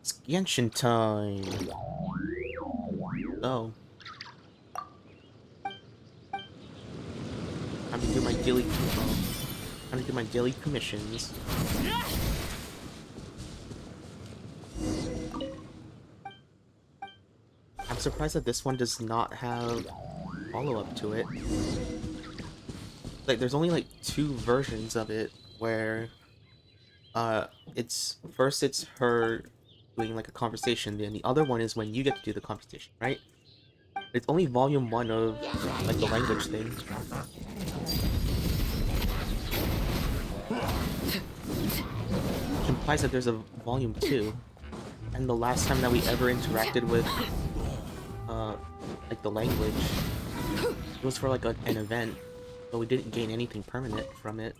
It's Genshin time. Oh. Time to do my daily commissions. I'm surprised that this one does not have follow-up to it. Like, there's only like 2 versions of it where it's her doing like a conversation, then the other one is when you get to do the conversation, right? It's only volume 1 of like the language thing. Which implies that there's a volume 2. And the last time that we ever interacted with like the language, it was for like an event, but we didn't gain anything permanent from it.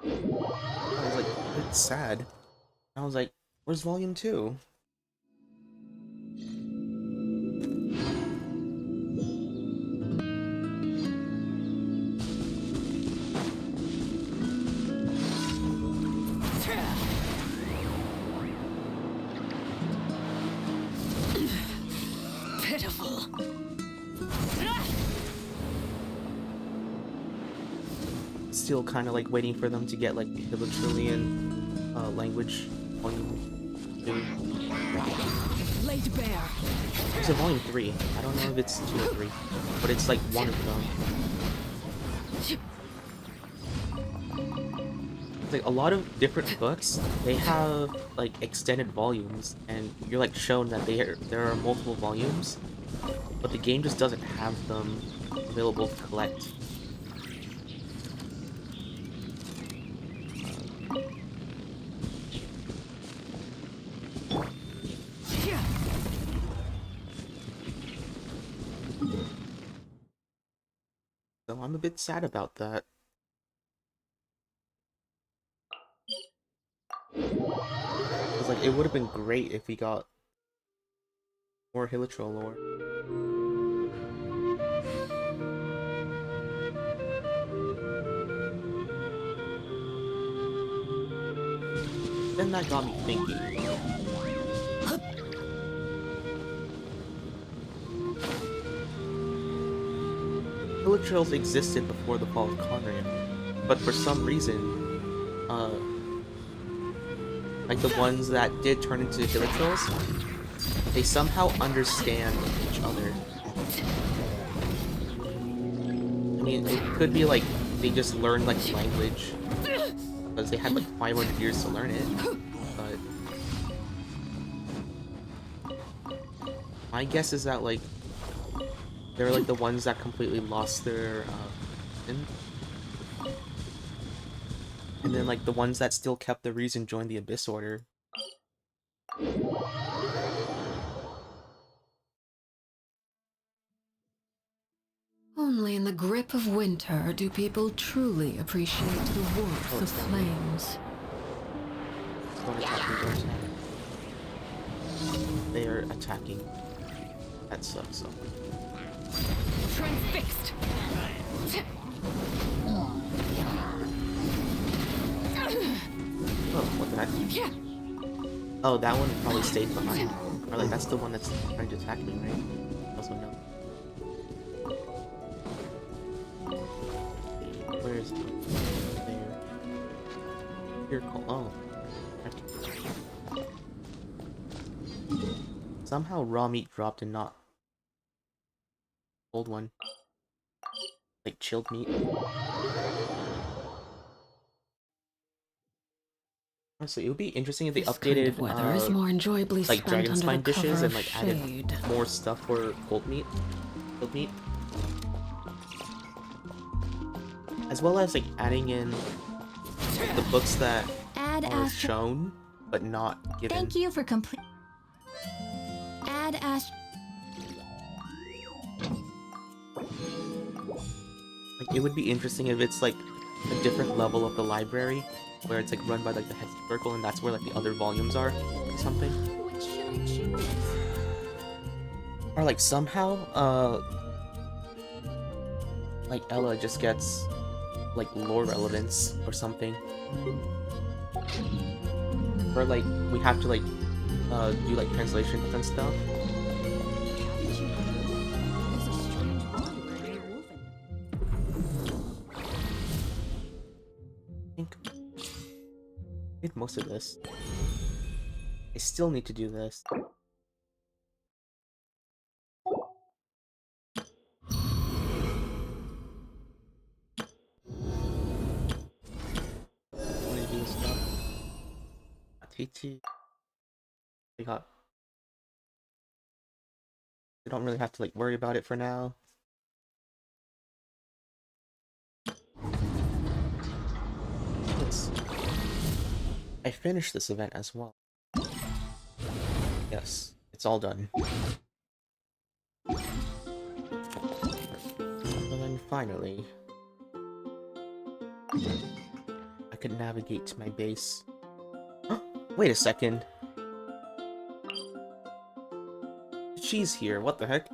I was like, it's sad. I was like, where's volume 2? Pitiful. Still kind of like waiting for them to get like the Trillian language volume 2. Laid bare. There's a volume 3. I don't know if it's 2 or 3, but it's like one of them. It's like a lot of different books, they have like extended volumes, and you're like shown that there are multiple volumes, but the game just doesn't have them available to collect. So I'm a bit sad about that. It's like, it would have been great if we got more Hilichurl lore. Then that got me thinking. Hilichurls existed before the fall of Conran, but for some reason, like the ones that did turn into Hilichurls, they somehow understand each other. I mean, it could be like they just learned like language because they had like 500 years to learn it, but my guess is that like they're like the ones that completely lost their and then like the ones that still kept the reason joined the Abyss Order. Only in the grip of winter do people truly appreciate the warmth of flames. Don't attack me, don't attack. They are attacking. That sucks so much. Transfixed. Oh, what the heck? Oh, that one probably stayed behind. Or like, that's the one that's trying to attack me, right? Also no. Where is it? There. Here, oh. Somehow raw meat dropped and not old one. Like chilled meat. Honestly, it would be interesting if they updated Weather is more enjoyably like spent dragon spine under the dishes cover and like of added shade. more stuff for cold meat, as well as like adding in the books that are shown but not given. Thank you for complete. Add Ash. Like, it would be interesting if it's like a different level of the library, where it's like run by like the head circle, and that's where like the other volumes are, or something. Which should I choose? Or like somehow, like Ella just gets like lore relevance or something. Or like we have to like do like translations and stuff. Haven't you heard? There's a strange body near Wolfen. I think I did most of this. I still need to do this. I want to do stuff. TT. We got. We don't really have to like worry about it for now. Yes. I finished this event as well. Yes, it's all done. And then finally, I could navigate to my base. Huh? Wait a second. She's here, what the heck?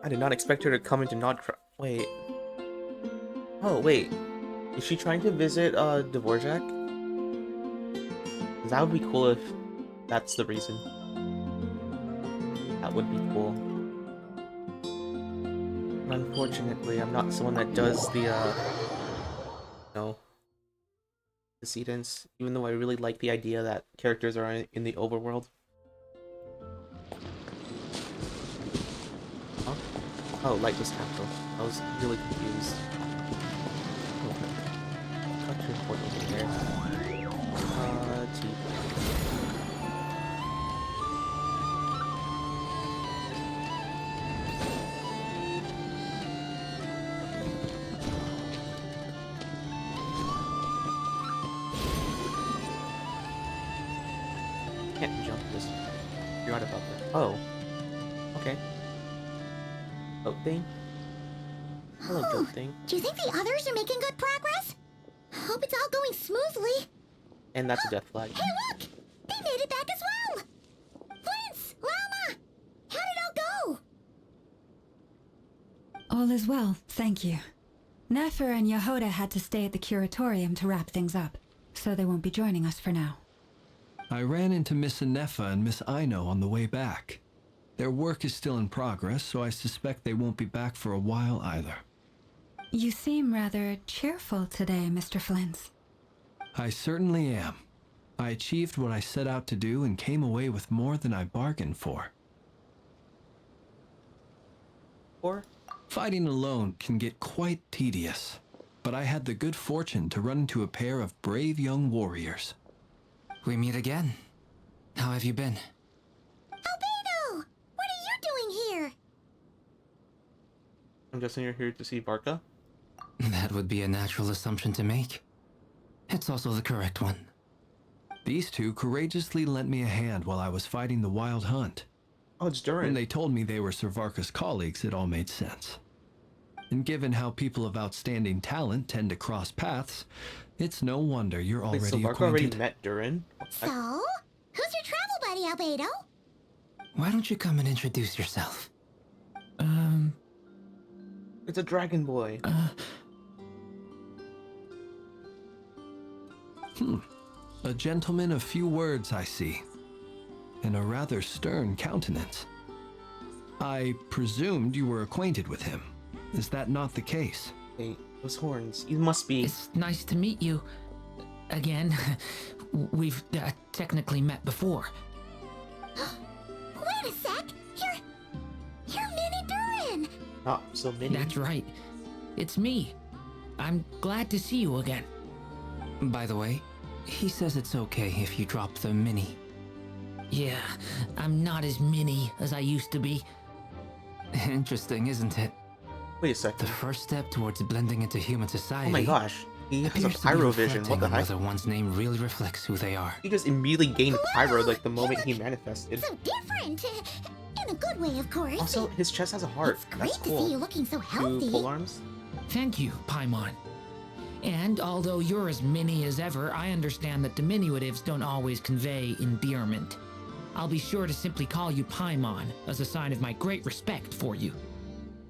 I did not expect her to come into Nod-Krai. Wait. Oh, wait. Is she trying to visit, Dvorak? That would be cool if that's the reason. That would be cool. Unfortunately, I'm not someone that does the, no. Decedents, even though I really like the idea that characters are in the overworld. Huh? Oh, Lightless Capital. I was really confused. Okay. Cut your point over there. T. Can't jump this. You're right about that. Oh. Okay. Boat thing? Hello, boat thing. Do you think the others are making good progress? Hope it's all going smoothly. And that's a death flag. Hey, look! They made it back as well! Flint's! Lama! How did it all go? All is well, thank you. Nefer and Yehoda had to stay at the curatorium to wrap things up, so they won't be joining us for now. I ran into Miss Anefa and Miss Aino on the way back. Their work is still in progress, so I suspect they won't be back for a while either. You seem rather cheerful today, Mr. Flint. I certainly am. I achieved what I set out to do and came away with more than I bargained for. Or? Fighting alone can get quite tedious, but I had the good fortune to run into a pair of brave young warriors. We meet again. How have you been? Albedo! What are you doing here? I'm guessing you're here to see Barca? That would be a natural assumption to make. It's also the correct one. These two courageously lent me a hand while I was fighting the wild hunt. Oh, it's Durin. When they told me they were Servarka's colleagues, it all made sense. And given how people of outstanding talent tend to cross paths, it's no wonder you're Wait, already so Barca acquainted. already met Durin? So? Who's your travel buddy, Albedo? Why don't you come and introduce yourself? It's a dragon boy. A gentleman of few words, I see. And a rather stern countenance. I presumed you were acquainted with him. Is that not the case? Wait, those horns. You must be. It's nice to meet you. Again. We've technically met before. Wait a sec! You're Mini Durin! Not so many. That's right. It's me. I'm glad to see you again. By the way, he says it's okay if you drop the mini. Yeah, I'm not as mini as I used to be. Interesting, isn't it? Wait a The second. first step towards blending into human society. Oh my gosh. He has a appears to be pyro vision. reflecting What the on heck? whether one's name really reflects who they are. He just immediately gained pyro like the Whoa, moment he look, manifested. So different! In a good way, of course. Also, his chest has a heart. It's great That's to cool. see you looking so Two healthy. pole arms. Thank you, Paimon. And although you're as mini as ever, I understand that diminutives don't always convey endearment. I'll be sure to simply call you Paimon as a sign of my great respect for you.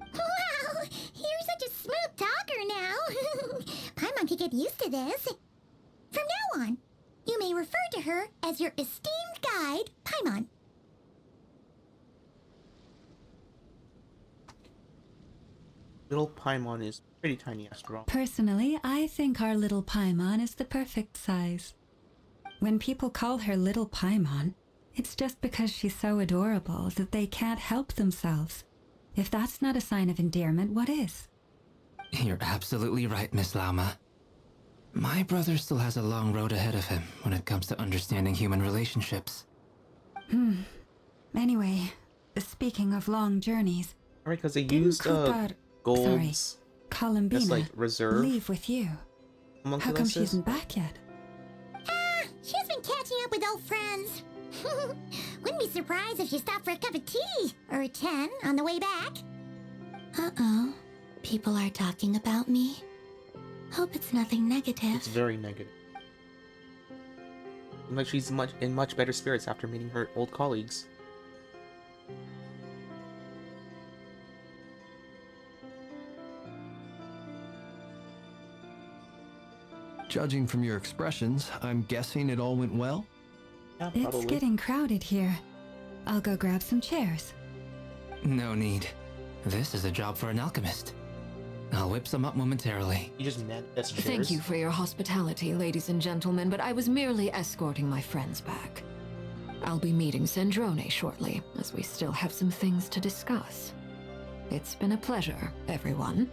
Wow! You're such a smooth talker! get used to this. From now on, you may refer to her as your esteemed guide, Paimon. Little Paimon is pretty tiny after all. Personally, I think our little Paimon is the perfect size. When people call her Little Paimon, it's just because she's so adorable that they can't help themselves. If that's not a sign of endearment, what is? You're absolutely right, Miss Lauma. My brother still has a long road ahead of him when it comes to understanding human relationships. Anyway, speaking of long journeys, Alright, because they didn't used Cooper- golds Columbina as like reserve leave with you? How come she homunculuses. isn't back yet? She's been catching up with old friends. Wouldn't be surprised if she stopped for a cup of tea or 10 on the way back. Uh-oh. People are talking about me. Hope it's nothing negative. It's very negative. And like she's in much better spirits after meeting her old colleagues. Judging from your expressions, I'm guessing it all went well? Yeah, It's probably. getting crowded here. I'll go grab some chairs. No need. This is a job for an alchemist. I'll whip some up momentarily. You just manifest chairs. Thank you for your hospitality, ladies and gentlemen, but I was merely escorting my friends back. I'll be meeting Zendrone shortly, as we still have some things to discuss. It's been a pleasure, everyone.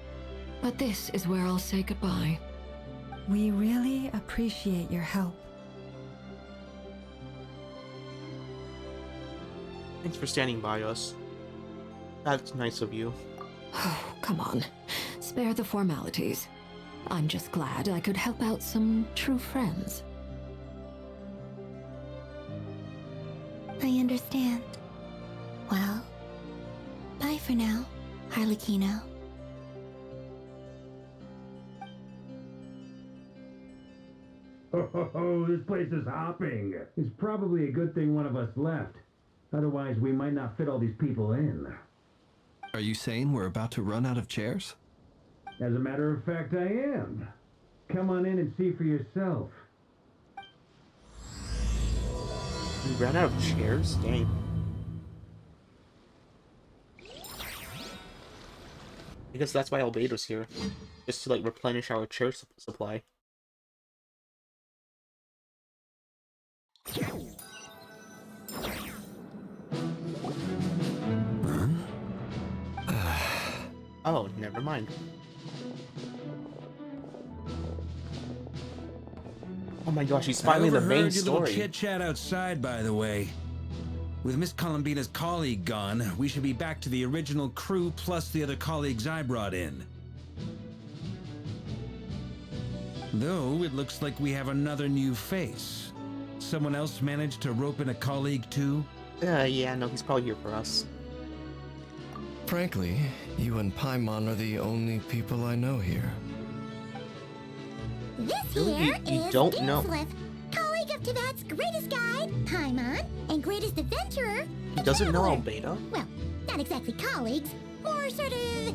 But this is where I'll say goodbye. We really appreciate your help. Thanks for standing by us. That's nice of you. Oh, come on. Spare the formalities. I'm just glad I could help out some true friends. I understand. Well, bye for now, Harlequino. Oh, this place is hopping. It's probably a good thing one of us left. Otherwise, we might not fit all these people in. Are you saying we're about to run out of chairs? As a matter of fact, I am. Come on in and see for yourself. We ran out of chairs? Dang. I guess that's why Albedo's here. Just to like replenish our chair supply. Oh, never mind. Oh my gosh, he's finally the main your little story. chit-chat outside, by the way. With Miss Columbina's colleague gone, we should be back to the original crew plus the other colleagues I brought in. Though, it looks like we have another new face. Someone else managed to rope in a colleague too? Yeah, no, he's probably here for us. Frankly, you and Paimon are the only people I know here. This Really? here You is don't know- Dinsleif, colleague of Tibet's greatest guide, Paimon, and greatest adventurer, He doesn't know traveler. Albedo? Well, not exactly colleagues, more sort of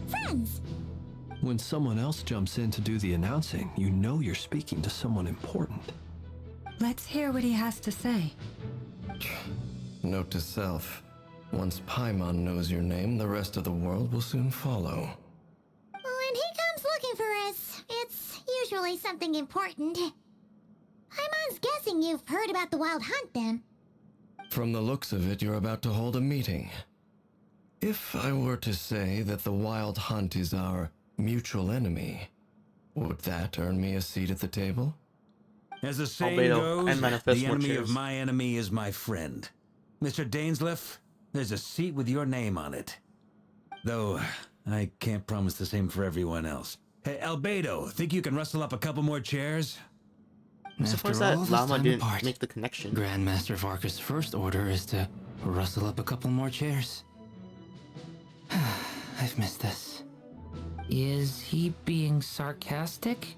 friends. When someone else jumps in to do the announcing, you know you're speaking to someone important. Let's hear what he has to say. Note to self. Once Paimon knows your name, the rest of the world will soon follow. When he comes looking for us, it's usually something important. Paimon's guessing you've heard about the Wild Hunt, then. From the looks of it, you're about to hold a meeting. If I were to say that the Wild Hunt is our mutual enemy, would that earn me a seat at the table? As the saying Albedo, and goes, manifest the more enemy chairs. of my enemy is my friend. Mr. Dainsleif, there's a seat with your name on it. Though, I can't promise the same for everyone else. Hey, Albedo, think you can rustle up a couple more chairs? I'm surprised that Llama didn't make the connection. Grandmaster Varka's first order is to rustle up a couple more chairs. I've missed this. Is he being sarcastic?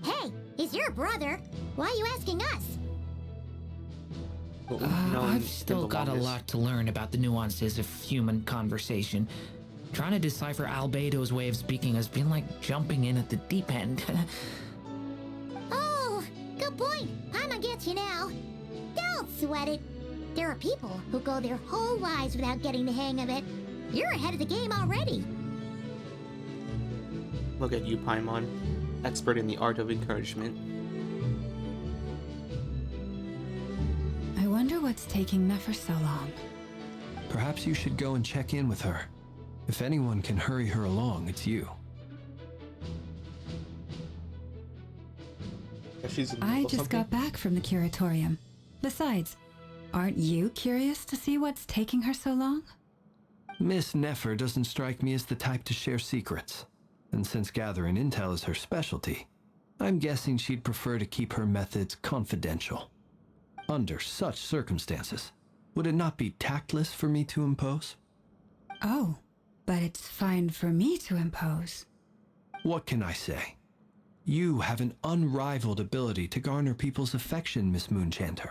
Hey, he's your brother. Why are you asking us? What we've known I've him still the got a longest. lot to learn about the nuances of human conversation. Trying to decipher Albedo's way of speaking has been like jumping in at the deep end. sweat it. There are people who go their whole lives without getting the hang of it. You're ahead of the game already. Look at you, Paimon, expert in the art of encouragement. I wonder what's taking Nefer so long. Perhaps you should go and check in with her. If anyone can hurry her along, it's you. If she's in the I middle of just something. got back from the curatorium. Besides, aren't you curious to see what's taking her so long? Miss Nefer doesn't strike me as the type to share secrets. And since gathering intel is her specialty, I'm guessing she'd prefer to keep her methods confidential. Under such circumstances, would it not be tactless for me to impose? Oh, but it's fine for me to impose. What can I say? You have an unrivaled ability to garner people's affection, Miss Moonchanter.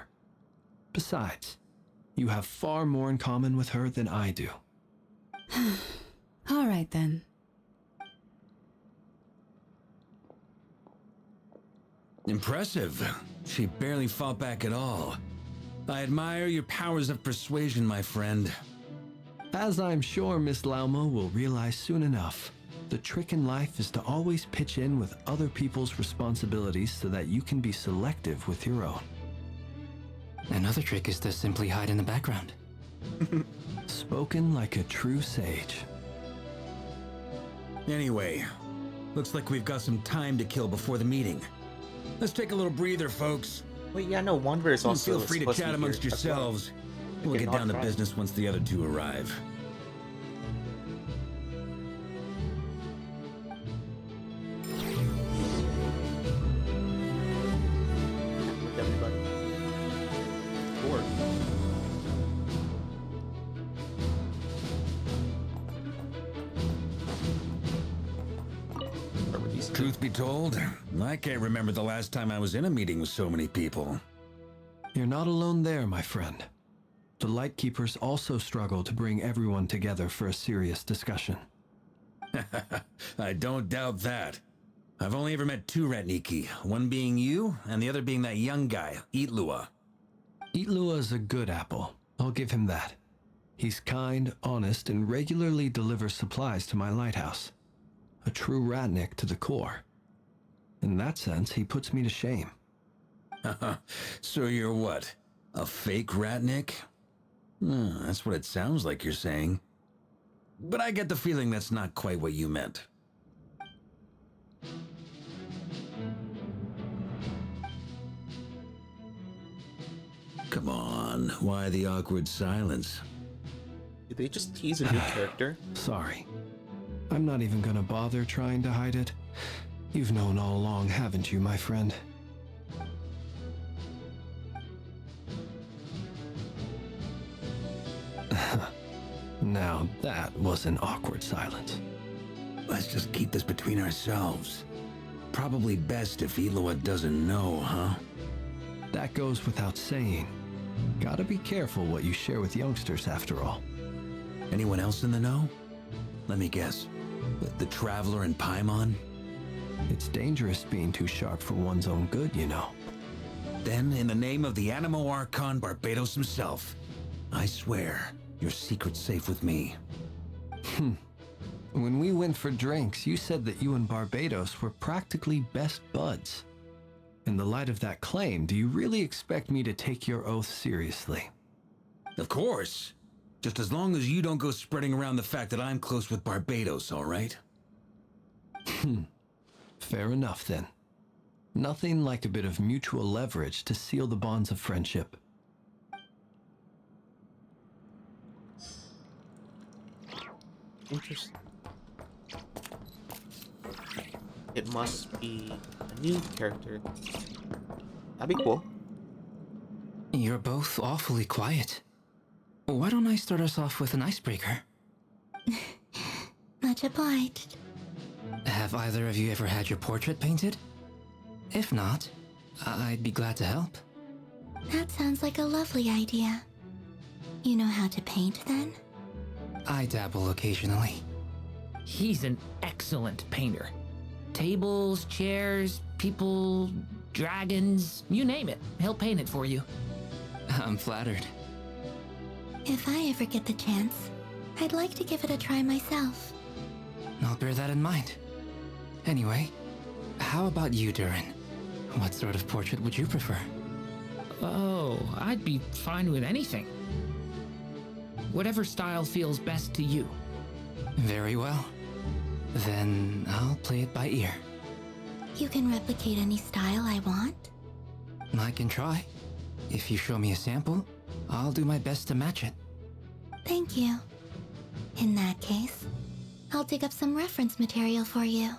Besides, you have far more in common with her than I do. All right then. Impressive. She barely fought back at all. I admire your powers of persuasion, my friend. As I'm sure Miss Lauma will realize soon enough, the trick in life is to always pitch in with other people's responsibilities so that you can be selective with your own. Another trick is to simply hide in the background. Spoken like a true sage. Anyway, looks like we've got some time to kill before the meeting. Let's take a little breather, folks. Wait, yeah, no, Wanderer's also Feel free to supposed chat be amongst here as well. yourselves. We'll Okay, get down to Nod-Krai. business once the other two arrive. With everybody. Or with these two. Truth be told, I can't remember the last time I was in a meeting with so many people. You're not alone there, my friend. The Lightkeepers also struggle to bring everyone together for a serious discussion. I don't doubt that. I've only ever met two Ratniki, one being you, and the other being that young guy, Itlua. Itlua is a good apple. I'll give him that. He's kind, honest, and regularly delivers supplies to my lighthouse. A true Ratnik to the core. In that sense, he puts me to shame. So you're what? A fake Ratnik? That's what it sounds like you're saying. But I get the feeling that's not quite what you meant. Come on, why the awkward silence? Did they just tease a new character? Sorry. I'm not even gonna bother trying to hide it. You've known all along, haven't you, my friend? Now that was an awkward silence. Let's just keep this between ourselves. Probably best if Itlua doesn't know, huh? That goes without saying. Gotta be careful what you share with youngsters, after all. Anyone else in the know? Let me guess. The Traveler and Paimon? It's dangerous being too sharp for one's own good, you know. Then, in the name of the Animo Archon Barbados himself, I swear your secret's safe with me. When we went for drinks, you said that you and Barbados were practically best buds. In the light of that claim, do you really expect me to take your oath seriously? Of course. Just as long as you don't go spreading around the fact that I'm close with Barbados, all right? Fair enough, then. Nothing like a bit of mutual leverage to seal the bonds of friendship. Interesting. It must be a new character. That'd be cool. You're both awfully quiet. Why don't I start us off with an icebreaker? Much obliged. Have either of you ever had your portrait painted? If not, I'd be glad to help. That sounds like a lovely idea. You know how to paint, then? I dabble occasionally. He's an excellent painter. Tables, chairs, people, dragons, you name it. He'll paint it for you. I'm flattered. If I ever get the chance, I'd like to give it a try myself. I'll bear that in mind. Anyway, how about you, Durin? What sort of portrait would you prefer? Oh, I'd be fine with anything. Whatever style feels best to you. Very well. Then I'll play it by ear. You can replicate any style I want? I can try. If you show me a sample, I'll do my best to match it. Thank you. In that case, I'll dig up some reference material for you.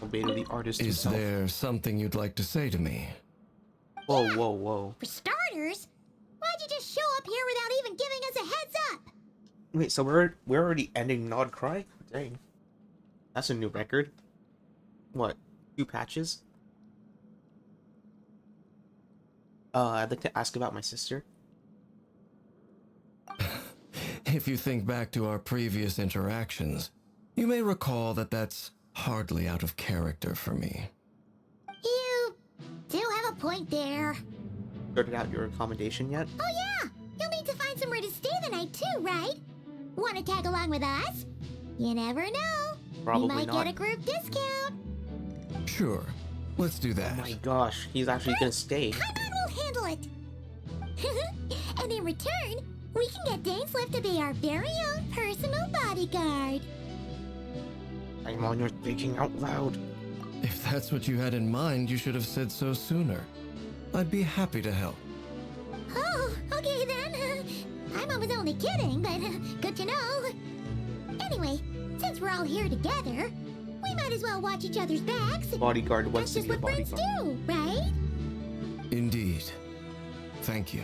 Albedo the artist Is himself. there something you'd like to say to me? Whoa, whoa, whoa. For starters, why'd you just show up here without even giving us a heads up? Wait, so we're already ending Nod-Krai? Dang. That's a new record. What? 2 patches? I'd like to ask about my sister. If you think back to our previous interactions, you may recall that that's hardly out of character for me. You do have a point there. Sorted out your accommodation yet? Oh yeah! You'll need to find somewhere to stay the night too, right? Want to tag along with us? You never know. Probably we might not. get a group discount. Sure, let's do Oh that. my gosh, he's actually gonna stay. Paimon will handle it. And in return, we can get Dainslift to be our very own personal bodyguard. Paimon, you're thinking out loud. If that's what you had in mind, you should have said so sooner. I'd be happy to help. Oh, okay then. Paimon was only kidding, but good to know. Anyway, since we're all here together, we might as well watch each other's backs. Bodyguard wants That's to just be a what friends bodyguard. do, right? Indeed. Thank you.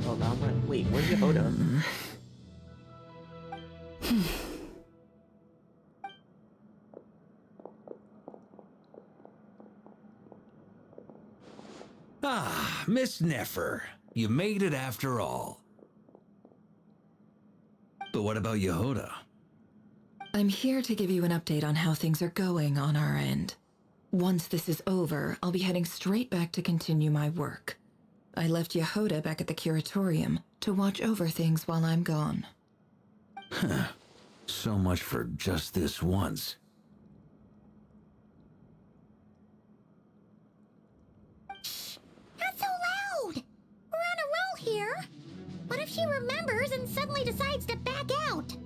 Oh, now I'm gonna... Wait, where's Yehoda? Ah, Miss Nefer. You made it after all. But what about Yehoda? I'm here to give you an update on how things are going on our end. Once this is over, I'll be heading straight back to continue my work. I left Yehoda back at the curatorium to watch over things while I'm gone. Huh. So much for just this once. Not so loud! We're on a roll here. What if she remembers and suddenly decides to back out?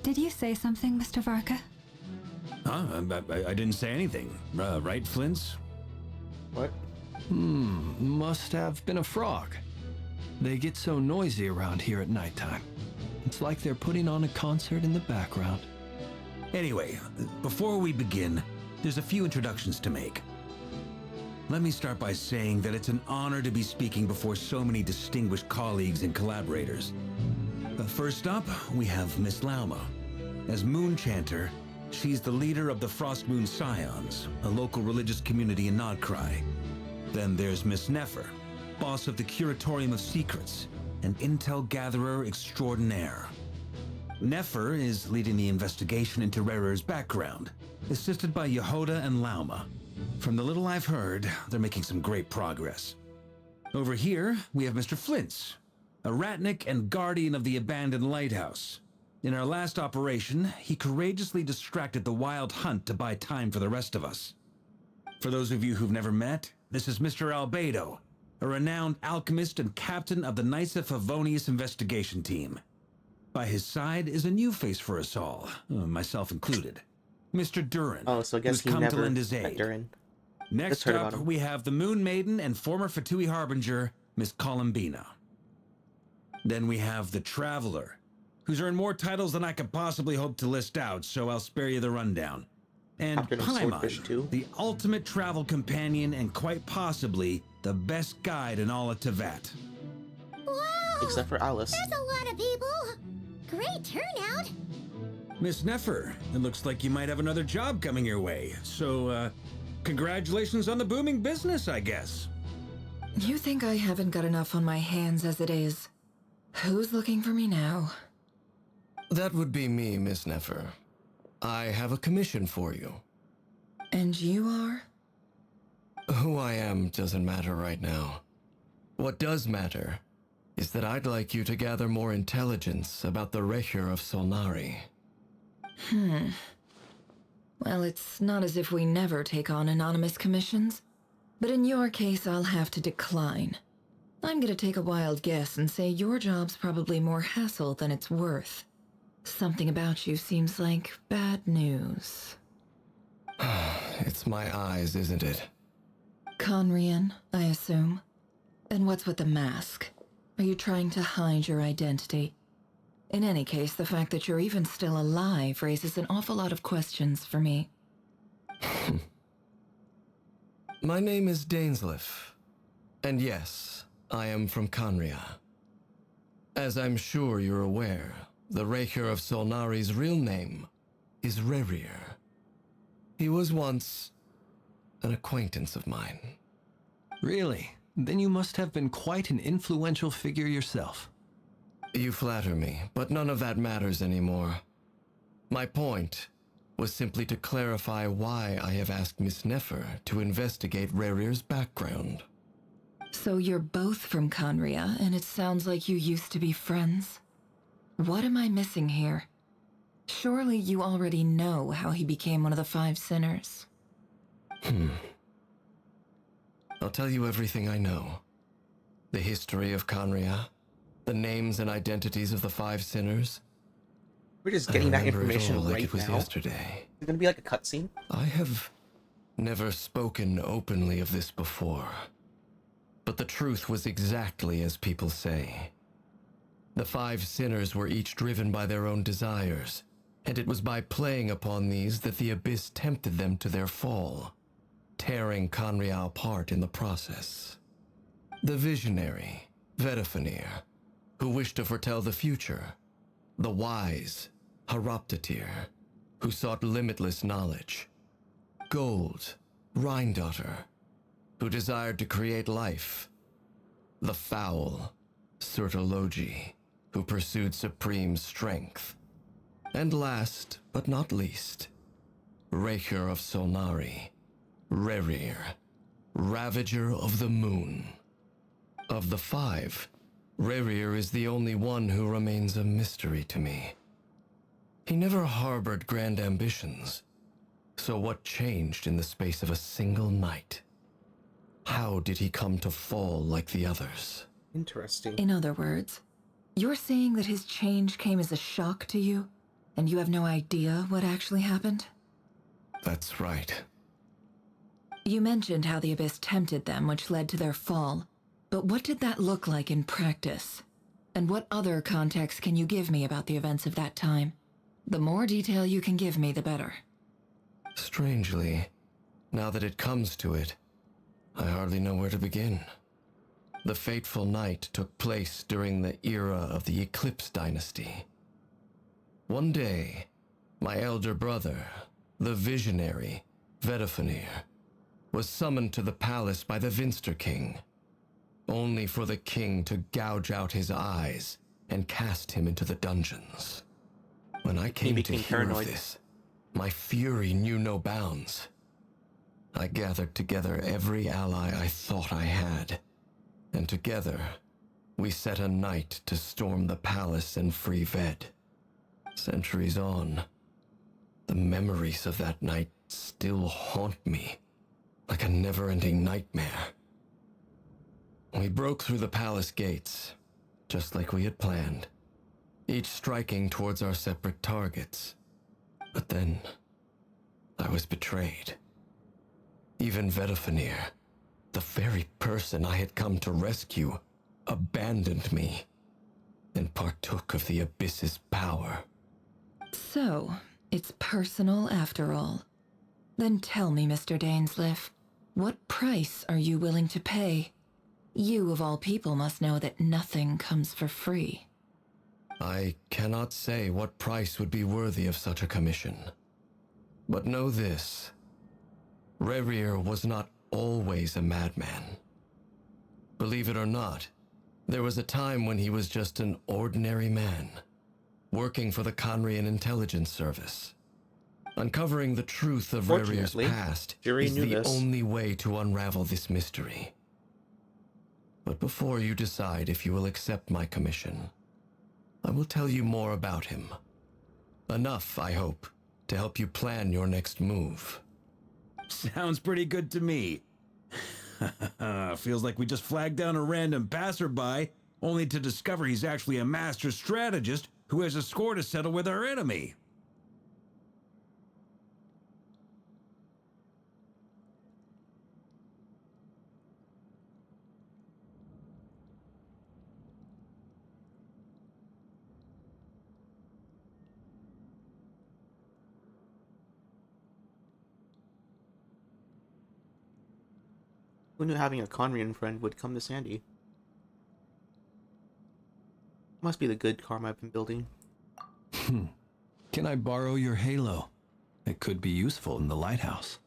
Did you say something, Mr. Varka? Huh? I didn't say anything. Right, Flints? What? Must have been a frog. They get so noisy around here at nighttime. It's like they're putting on a concert in the background. Anyway, before we begin, there's a few introductions to make. Let me start by saying that it's an honor to be speaking before so many distinguished colleagues and collaborators. First up, we have Miss Lauma. As Moon Chanter, she's the leader of the Frost Moon Scions, a local religious community in Nod-Krai. Then there's Miss Nefer, boss of the Curatorium of Secrets, an intel gatherer extraordinaire. Nefer is leading the investigation into Rerer's background, assisted by Yehoda and Lauma. From the little I've heard, they're making some great progress. Over here, we have Mr. Flintz, a ratnik and guardian of the abandoned lighthouse. In our last operation, he courageously distracted the wild hunt to buy time for the rest of us. For those of you who've never met, this is Mr. Albedo, a renowned alchemist and captain of the Nysa Favonius investigation team. By his side is a new face for us all, myself included, Mr. Durin, Oh, so I guess who's he come to never lend his met aid. Durin. Next heard up, about him. we have the Moon Maiden and former Fatui Harbinger, Miss Columbina. Then we have the Traveler, who's earned more titles than I could possibly hope to list out, so I'll spare you the rundown. And Captain of Swordfish Paimon, too. the ultimate travel companion and quite possibly the best guide in all of Tevat. Wow! Except for Alice. That's a lot of people. Great turnout. Miss Nefer, it looks like you might have another job coming your way, so, congratulations on the booming business, I guess. You think I haven't got enough on my hands as it is? Who's looking for me now? That would be me, Miss Nefer. I have a commission for you. And you are? Who I am doesn't matter right now. What does matter is that I'd like you to gather more intelligence about the Recher of Solnari. Well, it's not as if we never take on anonymous commissions. But in your case, I'll have to decline. I'm gonna take a wild guess and say your job's probably more hassle than it's worth. Something about you seems like bad news. It's my eyes, isn't it? Conrian, I assume. And what's with the mask? Are you trying to hide your identity? In any case, the fact that you're even still alive raises an awful lot of questions for me. My name is Dainsleif, and yes, I am from Conria. As I'm sure you're aware, the Recher of Solnari's real name is Rerir. He was once an acquaintance of mine. Really? Then you must have been quite an influential figure yourself. You flatter me, but none of that matters anymore. My point was simply to clarify why I have asked Miss Nefer to investigate Rerir's background. So you're both from Conria, and it sounds like you used to be friends? What am I missing here? Surely you already know how he became one of the Five Sinners. I'll tell you everything I know. The history of Conria, the names and identities of the Five Sinners. We're just getting that information like right it was now. yesterday. It's gonna be like a cutscene. I have never spoken openly of this before, but the truth was exactly as people say. The Five Sinners were each driven by their own desires, and it was by playing upon these that the Abyss tempted them to their fall, tearing Conria apart in the process. The visionary, Vedifenir, who wished to foretell the future. The wise, Haroptatir, who sought limitless knowledge. Gold, Rhindaughter, who desired to create life. The foul, Surtologi, who pursued supreme strength. And last, but not least, Recher of Solnari, Rerir, Ravager of the Moon. Of the five, Rerir is the only one who remains a mystery to me. He never harbored grand ambitions, so what changed in the space of a single night? How did he come to fall like the others? Interesting. In other words, you're saying that his change came as a shock to you, and you have no idea what actually happened? That's right. You mentioned how the Abyss tempted them, which led to their fall. But what did that look like in practice? And what other context can you give me about the events of that time? The more detail you can give me, the better. Strangely, now that it comes to it, I hardly know where to begin. The fateful night took place during the era of the Eclipse Dynasty. One day, my elder brother, the visionary, Vedifenir, was summoned to the palace by the Vinster King, only for the king to gouge out his eyes and cast him into the dungeons. When I came to hear of this, my fury knew no bounds. I gathered together every ally I thought I had, and together we set a night to storm the palace and free Ved. Centuries on, the memories of that night still haunt me like a never-ending nightmare. We broke through the palace gates, just like we had planned, each striking towards our separate targets. But then, I was betrayed. Even Vedifenir, the very person I had come to rescue, abandoned me and partook of the Abyss's power. So, it's personal after all. Then tell me, Mr. Dainsleif, what price are you willing to pay? You, of all people, must know that nothing comes for free. I cannot say what price would be worthy of such a commission. But know this. Rerir was not always a madman. Believe it or not, there was a time when he was just an ordinary man, working for the Conrian Intelligence Service. Uncovering the truth of Rerir's Fortunately, past Jiri is knew the this. only way to unravel this mystery. But before you decide if you will accept my commission, I will tell you more about him. Enough, I hope, to help you plan your next move. Sounds pretty good to me. Feels like we just flagged down a random passerby, only to discover he's actually a master strategist who has a score to settle with our enemy. Who knew having a Conrian friend would come this handy? Must be the good karma I've been building. Can I borrow your halo? It could be useful in the lighthouse.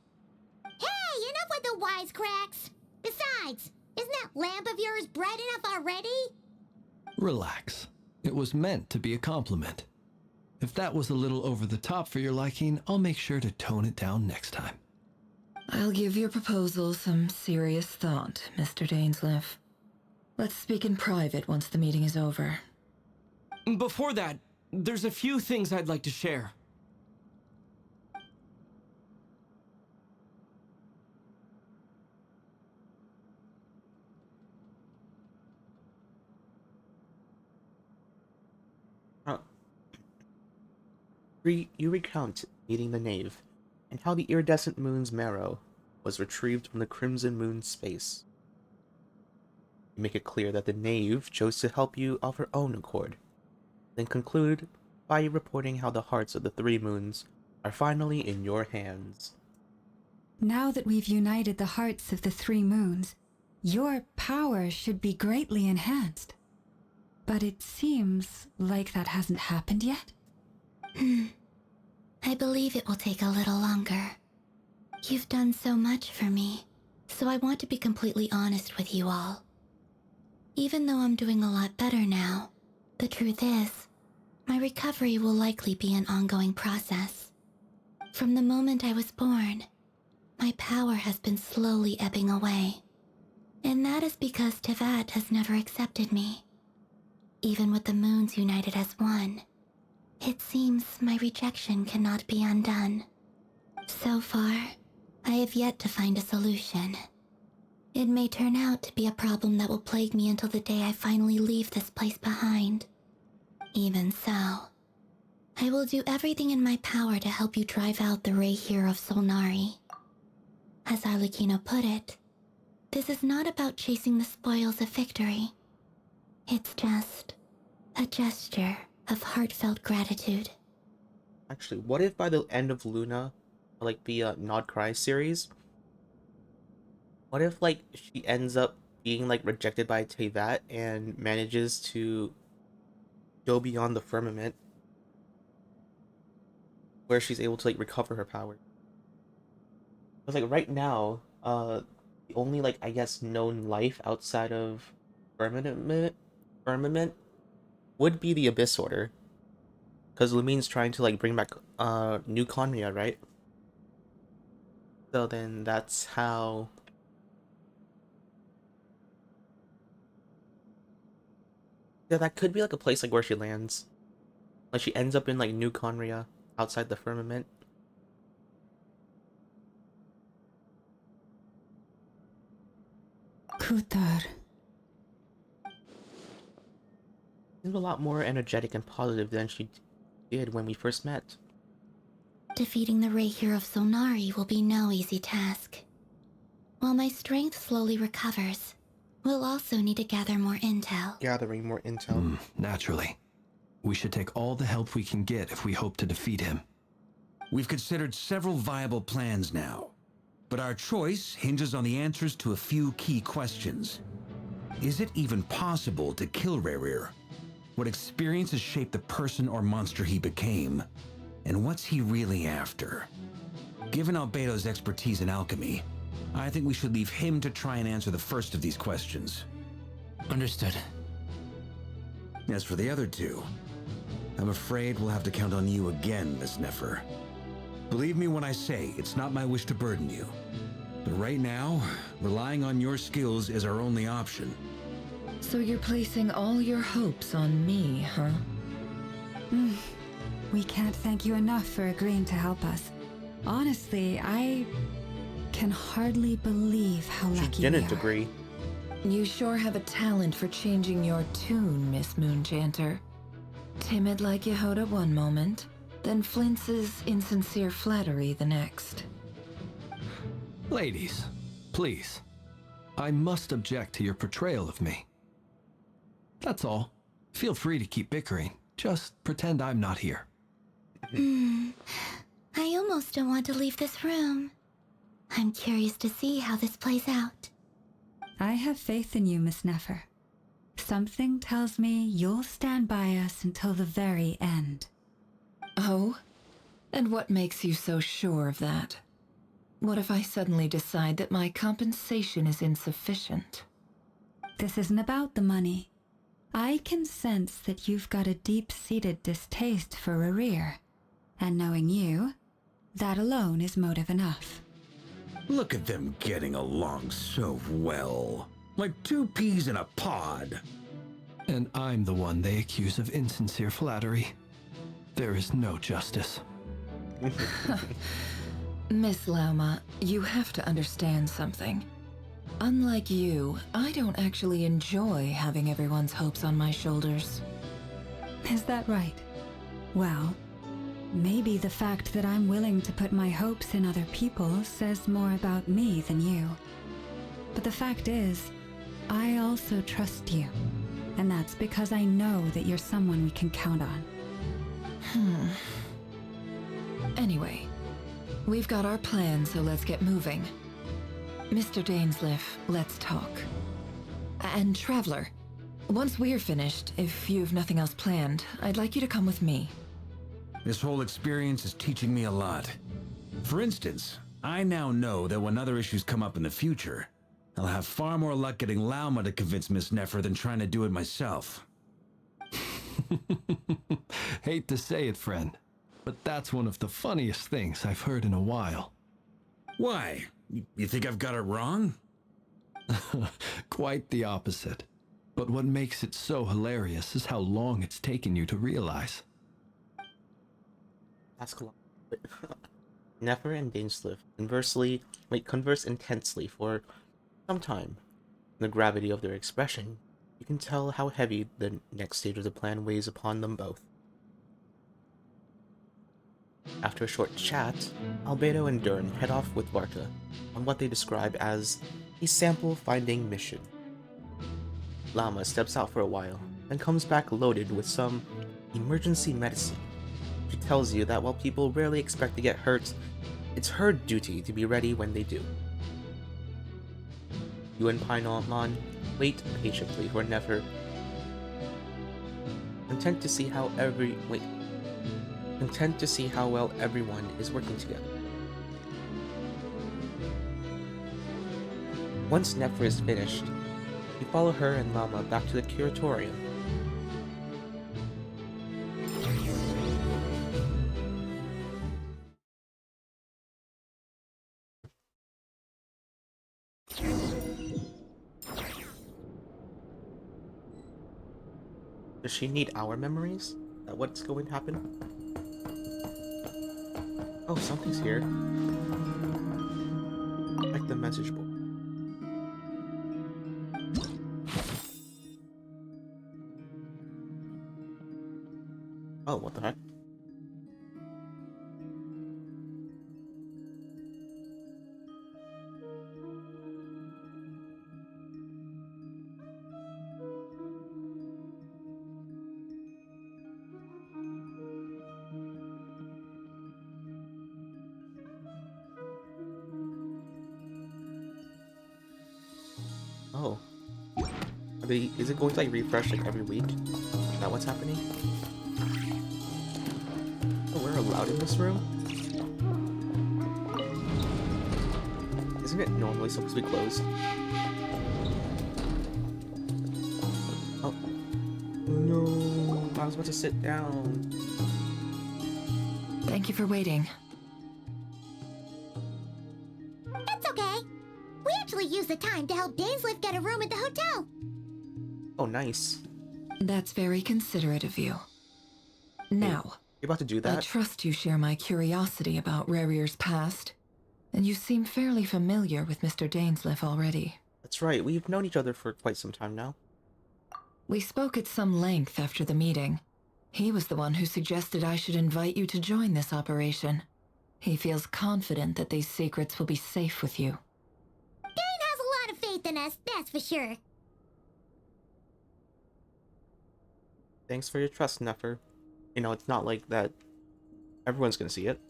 Hey, enough with the wisecracks! Besides, isn't that lamp of yours bright enough already? Relax. It was meant to be a compliment. If that was a little over the top for your liking, I'll make sure to tone it down next time. I'll give your proposal some serious thought, Mr. Dainsleif. Let's speak in private once the meeting is over. Before that, there's a few things I'd like to share. You recount meeting the Knave, and how the iridescent moon's marrow was retrieved from the Crimson Moon's space. You make it clear that the Knave chose to help you of her own accord, then conclude by reporting how the hearts of the three moons are finally in your hands. Now that we've united the hearts of the three moons, your power should be greatly enhanced. But it seems like that hasn't happened yet. I believe it will take a little longer. You've done so much for me, so I want to be completely honest with you all. Even though I'm doing a lot better now, the truth is, my recovery will likely be an ongoing process. From the moment I was born, my power has been slowly ebbing away. And that is because Tevat has never accepted me. Even with the moons united as one, it seems my rejection cannot be undone. So far, I have yet to find a solution. It may turn out to be a problem that will plague me until the day I finally leave this place behind. Even so, I will do everything in my power to help you drive out the Reihir of Solnari. As Arlecchino put it, this is not about chasing the spoils of victory. It's just a gesture of heartfelt gratitude. Actually, what if by the end of Luna, like the Nod-Krai series, what if like she ends up being like rejected by Tevat and manages to go beyond the firmament, where she's able to like recover her power? Because like right now, the only like I guess known life outside of firmament would be the Abyss Order, because Lumine's trying to like bring back New Conria, right? So then that's how. Yeah, that could be like a place like where she lands. Like she ends up in like New Conria outside the firmament. Kutar. Seems a lot more energetic and positive than she did when we first met. Defeating the Reihir of Solnari will be no easy task. While my strength slowly recovers, we'll also need to gather more intel. Gathering more intel. Naturally. We should take all the help we can get if we hope to defeat him. We've considered several viable plans now, but our choice hinges on the answers to a few key questions. Is it even possible to kill Rerir? What experiences shaped the person or monster he became? And what's he really after? Given Albedo's expertise in alchemy, I think we should leave him to try and answer the first of these questions. Understood. As for the other two, I'm afraid we'll have to count on you again, Miss Nefer. Believe me when I say it's not my wish to burden you. But right now, relying on your skills is our only option. So you're placing all your hopes on me, huh? We can't thank you enough for agreeing to help us. Honestly, I can hardly believe how lucky She we didn't are. agree. You sure have a talent for changing your tune, Miss Moonchanter. Timid like Yehoda one moment, then flinches insincere flattery the next. Ladies, please. I must object to your portrayal of me. That's all. Feel free to keep bickering. Just pretend I'm not here. I almost don't want to leave this room. I'm curious to see how this plays out. I have faith in you, Miss Nefer. Something tells me you'll stand by us until the very end. Oh? And what makes you so sure of that? What if I suddenly decide that my compensation is insufficient? This isn't about the money. I can sense that you've got a deep-seated distaste for Rerir. And knowing you, that alone is motive enough. Look at them getting along so well. Like two peas in a pod. And I'm the one they accuse of insincere flattery. There is no justice. Miss Lauma, you have to understand something. Unlike you, I don't actually enjoy having everyone's hopes on my shoulders. Is that right? Well, maybe the fact that I'm willing to put my hopes in other people says more about me than you. But the fact is, I also trust you. And that's because I know that you're someone we can count on. Anyway, we've got our plan, so let's get moving. Mr. Dainsleif, let's talk. And Traveler, once we're finished, if you've nothing else planned, I'd like you to come with me. This whole experience is teaching me a lot. For instance, I now know that when other issues come up in the future, I'll have far more luck getting Lauma to convince Miss Nefer than trying to do it myself. Hate to say it, friend, but that's one of the funniest things I've heard in a while. Why? You think I've got it wrong? Quite the opposite. But what makes it so hilarious is how long it's taken you to realize. Ask a lot. Nefer and Dainsleif converse intensely for some time. In the gravity of their expression, you can tell how heavy the next stage of the plan weighs upon them both. After a short chat, Albedo and Dern head off with Varka on what they describe as a sample-finding mission. Lauma steps out for a while, and comes back loaded with some emergency medicine. She tells you that while people rarely expect to get hurt, it's her duty to be ready when they do. You and Paimon wait patiently for Nefer, content to see how well everyone is working together. Once Nefer is finished, you follow her and Lauma back to the curatorium. Does she need our memories? Is that what's going to happen? Oh, something's here. Check the message board. Oh, what the heck? Oh. Is it going to like refresh like every week? Is that what's happening? Oh, we're allowed in this room? Isn't it normally supposed to be closed? Oh. No, I was about to sit down. Thank you for waiting. It's okay. We actually used the time to help Dainsleif get a room at the hotel. Oh, nice. That's very considerate of you. Now, You're about to do I that? trust you share my curiosity about Rarir's past, and you seem fairly familiar with Mr. Dainsleif already. That's right, we've known each other for quite some time now. We spoke at some length after the meeting. He was the one who suggested I should invite you to join this operation. He feels confident that these secrets will be safe with you. Dane has a lot of faith in us, that's for sure. Thanks for your trust, Nefer. You know, it's not like that everyone's gonna see it.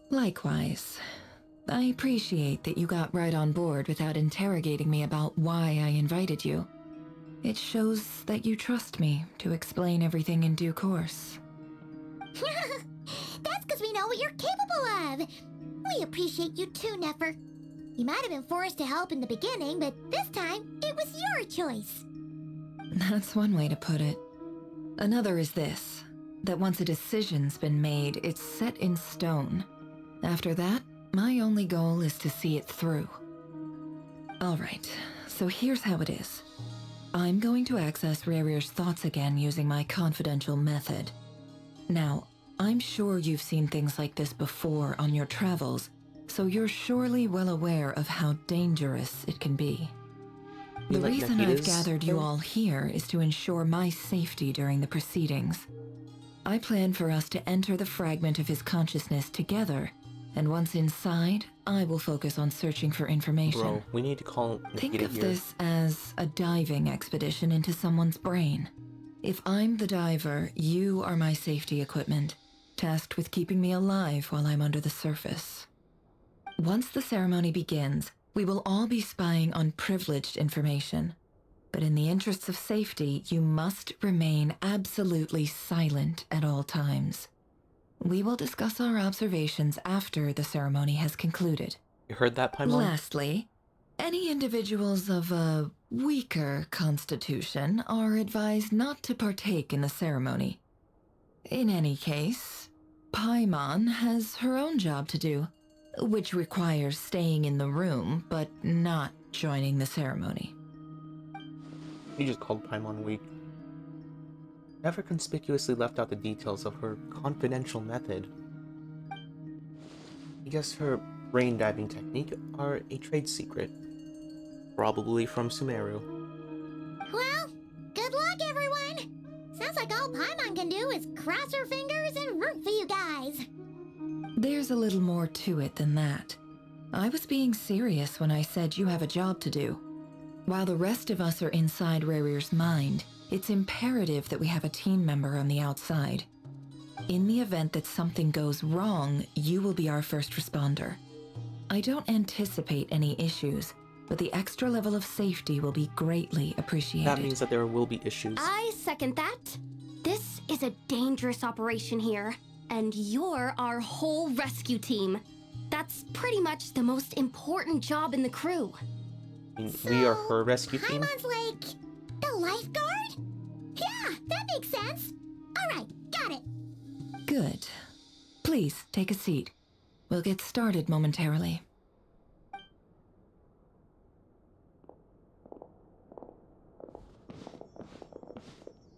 Likewise. I appreciate that you got right on board without interrogating me about why I invited you. It shows that you trust me to explain everything in due course. That's because we know what you're capable of. We appreciate you too, Nefer. You might have been forced to help in the beginning, but this time, it was your choice. That's one way to put it. Another is this, that once a decision's been made, it's set in stone. After that, my only goal is to see it through. Alright, so here's how it is. I'm going to access Rarir's thoughts again using my confidential method. Now, I'm sure you've seen things like this before on your travels, so you're surely well aware of how dangerous it can be. The reason I've gathered you all here is to ensure my safety during the proceedings. I plan for us to enter the fragment of his consciousness together, and once inside, I will focus on searching for information. Bro, we need to call Think Nikita of here. this as a diving expedition into someone's brain. If I'm the diver, you are my safety equipment, tasked with keeping me alive while I'm under the surface. Once the ceremony begins, we will all be spying on privileged information. But in the interests of safety, you must remain absolutely silent at all times. We will discuss our observations after the ceremony has concluded. You heard that, Paimon? Lastly, any individuals of a weaker constitution are advised not to partake in the ceremony. In any case, Paimon has her own job to do, which requires staying in the room but not joining the ceremony. You just called Paimon weak. Never conspicuously left out the details of her confidential method. I guess her brain diving technique are a trade secret. Probably from Sumeru. Well, good luck, everyone. Sounds like all Paimon can do is cross her fingers and root for you guys. There's a little more to it than that. I was being serious when I said you have a job to do. While the rest of us are inside Rarir's mind, it's imperative that we have a team member on the outside. In the event that something goes wrong, you will be our first responder. I don't anticipate any issues, but the extra level of safety will be greatly appreciated. That means that there will be issues. I second that. This is a dangerous operation here, and you're our whole rescue team. That's pretty much the most important job in the crew. We are her rescue team? Paimon's like the lifeguard? Yeah, that makes sense. All right, got it. Good. Please, take a seat. We'll get started momentarily.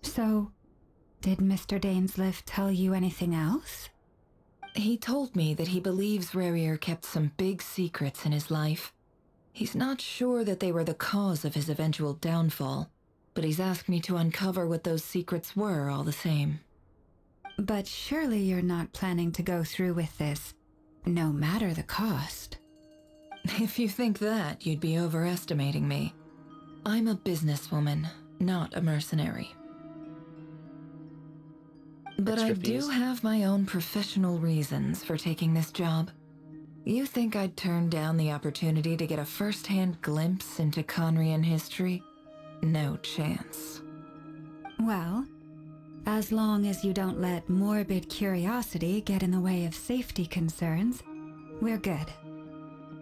So, did Mr. Dainsleif tell you anything else? He told me that he believes Rarir kept some big secrets in his life. He's not sure that they were the cause of his eventual downfall, but he's asked me to uncover what those secrets were all the same. But surely you're not planning to go through with this, no matter the cost. If you think that, you'd be overestimating me. I'm a businesswoman, not a mercenary. But I do have my own professional reasons for taking this job. You think I'd turn down the opportunity to get a first-hand glimpse into Conrian history? No chance. Well, as long as you don't let morbid curiosity get in the way of safety concerns, we're good.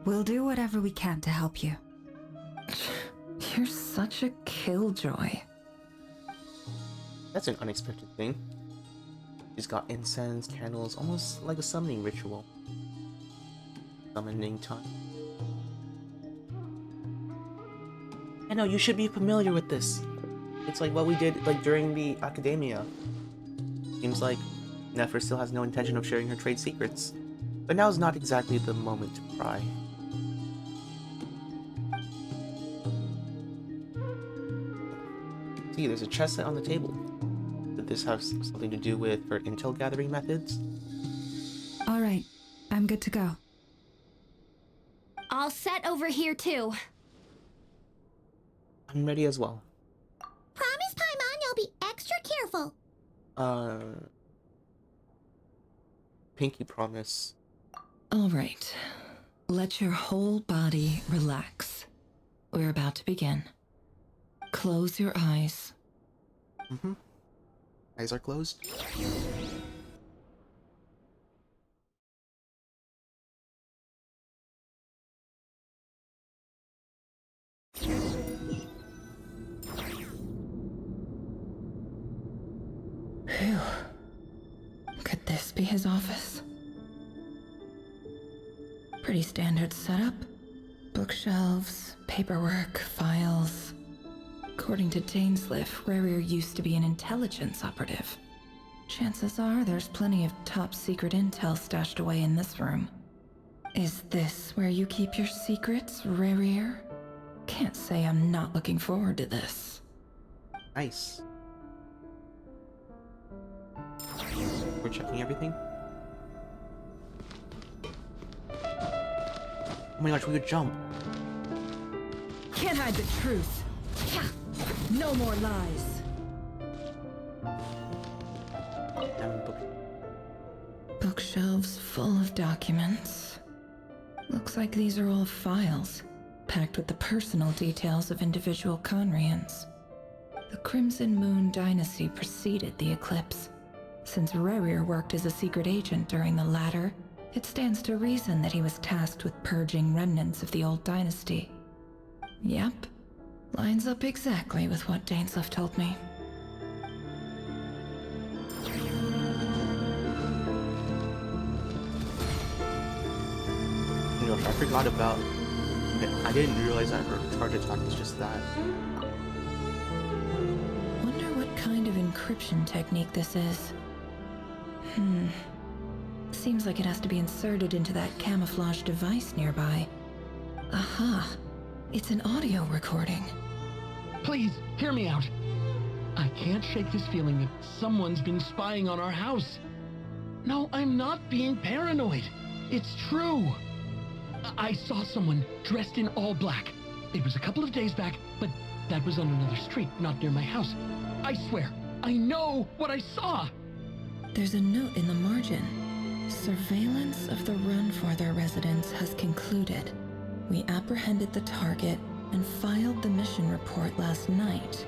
We'll do whatever we can to help you. You're such a killjoy. That's an unexpected thing. She's got incense, candles, almost like a summoning ritual. Summoning time. I know, you should be familiar with this. It's like what we did like during the academia. Seems like Nefer still has no intention of sharing her trade secrets. But now is not exactly the moment to pry. See, there's a chest set on the table. Did this have something to do with her intel gathering methods? All right, I'm good to go. All set over here too. I'm ready as well. Promise, Paimon, you'll be extra careful. Pinky promise. All right. Let your whole body relax. We're about to begin. Close your eyes. Mm-hmm. Eyes are closed. Phew. Could this be his office? Pretty standard setup. Bookshelves, paperwork, files. According to Dainsliff, Rarier used to be an intelligence operative. Chances are there's plenty of top secret intel stashed away in this room. Is this where you keep your secrets, Rarier? Can't say I'm not looking forward to this. Nice. We're checking everything. Oh my gosh, we could jump. Can't hide the truth. No more lies. Bookshelves full of documents. Looks like these are all files, packed with the personal details of individual Conrians. The Crimson Moon dynasty preceded the eclipse. Since Rarier worked as a secret agent during the latter, it stands to reason that he was tasked with purging remnants of the old dynasty. Yep, lines up exactly with what Dainsliff told me. You know, I forgot about... I didn't realize that her charge attack was just that. Wonder what kind of encryption technique this is. Seems like it has to be inserted into that camouflage device nearby. Aha! It's an audio recording. Please, hear me out. I can't shake this feeling that someone's been spying on our house. No, I'm not being paranoid. It's true. I saw someone dressed in all black. It was a couple of days back, but that was on another street, not near my house. I swear, I know what I saw. There's a note in the margin. Surveillance of the Runforther residence has concluded. We apprehended the target and filed the mission report last night.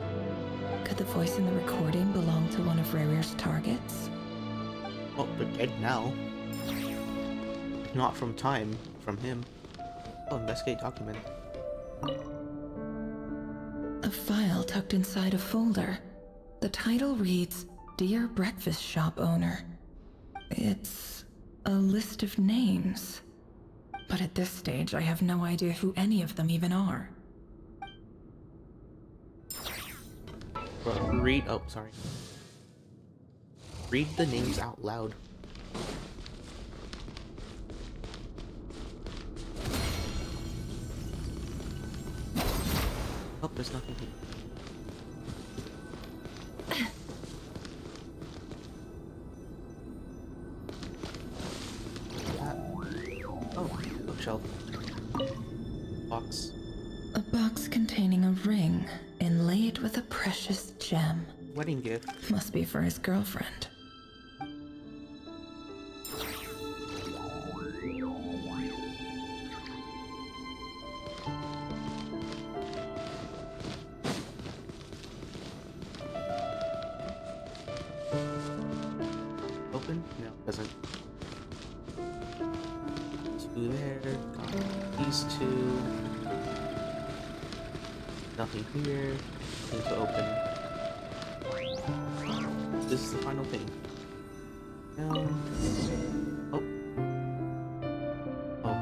Could the voice in the recording belong to one of Rarier's targets? Well, they're dead now. Not from time, from him. Oh, investigate document. A file tucked inside a folder. The title reads, Dear Breakfast Shop Owner. It's a list of names. But at this stage, I have no idea who any of them even are. Read... Oh, sorry. Read the names out loud. Oh, there's nothing here. Oh, bookshelf. Box. A box containing a ring, inlaid with a precious gem. Wedding gift. Must be for his girlfriend. Open? No, it doesn't. To Two there. Got these two. Nothing here. Nothing to open. This is the final thing. Oh. Oh.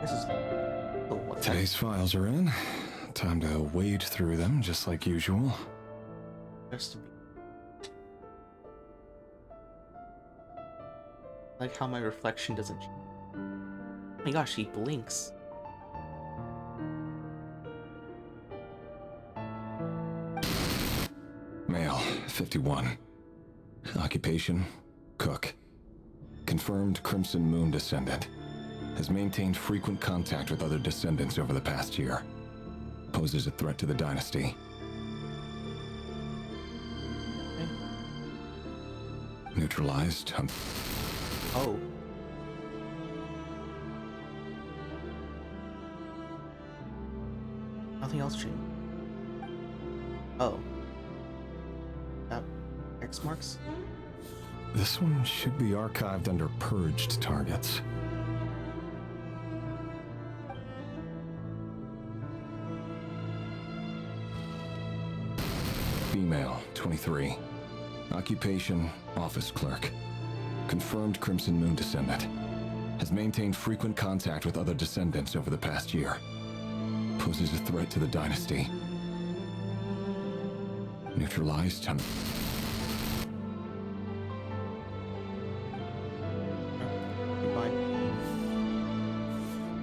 This is. Oh, what the heck? Today's files are in. Time to wade through them just like usual. Just to be. Like how my reflection doesn't change. Oh my gosh, he blinks. Male, 51. Occupation, cook. Confirmed Crimson Moon descendant. Has maintained frequent contact with other descendants over the past year. Poses a threat to the dynasty. Neutralized. Oh. Nothing else changed. Oh. That X marks? This one should be archived under purged targets. Female, 23. Occupation, office clerk. Confirmed Crimson Moon descendant. Has maintained frequent contact with other descendants over the past year. Poses a threat to the dynasty. Neutralized. Goodbye.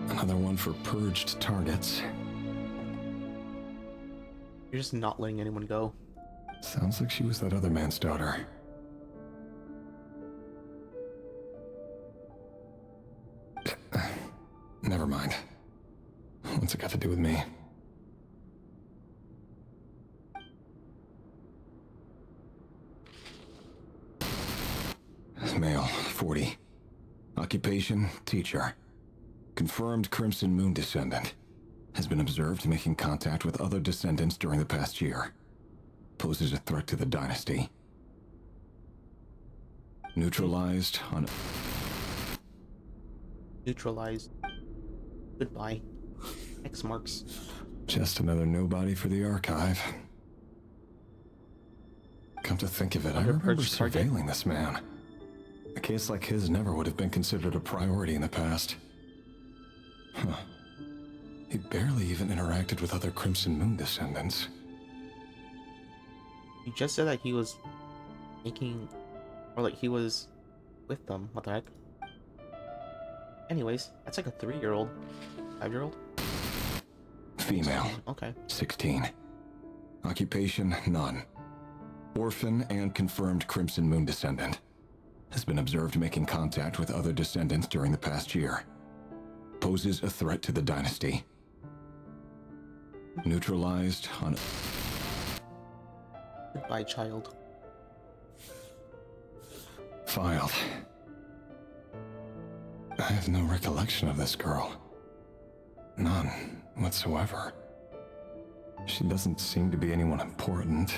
Another one for purged targets. You're just not letting anyone go. Sounds like she was that other man's daughter. Never mind. What's it got to do with me? Male, 40. Occupation, teacher. Confirmed Crimson Moon descendant. Has been observed making contact with other descendants during the past year. Poses a threat to the dynasty. Neutralized on... Neutralized. Goodbye. X marks. Just another nobody for the archive. Come to think of it, I remember surveilling this man. A case like his never would have been considered a priority in the past. Huh. He barely even interacted with other Crimson Moon descendants. You just said that he was making... Or like he was with them. What the heck? Anyways, that's like a 3-year-old. 5-year-old? Female. Okay. 16. Occupation, none. Orphan and confirmed Crimson Moon descendant. Has been observed making contact with other descendants during the past year. Poses a threat to the dynasty. Neutralized on... Goodbye, child. Filed. I have no recollection of this girl. None whatsoever. She doesn't seem to be anyone important,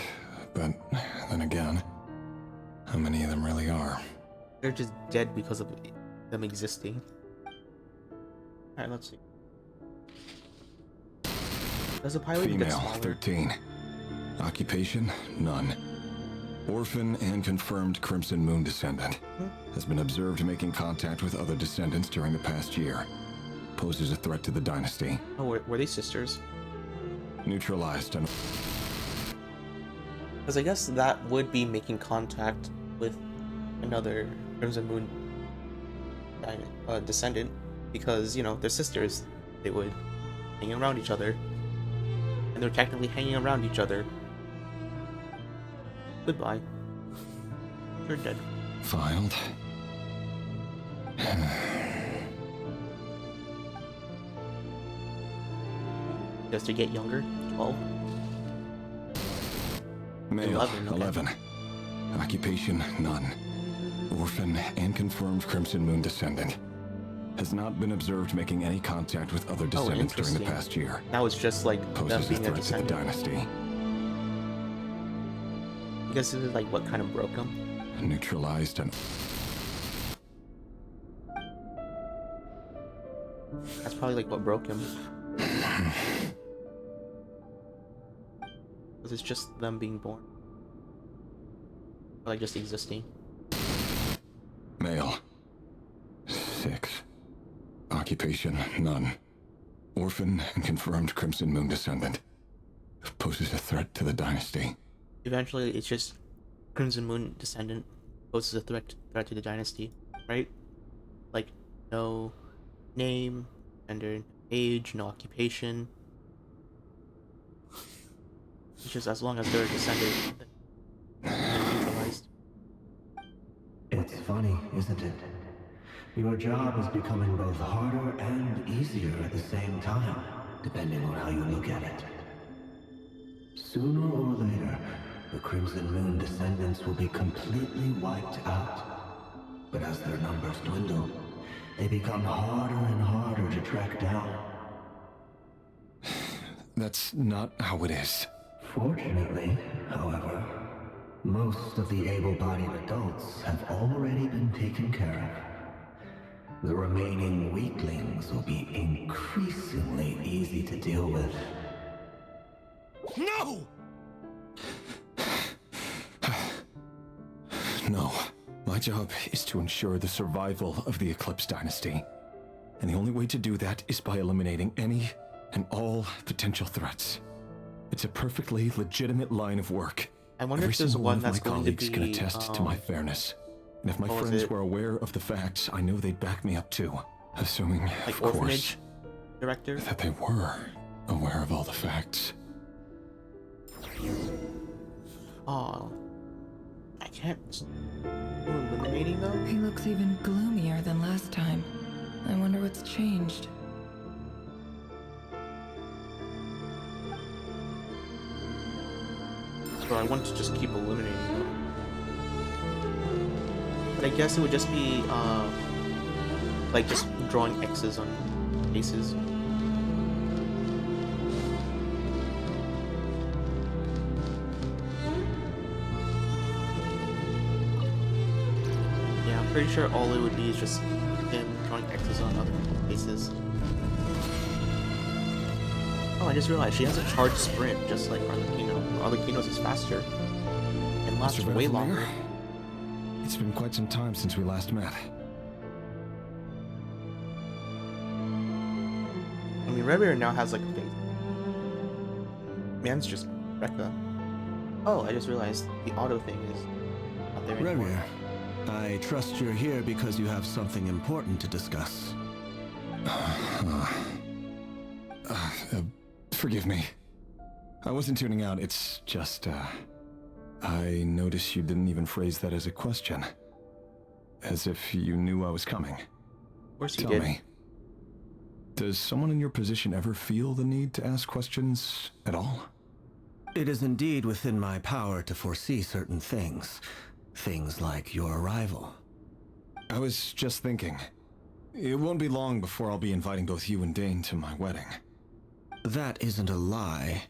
but then again, how many of them really are? They're just dead because of them existing. Alright, let's see. Does the pilot get Female, smaller? 13. Occupation, none. Orphan and confirmed Crimson Moon descendant. Has been observed making contact with other descendants during the past year. Poses a threat to the dynasty. Oh, were they sisters? Neutralized on... Because I guess that would be making contact with another Crimson Moon descendant. Because, you know, they're sisters. They would hang around each other. And they're technically hanging around each other. Goodbye. You're dead. Filed. Just to get younger? 12? Male, 11, okay. 11. Occupation, none. Orphan and confirmed Crimson Moon descendant. Has not been observed making any contact with other descendants during the past year. That was just like them Poses a being a threat to the descendant. dynasty. I guess this is like what kind of broke them. Neutralized and... That's probably like what broke him. Because it's just them being born. Or like just existing. Male. 6. Occupation, none. Orphan and confirmed Crimson Moon descendant. Poses a threat to the dynasty. Eventually, it's just Crimson Moon descendant poses a threat to the dynasty, right? Like, no name, gender, age, no occupation. It's just as long as they're a descendant, they're neutralized. It's funny, isn't it? Your job is becoming both harder and easier at the same time, depending on how you look at it. Sooner or later, the Crimson Moon descendants will be completely wiped out. But as their numbers dwindle, they become harder and harder to track down. That's not how it is. Fortunately, however, most of the able-bodied adults have already been taken care of. The remaining weaklings will be increasingly easy to deal with. No! No. My job is to ensure the survival of the Eclipse Dynasty. And the only way to do that is by eliminating any and all potential threats. It's a perfectly legitimate line of work. I wonder Every if there's single one of my that's going to colleagues be, can attest to my fairness. And if my what was friends it? were aware of the facts, I know they'd back me up too. Assuming, Like of course, orphanage director? that they were aware of all the facts. Oh, I can't. Eliminating though? He looks even gloomier than last time. I wonder what's changed. So I want to just keep eliminating them. But I guess it would just be, like just drawing X's on faces. Yeah, I'm pretty sure all it would be is just him drawing X's on other faces. Oh, I just realized she has a charged sprint, just like Arlecchino. Arlecchino's is faster and lasts Mr. way Redford, longer. It's been quite some time since we last met. I mean, Red Bear now has like a face. Man's just Rekka. Oh, I just realized the auto thing is not there anymore. Revier, I trust you're here because you have something important to discuss. Forgive me. I wasn't tuning out, it's just, I noticed you didn't even phrase that as a question. As if you knew I was coming. Of course you Tell did. me, does someone in your position ever feel the need to ask questions at all? It is indeed within my power to foresee certain things. Things like your arrival. I was just thinking. It won't be long before I'll be inviting both you and Dane to my wedding. That isn't a lie,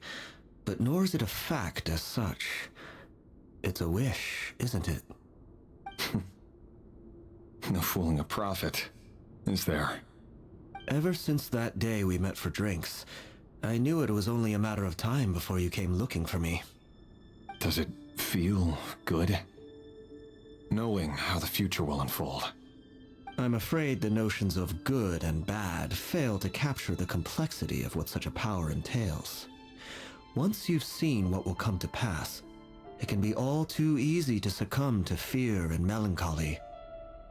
but nor is it a fact as such. It's a wish, isn't it? No fooling a prophet, is there? Ever since that day we met for drinks, I knew it was only a matter of time before you came looking for me. Does it feel good? Knowing how the future will unfold. I'm afraid the notions of good and bad fail to capture the complexity of what such a power entails. Once you've seen what will come to pass, it can be all too easy to succumb to fear and melancholy.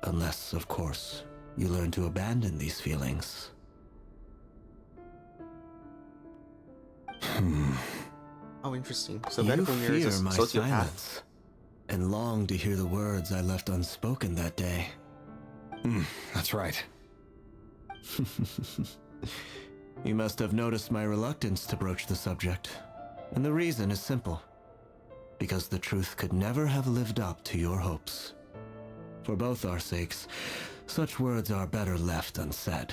Unless, of course, you learn to abandon these feelings. Oh, interesting. So You Venomir is a fear my sociopath. silence, and long to hear the words I left unspoken that day. That's right. You must have noticed my reluctance to broach the subject. And the reason is simple. Because the truth could never have lived up to your hopes. For both our sakes, such words are better left unsaid.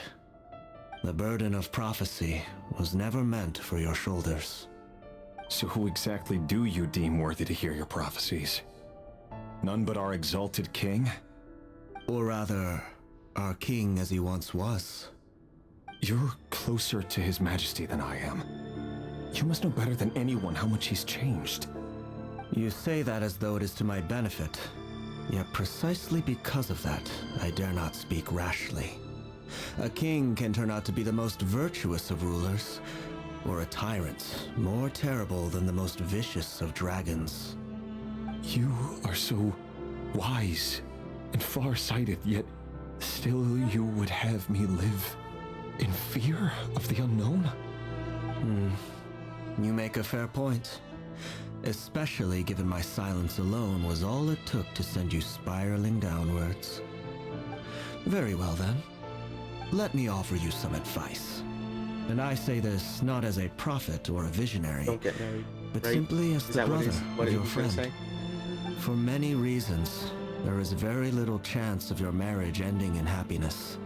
The burden of prophecy was never meant for your shoulders. So who exactly do you deem worthy to hear your prophecies? None but our exalted king? Or rather, our king as he once was. You're closer to His Majesty than I am. You must know better than anyone how much he's changed. You say that as though it is to my benefit. Yet precisely because of that, I dare not speak rashly. A king can turn out to be the most virtuous of rulers, or a tyrant more terrible than the most vicious of dragons. You are so wise and far-sighted, yet still you would have me live in fear of the unknown? You make a fair point. Especially given my silence alone was all it took to send you spiraling downwards. Very well then. Let me offer you some advice. And I say this not as a prophet or a visionary, Don't get married, but right? simply as Is the that brother what of your he's gonna friend. say? For many reasons, there is very little chance of your marriage ending in happiness.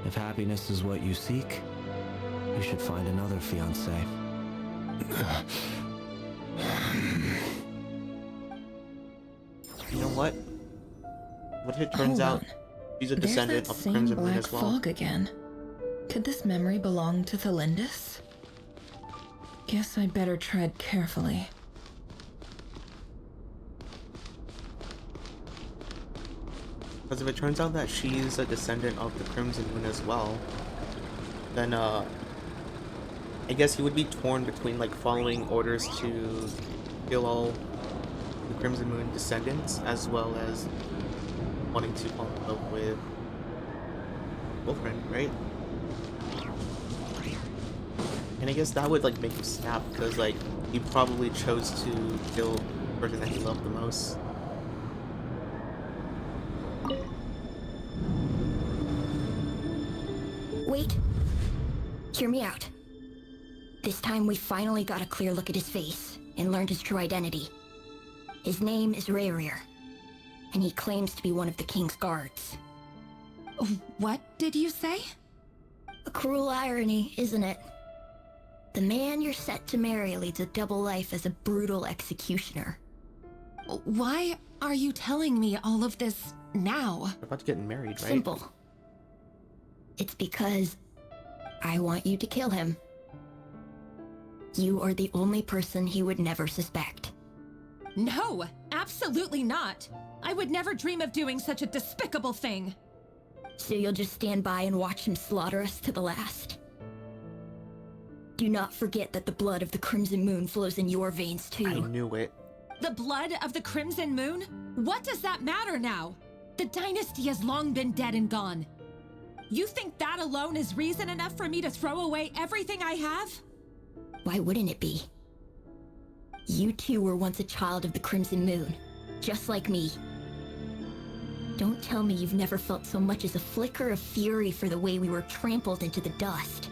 If happiness is what you seek, you should find another fiancé. You know what? What if it turns Hold out on. she's a There's descendant that of the same Crimson Moon black as well? fog again. Could this memory belong to Thelindis? Guess I'd better tread carefully. Because if it turns out that she's a descendant of the Crimson Moon as well, then I guess he would be torn between like following orders to kill all the Crimson Moon descendants, as well as wanting to fall in love with Wolfriend, right? And I guess that would like make him snap, because like he probably chose to kill the person that he loved the most. Wait. Hear me out. This time we finally got a clear look at his face and learned his true identity. His name is Rayrir, and he claims to be one of the king's guards. What did you say? A cruel irony, isn't it? The man you're set to marry leads a double life as a brutal executioner. Why are you telling me all of this now? They're about to get married, right? Simple. It's because I want you to kill him. You are the only person he would never suspect. No, absolutely not. I would never dream of doing such a despicable thing. So you'll just stand by and watch him slaughter us to the last? Do not forget that the blood of the Crimson Moon flows in your veins too. I knew it. The blood of the Crimson Moon? What does that matter now? The dynasty has long been dead and gone. You think that alone is reason enough for me to throw away everything I have? Why wouldn't it be? You two were once a child of the Crimson Moon, just like me. Don't tell me you've never felt so much as a flicker of fury for the way we were trampled into the dust.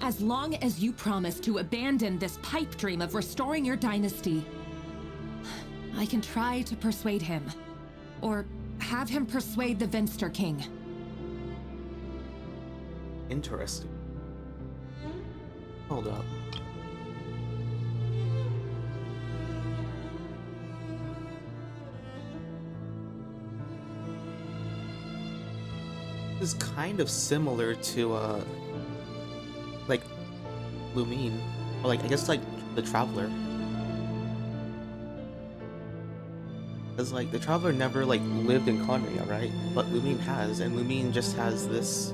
As long as you promise to abandon this pipe dream of restoring your dynasty, I can try to persuade him. Or have him persuade the Venster King. Interesting. Hold up. This is kind of similar to like Lumine, or like I guess like the Traveler. Because like the Traveler never like lived in Conria, right? But Lumine has, and Lumine just has this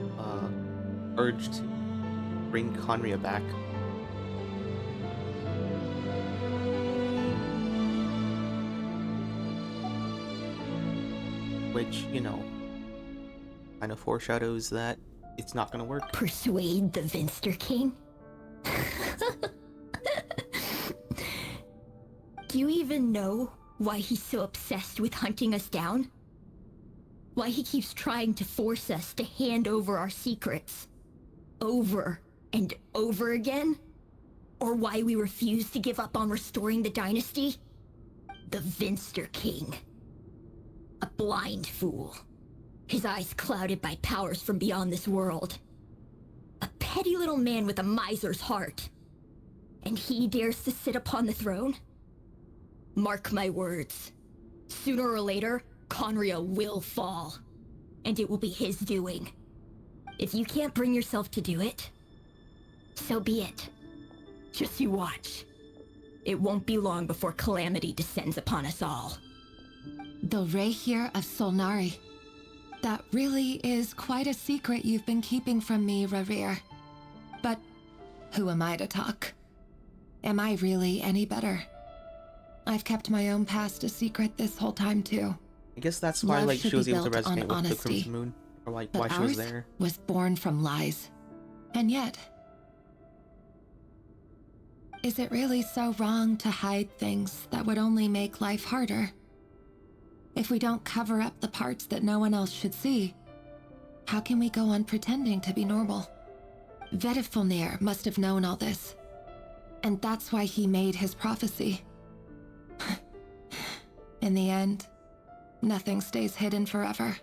urge to bring Conria back. Which, you know, kind of foreshadows that it's not gonna work. Persuade the Venster King? Do you even know why he's so obsessed with hunting us down? Why he keeps trying to force us to hand over our secrets? Over and over again? Or why we refuse to give up on restoring the dynasty? The Venster King. A blind fool. His eyes clouded by powers from beyond this world. A petty little man with a miser's heart. And he dares to sit upon the throne? Mark my words. Sooner or later, Conria will fall. and it will be his doing. If you can't bring yourself to do it, so be it. Just you watch. It won't be long before calamity descends upon us all. The Rehir of Solnari. That really is quite a secret you've been keeping from me, Rarir. But who am I to talk? Am I really any better? I've kept my own past a secret this whole time too. I guess that's why Love like she should was be able to built on resonate with the honesty. Crimson Moon, or like But why she was ours there. was born from lies. And yet, is it really so wrong to hide things that would only make life harder? If we don't cover up the parts that no one else should see, how can we go on pretending to be normal? Vedifulnir must have known all this. And that's why he made his prophecy. In the end, nothing stays hidden forever.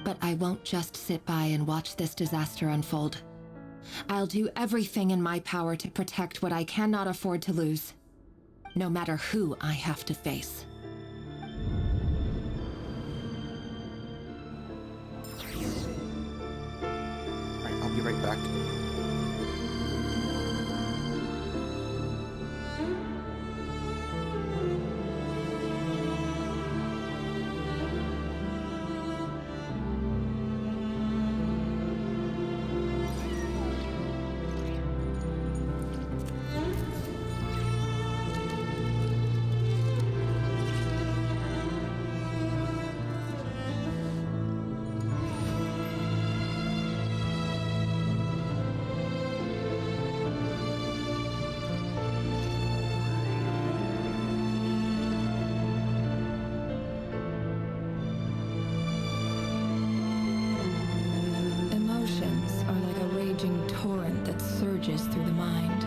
But I won't just sit by and watch this disaster unfold. I'll do everything in my power to protect what I cannot afford to lose, no matter who I have to face. Alright, I'll be right back. Emotions are like a raging torrent that surges through the mind.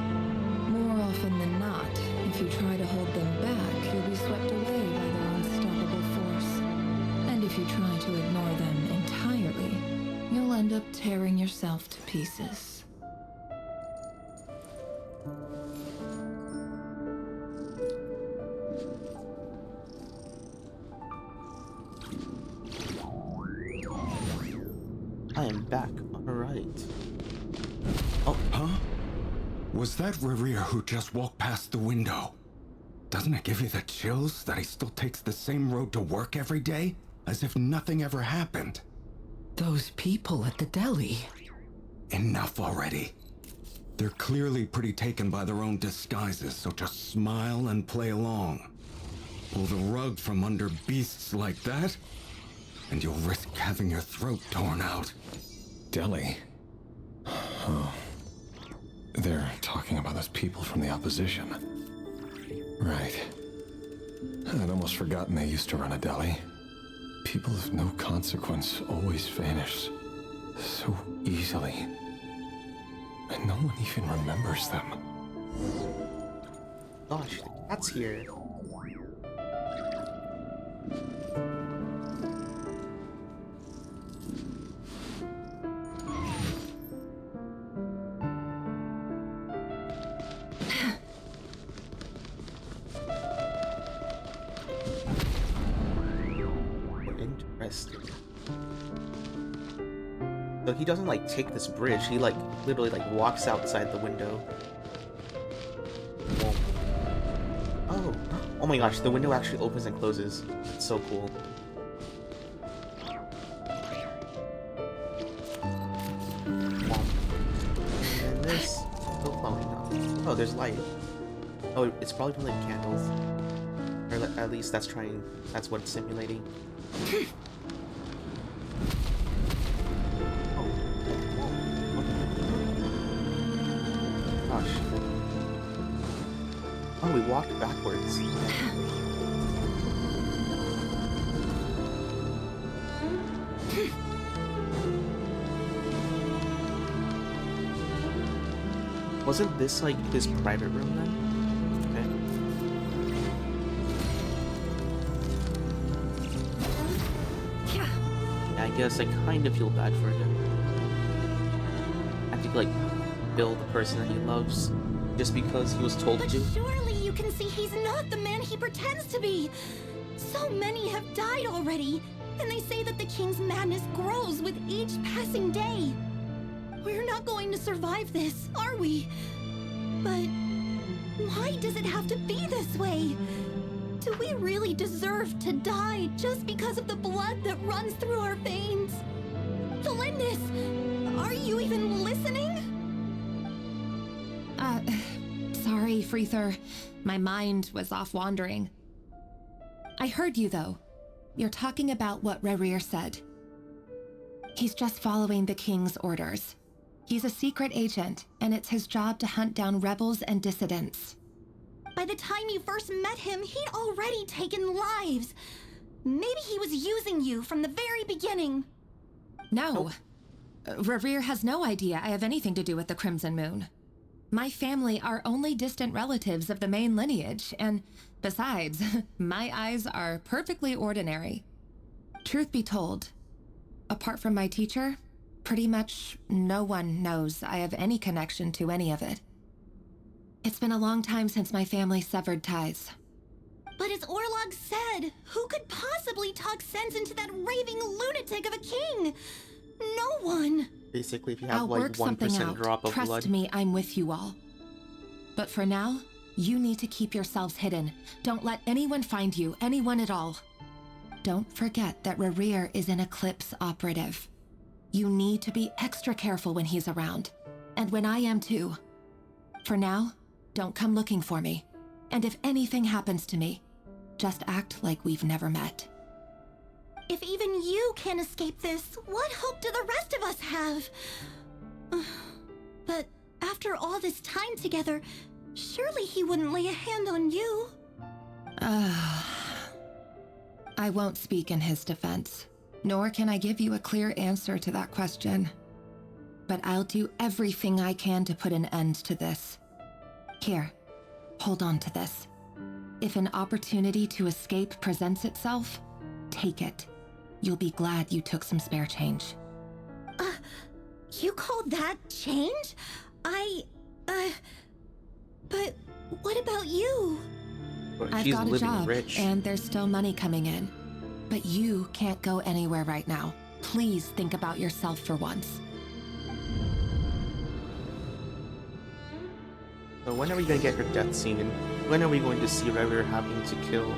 More often than not, if you try to hold them back, you'll be swept away by their unstoppable force. And if you try to ignore them entirely, you'll end up tearing yourself to pieces. I am back. Alright. Oh. Huh? Was that Rarir who just walked past the window? Doesn't it give you the chills that he still takes the same road to work every day? As if nothing ever happened. Those people at the deli. Enough already. They're clearly pretty taken by their own disguises, so just smile and play along. Pull the rug from under beasts like that, and you'll risk having your throat torn out. Deli? Oh. They're talking about those people from the opposition. Right. I'd almost forgotten they used to run a deli. People of no consequence always vanish so easily. And no one even remembers them. Gosh, the cat's here. Interesting. So he doesn't like take this bridge, he like literally like walks outside the window. Whoa. Oh, oh my gosh, the window actually opens and closes. It's so cool. And this still flowing up. Oh, there's light. Oh, it's probably from like candles. Or at least that's what it's simulating. Gosh. Oh, we walked backwards. Wasn't this like his private room then? Okay. Yeah, I guess I kind of feel bad for him. I think like kill the person that he loves just because he was told But to. surely you you can see he's not the man he pretends to be. So many have died already, and they say that the king's madness grows with each passing day. We're not going to survive this, are we? But why does it have to be this way? Do we really deserve to die just because of the blood that runs through our veins? Felindis, are you even listening? Sorry, Freether. My mind was off wandering. I heard you, though. You're talking about what Rerir said. He's just following the king's orders. He's a secret agent, and it's his job to hunt down rebels and dissidents. By the time you first met him, he'd already taken lives. Maybe he was using you from the very beginning. No. Rerir has no idea I have anything to do with the Crimson Moon. My family are only distant relatives of the main lineage, and besides, my eyes are perfectly ordinary. Truth be told, apart from my teacher, pretty much no one knows I have any connection to any of it. It's been a long time since my family severed ties. But as Orlog said, who could possibly talk sense into that raving lunatic of a king? No one. Basically, if you have I'll like work something 1% out. drop of Trust blood. me, I'm with you all. But for now, you need to keep yourselves hidden. Don't let anyone find you, anyone at all. Don't forget that Rerir is an Eclipse operative. You need to be extra careful when he's around, and when I am too. For now, don't come looking for me. And if anything happens to me, just act like we've never met. If even you can't escape this, what hope do the rest of us have? But after all this time together, surely he wouldn't lay a hand on you. I won't speak in his defense, nor can I give you a clear answer to that question. But I'll do everything I can to put an end to this. Here, hold on to this. If an opportunity to escape presents itself, take it. You'll be glad you took some spare change. You call that change? But what about you? I've got a job, and there's still money coming in. But you can't go anywhere right now. Please think about yourself for once. So when are we gonna get her death scene? And when are we going to see Rerir having to kill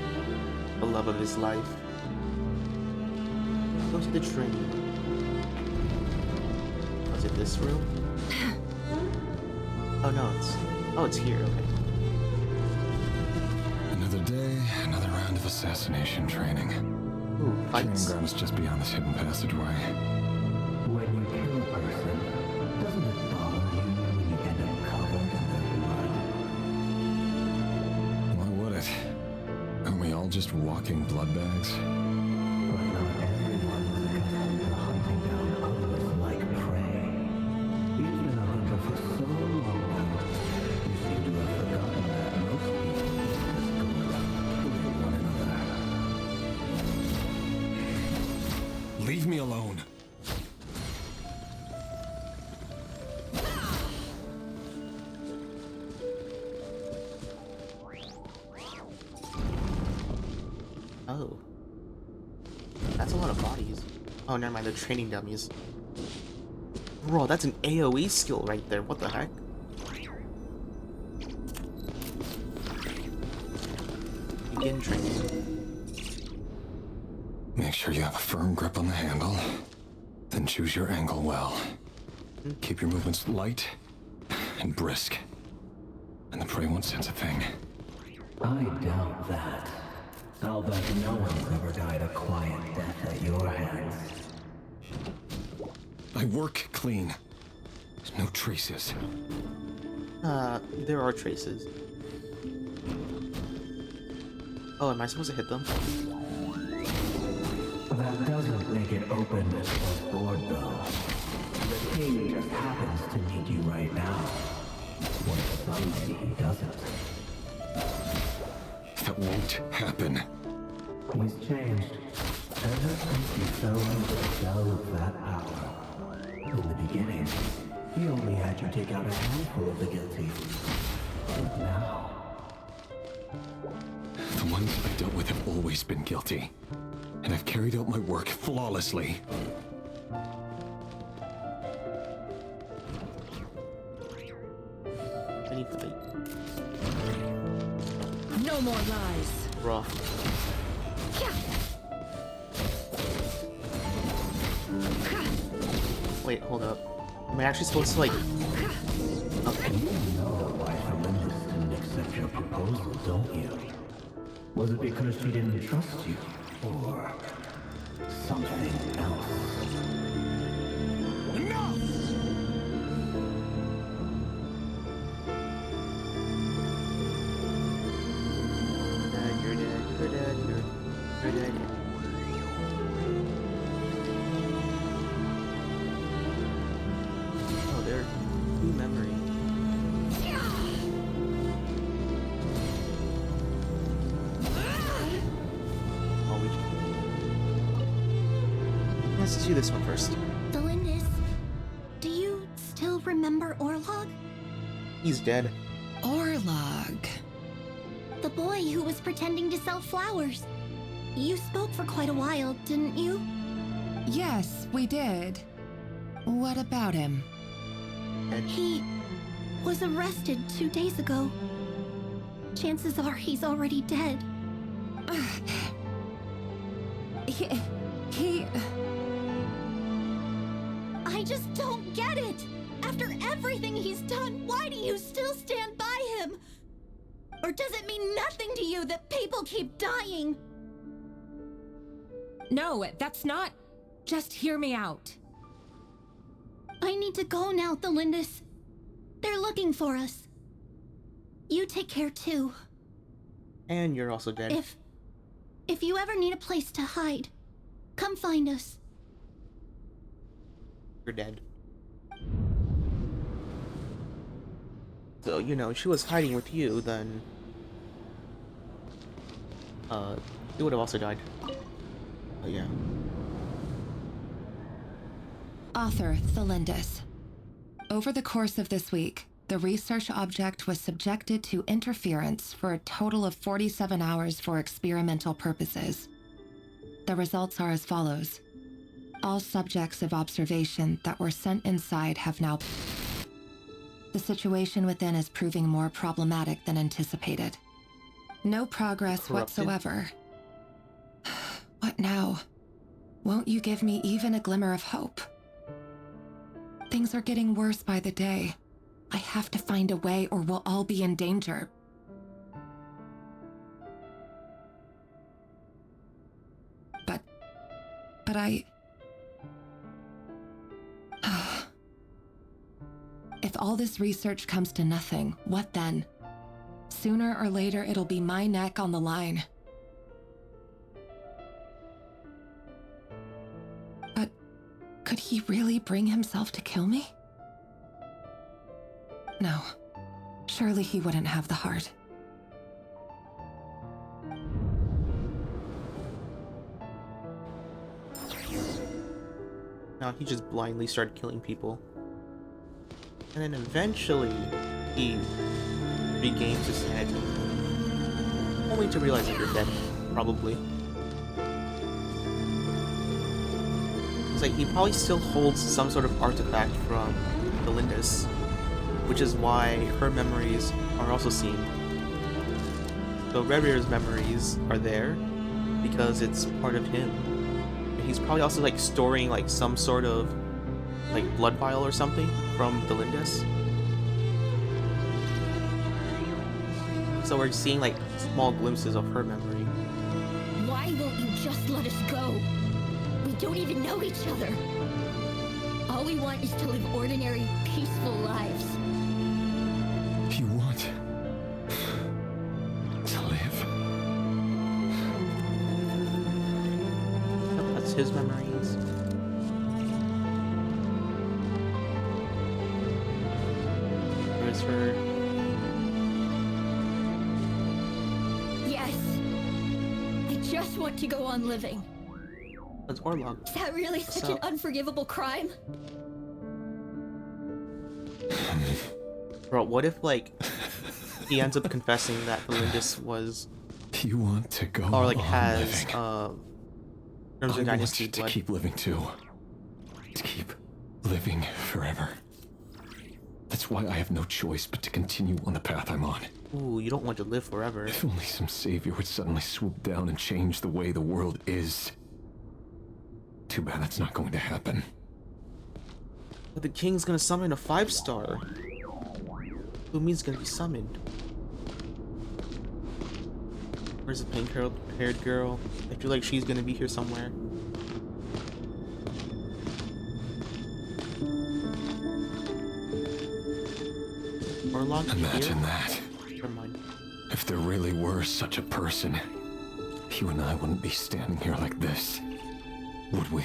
the love of his life? Go to the train. Was it this room? Oh no, it's here, okay. Another day, another round of assassination training. Ooh, training grounds just beyond this hidden passageway. When you kill a person, doesn't it bother you when you end up covered in their blood? Why would it? Aren't we all just walking blood bags? But not everyone is accustomed to hunting down others like prey. You've been a hunter for so long now, you seem to have forgotten that most people just go around killing one another. Leave me alone. Oh. That's a lot of bodies. Oh, never mind, they're training dummies. Bro, that's an AoE skill right there. What the heck? Begin training. Make sure you have a firm grip on the handle, then choose your angle well. Keep your movements light and brisk, and the prey won't sense a thing. I doubt that. I'll bet no one's ever died a quiet death at your hands. I work clean. There's no traces. There are traces. Oh, am I supposed to hit them? That doesn't make it open or board, though. The king just happens to need you right now. What some see he doesn't. That won't happen. He's changed. Ever since he fell into the cell of that power. In the beginning, he only had you take out a handful of the guilty. But now, The ones I've dealt with have always been guilty, and I've carried out my work flawlessly. No more lies. Rough. Wait, hold up. Am I actually supposed to like? Okay. You know why Felinda didn't accept your proposal, don't you? Was it because she didn't trust you, or something else? Enough! You're dead. You're dead. You're dead. Oh, they're new memory. Oh, let's do this one first. Delindis, do you still remember Orlog? He's dead. Orlog. The boy who was pretending to sell flowers. You spoke for quite a while, didn't you? Yes, we did. What about him? He was arrested 2 days ago. Chances are he's already dead. He... I just don't get it! After everything he's done, why do you still stand by him? Or does it mean nothing to you that people keep dying? No, that's not... Just hear me out. I need to go now, Delindis. They're looking for us. You take care too. And you're also dead. If you ever need a place to hide, come find us. You're dead. So, you know, if she was hiding with you, then... you would have also died. But yeah. Author Thelindis. Over the course of this week, the research object was subjected to interference for a total of 47 hours for experimental purposes. The results are as follows. All subjects of observation that were sent inside have now... The situation within is proving more problematic than anticipated. No progress whatsoever. What now? Won't you give me even a glimmer of hope? Things are getting worse by the day. I have to find a way or we'll all be in danger. But I... If all this research comes to nothing, what then? Sooner or later, it'll be my neck on the line. But could he really bring himself to kill me? No. Surely he wouldn't have the heart. No, he just blindly started killing people. And then eventually, he regains his sanity. Only to realize that you're dead, probably. It's like he probably still holds some sort of artifact from Delindis, which is why her memories are also seen. So Revir's memories are there because it's part of him. And he's probably also like storing like some sort of like blood vial or something from Delindis. So we're seeing like small glimpses of her memory. Why won't you just let us go? We don't even know each other. All we want is to live ordinary, peaceful lives. You want to live? Yep, that's his memories. There's her. Yes. I just want to go on living. That's Orlog. Is that really such an unforgivable crime? Bro, what if like he ends up confessing that Delindis was You want to go or like on has living. Crimson I want Dynasty you to blood. keep living too. To keep living forever. That's why I have no choice but to continue on the path I'm on. Ooh, you don't want to live forever. If only some savior would suddenly swoop down and change the way the world is. Too bad that's not going to happen. But the king's gonna summon a 5-star. Lumi's gonna be summoned. Where's the pink-haired girl? I feel like she's gonna be here somewhere. Orlog, Imagine here? that. Never mind. If there really were such a person, you and I wouldn't be standing here like this, would we?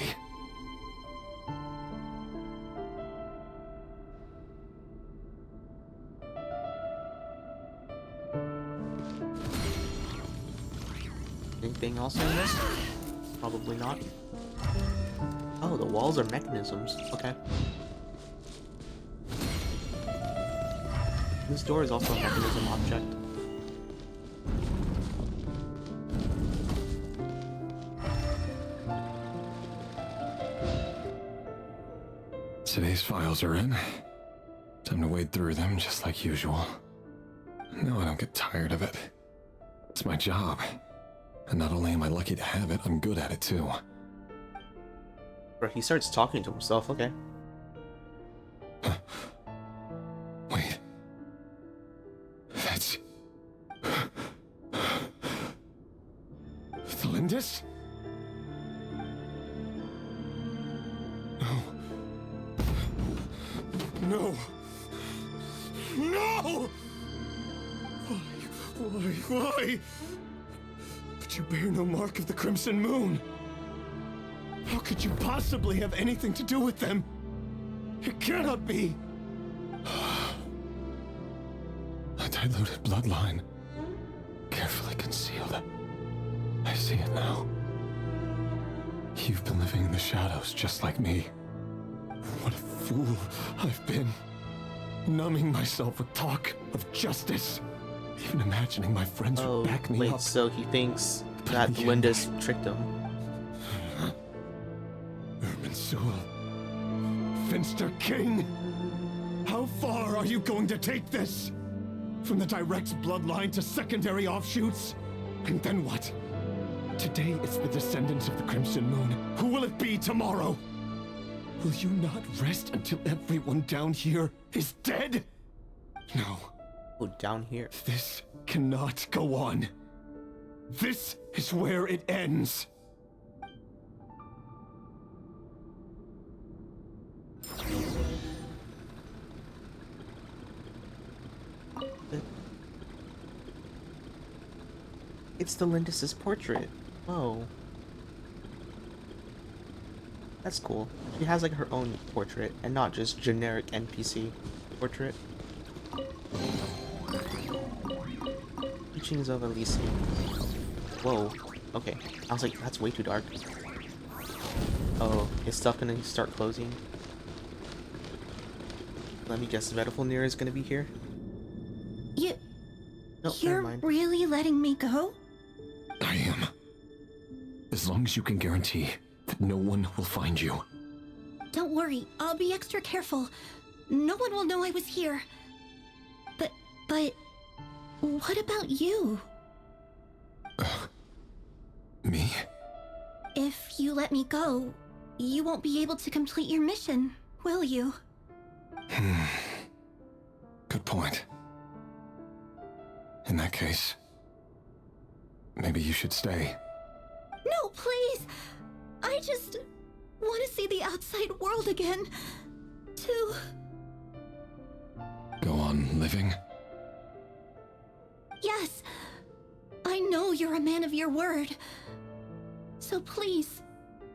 Anything else I missed? Probably not. Oh, the walls are mechanisms. Okay. This door is also a mechanism object. Today's files are in. Time to wade through them just like usual. No, I don't get tired of it. It's my job. And not only am I lucky to have it, I'm good at it too. Bro, he starts talking to himself, okay. Wait. That's... Thalindis? No. No! Why? But you bear no mark of the Crimson Moon. How could you possibly have anything to do with them? It cannot be. A diluted bloodline. Carefully concealed. I see it now. You've been living in the shadows just like me. What a fool I've been. Numbing myself with talk of justice. Even imagining my friends would back me up. So he thinks that Lindis tricked him. Irminsul. Finster King. How far are you going to take this? From the direct bloodline to secondary offshoots? And then what? Today it's the descendants of the Crimson Moon. Who will it be tomorrow? Will you not rest until everyone down here is dead? No. Oh, down here. This cannot go on. This is where it ends. It's the Lindis's portrait. Whoa. That's cool. She has like her own portrait and not just generic NPC portrait. Teachings of Elysium. Whoa. Okay. I was like, that's way too dark. Oh, is stuff gonna start closing? Let me guess, Vedifulnir is gonna be here? Nope, never You're mind. really letting me go? I am. As long as you can guarantee that no one will find you. Don't worry, I'll be extra careful. No one will know I was here. But what about you? Me? If you let me go, you won't be able to complete your mission, will you? Good point. In that case, maybe you should stay. No, please! I just want to see the outside world again. To... Go on living? Yes! I know you're a man of your word. So please,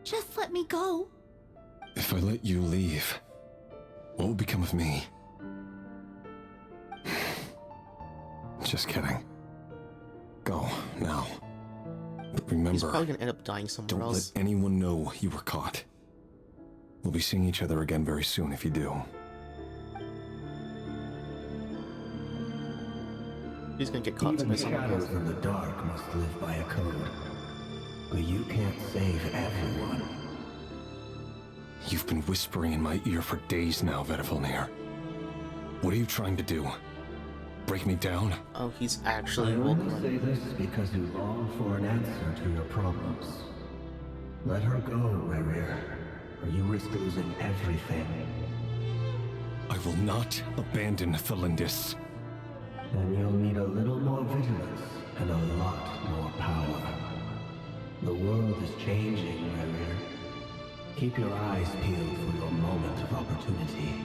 just let me go. If I let you leave, what will become of me? Just kidding. Go, now. But remember, He's probably gonna end up dying somewhere don't else. let anyone know you were caught. We'll be seeing each other again very soon if you do. He's gonna get caught Even by the someone. shadows in the dark must live by a code. But you can't save everyone. You've been whispering in my ear for days now, Vedifilnir. What are you trying to do? Break me down? Oh, he's actually I only Vulcan. say this because you long for an answer to your problems. Let her go, Rerir, or you risk losing everything. I will not abandon Thalindis. Then you'll need a little more vigilance and a lot more power. The world is changing, Rerir. Keep your eyes peeled for your moment of opportunity.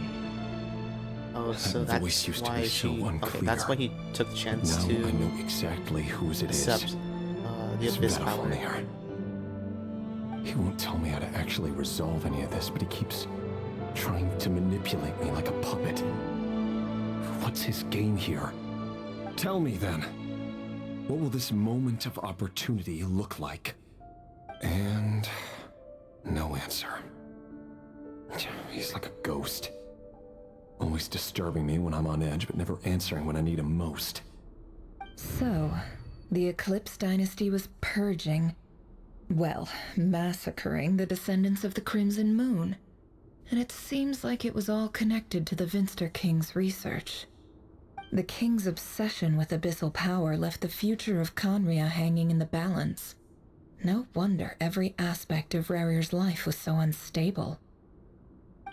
Oh, so That voice that's used to why be so she. Okay, unclear. that's why he took the chance Now to I know exactly whose it is. accept the It's Abyss power. Vedifilnir. He won't tell me how to actually resolve any of this, but he keeps trying to manipulate me like a puppet. What's his game here? Tell me then. What will this moment of opportunity look like? And no answer. He's like a ghost. Always disturbing me when I'm on edge, but never answering when I need him most. So, the Eclipse Dynasty was purging, well, massacring the descendants of the Crimson Moon. And it seems like it was all connected to the Vinster King's research. The King's obsession with abyssal power left the future of Conria hanging in the balance. No wonder every aspect of Rerir's life was so unstable.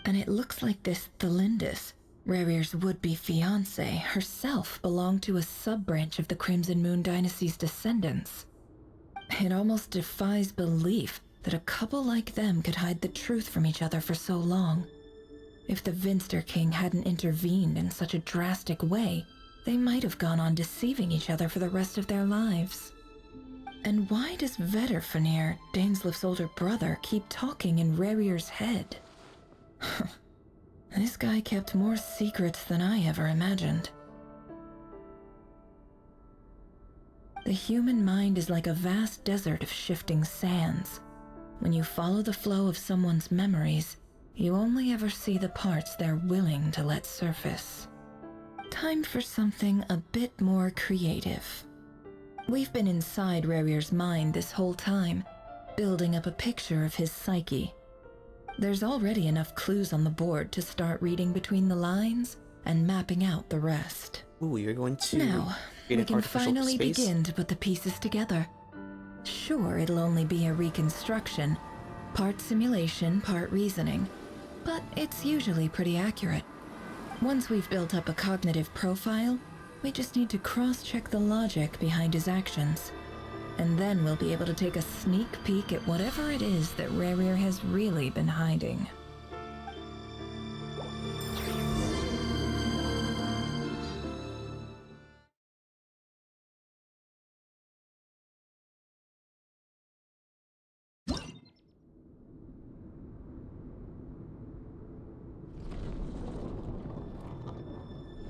And it looks like this Thalindis, Rerir's would-be fiancée, herself belonged to a sub-branch of the Crimson Moon Dynasty's descendants. It almost defies belief that a couple like them could hide the truth from each other for so long. If the Vinster King hadn't intervened in such a drastic way, they might have gone on deceiving each other for the rest of their lives. And why does Vedifilnir, Daneslif's older brother, keep talking in Rerir's head? This guy kept more secrets than I ever imagined. The human mind is like a vast desert of shifting sands. When you follow the flow of someone's memories, you only ever see the parts they're willing to let surface. Time for something a bit more creative. We've been inside Rerir's mind this whole time, building up a picture of his psyche. There's already enough clues on the board to start reading between the lines and mapping out the rest. Ooh, you're going to Now, create we an can artificial finally space? begin to put the pieces together. Sure, it'll only be a reconstruction, part simulation, part reasoning, but it's usually pretty accurate. Once we've built up a cognitive profile, we just need to cross-check the logic behind his actions. And then we'll be able to take a sneak peek at whatever it is that Rerir has really been hiding.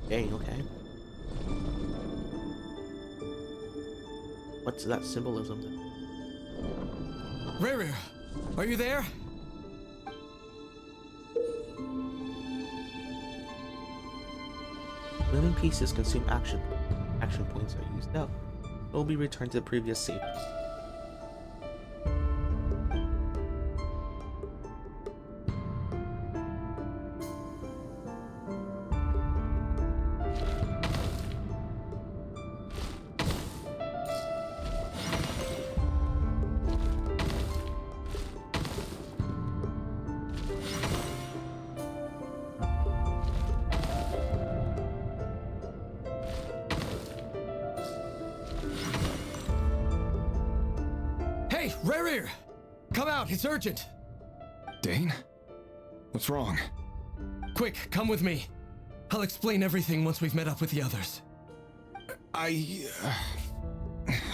Dang, okay. What's that symbolism then? Rerir, are you there? Living pieces consume action. Action points are used up. Will be returned to the previous save. Hey, Rerir! Come out, it's urgent! Dane? What's wrong? Quick, come with me. I'll explain everything once we've met up with the others.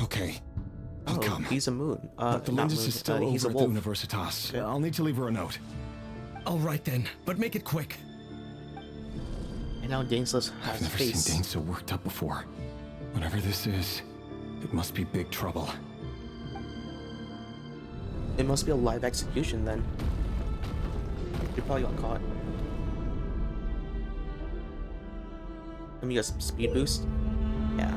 Okay. I'll come. He's a moon. But the not Lindis moon, is still he's a over at the wolf. Universitas. Okay. I'll need to leave her a note. All right then, but make it quick. And now Daneslif has I've never face. seen Dane so worked up before. Whatever this is, it must be big trouble. It must be a live execution then. He probably got caught. Let me get some speed boost. Yeah. Yeah.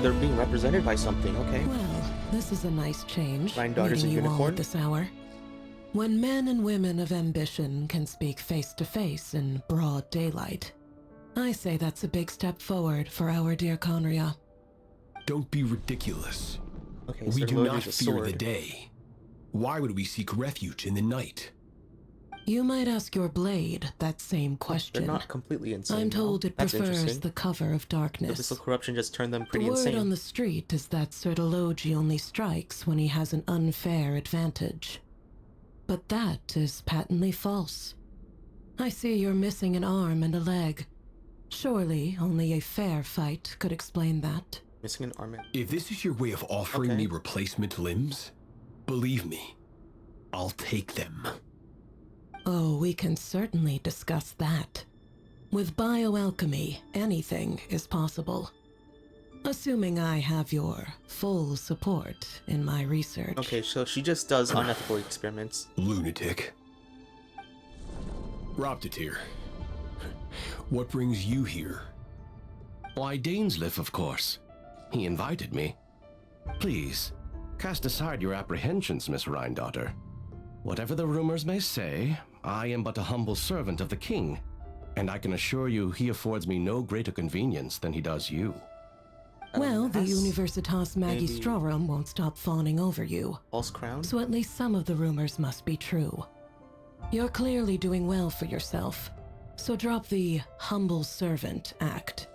They're being represented by something, okay. Well, this is a nice change, Daughter's meeting a you all unicorn? at this hour. When men and women of ambition can speak face to face in broad daylight, I say that's a big step forward for our dear Conria. Don't be ridiculous. Okay, We so do Lord not is a fear the sword. day. Why would we seek refuge in the night? You might ask your blade that same question. They're not completely insane. I'm told though. it That's prefers interesting. the cover of The darkness. abyssal corruption just turned them pretty The word insane. on the street is that Sertologi only strikes when he has an unfair advantage. But that is patently false. I see you're missing an arm and a leg. Surely only a fair fight could explain that. Missing an arm. If this is your way of offering me replacement limbs, believe me, I'll take them. Oh, we can certainly discuss that. With bioalchemy, anything is possible. Assuming I have your full support in my research. Okay, so she just does unethical experiments. Lunatic. Roptatir, what brings you here? Why, Dainsleif, of course. He invited me. Please, cast aside your apprehensions, Miss Rhindaughter. Whatever the rumors may say, I am but a humble servant of the king, and I can assure you he affords me no greater convenience than he does you. Well, the Universitas Magistrorum won't stop fawning over you. False crown? So at least some of the rumors must be true. You're clearly doing well for yourself, so drop the humble servant act.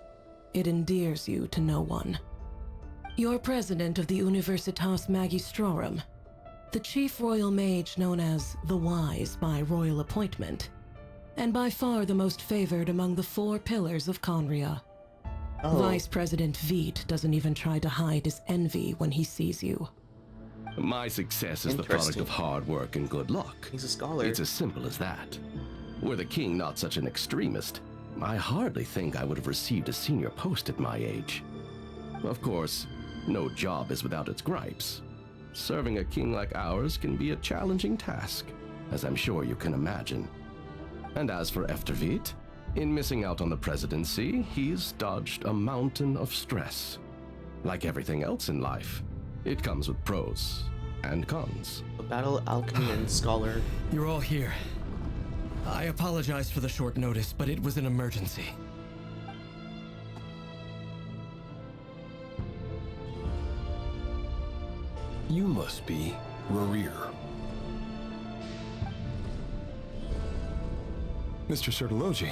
It endears you to no one. You're president of the Universitas Magistrorum, the chief royal mage known as the Wise by royal appointment, and by far the most favored among the 4 pillars of Conria. Oh. Vice President Veet doesn't even try to hide his envy when he sees you. My success is the product of hard work and good luck. He's a scholar. It's as simple as that. Were the king not such an extremist, I hardly think I would have received a senior post at my age. Of course, no job is without its gripes. Serving a king like ours can be a challenging task, as I'm sure you can imagine. And as for Efterveet, in missing out on the presidency, he's dodged a mountain of stress. Like everything else in life, it comes with pros and cons. A battle, alchemy, and scholar. You're all here. I apologize for the short notice, but it was an emergency. You must be Rarir. Mr. Sertologi.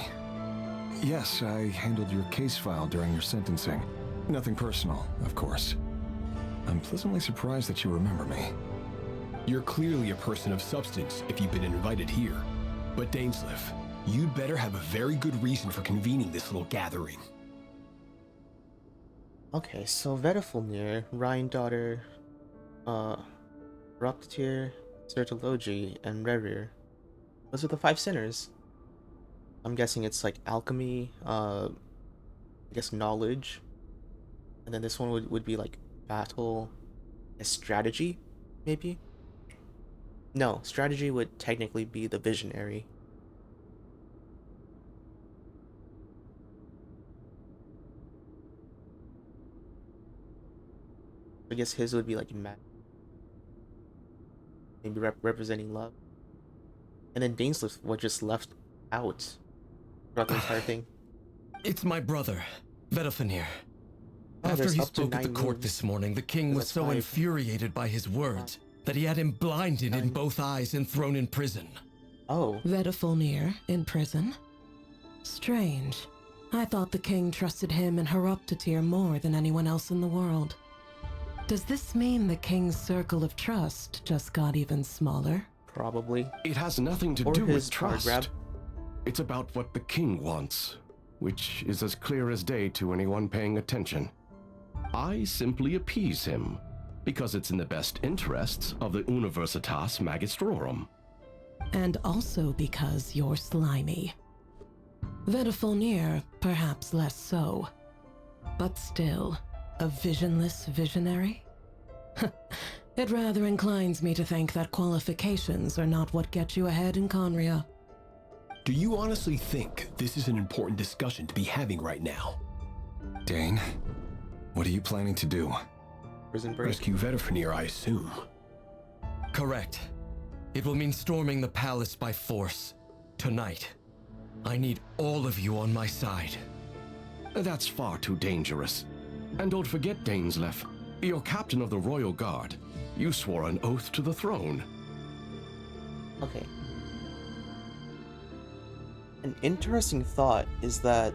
Yes, I handled your case file during your sentencing. Nothing personal, of course. I'm pleasantly surprised that you remember me. You're clearly a person of substance if you've been invited here. But Dainsleif, you'd better have a very good reason for convening this little gathering. Okay, so Vedifulnir, Rhindaughter, Roptatir, Sertologi, and Rerir. Those are the 5 sinners. I'm guessing it's like alchemy, I guess knowledge. And then this one would be like battle, a strategy, maybe? No, strategy would technically be the visionary. I guess his would be like maybe representing love. And then Dainsleif was just left out throughout the entire thing. It's my brother, Vedifulnir. Oh, After there's he up to spoke at the 9 court moons. this morning, the king was That's so 5. infuriated by his words that he had him blinded in both eyes and thrown in prison. Oh. Vedifulnir in prison? Strange. I thought the king trusted him and Horoptatir more than anyone else in the world. Does this mean the king's circle of trust just got even smaller? Probably. It has nothing to Or do his with power trust. grab. It's about what the king wants, which is as clear as day to anyone paying attention. I simply appease him, because it's in the best interests of the Universitas Magistrorum. And also because you're slimy. Vedifalnir, perhaps less so. But still, a visionless visionary? It rather inclines me to think that qualifications are not what get you ahead in Conria. Do you honestly think this is an important discussion to be having right now? Dane, what are you planning to do? Prison break. Rescue Vedifalnir, I assume. Correct. It will mean storming the palace by force. Tonight. I need all of you on my side. That's far too dangerous. And don't forget, Dainsleif, you're captain of the Royal Guard. You swore an oath to the throne. Okay. An interesting thought is that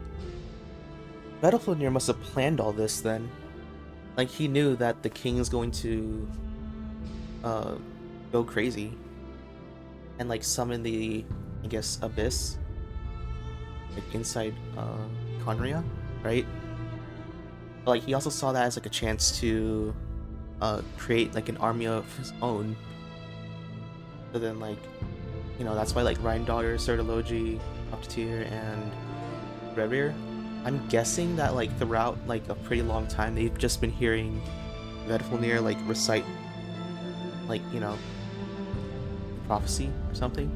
Vedifalnir must have planned all this then. Like, he knew that the king is going to go crazy and like summon the, I guess, abyss like inside Conria, right? But like he also saw that as like a chance to create like an army of his own. So then like, you know, that's why like Rhine-Daughter, Sertology, Optier, and Revir, I'm guessing that like throughout like a pretty long time they've just been hearing Vedifalnir like recite like, you know, prophecy or something.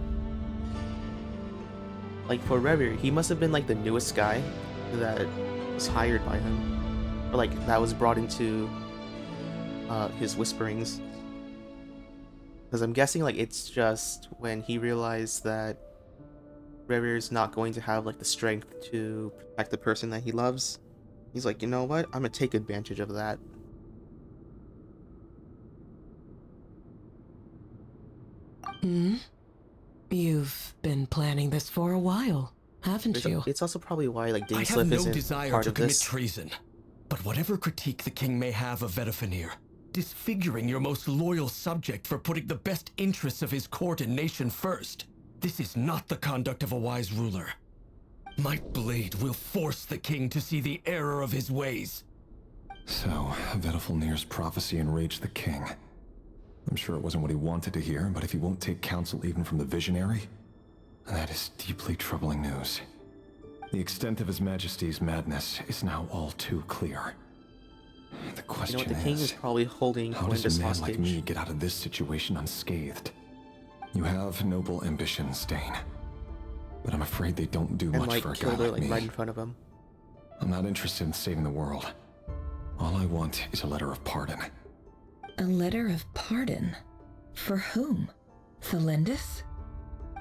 Like for Revir, he must have been like the newest guy that was hired by him, or like that was brought into his whisperings. Because I'm guessing like it's just when he realized that Revir's not going to have like the strength to protect the person that he loves, he's like, you know what? I'm gonna take advantage of that. Hmm? You've been planning this for a while, haven't you? It's also probably why like I Dainsleif have no isn't desire part to of commit this. treason. But whatever critique the king may have of Vedifalnir, disfiguring your most loyal subject for putting the best interests of his court and nation first, this is not the conduct of a wise ruler. My blade will force the king to see the error of his ways. So, Vedifalnir's prophecy enraged the king. I'm sure it wasn't what he wanted to hear, but if he won't take counsel even from the visionary, that is deeply troubling news. The extent of His Majesty's madness is now all too clear. The question You know what, the king is probably holding how does a Gwendis man hostage. like me get out of this situation unscathed? You have noble ambitions, Dane, but I'm afraid they don't do And much like for a guy killed her like like me. right in front of him. I'm not interested in saving the world. All I want is a letter of pardon. A letter of pardon? For whom? Thelindis?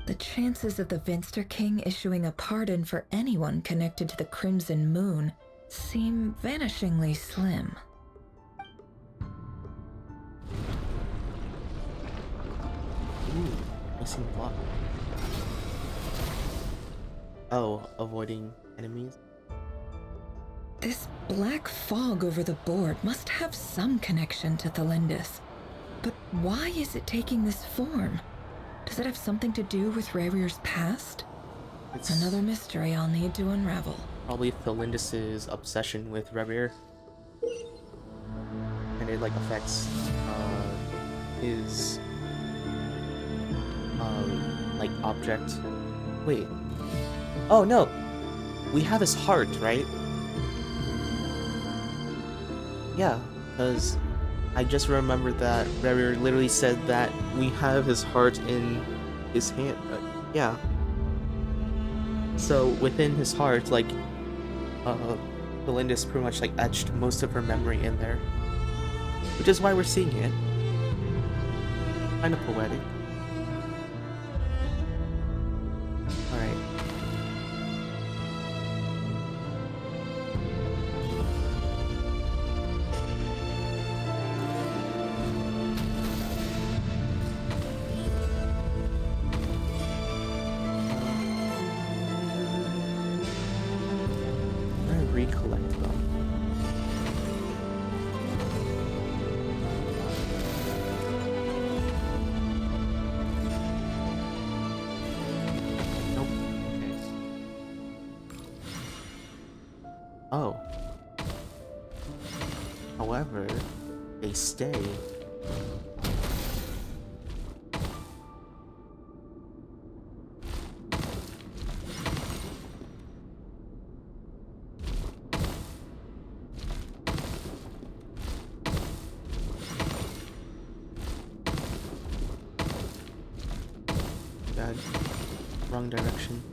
The chances of the Vinster King issuing a pardon for anyone connected to the Crimson Moon seem vanishingly slim. Ooh, missing plot. Oh, avoiding enemies. This black fog over the board must have some connection to Thelindis. But why is it taking this form? Does it have something to do with Revir's past? It's another mystery I'll need to unravel. Probably Thelindis' obsession with Revir. And it like affects his like object. Wait. Oh no! We have his heart, right? Yeah, because I just remembered that Revir literally said that we have his heart in his hand. Yeah. So within his heart, like, Thelindis pretty much like etched most of her memory in there, which is why we're seeing it. Kind of poetic. All right. Recollect them. Oh. However, they stay. Bad. Wrong direction.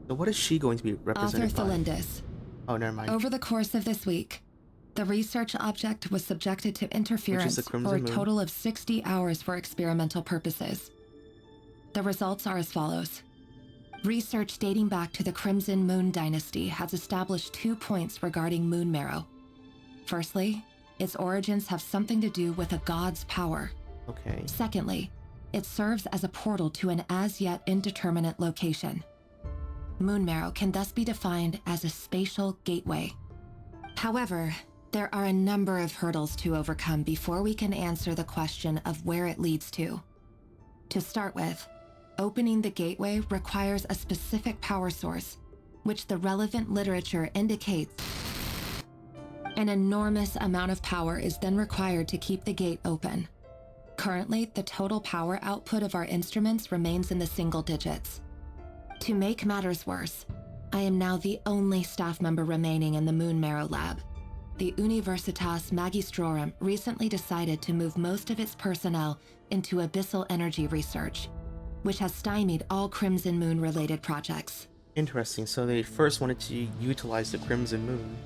So what is she going to be represented Author by? Thalindis. Oh, never mind. Over the course of this week, the research object was subjected to interference for a Moon. total of 60 hours for experimental purposes. The results are as follows. Research dating back to the Crimson Moon dynasty has established 2 points regarding moon marrow. Firstly, its origins have something to do with a god's power. Okay. Secondly, it serves as a portal to an as-yet indeterminate location. Moon marrow can thus be defined as a spatial gateway. However, there are a number of hurdles to overcome before we can answer the question of where it leads to. To start with, opening the gateway requires a specific power source, which the relevant literature indicates. An enormous amount of power is then required to keep the gate open. Currently, the total power output of our instruments remains in the single digits. To make matters worse, I am now the only staff member remaining in the Moon Marrow lab. The Universitas Magistrorum recently decided to move most of its personnel into abyssal energy research, which has stymied all Crimson Moon-related projects. Interesting. So they first wanted to utilize the Crimson Moon,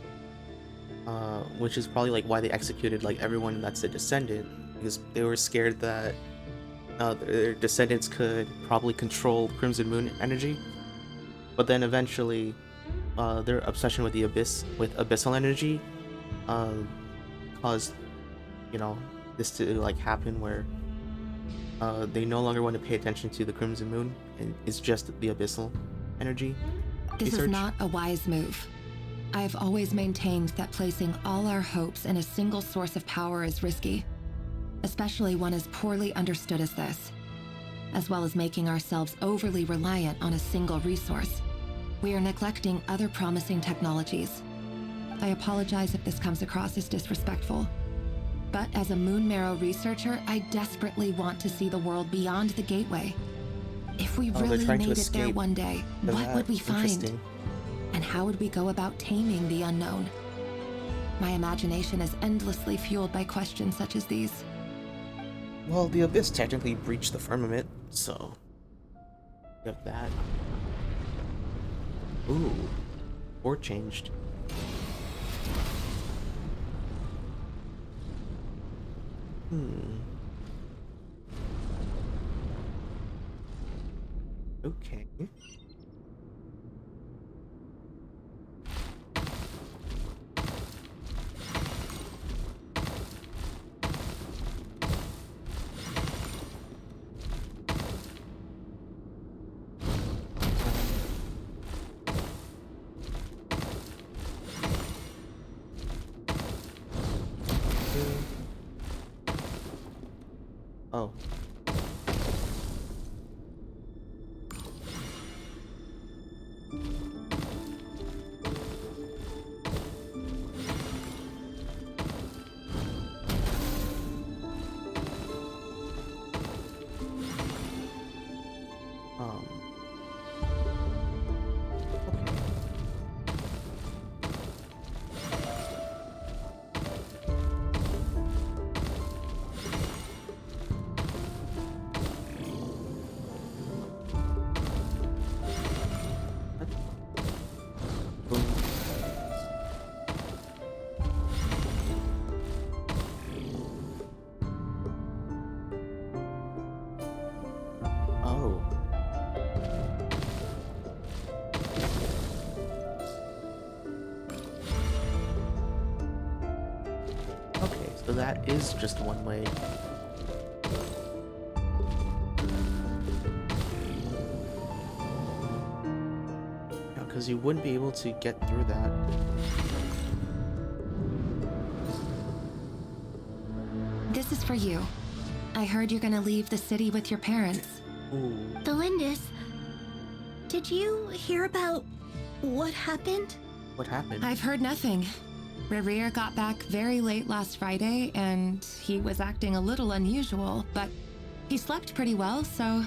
which is probably like why they executed like everyone that's a descendant, because they were scared that their descendants could probably control Crimson Moon energy. But then eventually, their obsession with the abyss, with abyssal energy, caused, this to like happen where they no longer want to pay attention to the Crimson Moon, and it's just the abyssal energy This research. is not a wise move. I have always maintained that placing all our hopes in a single source of power is risky, especially one as poorly understood as this. As well as making ourselves overly reliant on a single resource, we are neglecting other promising technologies. I apologize if this comes across as disrespectful, but as a Moon Marrow researcher, I desperately want to see the world beyond the gateway. If we really made it there one day, what would we find? And how would we go about taming the unknown? My imagination is endlessly fueled by questions such as these. Well, the abyss technically breached the firmament, so you have that. Ooh, or changed. Okay. Oh. So that is just one way. Yeah, because you wouldn't be able to get through that. This is for you. I heard you're gonna leave the city with your parents. Ooh. Delindis, did you hear about what happened? What happened? I've heard nothing. Rerir got back very late last Friday, and he was acting a little unusual, but he slept pretty well, so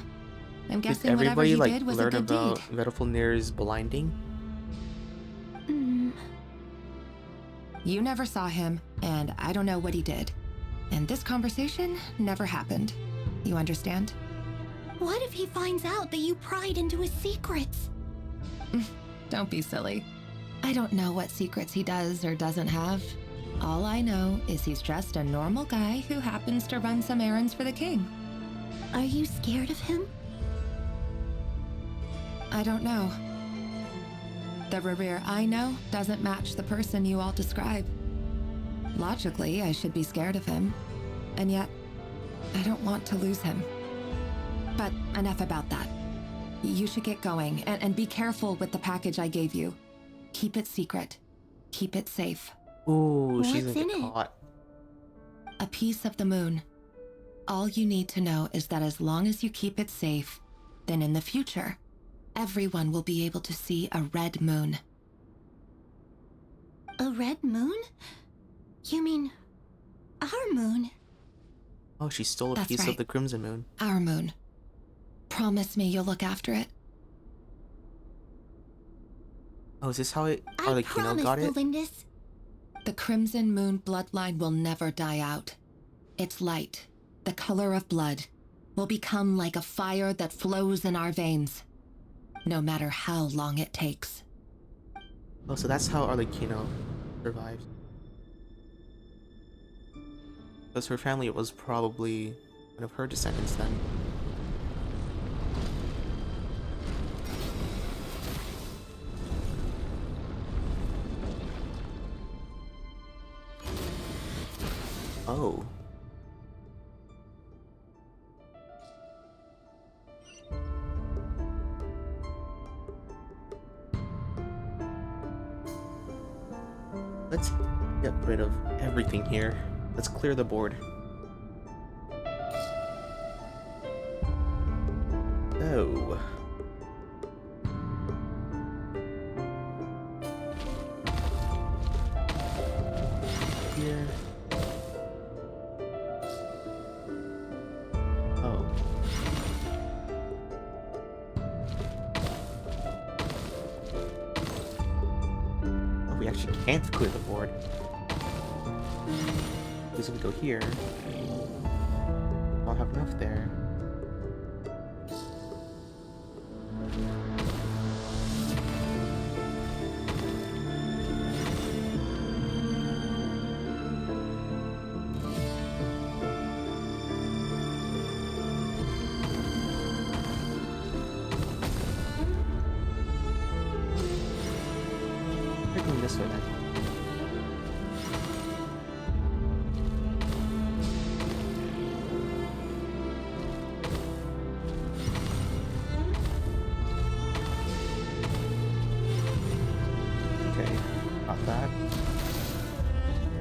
I'm guessing whatever he did was a good deed. Learn about Vedalfnir's blinding? You never saw him, and I don't know what he did. And this conversation never happened. You understand? What if he finds out that you pried into his secrets? Don't be silly. I don't know what secrets he does or doesn't have. All I know is he's just a normal guy who happens to run some errands for the king. Are you scared of him? I don't know. The Rerir I know doesn't match the person you all describe. Logically, I should be scared of him. And yet, I don't want to lose him. But enough about that. You should get going, and be careful with the package I gave you. Keep it secret. Keep it safe. Ooh, she's What's gonna in get it? caught. A piece of the moon. All you need to know is that as long as you keep it safe, then in the future, everyone will be able to see a red moon. A red moon? You mean our moon? Oh, she stole a That's piece right. of the Crimson Moon. Our moon. Promise me you'll look after it. Oh, is this how I Arlecchino promise, got it? Delindis. The Crimson Moon bloodline will never die out. Its light, the color of blood, will become like a fire that flows in our veins, no matter how long it takes. Oh, so that's how Arlecchino survived. Because her family was probably one of her descendants then. Oh. Let's get rid of everything here. Let's clear the board. Oh. Here. Oh. Oh, we actually can't clear the board. Because if we go here, I'll have enough there. Going this way then. Okay, got that.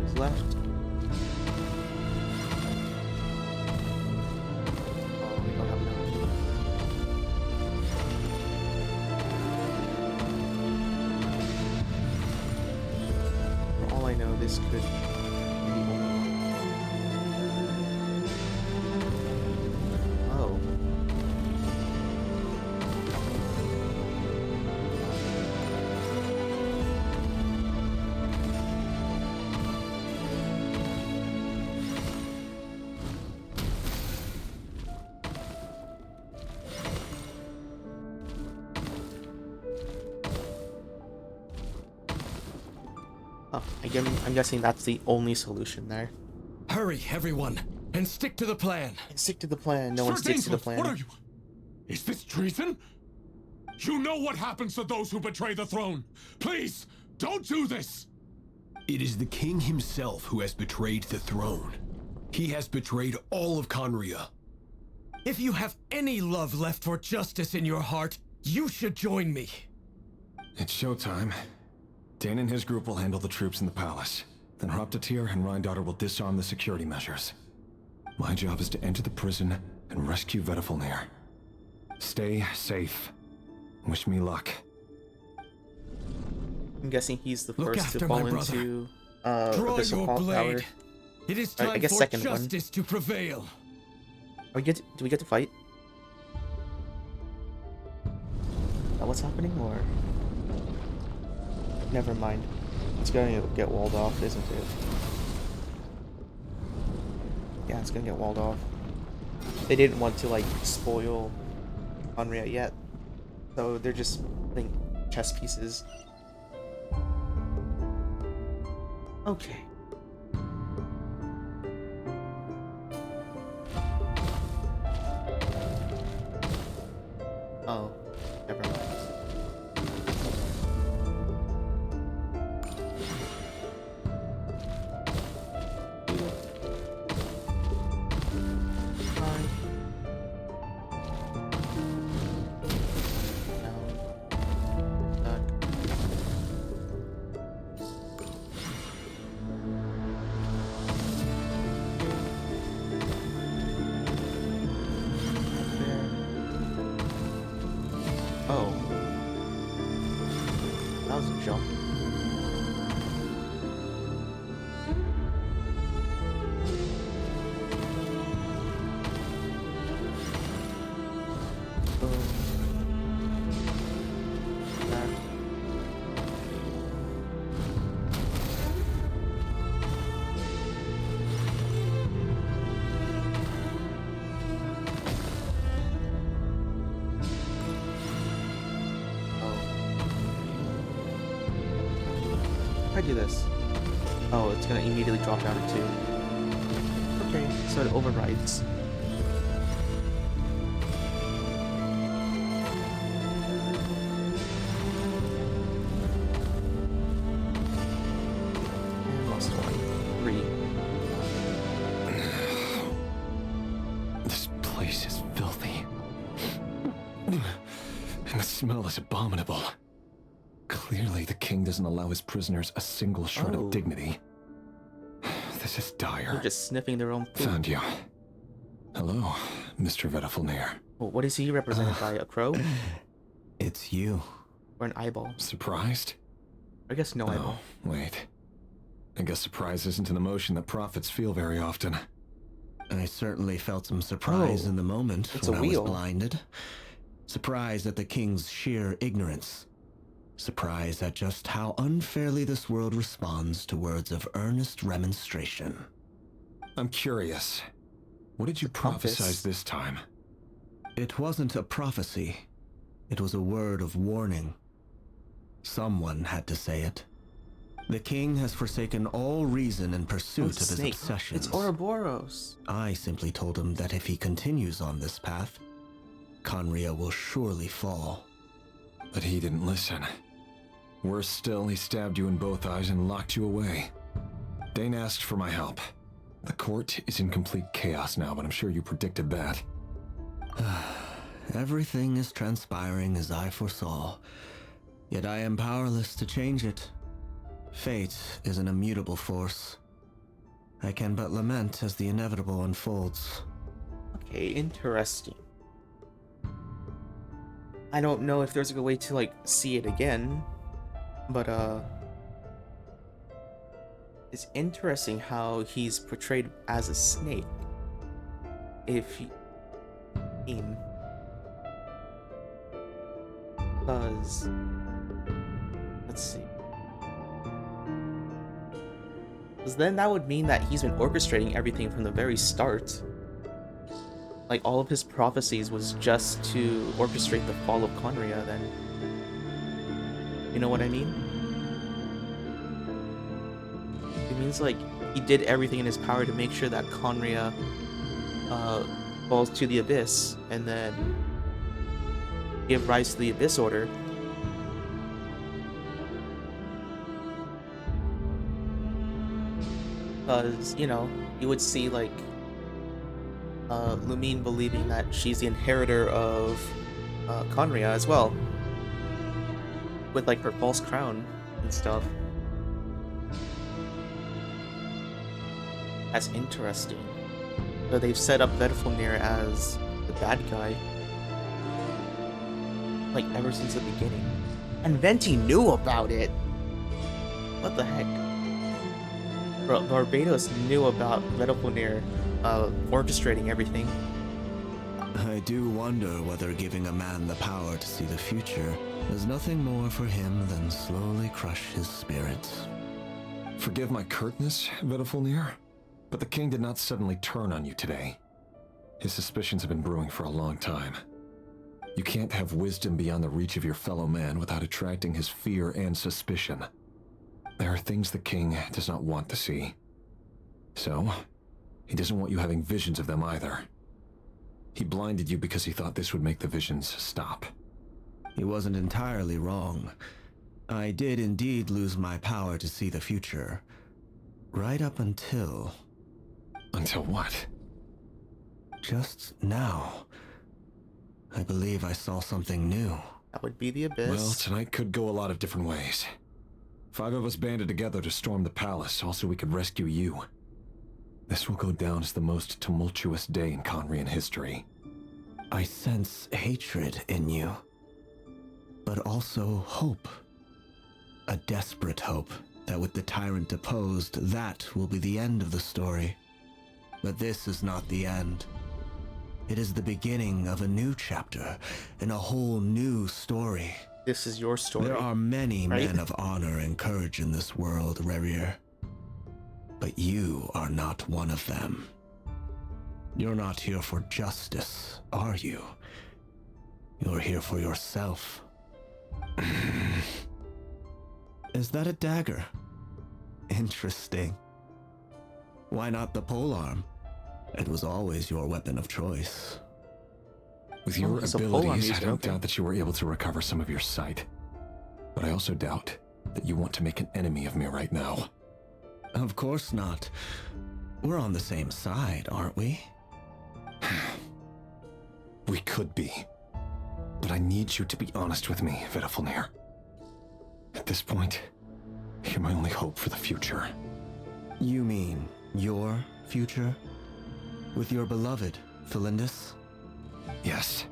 Who's left? Oh, we don't have enough. For all I know, this could be the only one. Oh. Oh, I'm guessing that's the only solution there. Hurry, everyone, and stick to the plan. And stick to the plan. No one Sir sticks to the Dainsleif, plan. What are you? Is this treason? You know what happens to those who betray the throne. Please, don't do this. It is the king himself who has betrayed the throne. He has betrayed all of Conria. If you have any love left for justice in your heart, you should join me. It's showtime. Dane and his group will handle the troops in the palace. Then Hraptatyr and Rheindater will disarm the security measures. My job is to enter the prison and rescue Vedifalnir. Stay safe. Wish me luck. I'm guessing he's the Look first to after fall my brother. into Draw Abyssal your Power. blade. It is time I guess for second justice to prevail. one. Do we get to fight? Is that what's happening, or never mind? It's going to get walled off, isn't it? Yeah, it's going to get walled off. They didn't want to like spoil Conria yet, so they're just putting chess pieces. Okay. Oh, never mind. If I do this, oh, it's gonna immediately drop down to 2. Okay, so it overrides. And lost 1. 3. This place is filthy. And the smell is abominable. Clearly, the king doesn't allow his prisoners a single shred of dignity. This is dire. They're just sniffing their own food. Found you. Hello, Mr. Vedifalnir. Well, what is he represented by? A crow? It's you. Or an eyeball? Surprised? I guess no eyeball. Wait. I guess surprise isn't an emotion that prophets feel very often. I certainly felt some surprise in the moment when I was blinded. Surprise at the king's sheer ignorance. Surprise at just how unfairly this world responds to words of earnest remonstration. I'm curious. What did you prophesize this time? It wasn't a prophecy. It was a word of warning. Someone had to say it. The king has forsaken all reason in pursuit of his obsessions. It's Ouroboros. I simply told him that if he continues on this path, Conria will surely fall. But he didn't listen. Worse still, he stabbed you in both eyes and locked you away. Dane asked for my help. The court is in complete chaos now, but I'm sure you predicted that. Everything is transpiring as I foresaw, yet I am powerless to change it. Fate is an immutable force. I can but lament as the inevitable unfolds. Okay, interesting. I don't know if there's a way to, like, see it again, but, it's interesting how he's portrayed as a snake. If he... Because... Let's see. Because then that would mean that he's been orchestrating everything from the very start. Like, all of his prophecies was just to orchestrate the fall of Conria, then. You know what I mean? It means, like, he did everything in his power to make sure that Conria falls to the Abyss, and then give rise to the Abyss Order. Because, you know, you would see, like, Lumine believing that she's the inheritor of Conria as well. With, like, her false crown and stuff. That's interesting. So they've set up Vediflomir as the bad guy, like ever since the beginning. And Venti knew about it. What the heck? Bro, Barbados knew about Vediflomir orchestrating everything. I do wonder whether giving a man the power to see the future is nothing more for him than slowly crush his spirits. Forgive my curtness, Vediflomir, but the king did not suddenly turn on you today. His suspicions have been brewing for a long time. You can't have wisdom beyond the reach of your fellow man without attracting his fear and suspicion. There are things the king does not want to see. So, he doesn't want you having visions of them either. He blinded you because he thought this would make the visions stop. He wasn't entirely wrong. I did indeed lose my power to see the future. Right up until... Until what? Just now. I believe I saw something new. That would be the Abyss. Well, tonight could go a lot of different ways. 5 of us banded together to storm the palace, all so we could rescue you. This will go down as the most tumultuous day in Conrian history. I sense hatred in you, but also hope. A desperate hope that with the tyrant deposed, that will be the end of the story. But this is not the end. It is the beginning of a new chapter and a whole new story. This is your story. There are many right? men of honor and courage in this world, Rerir. But you are not one of them. You're not here for justice, are you? You're here for yourself. Is that a dagger? Interesting. Why not the polearm? It was always your weapon of choice. With your abilities, I don't doubt that you were able to recover some of your sight. But I also doubt that you want to make an enemy of me right now. Of course not. We're on the same side, aren't we? We could be. But I need you to be honest with me, Vediflomir. At this point, you're my only hope for the future. You mean your future? With your beloved, Felindis? Yes.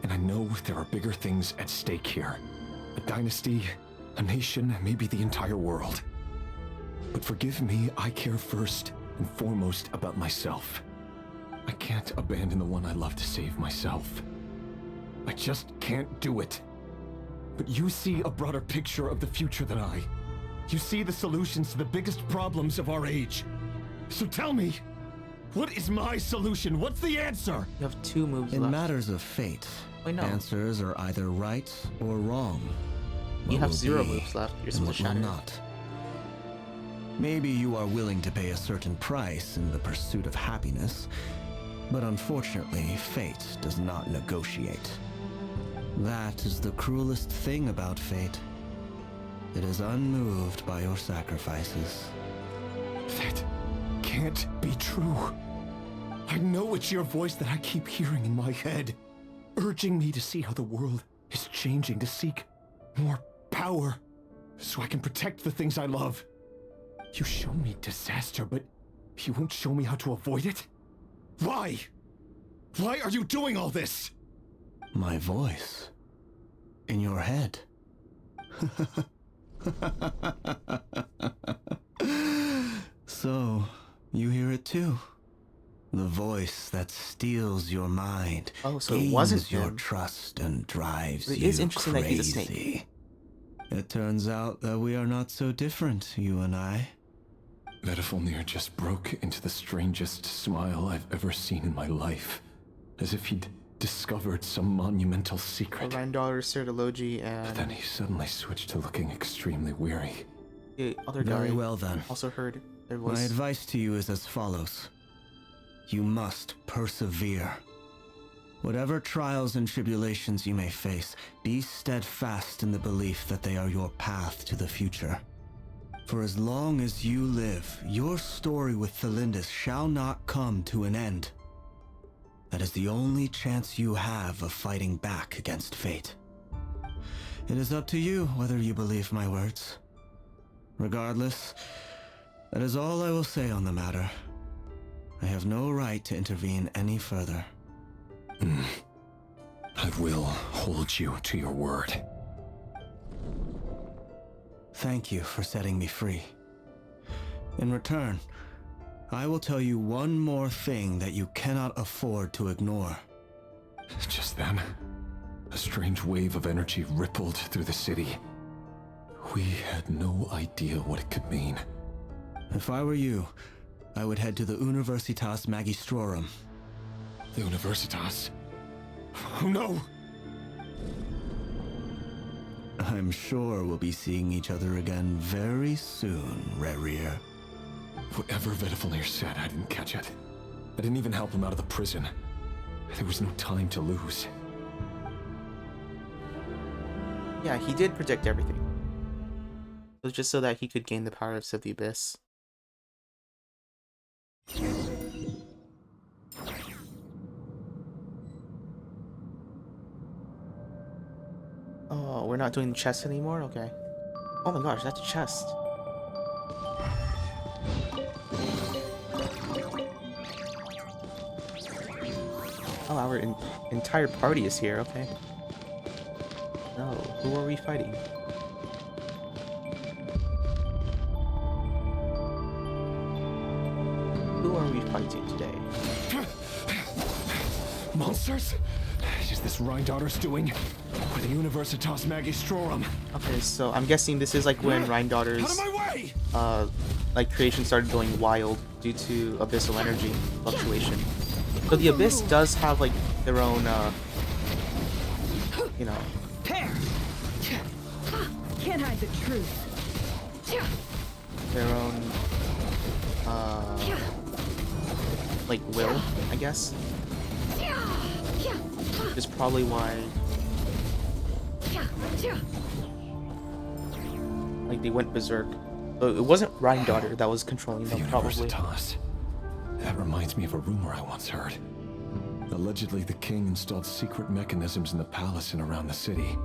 And I know there are bigger things at stake here. A dynasty, a nation, maybe the entire world. But forgive me, I care first and foremost about myself. I can't abandon the one I love to save myself. I just can't do it. But you see a broader picture of the future than I. You see the solutions to the biggest problems of our age. So tell me, what is my solution? What's the answer? You have 2 moves In left. matters of fate, answers are either right or wrong. You have 0 moves left. You're supposed to shatter. Not. Maybe you are willing to pay a certain price in the pursuit of happiness, but unfortunately, fate does not negotiate. That is the cruelest thing about fate. It is unmoved by your sacrifices. That can't be true. I know it's your voice that I keep hearing in my head, urging me to see how the world is changing, to seek more power, so I can protect the things I love. You show me disaster, but you won't show me how to avoid it? Why? Why are you doing all this? My voice. In your head. So, you hear it too? The voice that steals your mind, so it gains wasn't your him. trust and drives It you is interesting crazy. that he's a snake. It turns out that we are not so different, you and I. Vediflomir just broke into the strangest smile I've ever seen in my life, as if he'd discovered some monumental secret. Randar, Serdology, But and then he suddenly switched to looking extremely weary. the other Very guy well then. also heard their My voice. advice to you is as follows. You must persevere. Whatever trials and tribulations you may face, be steadfast in the belief that they are your path to the future. For as long as you live, your story with Felindis shall not come to an end. That is the only chance you have of fighting back against fate. It is up to you whether you believe my words. Regardless, that is all I will say on the matter. I have no right to intervene any further. I will hold you to your word. Thank you for setting me free. In return, I will tell you one more thing that you cannot afford to ignore. Just then, a strange wave of energy rippled through the city. We had no idea what it could mean. If I were you, I would head to the Universitas Magistrorum. The Universitas? Oh no! I'm sure we'll be seeing each other again very soon, Rerir. Whatever Vedifalnir said, I didn't catch it. I didn't even help him out of the prison. There was no time to lose. Yeah, he did predict everything. It was just so that he could gain the powers of the Abyss. Oh, we're not doing the chest anymore? Okay. Oh my gosh, that's a chest. Oh, our entire party is here, okay. No, who are we fighting? Who are we fighting today? Monsters? Is this Rhindaughter's doing? Or the Universitas Magistrorum? Okay, so I'm guessing this is like when Rhindaughter's like creation started going wild due to abyssal energy fluctuation. So the Abyss does have like their own you know, Can't hide the truth. their own like will, I guess. Is probably why like they went berserk. But it wasn't Rhindaughter that was controlling them, probably. That reminds me of a rumor I once heard. Allegedly, the king installed secret mechanisms in the palace and around the city.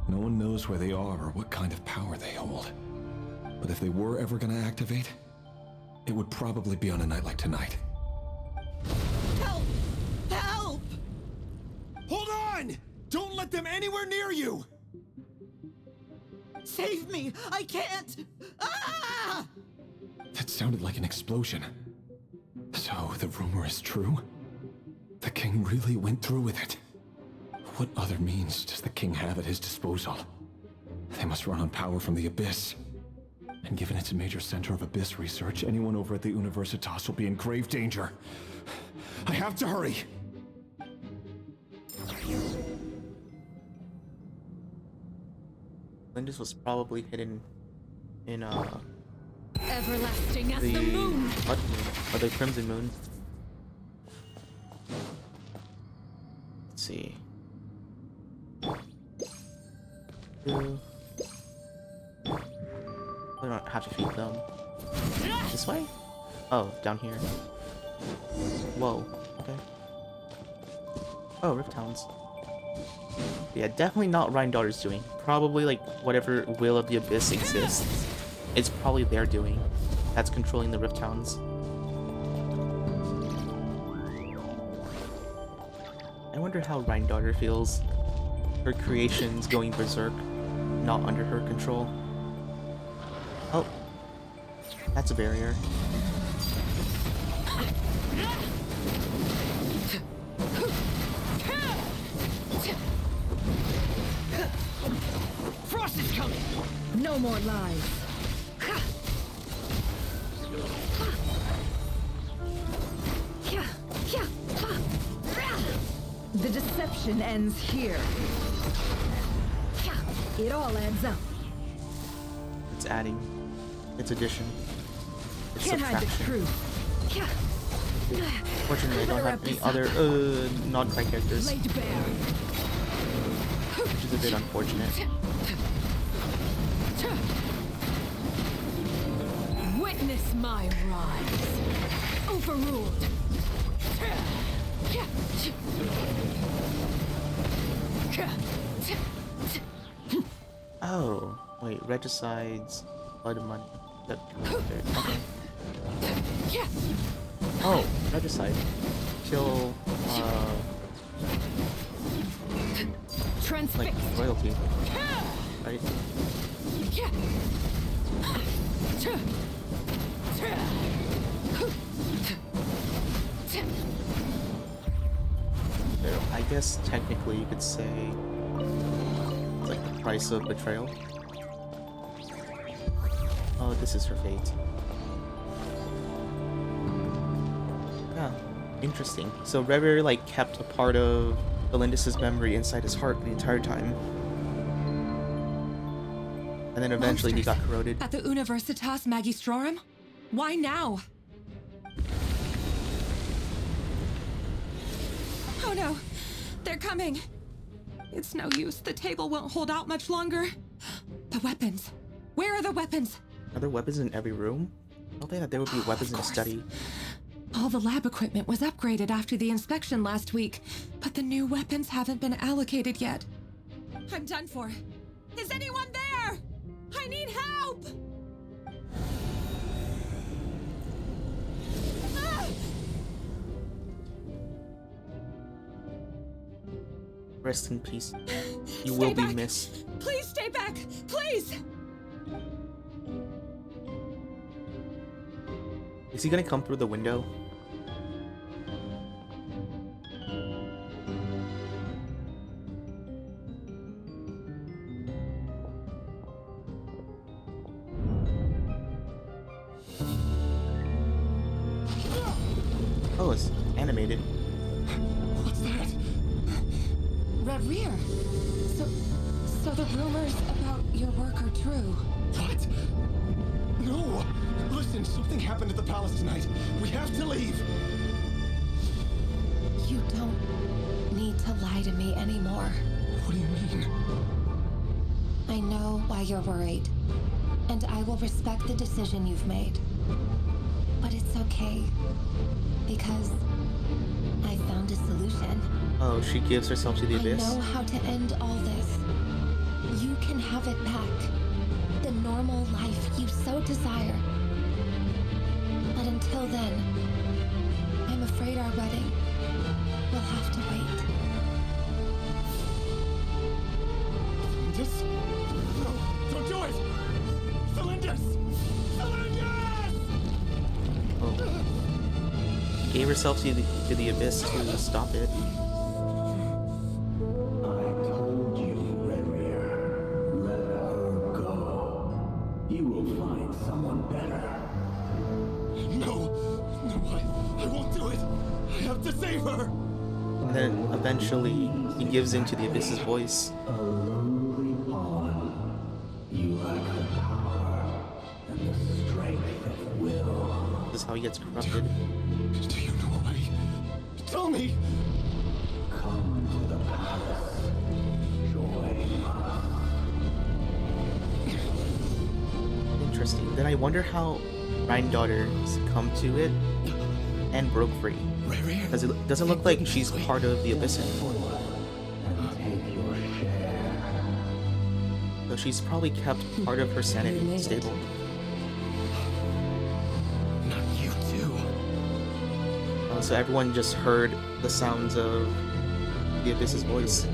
No one knows where they are or what kind of power they hold. But if they were ever going to activate, it would probably be on a night like tonight. Help! Help! Hold on! Don't let them anywhere near you! Save me! I can't! Ah! That sounded like an explosion. So, the rumor is true? The king really went through with it? What other means does the king have at his disposal? They must run on power from the Abyss. And given it's a major center of Abyss research, anyone over at the Universitas will be in grave danger. I have to hurry! Lindis was probably hidden in Everlasting as the moon. Blood Moon, or the Crimson Moon. Let's see. I don't have to feed them. This way? Oh, down here. Whoa. Okay. Oh, Rift Hounds. Yeah, definitely not Rhindaughter's doing. Probably like whatever Will of the Abyss exists. It's probably their doing. That's controlling the Rift Hounds. I wonder how Rhindaughter feels. Her creations going berserk, not under her control. Oh, that's a barrier. Frost is coming! No more lies. The deception ends here. It all adds up. It's adding. It's addition. It's Can't hide the subtraction. truth. Fortunately, I don't have any other Nod-Krai characters, Laid bare. which is a bit unfortunate. Witness my rise. Overruled. Oh, wait, regicides, blood money. Okay. Oh, regicide. Kill, like, royalty. Right? So, I guess technically you could say it's like the price of betrayal. Oh, this is her fate. Yeah, interesting. So Rever like kept a part of Valindis' memory inside his heart the entire time. And then eventually he got corroded. At the Universitas Magistrorum? Why now? Oh no, they're coming. It's no use, the table won't hold out much longer. The weapons. Where are the weapons? Are there weapons in every room? I don't think that there would be weapons in a study. All the lab equipment was upgraded after the inspection last week, but the new weapons haven't been allocated yet. I'm done for. Is anyone there? I need help! Ah! Rest in peace. You will be missed. Please stay back! Please! Is he gonna come through the window? Oh, it's animated. What's that? Reverie. So the rumors about your work are true. What? No! Listen, something happened at the palace tonight. We have to leave. You don't need to lie to me anymore. What do you mean? I know why you're worried, and I will respect the decision you've made. But it's okay, because I found a solution. Oh, she gives herself to the abyss? I know how to end all this. You can have it back. The normal life you so desire. But until then, I'm afraid our wedding will have to wait. Valindis? No, don't do it! Valindis! Valindis! Oh. She gave herself to the abyss to stop it. And then eventually he gives in to the abyss's voice. A lonely pawn. You lack the power and the strength of will. This is how he gets corrupted. Do you know why? Tell me! Come to the palace. Join us. Interesting. Then I wonder how Granddaughter succumbed to it and broke free. Because it doesn't look like she's part of the abyss anymore. So she's probably kept part of her sanity stable. Not you too. So everyone just heard the sounds of the abyss's voice.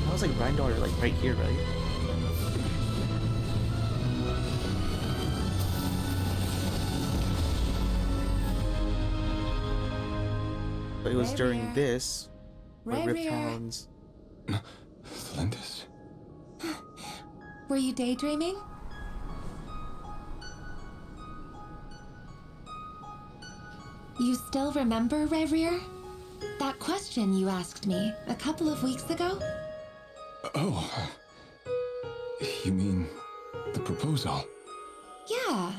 I was like Granddaughter, like right here, right? But it was during this where Rip Hounds. Valindis. Were you daydreaming? You still remember, Reverie? That question you asked me a couple of weeks ago? Oh. You mean the proposal? Yeah.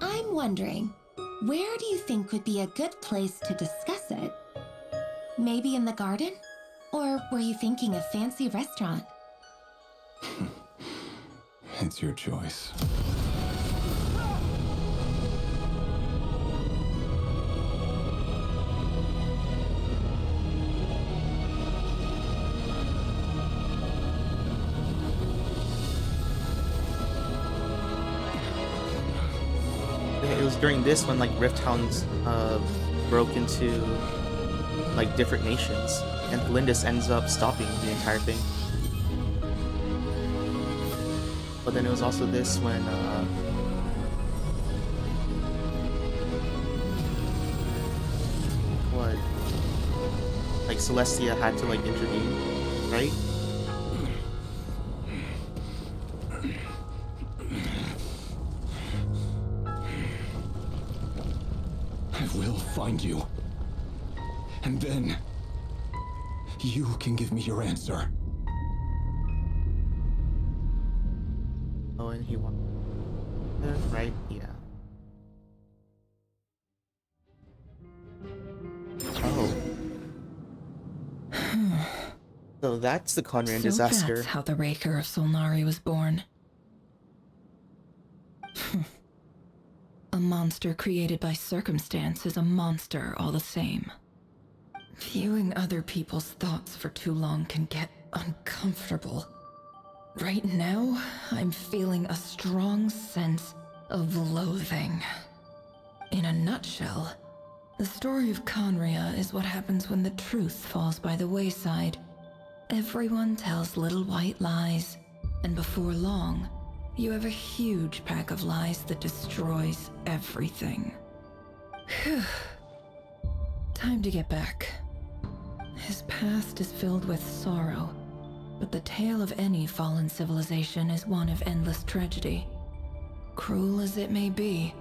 I'm wondering, where do you think would be a good place to discuss it? Maybe in the garden? Or were you thinking a fancy restaurant? It's your choice. was during this when like Rift Hounds broke into like different nations, and Lindis ends up stopping the entire thing. But then it was also this when what? Like Celestia had to like intervene, right? I will find you. And then you can give me your answer. Oh, and he won. Right? Yeah. Oh. So that's the Conran disaster. That's how the Raker of Solnari was born. A monster created by circumstance is a monster all the same. Viewing other people's thoughts for too long can get uncomfortable. Right now, I'm feeling a strong sense of loathing. In a nutshell, the story of Conria is what happens when the truth falls by the wayside. Everyone tells little white lies, and before long, you have a huge pack of lies that destroys everything. Whew. Time to get back. His past is filled with sorrow, but the tale of any fallen civilization is one of endless tragedy. Cruel as it may be,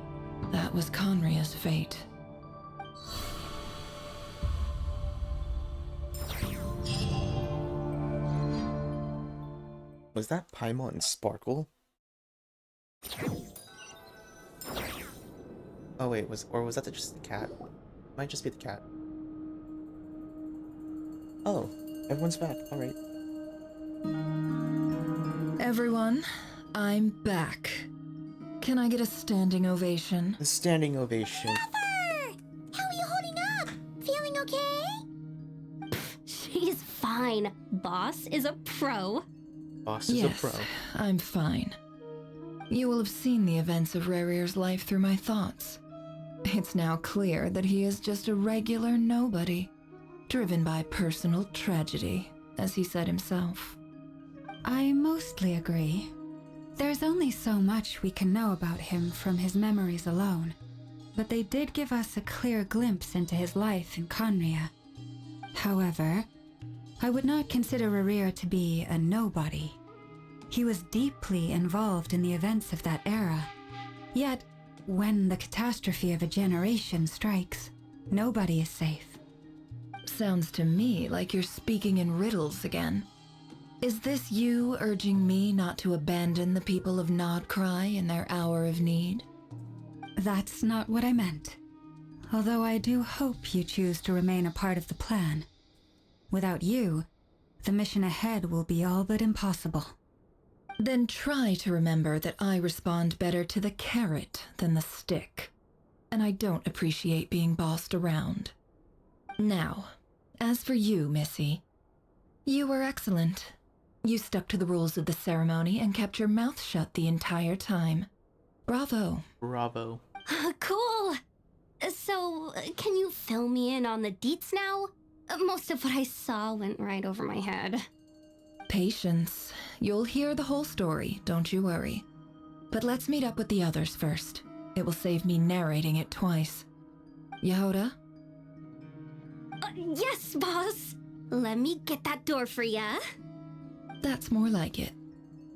that was Conria's fate. Was that Paimon and Sparkle? Oh wait, was that just the cat? Might just be the cat. Oh, everyone's back. All right. Everyone, I'm back. Can I get a standing ovation? A standing ovation. How are you holding up? Feeling okay? She's fine. Boss is a pro. Boss is Yes, a pro. I'm fine. You will have seen the events of Rerir's life through my thoughts. It's now clear that he is just a regular nobody, driven by personal tragedy, as he said himself. I mostly agree. There's only so much we can know about him from his memories alone, but they did give us a clear glimpse into his life in Conria. However, I would not consider Rerir to be a nobody. He was deeply involved in the events of that era. Yet, when the catastrophe of a generation strikes, nobody is safe. Sounds to me like you're speaking in riddles again. Is this you urging me not to abandon the people of Nod-Krai in their hour of need? That's not what I meant. Although I do hope you choose to remain a part of the plan. Without you, the mission ahead will be all but impossible. Then try to remember that I respond better to the carrot than the stick. And I don't appreciate being bossed around. Now, as for you, Missy, you were excellent. You stuck to the rules of the ceremony and kept your mouth shut the entire time. Bravo. Bravo. Cool. So, can you fill me in on the deets now? Most of what I saw went right over my head. Patience. You'll hear the whole story, don't you worry. But let's meet up with the others first. It will save me narrating it twice. Yehoda? Yes, boss. Let me get that door for ya. That's more like it.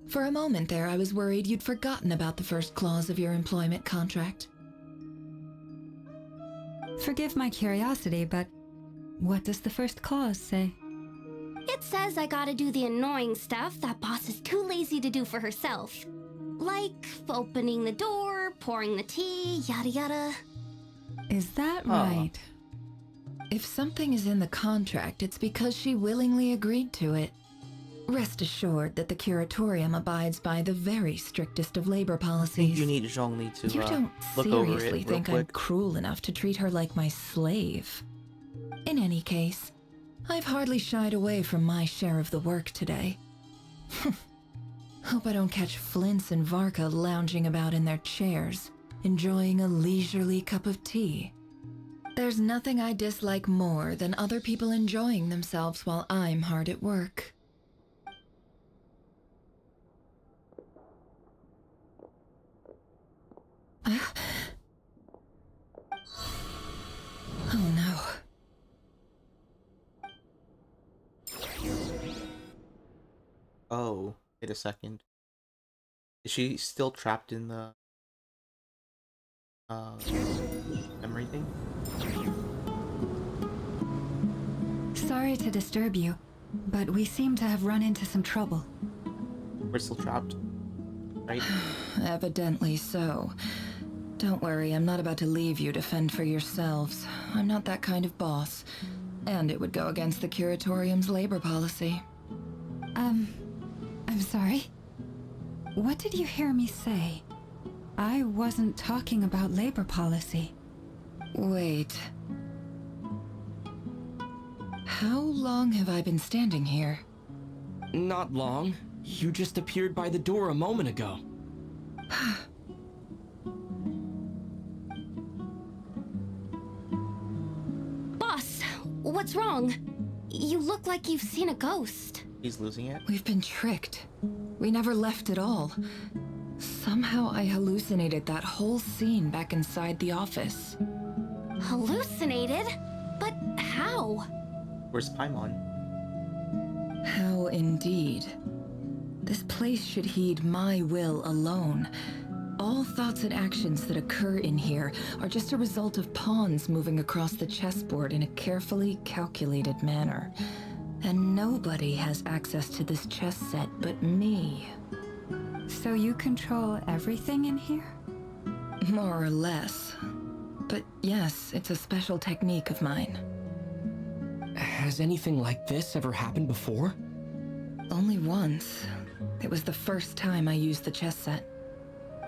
For a moment there, I was worried you'd forgotten about the first clause of your employment contract. Forgive my curiosity, but what does the first clause say? It says I gotta do the annoying stuff that boss is too lazy to do for herself. Like opening the door, pouring the tea, yada yada. Is that right? If something is in the contract, it's because she willingly agreed to it. Rest assured that the Curatorium abides by the very strictest of labor I policies. think you need Zhongli to You don't look over it seriously real think I'm quick. cruel enough to treat her like my slave. In any case, I've hardly shied away from my share of the work today. Hope I don't catch Flintz and Varka lounging about in their chairs, enjoying a leisurely cup of tea. There's nothing I dislike more than other people enjoying themselves while I'm hard at work. Oh no. Oh, wait a second. Is she still trapped in the memory thing? Sorry to disturb you, but we seem to have run into some trouble. We're still trapped, right? Evidently so. Don't worry, I'm not about to leave you to fend for yourselves. I'm not that kind of boss. And it would go against the Curatorium's labor policy. I'm sorry? What did you hear me say? I wasn't talking about labor policy. Wait. How long have I been standing here? Not long. You just appeared by the door a moment ago. Boss, what's wrong? You look like you've seen a ghost. He's losing it? We've been tricked. We never left at all. Somehow I hallucinated that whole scene back inside the office. Hallucinated? But how? Where's Paimon? How indeed. This place should heed my will alone. All thoughts and actions that occur in here are just a result of pawns moving across the chessboard in a carefully calculated manner. And nobody has access to this chess set but me. So you control everything in here? More or less. But yes, it's a special technique of mine. Has anything like this ever happened before? Only once. It was the first time I used the chess set.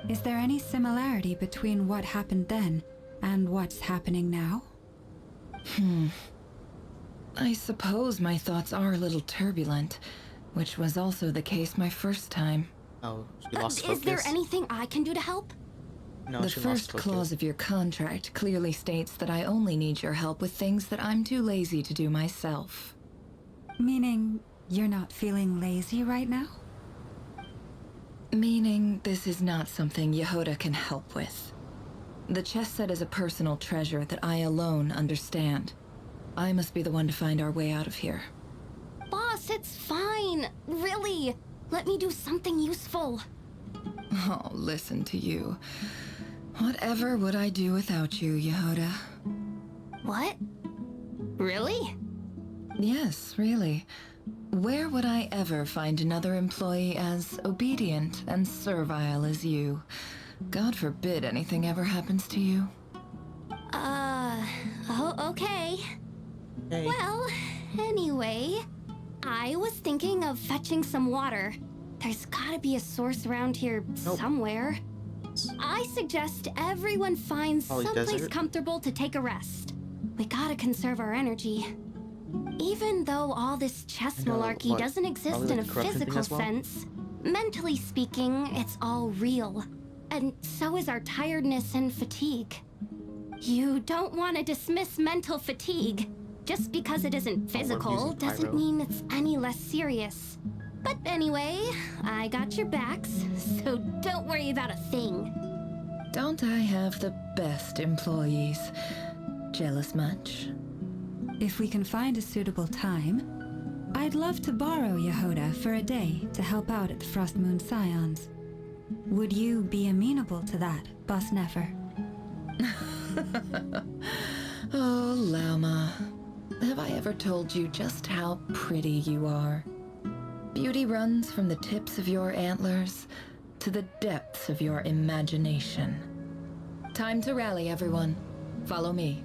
Is there any similarity between what happened then and what's happening now? I suppose my thoughts are a little turbulent, which was also the case my first time. Oh, she lost focus? Is there anything I can do to help? No, The she first lost clause of your contract clearly states that I only need your help with things that I'm too lazy to do myself. Meaning you're not feeling lazy right now? Meaning this is not something Yehoda can help with. The chess set is a personal treasure that I alone understand. I must be the one to find our way out of here. Boss, it's fine. Really. Let me do something useful. Oh, listen to you. Whatever would I do without you, Yehoda? What? Really? Yes, really. Where would I ever find another employee as obedient and servile as you? God forbid anything ever happens to you. Oh, okay. Hey. Well, anyway, I was thinking of fetching some water. There's gotta be a source around here somewhere. I suggest everyone finds Probably someplace desert. comfortable to take a rest. We gotta conserve our energy. Even though all this chess I know, malarkey what, doesn't exist probably in a the corruption thing physical as well? sense, mentally speaking, it's all real. And so is our tiredness and fatigue. You don't want to dismiss mental fatigue. Just because it isn't physical using doesn't pyro. mean it's any less serious. But anyway, I got your backs, so don't worry about a thing. Don't I have the best employees? Jealous much? If we can find a suitable time, I'd love to borrow Yehoda for a day to help out at the Frost Moon Scions. Would you be amenable to that, Boss Nefer? Oh, Lama. Have I ever told you just how pretty you are? Beauty runs from the tips of your antlers to the depths of your imagination. Time to rally, everyone. Follow me.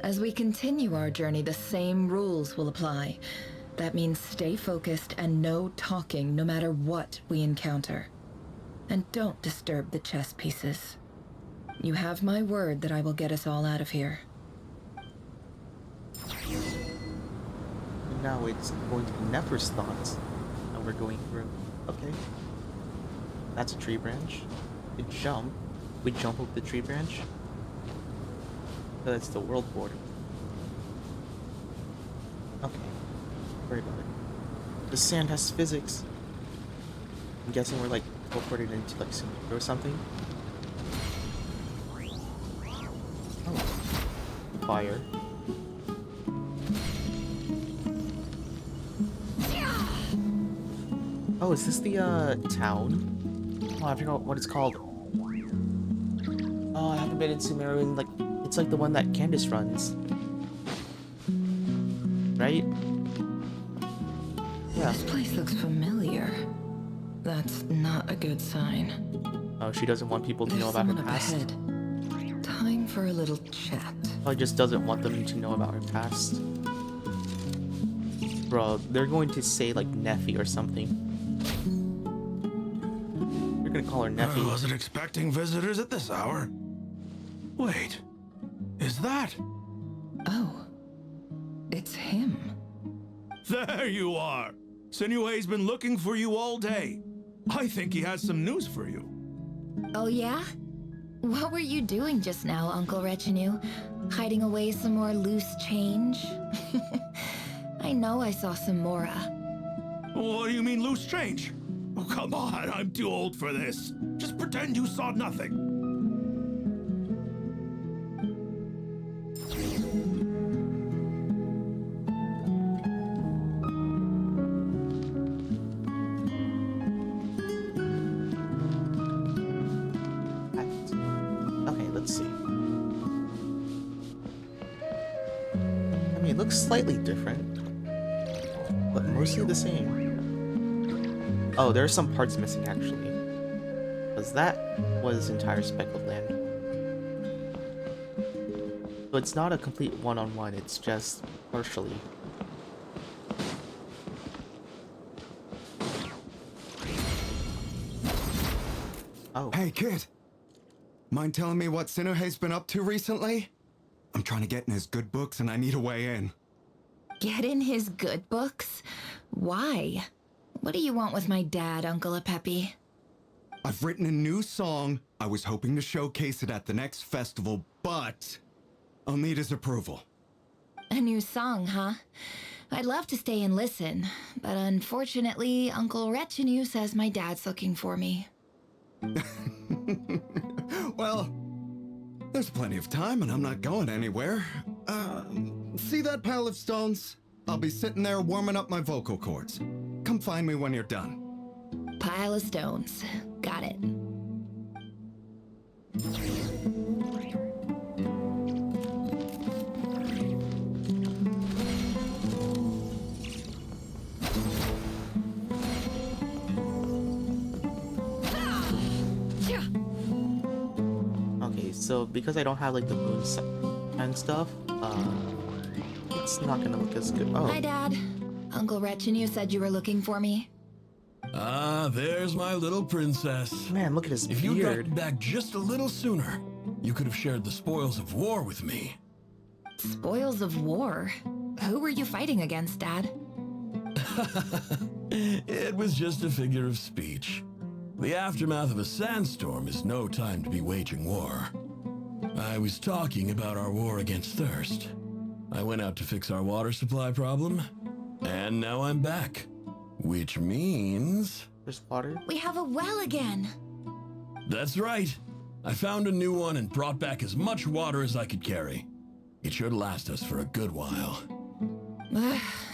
As we continue our journey, the same rules will apply. That means stay focused and no talking no matter what we encounter. And don't disturb the chess pieces. You have my word that I will get us all out of here. And now it's going to be Nefer's thoughts that we're going through. Okay. That's a tree branch. We jump. We jump over the tree branch. So that's the world border. Okay. Worry about it. The sand has physics. I'm guessing we're like teleported into like some or something. Oh. Fire. Oh, is this the town? Oh, I forgot what it's called. Oh, I haven't been in Sumeru in like it's like the one that Candace runs. Right? Yeah. This place looks familiar. That's not a good sign. Oh, she doesn't want people to know about her past. Ahead. Time for a little chat. Oh, just doesn't want them to know about her past. Bro, they're going to say like Neffy or something. You're gonna call her Neffy. I wasn't expecting visitors at this hour. Wait, is that? Oh, it's him. There you are. Sinue's been looking for you all day. I think he has some news for you. Oh yeah? What were you doing just now, Uncle Retinue? Hiding away some more loose change? I know I saw some Mora. What do you mean loose change? Oh, come on, I'm too old for this. Just pretend you saw nothing. Okay, let's see. I mean, it looks slightly different, but mostly the same. Oh, there are some parts missing actually, because that was entire speckled land. So it's not a complete one-on-one, it's just partially. Oh. Hey, kid. Mind telling me what Sinuhe's been up to recently? I'm trying to get in his good books and I need a way in. Get in his good books? Why? What do you want with my dad, Uncle Apepi? I've written a new song. I was hoping to showcase it at the next festival, but I'll need his approval. A new song, huh? I'd love to stay and listen, but unfortunately, Uncle Retinue says my dad's looking for me. Well, there's plenty of time and I'm not going anywhere. See that pile of stones? I'll be sitting there warming up my vocal cords. Come find me when you're done. Pile of stones. Got it. Okay, so because I don't have like the moon and stuff, it's not gonna look as good. Oh. Hi, Dad. Uncle Retinue said you were looking for me. Ah, there's my little princess. Man, look at his If you'd beard. gotten back just a little sooner, you could have shared the spoils of war with me. Spoils of war? Who were you fighting against, Dad? It was just a figure of speech. The aftermath of a sandstorm is no time to be waging war. I was talking about our war against thirst. I went out to fix our water supply problem, and now I'm back. Which means... There's water? We have a well again. That's right. I found a new one and brought back as much water as I could carry. It should last us for a good while.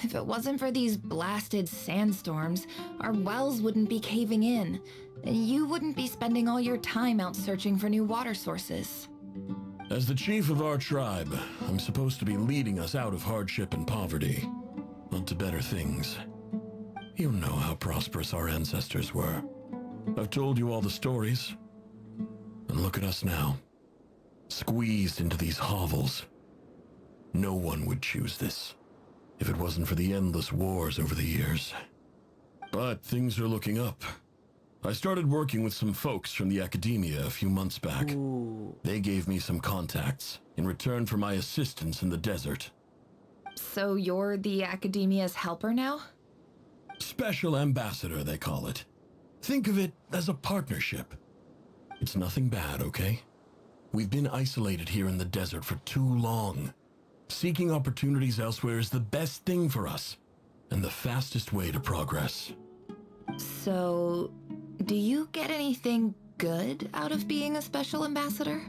If it wasn't for these blasted sandstorms, our wells wouldn't be caving in, and you wouldn't be spending all your time out searching for new water sources. As the chief of our tribe, I'm supposed to be leading us out of hardship and poverty, onto better things. You know how prosperous our ancestors were. I've told you all the stories. And look at us now, squeezed into these hovels. No one would choose this, if it wasn't for the endless wars over the years. But things are looking up. I started working with some folks from the academia a few months back. Ooh. They gave me some contacts in return for my assistance in the desert. So you're the academia's helper now? Special ambassador, they call it. Think of it as a partnership. It's nothing bad, okay? We've been isolated here in the desert for too long. Seeking opportunities elsewhere is the best thing for us, and the fastest way to progress. So, do you get anything good out of being a special ambassador?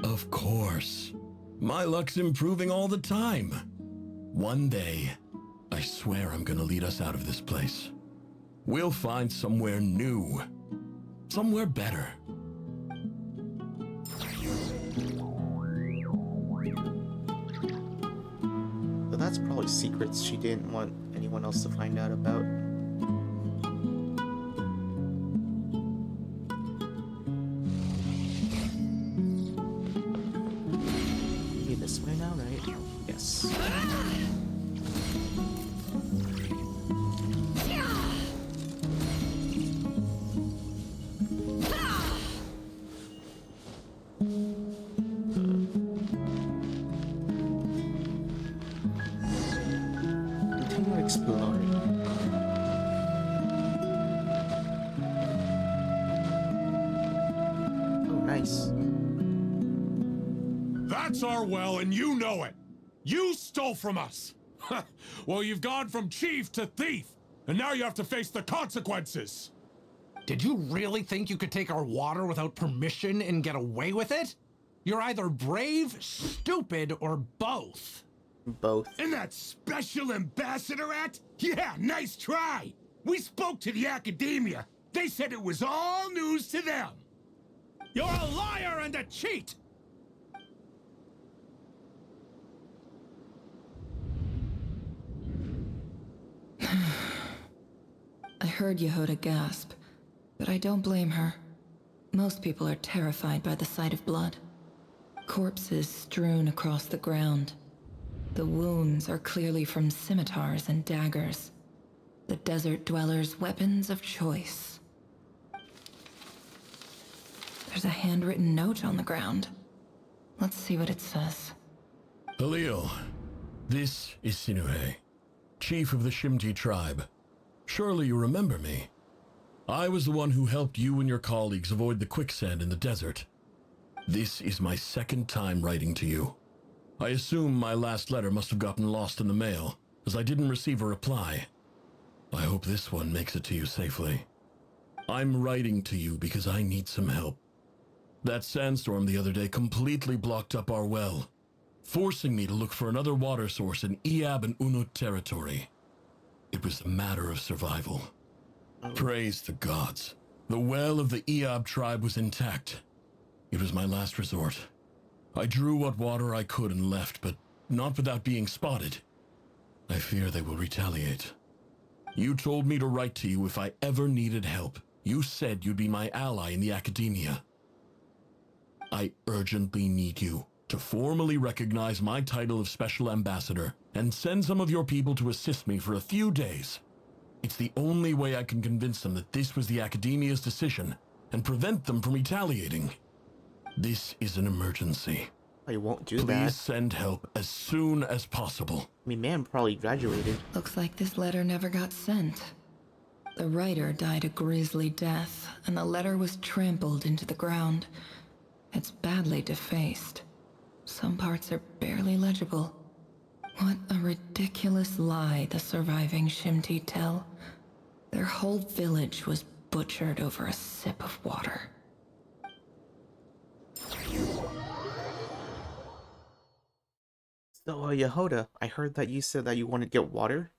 Of course. My luck's improving all the time. One day, I swear I'm gonna lead us out of this place. We'll find somewhere new. Somewhere better. So that's probably secrets she didn't want anyone else to find out about. Maybe this way now, right? Yes. Continue exploring. Oh, nice. That's our well, and you know it. You stole from us. Well, you've gone from chief to thief, and now you have to face the consequences. Did you really think you could take our water without permission and get away with it? You're either brave, stupid, or both. Both. And that special ambassador act? Yeah, nice try. We spoke to the academia. They said it was all news to them. You're a liar and a cheat. I heard Yehoda gasp, but I don't blame her. Most people are terrified by the sight of blood. Corpses strewn across the ground. The wounds are clearly from scimitars and daggers. The desert dwellers' weapons of choice. There's a handwritten note on the ground. Let's see what it says. Halil, this is Sinuhe, chief of the Shimti tribe. Surely you remember me. I was the one who helped you and your colleagues avoid the quicksand in the desert. This is my second time writing to you. I assume my last letter must have gotten lost in the mail, as I didn't receive a reply. I hope this one makes it to you safely. I'm writing to you because I need some help. That sandstorm the other day completely blocked up our well, forcing me to look for another water source in Iab and Unut territory. It was a matter of survival. Praise the gods. The well of the Iab tribe was intact. It was my last resort. I drew what water I could and left, but not without being spotted. I fear they will retaliate. You told me to write to you if I ever needed help. You said you'd be my ally in the academia. I urgently need you to formally recognize my title of Special Ambassador and send some of your people to assist me for a few days. It's the only way I can convince them that this was the academia's decision and prevent them from retaliating. This is an emergency. I won't do Please that. send help as soon as possible. I mean, man probably graduated. Looks like this letter never got sent. The writer died a grisly death, and the letter was trampled into the ground. It's badly defaced. Some parts are barely legible. What a ridiculous lie the surviving Shimti tell. Their whole village was butchered over a sip of water. So, Yehoda, I heard that you said that you wanted to get water?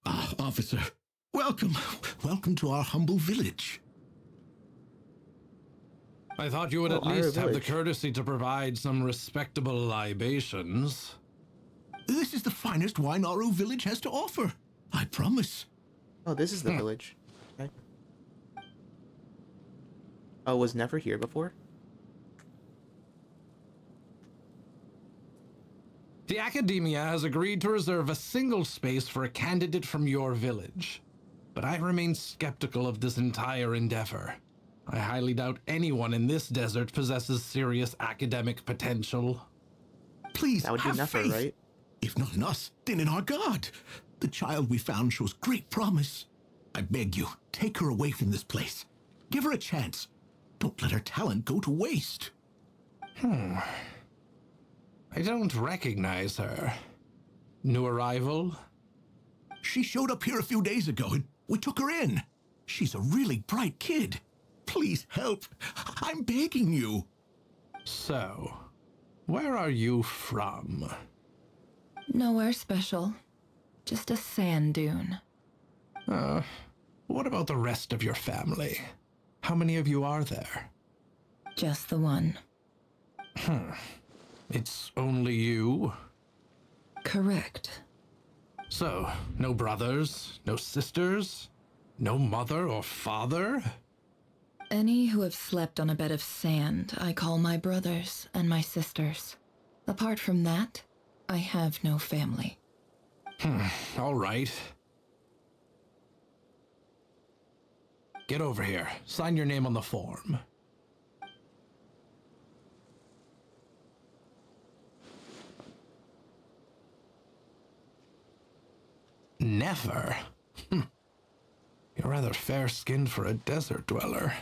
Ah, officer, welcome. Welcome to our humble village. I thought you would at our least have the village. courtesy to provide some respectable libations. This is the finest wine our village has to offer. I promise. Oh, this is the village. Okay. Oh, was never here before? The Academia has agreed to reserve a single space for a candidate from your village. But I remain skeptical of this entire endeavor. I highly doubt anyone in this desert possesses serious academic potential. Please, That would be have Nefer, faith. right? If not in us, then in our god. The child we found shows great promise. I beg you, take her away from this place. Give her a chance. Don't let her talent go to waste. I don't recognize her. New arrival? She showed up here a few days ago and we took her in. She's a really bright kid. Please help. I'm begging you. So, where are you from? Nowhere special. Just a sand dune. What about the rest of your family? How many of you are there? Just the one. It's only you? Correct. So, no brothers, no sisters, no mother or father? Any who have slept on a bed of sand, I call my brothers and my sisters. Apart from that, I have no family. All right. Get over here. Sign your name on the form. Never? You're rather fair-skinned for a desert dweller.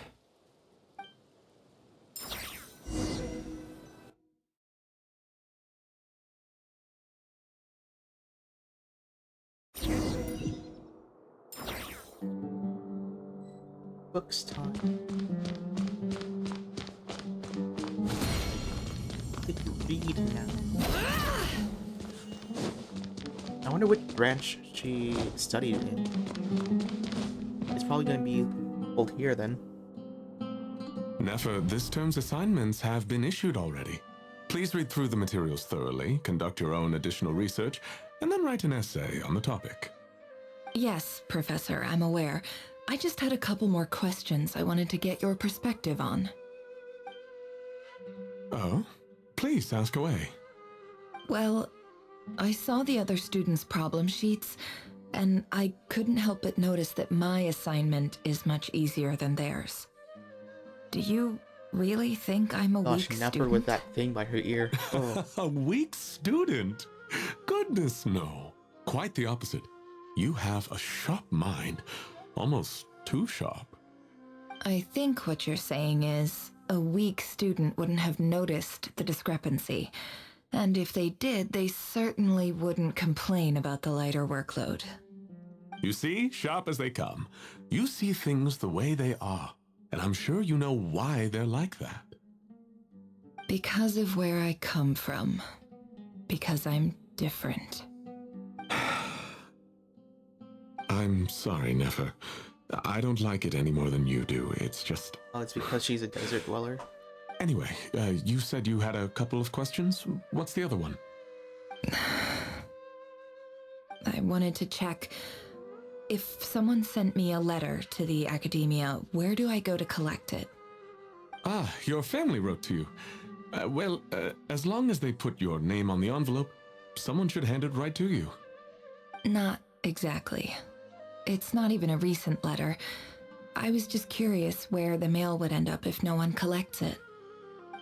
Books time. Did you read now? I wonder which branch she studied in. It's probably going to be pulled here then. Nefer, this term's assignments have been issued already. Please read through the materials thoroughly, conduct your own additional research, and then write an essay on the topic. Yes, Professor, I'm aware. I just had a couple more questions I wanted to get your perspective on. Oh? Please ask away. Well, I saw the other students' problem sheets, and I couldn't help but notice that my assignment is much easier than theirs. Do you really think I'm a weak Gosh, Nefer student? with that thing by her ear. Oh. A weak student? Goodness, no. Quite the opposite. You have a sharp mind. Almost too sharp. I think what you're saying is a weak student wouldn't have noticed the discrepancy. And if they did, they certainly wouldn't complain about the lighter workload. You see, sharp as they come. You see things the way they are. And I'm sure you know why they're like that. Because of where I come from. Because I'm different. I'm sorry, Nefer. I don't like it any more than you do. It's just... Oh, it's because she's a desert dweller? Anyway, you said you had a couple of questions. What's the other one? I wanted to check. If someone sent me a letter to the academia, where do I go to collect it? Ah, your family wrote to you. Well, as long as they put your name on the envelope, someone should hand it right to you. Not exactly. It's not even a recent letter. I was just curious where the mail would end up if no one collects it.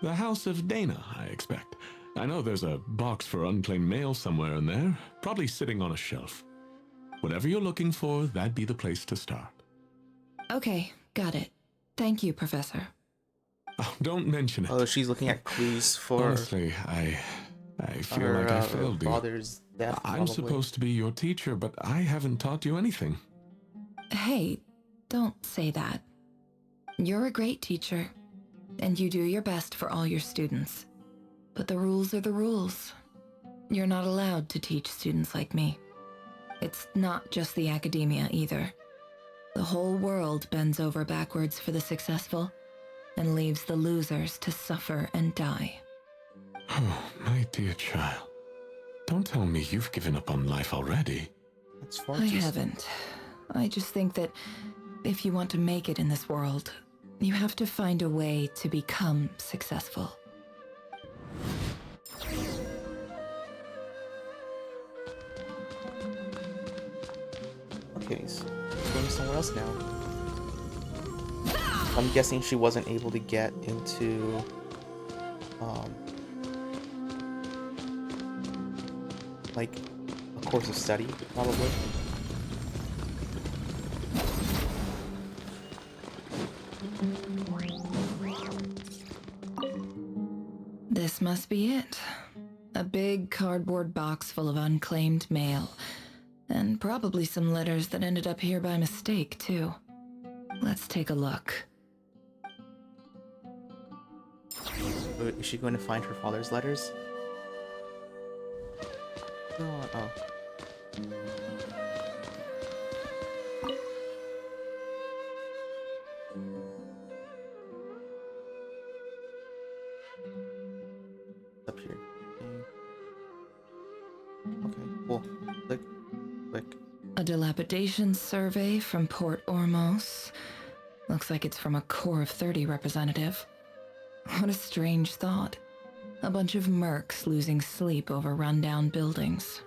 The House of Dana, I expect. I know there's a box for unclaimed mail somewhere in there, probably sitting on a shelf. Whatever you're looking for, that'd be the place to start. Okay, got it. Thank you, Professor. Oh, don't mention it. Oh, she's looking at clues for... Honestly, I feel like I failed you. Father's death, I'm probably. supposed to be your teacher, but I haven't taught you anything. Hey, don't say that. You're a great teacher, and you do your best for all your students. But the rules are the rules. You're not allowed to teach students like me. It's not just the academia either. The whole world bends over backwards for the successful and leaves the losers to suffer and die. Oh, my dear child. Don't tell me you've given up on life already. That's far I too haven't. I just think that if you want to make it in this world, you have to find a way to become successful. Okay, so she's going somewhere else now. I'm guessing she wasn't able to get into like a course of study, probably. This must be it. A big cardboard box full of unclaimed mail. And probably some letters that ended up here by mistake, too. Let's take a look. Is she going to find her father's letters? No, oh. Up here. Okay, cool. Click, click. A dilapidation survey from Port Ormos. Looks like it's from a Core of 30 representative. What a strange thought. A bunch of mercs losing sleep over rundown buildings.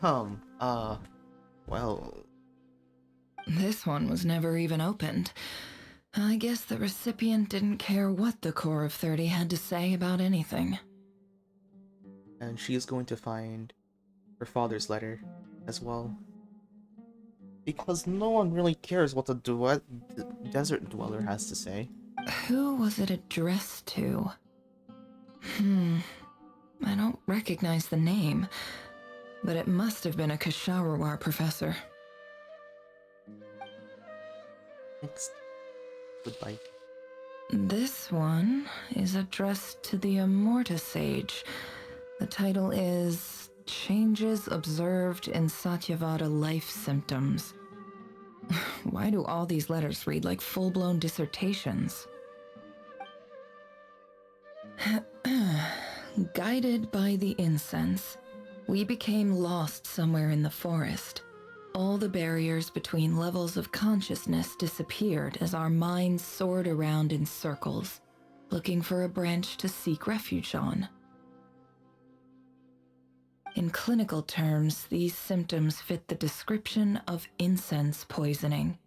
Well... This one was never even opened. I guess the recipient didn't care what the Core of 30 had to say about anything. And she is going to find her father's letter as well. Because no one really cares what the desert dweller has to say. Who was it addressed to? I don't recognize the name, but it must have been a Kasharawar professor. Next. Goodbye. This one is addressed to the Immorta Sage. The title is Changes Observed in Satyavada Life Symptoms. Why do all these letters read like full-blown dissertations? Guided by the incense, we became lost somewhere in the forest. All the barriers between levels of consciousness disappeared as our minds soared around in circles, looking for a branch to seek refuge on. In clinical terms, these symptoms fit the description of incense poisoning.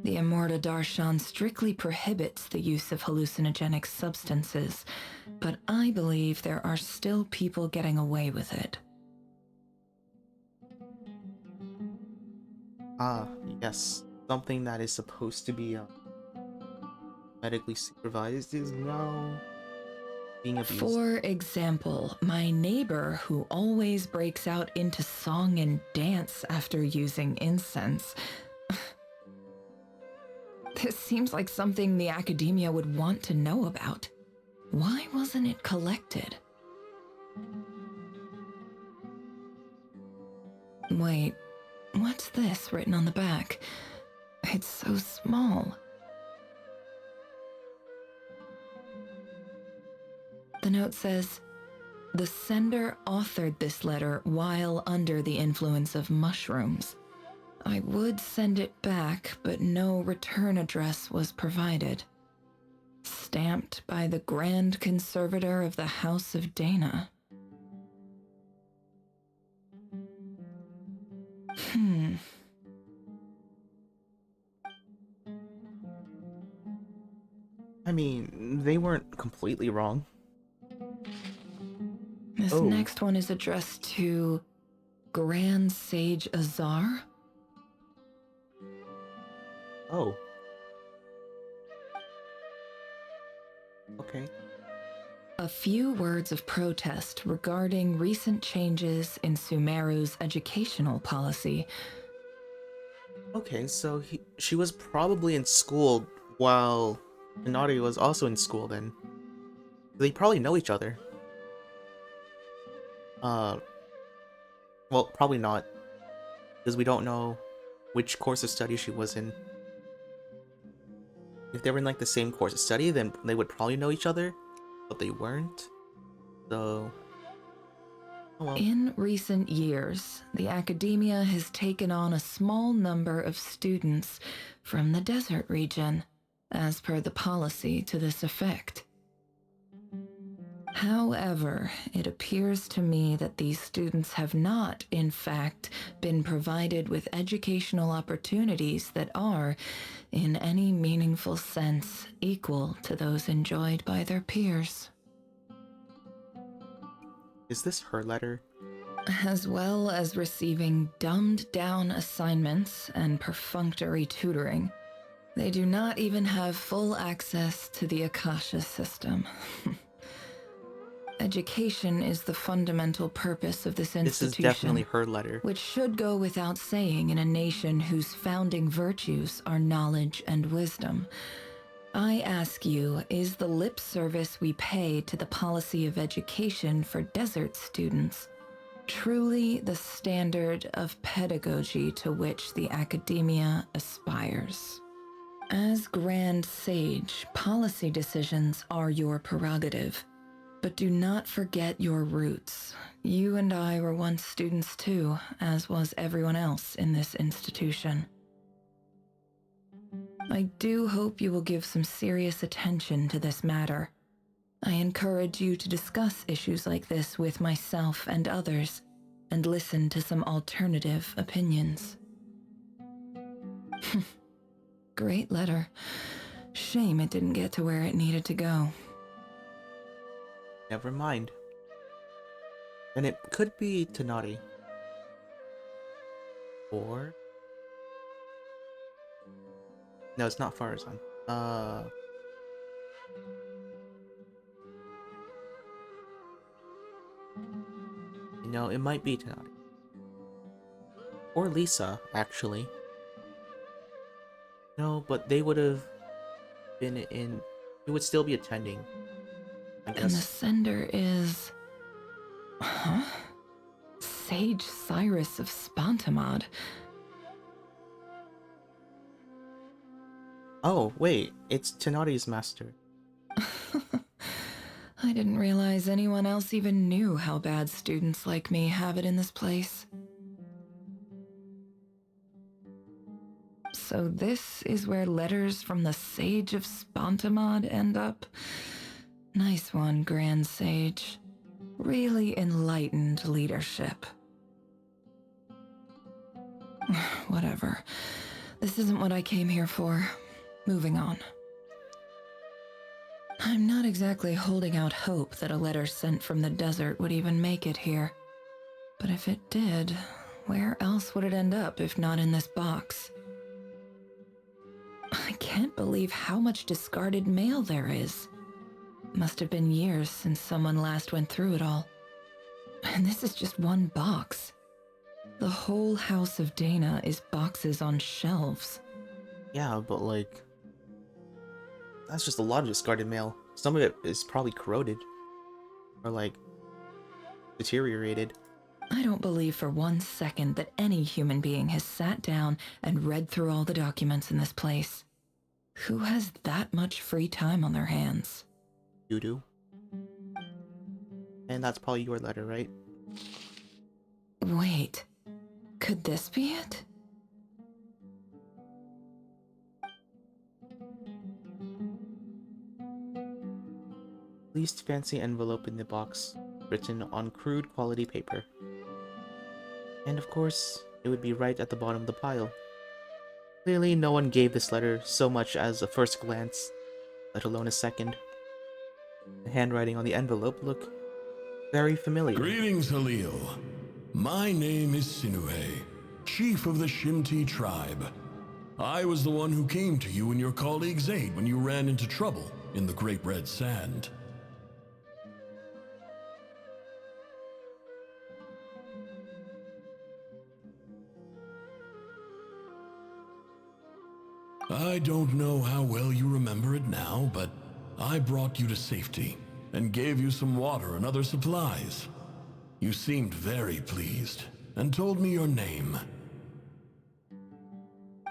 The Immorta Darshan strictly prohibits the use of hallucinogenic substances, but I believe there are still people getting away with it. Yes. Something that is supposed to be medically supervised is now being abused. For example, my neighbor who always breaks out into song and dance after using incense. This seems like something the academia would want to know about. Why wasn't it collected? Wait, what's this written on the back? It's so small. The note says, the sender authored this letter while under the influence of mushrooms. I would send it back, but no return address was provided. Stamped by the Grand Conservator of the House of Dana. I mean, they weren't completely wrong. This next one is addressed to Grand Sage Azar. Oh. Okay. A few words of protest regarding recent changes in Sumeru's educational policy. Okay, so she was probably in school while Inari was also in school then. They probably know each other. Well, probably not. Because we don't know which course of study she was in. If they were in like the same course of study, then they would probably know each other. But they weren't. So... oh well. In recent years, the academia has taken on a small number of students from the desert region, as per the policy to this effect. However, it appears to me that these students have not, in fact, been provided with educational opportunities that are, in any meaningful sense, equal to those enjoyed by their peers. Is this her letter? as well as receiving dumbed-down assignments and perfunctory tutoring. They do not even have full access to the Akasha system. Education is the fundamental purpose of this institution. This is definitely her letter. Which should go without saying in a nation whose founding virtues are knowledge and wisdom. I ask you, is the lip service we pay to the policy of education for desert students truly the standard of pedagogy to which the academia aspires? As Grand Sage, policy decisions are your prerogative. But do not forget your roots. You and I were once students too, as was everyone else in this institution. I do hope you will give some serious attention to this matter. I encourage you to discuss issues like this with myself and others, and listen to some alternative opinions. Great letter. Shame it didn't get to where it needed to go. Never mind. And it could be Tenari. Or... No, it's not Farazan. You know, it might be Tenari. Or Lisa, actually. No, but they would have been in... He would still be attending. I guess. And the sender is... Huh? Sage Cyrus of Spantamad. Oh, wait. It's Tenari's master. I didn't realize anyone else even knew how bad students like me have it in this place. So this is where letters from the Sage of Spantamad end up? Nice one, Grand Sage. Really enlightened leadership. Whatever. This isn't what I came here for. Moving on. I'm not exactly holding out hope that a letter sent from the desert would even make it here. But if it did, where else would it end up if not in this box? I can't believe how much discarded mail there is. Must have been years since someone last went through it all. And this is just one box. The whole house of Dana is boxes on shelves. Yeah, but like... That's just a lot of discarded mail. Some of it is probably corroded. Or like... deteriorated. I don't believe for 1 second that any human being has sat down and read through all the documents in this place. Who has that much free time on their hands? You do. And that's probably your letter, right? Wait. Could this be it? Least fancy envelope in the box, written on crude quality paper. And of course, it would be right at the bottom of the pile. Clearly, no one gave this letter so much as a first glance, let alone a second. The handwriting on the envelope looked very familiar. Greetings, Halil. My name is Sinuhe, chief of the Shimti tribe. I was the one who came to you and your colleague's aid when you ran into trouble in the Great Red Sand. I don't know how well you remember it now, but I brought you to safety and gave you some water and other supplies. You seemed very pleased and told me your name.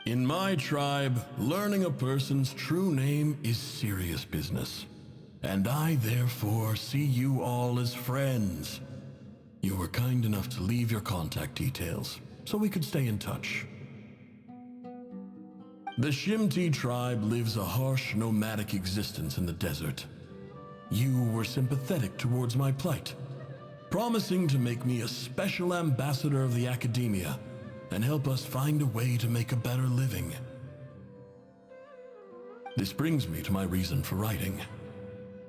In my tribe, learning a person's true name is serious business, and I therefore see you all as friends. You were kind enough to leave your contact details so we could stay in touch. The Shimti tribe lives a harsh, nomadic existence in the desert. You were sympathetic towards my plight, promising to make me a special ambassador of the academia and help us find a way to make a better living. This brings me to my reason for writing.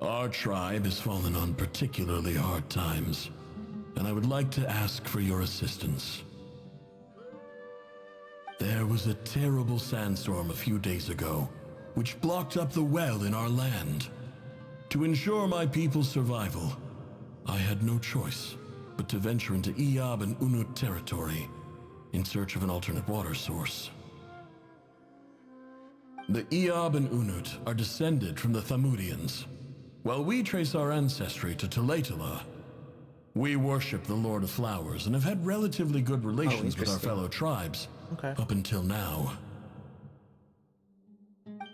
Our tribe has fallen on particularly hard times, and I would like to ask for your assistance. There was a terrible sandstorm a few days ago, which blocked up the well in our land. To ensure my people's survival, I had no choice but to venture into Eob and Unut territory in search of an alternate water source. The Eob and Unut are descended from the Thamudians. While we trace our ancestry to Tulatala, we worship the Lord of Flowers and have had relatively good relations with our fellow tribes up until now.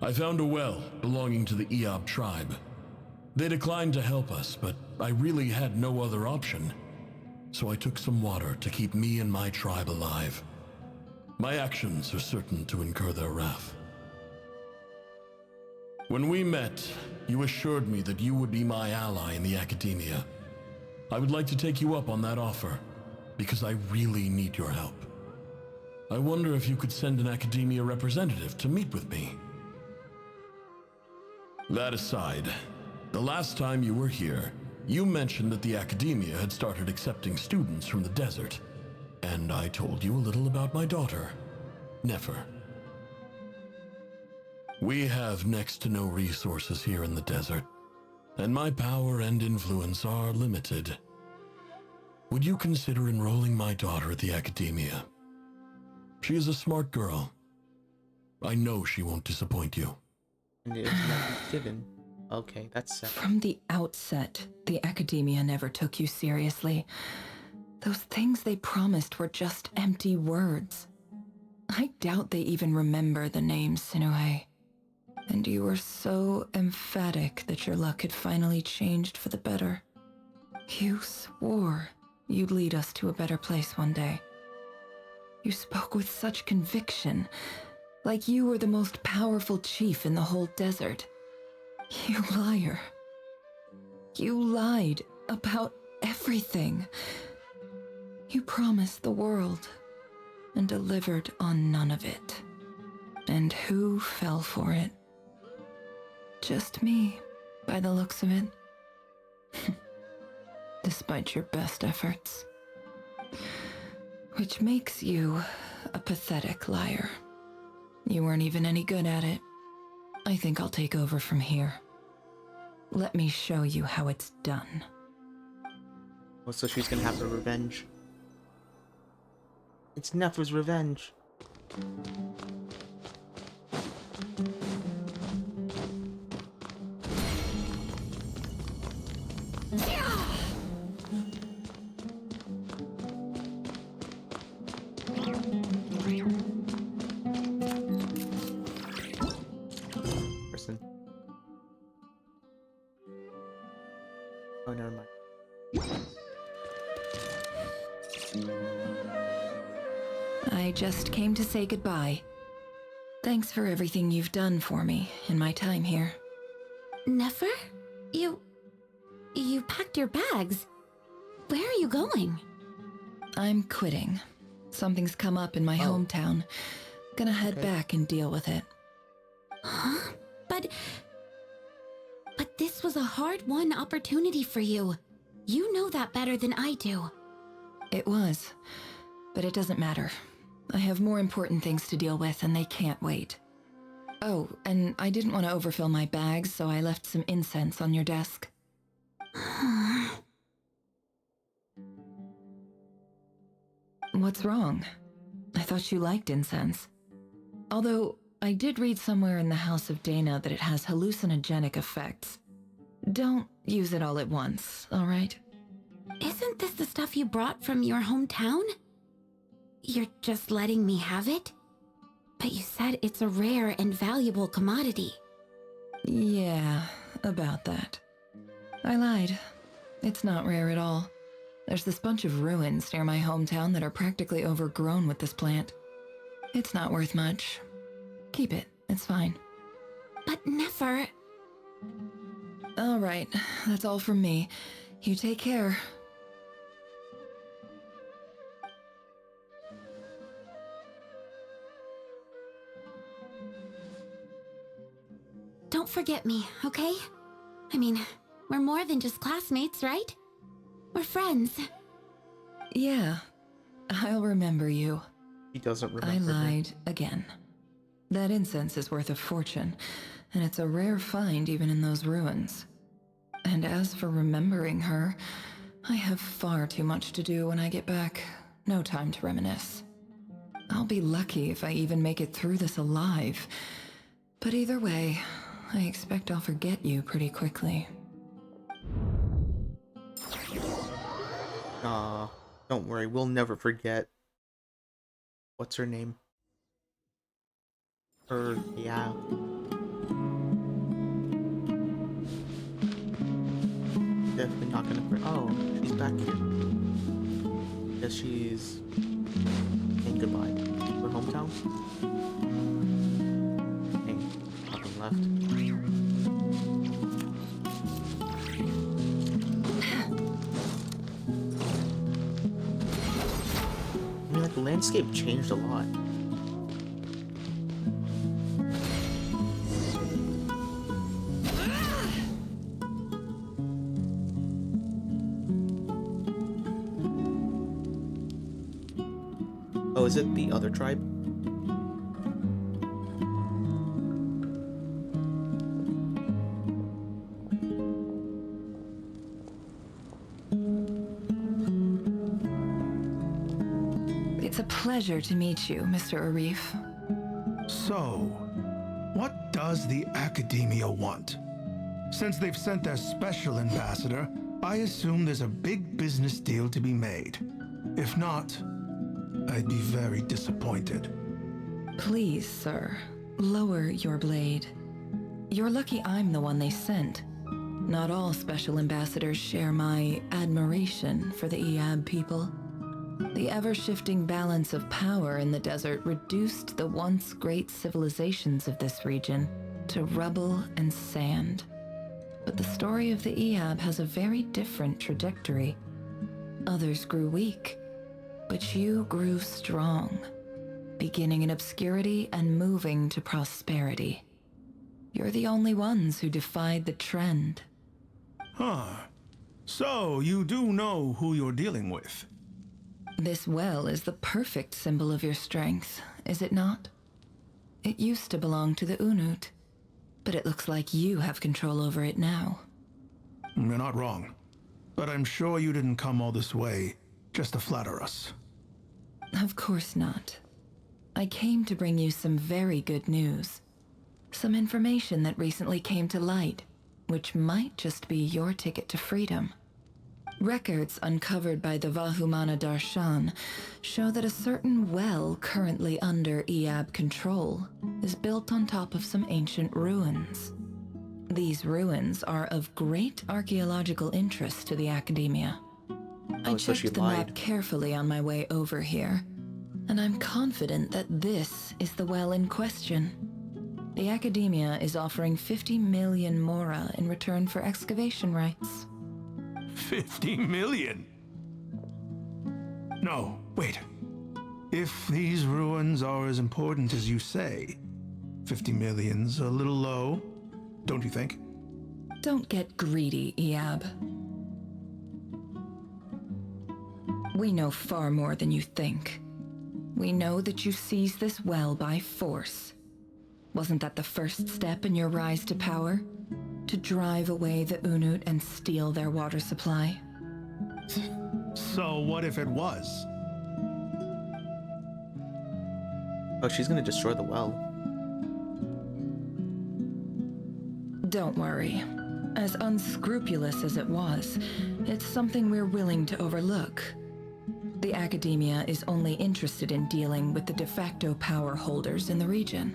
I found a well belonging to the Eob tribe. They declined to help us, but I really had no other option. So I took some water to keep me and my tribe alive. My actions are certain to incur their wrath. When we met, you assured me that you would be my ally in the academia. I would like to take you up on that offer, because I really need your help. I wonder if you could send an academia representative to meet with me. That aside, the last time you were here, you mentioned that the academia had started accepting students from the desert, and I told you a little about my daughter, Nefer. We have next to no resources here in the desert, and my power and influence are limited. Would you consider enrolling my daughter at the academia? She is a smart girl. I know she won't disappoint you. And it is not given. Okay, that's sad. From the outset, the academia never took you seriously. Those things they promised were just empty words. I doubt they even remember the name Sinuhe. And you were so emphatic that your luck had finally changed for the better. You swore you'd lead us to a better place one day. You spoke with such conviction, like you were the most powerful chief in the whole desert. You liar. You lied about everything. You promised the world and delivered on none of it. And who fell for it? Just me, by the looks of it. Despite your best efforts. Which makes you a pathetic liar. You weren't even any good at it. I think I'll take over from here. Let me show you how it's done. Well, so she's gonna have her revenge. It's Nefer's revenge. Person. Oh, never mind. I just came to say goodbye. Thanks for everything you've done for me in my time here. Nefer? You packed your bags. Where are you going? I'm quitting. Something's come up in my hometown. Gonna head back and deal with it. Huh? But this was a hard-won opportunity for you. You know that better than I do. It was, but it doesn't matter. I have more important things to deal with and they can't wait. Oh, and I didn't want to overfill my bags, so I left some incense on your desk. What's wrong? I thought you liked incense. Although, I did read somewhere in the House of Dana that it has hallucinogenic effects. Don't use it all at once, all right? Isn't this the stuff you brought from your hometown? You're just letting me have it? But you said it's a rare and valuable commodity. Yeah, about that. I lied. It's not rare at all. There's this bunch of ruins near my hometown that are practically overgrown with this plant. It's not worth much. Keep it, it's fine. But Nefer... All right, that's all from me. You take care. Don't forget me, okay? I mean, we're more than just classmates, right? We're friends. Yeah, I'll remember you. He doesn't remember I her. lied again. That incense is worth a fortune, and it's a rare find even in those ruins. And as for remembering her, I have far too much to do when I get back. No time to reminisce. I'll be lucky if I even make it through this alive. But either way, I expect I'll forget you pretty quickly. Don't worry, we'll never forget. What's her name? Yeah. Definitely not gonna forget. Oh, she's back here. Guess she's saying goodbye. Her hometown? Dang, nothing left. I mean, like, the landscape changed a lot. Oh, is it the other tribe? It's a pleasure to meet you, Mr. Arif. So, what does the Academia want? Since they've sent their special ambassador, I assume there's a big business deal to be made. If not, I'd be very disappointed. Please, sir, lower your blade. You're lucky I'm the one they sent. Not all special ambassadors share my admiration for the Iab people. The ever-shifting balance of power in the desert reduced the once great civilizations of this region to rubble and sand. But the story of the Iab has a very different trajectory. Others grew weak, but you grew strong, beginning in obscurity and moving to prosperity. You're the only ones who defied the trend. Huh. So, you do know who you're dealing with? This well is the perfect symbol of your strength, is it not? It used to belong to the Unut, but it looks like you have control over it now. You're not wrong. But I'm sure you didn't come all this way just to flatter us. Of course not. I came to bring you some very good news. Some information that recently came to light, which might just be your ticket to freedom. Records uncovered by the Vahumana Darshan show that a certain well currently under Iab control is built on top of some ancient ruins. These ruins are of great archaeological interest to the Academia. I checked the map carefully on my way over here, and I'm confident that this is the well in question. The Academia is offering 50 million mora in return for excavation rights. 50 million? No, wait. If these ruins are as important as you say, 50 million's a little low, don't you think? Don't get greedy, Iab. We know far more than you think. We know that you seized this well by force. Wasn't that the first step in your rise to power? To drive away the Unut and steal their water supply? So what if it was? Oh, she's gonna destroy the well. Don't worry. As unscrupulous as it was, it's something we're willing to overlook. The Academia is only interested in dealing with the de facto power holders in the region.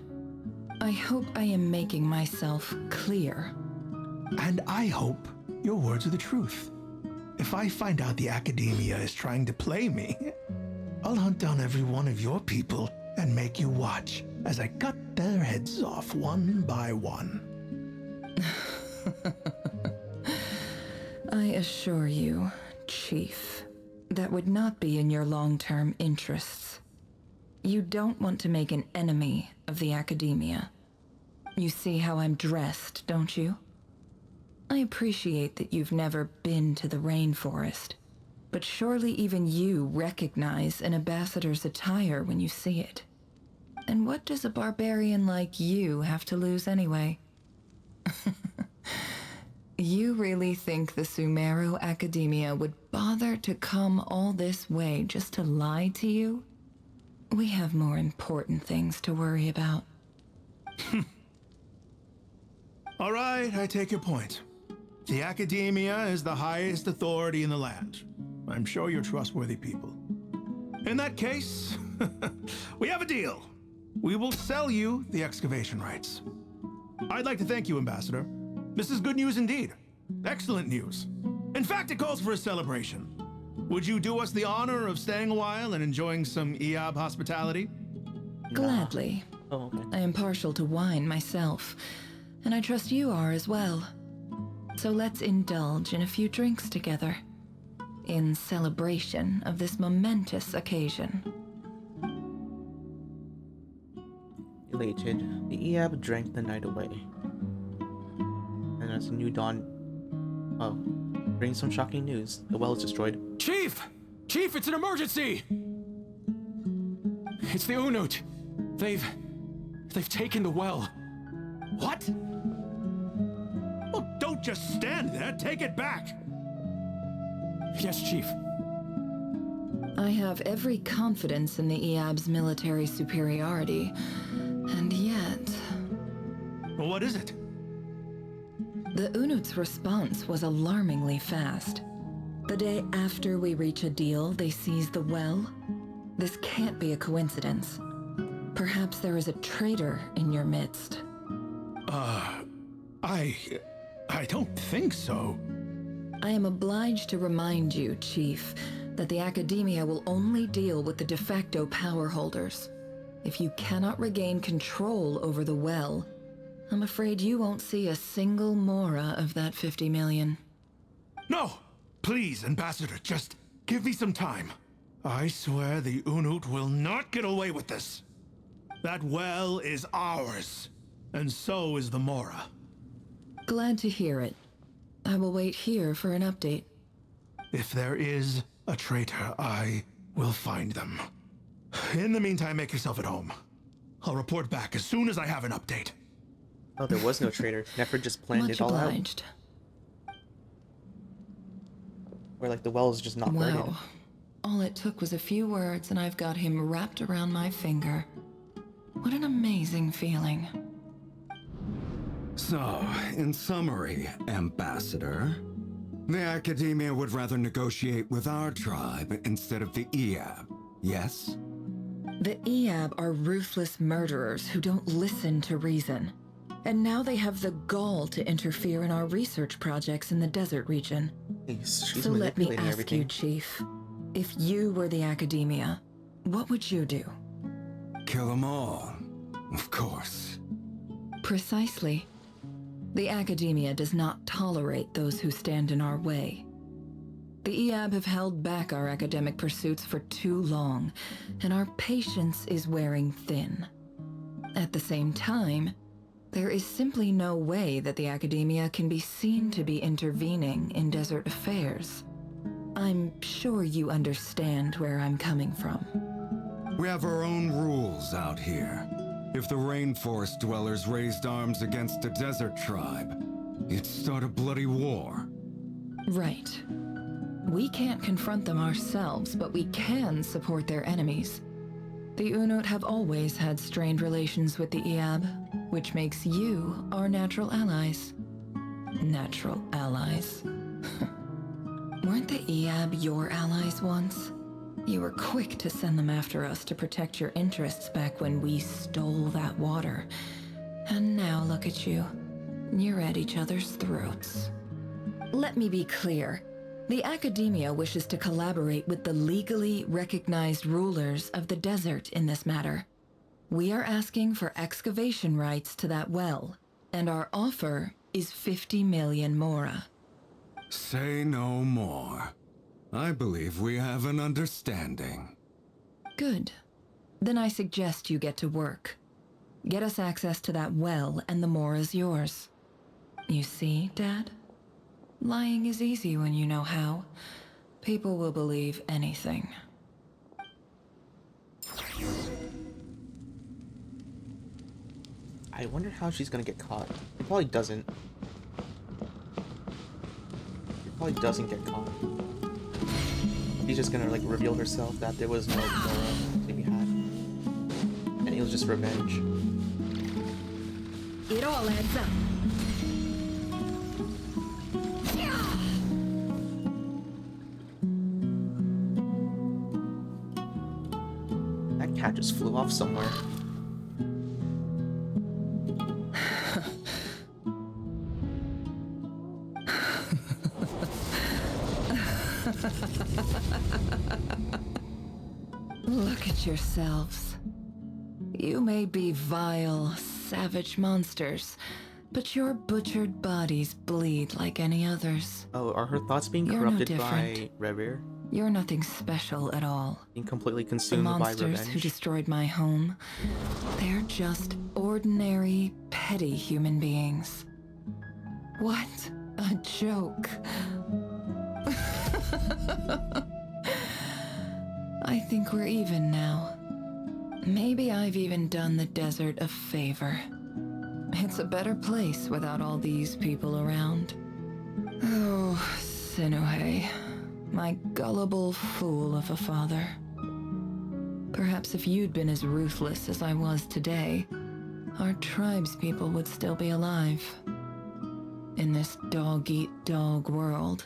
I hope I am making myself clear. And I hope your words are the truth. If I find out the Academia is trying to play me, I'll hunt down every one of your people and make you watch as I cut their heads off one by one. I assure you, Chief, that would not be in your long-term interests. You don't want to make an enemy of the Academia. You see how I'm dressed, don't you? I appreciate that you've never been to the rainforest, But surely even you recognize an ambassador's attire when you see it. And what does a barbarian like you have to lose anyway? You really think the Sumeru Academia would bother to come all this way just to lie to you? We have more important things to worry about. All right, I take your point. The Academia is the highest authority in the land. I'm sure you're trustworthy people. In that case, we have a deal. We will sell you the excavation rights. I'd like to thank you, Ambassador. This is good news indeed. Excellent news. In fact, it calls for a celebration. Would you do us the honor of staying a while and enjoying some Eab hospitality? Gladly. Oh, okay. I am partial to wine myself, and I trust you are as well. So let's indulge in a few drinks together, in celebration of this momentous occasion. Elated, the Eab drank the night away. And as a new dawn... Oh, brings some shocking news. The well is destroyed. Chief! Chief, it's an emergency! It's the Unut. They've taken the well. What? Well, don't just stand there. Take it back. Yes, Chief. I have every confidence in the Eab's military superiority, and yet... Well, what is it? The Unut's response was alarmingly fast. The day after we reach a deal, they seize the well. This can't be a coincidence. Perhaps there is a traitor in your midst. I don't think so. I am obliged to remind you, Chief, that the Academia will only deal with the de facto power holders. If you cannot regain control over the well, I'm afraid you won't see a single mora of that 50 million. No! Please, Ambassador, just give me some time. I swear the Unut will not get away with this. That well is ours, and so is the mora. Glad to hear it. I will wait here for an update. If there is a traitor, I will find them. In the meantime, make yourself at home. I'll report back as soon as I have an update. Oh, there was no traitor. Nefer just planned Much it all obliged. out. Where, like, the well is just not guarded. Wow. All it took was a few words and I've got him wrapped around my finger. What an amazing feeling. So, in summary, Ambassador, the Academia would rather negotiate with our tribe instead of the Eab, yes? The Eab are ruthless murderers who don't listen to reason. And now they have the gall to interfere in our research projects in the desert region. She's So let me manipulating ask everything. you, Chief. If you were the Academia, what would you do? Kill them all, of course. Precisely. The Academia does not tolerate those who stand in our way. The Eab have held back our academic pursuits for too long, and our patience is wearing thin. At the same time, there is simply no way that the Academia can be seen to be intervening in desert affairs. I'm sure you understand where I'm coming from. We have our own rules out here. If the rainforest dwellers raised arms against a desert tribe, it'd start a bloody war. Right. We can't confront them ourselves, but we can support their enemies. The Unut have always had strained relations with the Eab, which makes you our natural allies. Natural allies. Weren't the Eab your allies once? You were quick to send them after us to protect your interests back when we stole that water. And now look at you. You're at each other's throats. Let me be clear. The Academia wishes to collaborate with the legally recognized rulers of the desert in this matter. We are asking for excavation rights to that well, and our offer is 50 million mora. Say no more. I believe we have an understanding. Good. Then I suggest you get to work. Get us access to that well, and the mora's yours. You see, Dad? Lying is easy when you know how. People will believe anything. I wonder how she's gonna get caught. She probably doesn't. She probably doesn't get caught. She's just gonna like reveal herself that there was no to be had, and it was just revenge. It all adds up. That cat just flew off somewhere. Look at yourselves. You may be vile, savage monsters, but your butchered bodies bleed like any others. Oh, are her thoughts being You're corrupted no by different. Revere? You're nothing special at all. Being completely The consumed by monsters who revenge? destroyed my home, they're just ordinary, petty human beings. What a joke. I think we're even now. Maybe I've even done the desert a favor. It's a better place without all these people around. Oh, Sinuhe, my gullible fool of a father. Perhaps if you'd been as ruthless as I was today, our tribespeople would still be alive. In this dog-eat-dog world,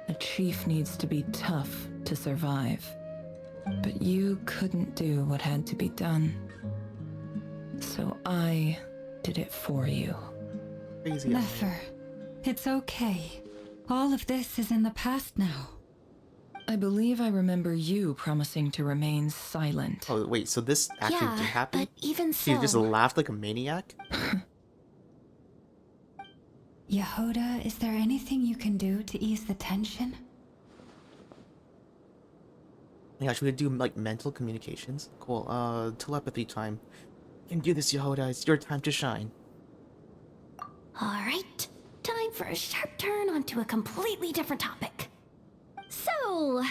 a chief needs to be tough to survive. But you couldn't do what had to be done. So I did it for you. Nefer, it's okay. All of this is in the past now. I believe I remember you promising to remain silent. Oh, wait, so this actually Yeah, did happen? but even She just so- laughed like a maniac? Yehoda, is there anything you can do to ease the tension? Yeah, should we do like mental communications? Cool. Telepathy time. You can do this, Yehoda. It's your time to shine. Alright, time for a sharp turn onto a completely different topic. So,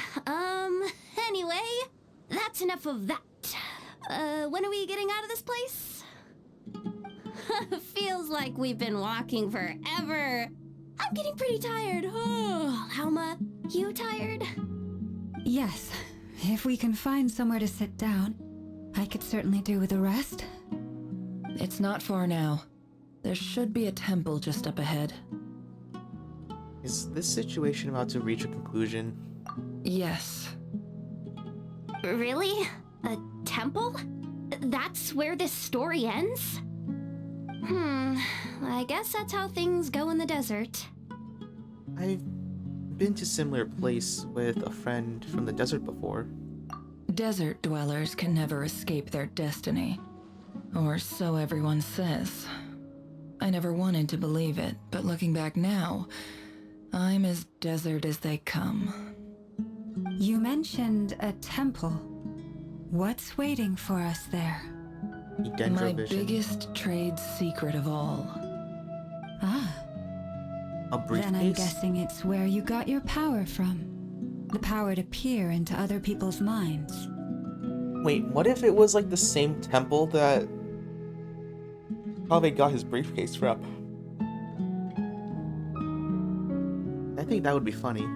anyway, that's enough of that. When are we getting out of this place? Feels like we've been walking forever. I'm getting pretty tired. Oh, Alma, you tired? Yes. If we can find somewhere to sit down, I could certainly do with a rest. It's not far now. There should be a temple just up ahead. Is this situation about to reach a conclusion? Yes. Really? A temple? That's where this story ends? I guess that's how things go in the desert. I've been to similar place with a friend from the desert before. Desert dwellers can never escape their destiny. Or so everyone says. I never wanted to believe it, but looking back now, I'm as desert as they come. You mentioned a temple. What's waiting for us there? My biggest trade secret of all. Ah. A briefcase? Then I'm guessing it's where you got your power from. The power to peer into other people's minds. Wait, what if it was like the same temple that Kaveh got his briefcase from? I think that would be funny.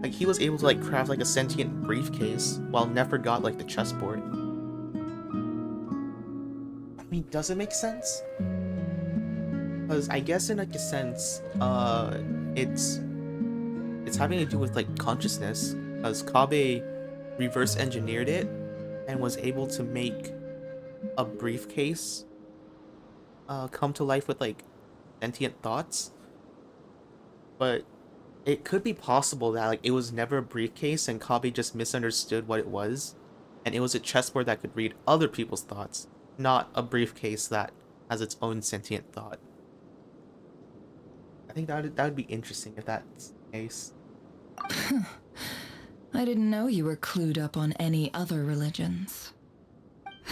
Like, he was able to like craft like a sentient briefcase while Nefer got like the chessboard. I mean, does it make sense? Because I guess in like a sense, it's having to do with like consciousness, because Kaveh reverse engineered it and was able to make a briefcase come to life with like sentient thoughts. But it could be possible that like it was never a briefcase and Kaveh just misunderstood what it was, and it was a chessboard that could read other people's thoughts, not a briefcase that has its own sentient thought. I think that would be interesting if that's the case. I didn't know you were clued up on any other religions.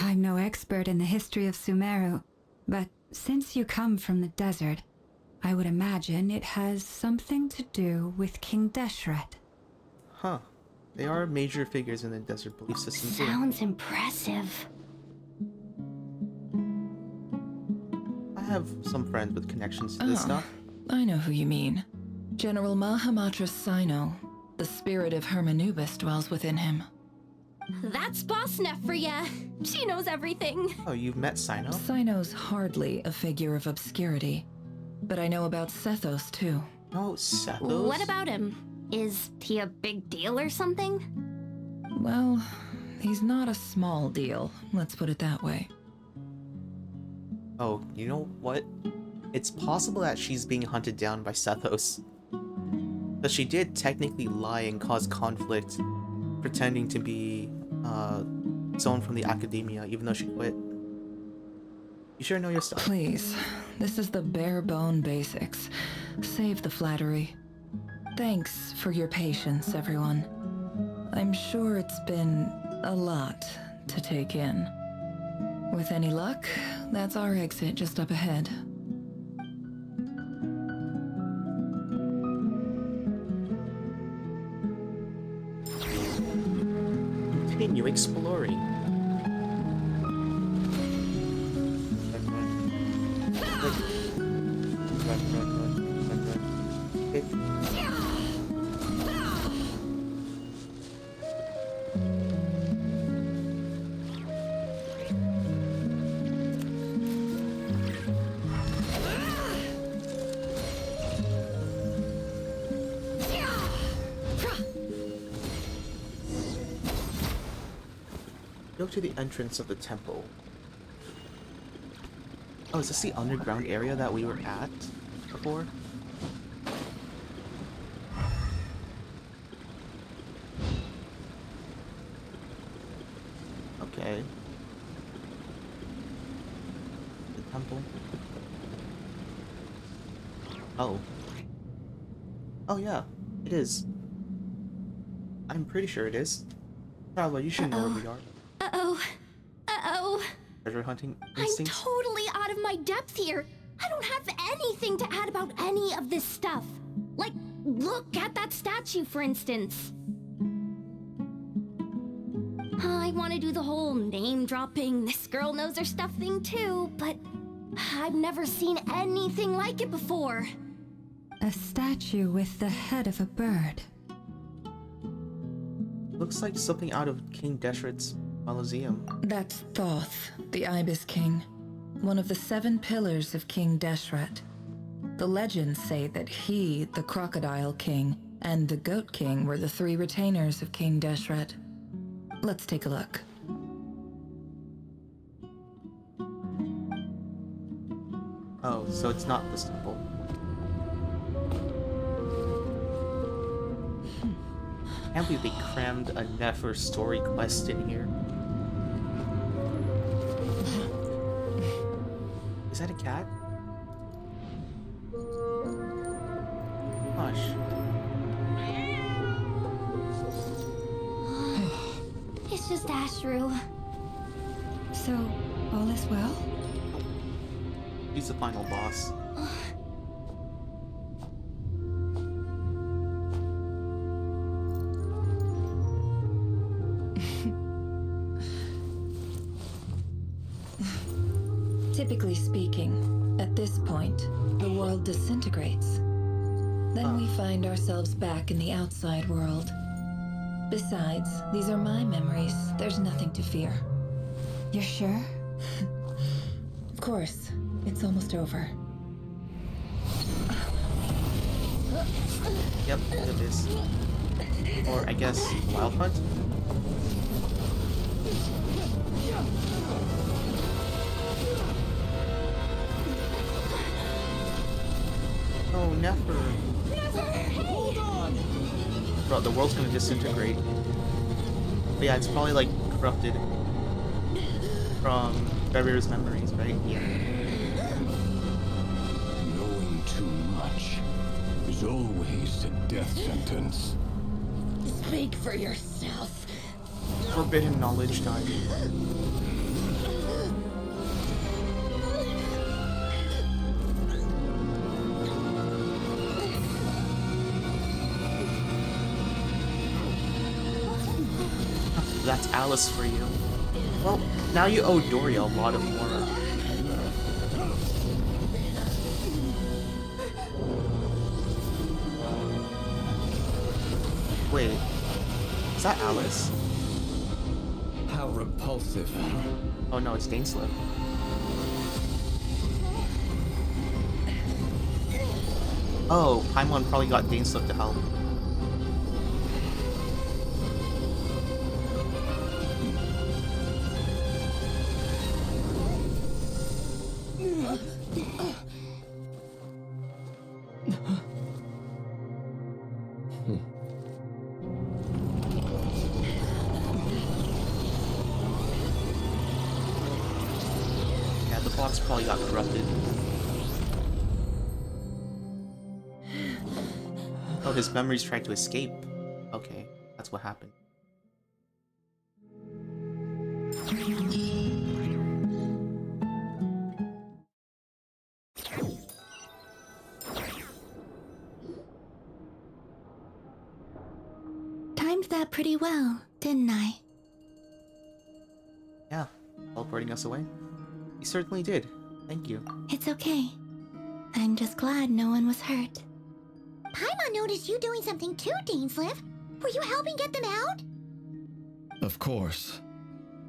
I'm no expert in the history of Sumeru, but since you come from the desert, I would imagine it has something to do with King Deshret. Huh. They are major figures in the desert belief system too. Sounds impressive. I have some friends with connections to this stuff. I know who you mean. General Mahamatra Sino. The spirit of Hermanubis dwells within him. That's Boss Neff for ya. She knows everything. Oh, you've met Sino? Sino's hardly a figure of obscurity. But I know about Sethos, too. Oh, Sethos? What about him? Is he a big deal or something? Well, he's not a small deal, let's put it that way. Oh, you know what? It's possible that she's being hunted down by Sethos. But she did technically lie and cause conflict, pretending to be someone from the academia, even though she quit. You sure know your stuff. Please, this is the bare bone basics. Save the flattery. Thanks for your patience, everyone. I'm sure it's been a lot to take in. With any luck, that's our exit just up ahead. Continue exploring. Go to the entrance of the temple. Oh, is this the underground area that we were at before? Okay. The temple. Oh. Oh yeah, it is. I'm pretty sure it is. Probably, you should know where we are. Uh-oh. Treasure hunting I'm instincts? totally out of my depth here. I don't have anything to add about any of this stuff. Like, look at that statue, for instance. I want to do the whole name-dropping, this girl knows her stuff thing too, but I've never seen anything like it before. A statue with the head of a bird. Looks like something out of King Deshret's Mausoleum. That's Thoth, the Ibis King, one of the 7 pillars of King Deshret. The legends say that he, the Crocodile King, and the Goat King were the 3 retainers of King Deshret. Let's take a look. Oh, so it's not this temple. I can't believe they crammed a Nefer story quest in here. Is that a cat? Hush. It's just Ashru. So, all is well? He's the final boss. Typically speaking, at this point, the world disintegrates. Then we find ourselves back in the outside world. Besides, these are my memories. There's nothing to fear. You're sure? Of course. It's almost over. Yep, it is. Or, I guess, Wild Hunt? Oh, Nefer. Hold on! Bro, the world's gonna disintegrate. But yeah, it's probably like corrupted from Barrier's memories, right? Yeah. Knowing too much is always a death sentence. Speak for yourself. Forbidden knowledge time. That's Alice for you. Well, now you owe Doria a lot of Mora. Wait, is that Alice? How repulsive. Oh no, it's Daneslip. Oh, Paimon probably got Daneslip to help. Yeah, the box probably got corrupted. Oh, his memories tried to escape. Okay, that's what happened. Timed that pretty well, didn't I? Yeah, teleporting us away. You certainly did. Thank you. It's okay. I'm just glad no one was hurt. Paimon noticed you doing something too, Daneslip. Were you helping get them out? Of course.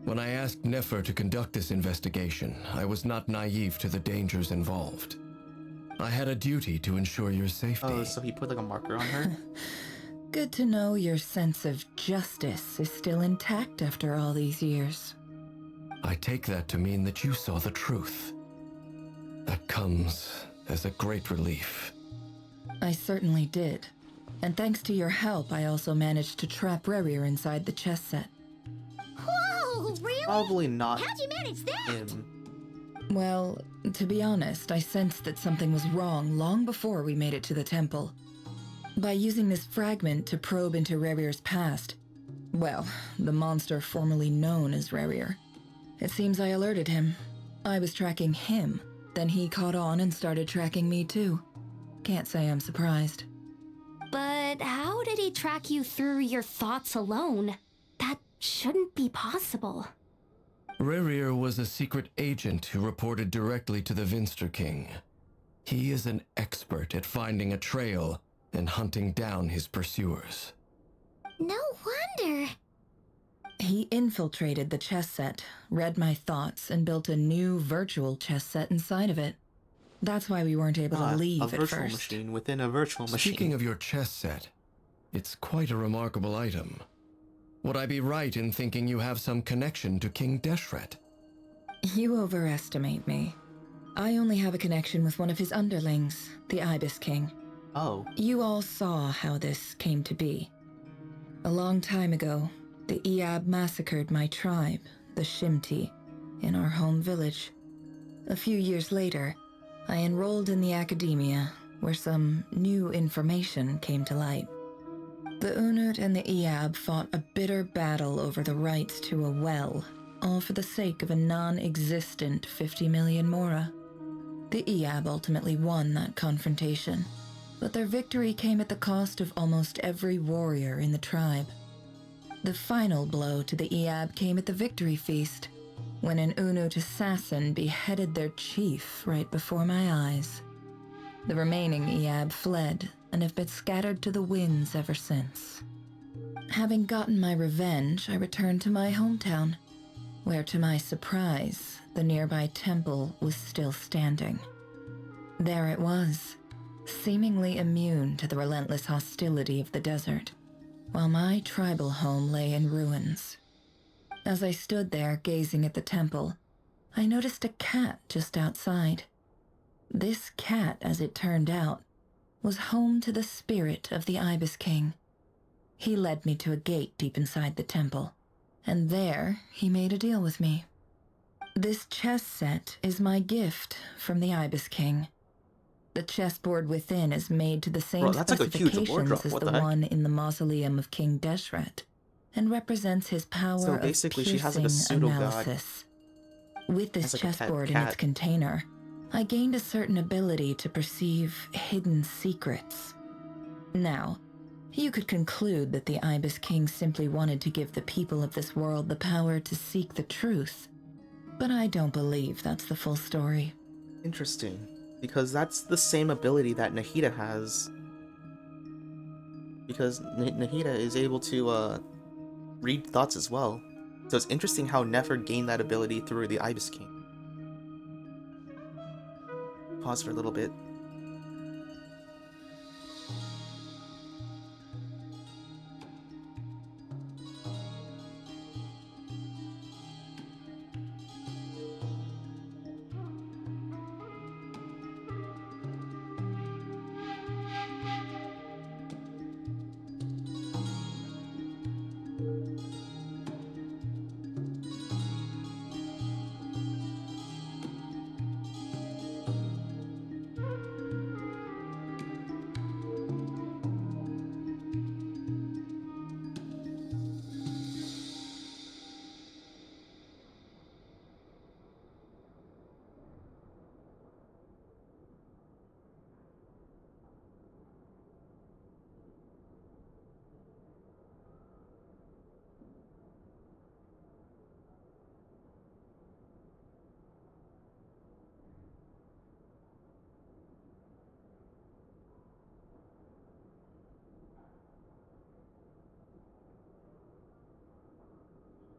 When I asked Nefer to conduct this investigation, I was not naive to the dangers involved. I had a duty to ensure your safety. Oh, so he put like a marker on her? Good to know your sense of justice is still intact after all these years. I take that to mean that you saw the truth. That comes as a great relief. I certainly did. And thanks to your help, I also managed to trap Rerir inside the chess set. Whoa, really? Probably not. How'd you manage that? Him. Well, to be honest, I sensed that something was wrong long before we made it to the temple. By using this fragment to probe into Rerir's past, well, the monster formerly known as Rerir, it seems I alerted him. I was tracking him, then he caught on and started tracking me too. Can't say I'm surprised. But how did he track you through your thoughts alone? That shouldn't be possible. Rerir was a secret agent who reported directly to the Vinster King. He is an expert at finding a trail and hunting down his pursuers. No wonder. He infiltrated the chess set, read my thoughts, and built a new virtual chess set inside of it. That's why we weren't able to leave A at virtual first. machine within a virtual machine. Speaking of your chess set, it's quite a remarkable item. Would I be right in thinking you have some connection to King Deshret? You overestimate me. I only have a connection with one of his underlings, the Ibis King. Oh. You all saw how this came to be. A long time ago, the Iab massacred my tribe, the Shimti, in our home village. A few years later, I enrolled in the academia, where some new information came to light. The Unut and the Iab fought a bitter battle over the rights to a well, all for the sake of a non-existent 50 million Mora. The Iab ultimately won that confrontation, but their victory came at the cost of almost every warrior in the tribe. The final blow to the Iab came at the victory feast, when an Unut assassin beheaded their chief right before my eyes. The remaining Iab fled and have been scattered to the winds ever since. Having gotten my revenge, I returned to my hometown, where to my surprise, the nearby temple was still standing. There it was, seemingly immune to the relentless hostility of the desert, while my tribal home lay in ruins. As I stood there gazing at the temple, I noticed a cat just outside. This cat, as it turned out, was home to the spirit of the Ibis King. He led me to a gate deep inside the temple, and there he made a deal with me. This chess set is my gift from the Ibis King. The chessboard within is made to the same specifications as the one in the mausoleum of King Deshret, and represents his power So of basically piercing she has like a pseudo-god. analysis. With this Has like a pet chessboard in cat. its container, I gained a certain ability to perceive hidden secrets. Now, You could conclude that the Ibis King simply wanted to give the people of this world the power to seek the truth. But I don't believe that's the full story. Interesting. Because that's the same ability that Nahida has. Because Nahida is able to read thoughts as well. So it's interesting how Nefer gained that ability through the Ibis King. Pause for a little bit.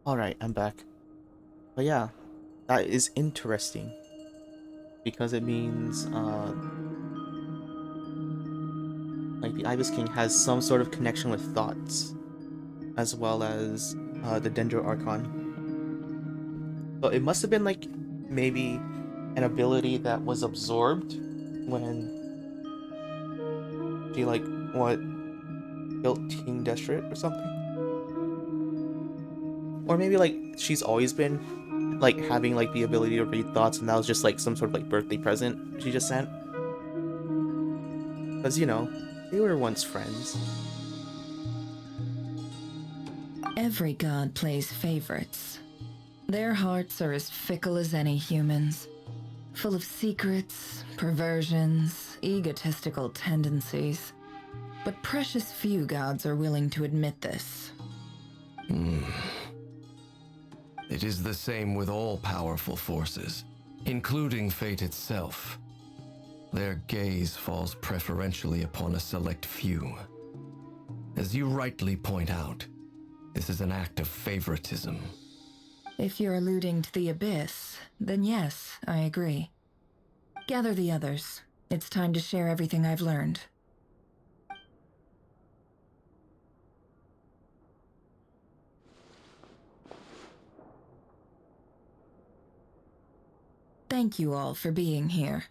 Alright, I'm back. But yeah, that is interesting. Because it means, like, the Ibis King has some sort of connection with thoughts. As well as, the Dendro Archon. So it must have been, like, maybe an ability that was absorbed when she, like, what, built King Destrit or something? Or maybe, like, she's always been, like, having, like, the ability to read thoughts, and that was just, like, some sort of, like, birthday present she just sent. Because, you know, they were once friends. Every god plays favorites. Their hearts are as fickle as any human's, full of secrets, perversions, egotistical tendencies. But precious few gods are willing to admit this. It is the same with all powerful forces, including fate itself. Their gaze falls preferentially upon a select few. As you rightly point out, this is an act of favoritism. If you're alluding to the Abyss, then yes, I agree. Gather the others. It's time to share everything I've learned. Thank you all for being here.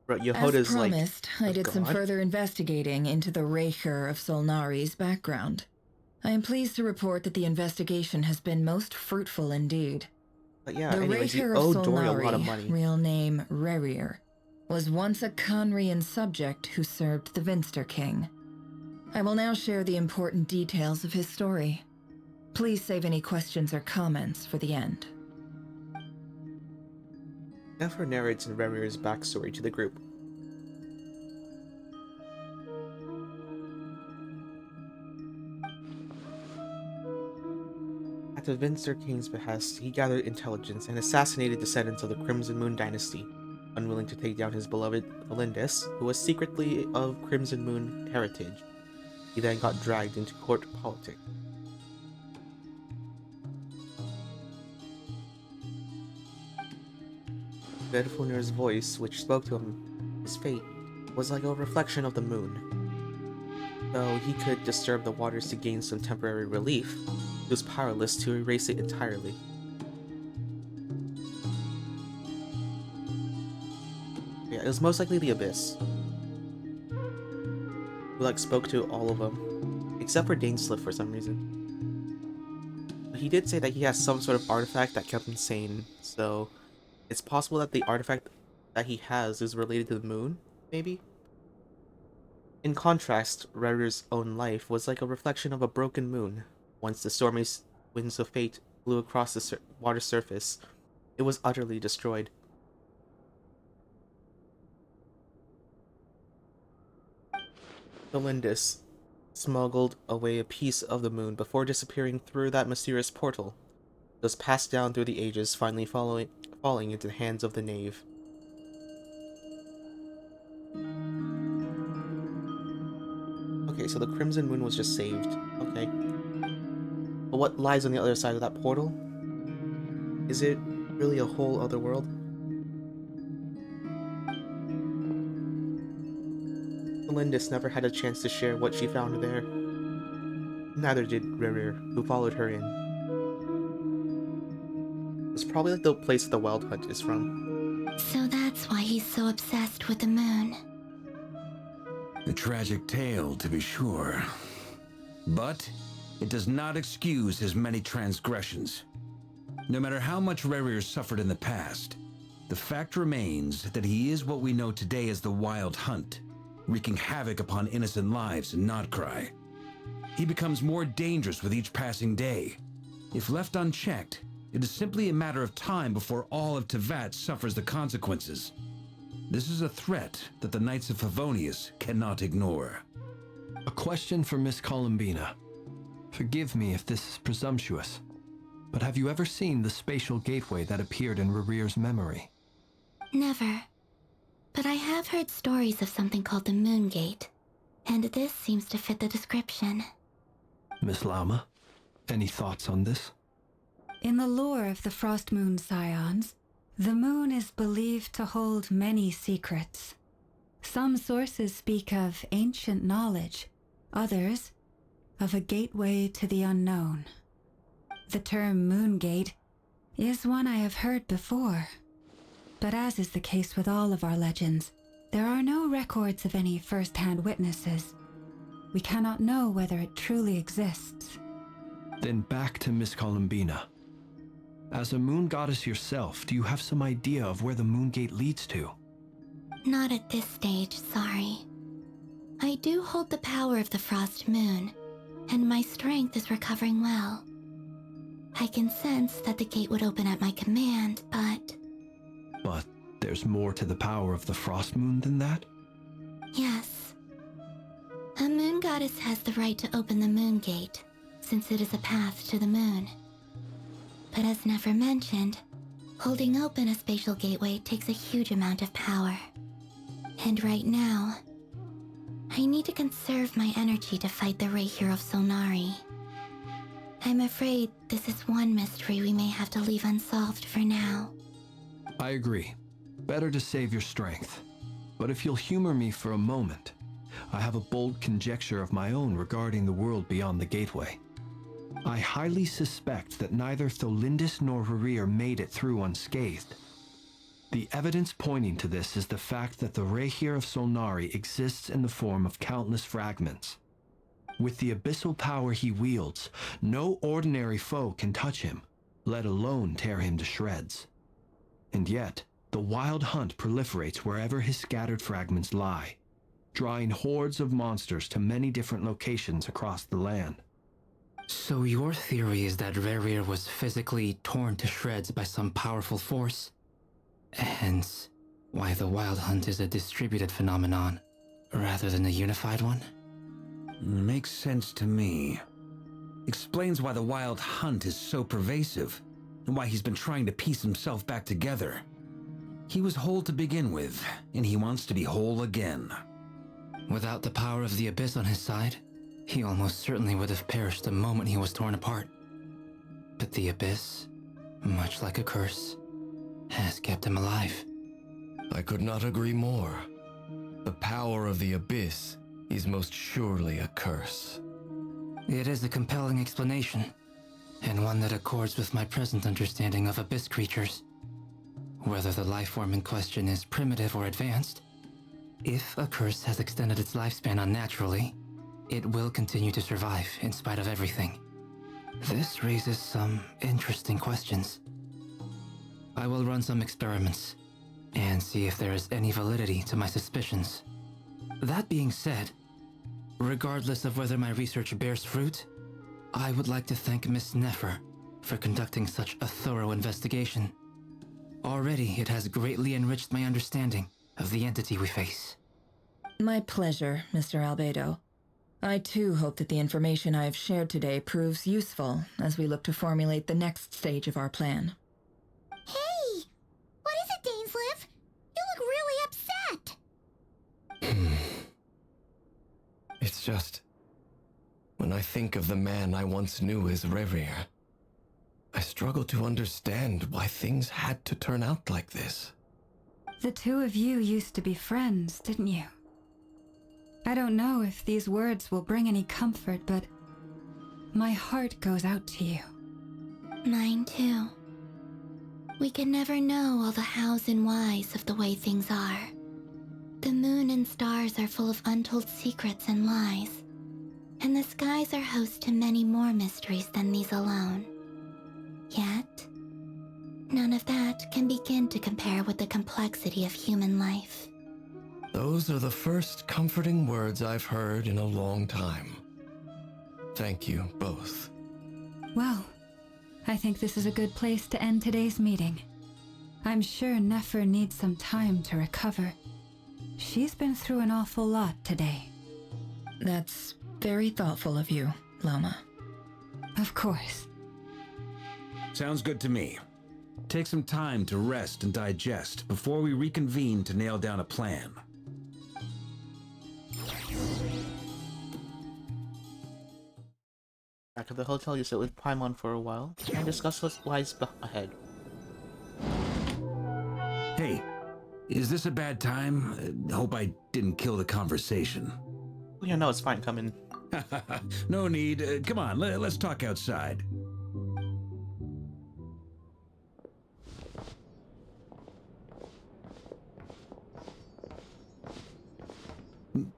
Right, As Yehoda's like, promised, I did some God. further investigating into the Raker of Solnari's background. I am pleased to report that the investigation has been most fruitful indeed. But yeah, The anyways, you Raker of owe Dory a lot of Solnari, money. real name Rerir, was once a Conrian subject who served the Vinster King. I will now share the important details of his story. Please save any questions or comments for the end. Nefer narrates Remir's backstory to the group. At the Vinster King's behest, he gathered intelligence and assassinated descendants of the Crimson Moon dynasty, unwilling to take down his beloved Elindis, who was secretly of Crimson Moon heritage. He then got dragged into court politics. Vedfunir's voice, which spoke to him, his fate, was like a reflection of the moon. Though he could disturb the waters to gain some temporary relief, he was powerless to erase it entirely. Yeah, it was most likely the Abyss, who like spoke to all of them, except for Dainsliff for some reason. But he did say that he has some sort of artifact that kept him sane, so it's possible that the artifact that he has is related to the moon, maybe? In contrast, Rerir's own life was like a reflection of a broken moon. Once the stormy winds of fate blew across the water surface, it was utterly destroyed. Elindis, smuggled away a piece of the moon before disappearing through that mysterious portal. It was passed down through the ages, finally falling into the hands of the knave. Okay, so the Crimson Moon was just saved. Okay. But what lies on the other side of that portal? Is it really a whole other world? Melindis never had a chance to share what she found there. Neither did Rerir, who followed her in. It's probably like the place the Wild Hunt is from. So that's why he's so obsessed with the moon. A tragic tale, to be sure. But it does not excuse his many transgressions. No matter how much Rerir suffered in the past, the fact remains that he is what we know today as the Wild Hunt, wreaking havoc upon innocent lives in Nod-Krai. He becomes more dangerous with each passing day. If left unchecked, it is simply a matter of time before all of Teyvat suffers the consequences. This is a threat that the Knights of Favonius cannot ignore. A question for Miss Columbina. Forgive me if this is presumptuous, but have you ever seen the spatial gateway that appeared in Rerir's memory? Never. But I have heard stories of something called the Moon Gate, and this seems to fit the description. Miss Lama, any thoughts on this? In the lore of the Frost Moon Scions, the moon is believed to hold many secrets. Some sources speak of ancient knowledge, others of a gateway to the unknown. The term Moon Gate is one I have heard before, but as is the case with all of our legends, there are no records of any first-hand witnesses. We cannot know whether it truly exists. Then back to Miss Columbina. As a moon goddess yourself, do you have some idea of where the Moon Gate leads to? Not at this stage, sorry. I do hold the power of the Frost Moon, and my strength is recovering well. I can sense that the gate would open at my command, but... But there's more to the power of the Frost Moon than that? Yes. A moon goddess has the right to open the Moon Gate, since it is a path to the moon. But as never mentioned, holding open a spatial gateway takes a huge amount of power. And right now, I need to conserve my energy to fight the Rayhir of Solnari. I'm afraid this is one mystery we may have to leave unsolved for now. I agree. Better to save your strength. But if you'll humor me for a moment, I have a bold conjecture of my own regarding the world beyond the gateway. I highly suspect that neither Tholindis nor Rerir made it through unscathed. The evidence pointing to this is the fact that the Rayhir of Solnari exists in the form of countless fragments. With the abyssal power he wields, no ordinary foe can touch him, let alone tear him to shreds. And yet, the Wild Hunt proliferates wherever his scattered fragments lie, drawing hordes of monsters to many different locations across the land. So your theory is that Rerir was physically torn to shreds by some powerful force? Hence, why the Wild Hunt is a distributed phenomenon, rather than a unified one? Makes sense to me. Explains why the Wild Hunt is so pervasive, and why he's been trying to piece himself back together. He was whole to begin with, and he wants to be whole again. Without the power of the Abyss on his side, he almost certainly would have perished the moment he was torn apart. But the Abyss, much like a curse, has kept him alive. I could not agree more. The power of the Abyss is most surely a curse. It is a compelling explanation, and one that accords with my present understanding of Abyss creatures. Whether the life form in question is primitive or advanced, if a curse has extended its lifespan unnaturally, it will continue to survive in spite of everything. This raises some interesting questions. I will run some experiments and see if there is any validity to my suspicions. That being said, regardless of whether my research bears fruit, I would like to thank Miss Nefer for conducting such a thorough investigation. Already, it has greatly enriched my understanding of the entity we face. My pleasure, Mr. Albedo. I too hope that the information I have shared today proves useful as we look to formulate the next stage of our plan. Hey! What is it, Dainsleif? You look really upset! It's just... when I think of the man I once knew as Rerir, I struggle to understand why things had to turn out like this. The two of you used to be friends, didn't you? I don't know if these words will bring any comfort, but my heart goes out to you. Mine too. We can never know all the hows and whys of the way things are. The moon and stars are full of untold secrets and lies, and the skies are host to many more mysteries than these alone. Yet, none of that can begin to compare with the complexity of human life. Those are the first comforting words I've heard in a long time. Thank you both. Well, I think this is a good place to end today's meeting. I'm sure Nefer needs some time to recover. She's been through an awful lot today. That's very thoughtful of you, Lama. Of course. Sounds good to me. Take some time to rest and digest before we reconvene to nail down a plan. Back at the hotel, you sit with Paimon for a while and discuss what lies ahead. Hey, is this a bad time? Hope I didn't kill the conversation. Yeah, no, it's fine. Come in. No need. Come on, let's talk outside.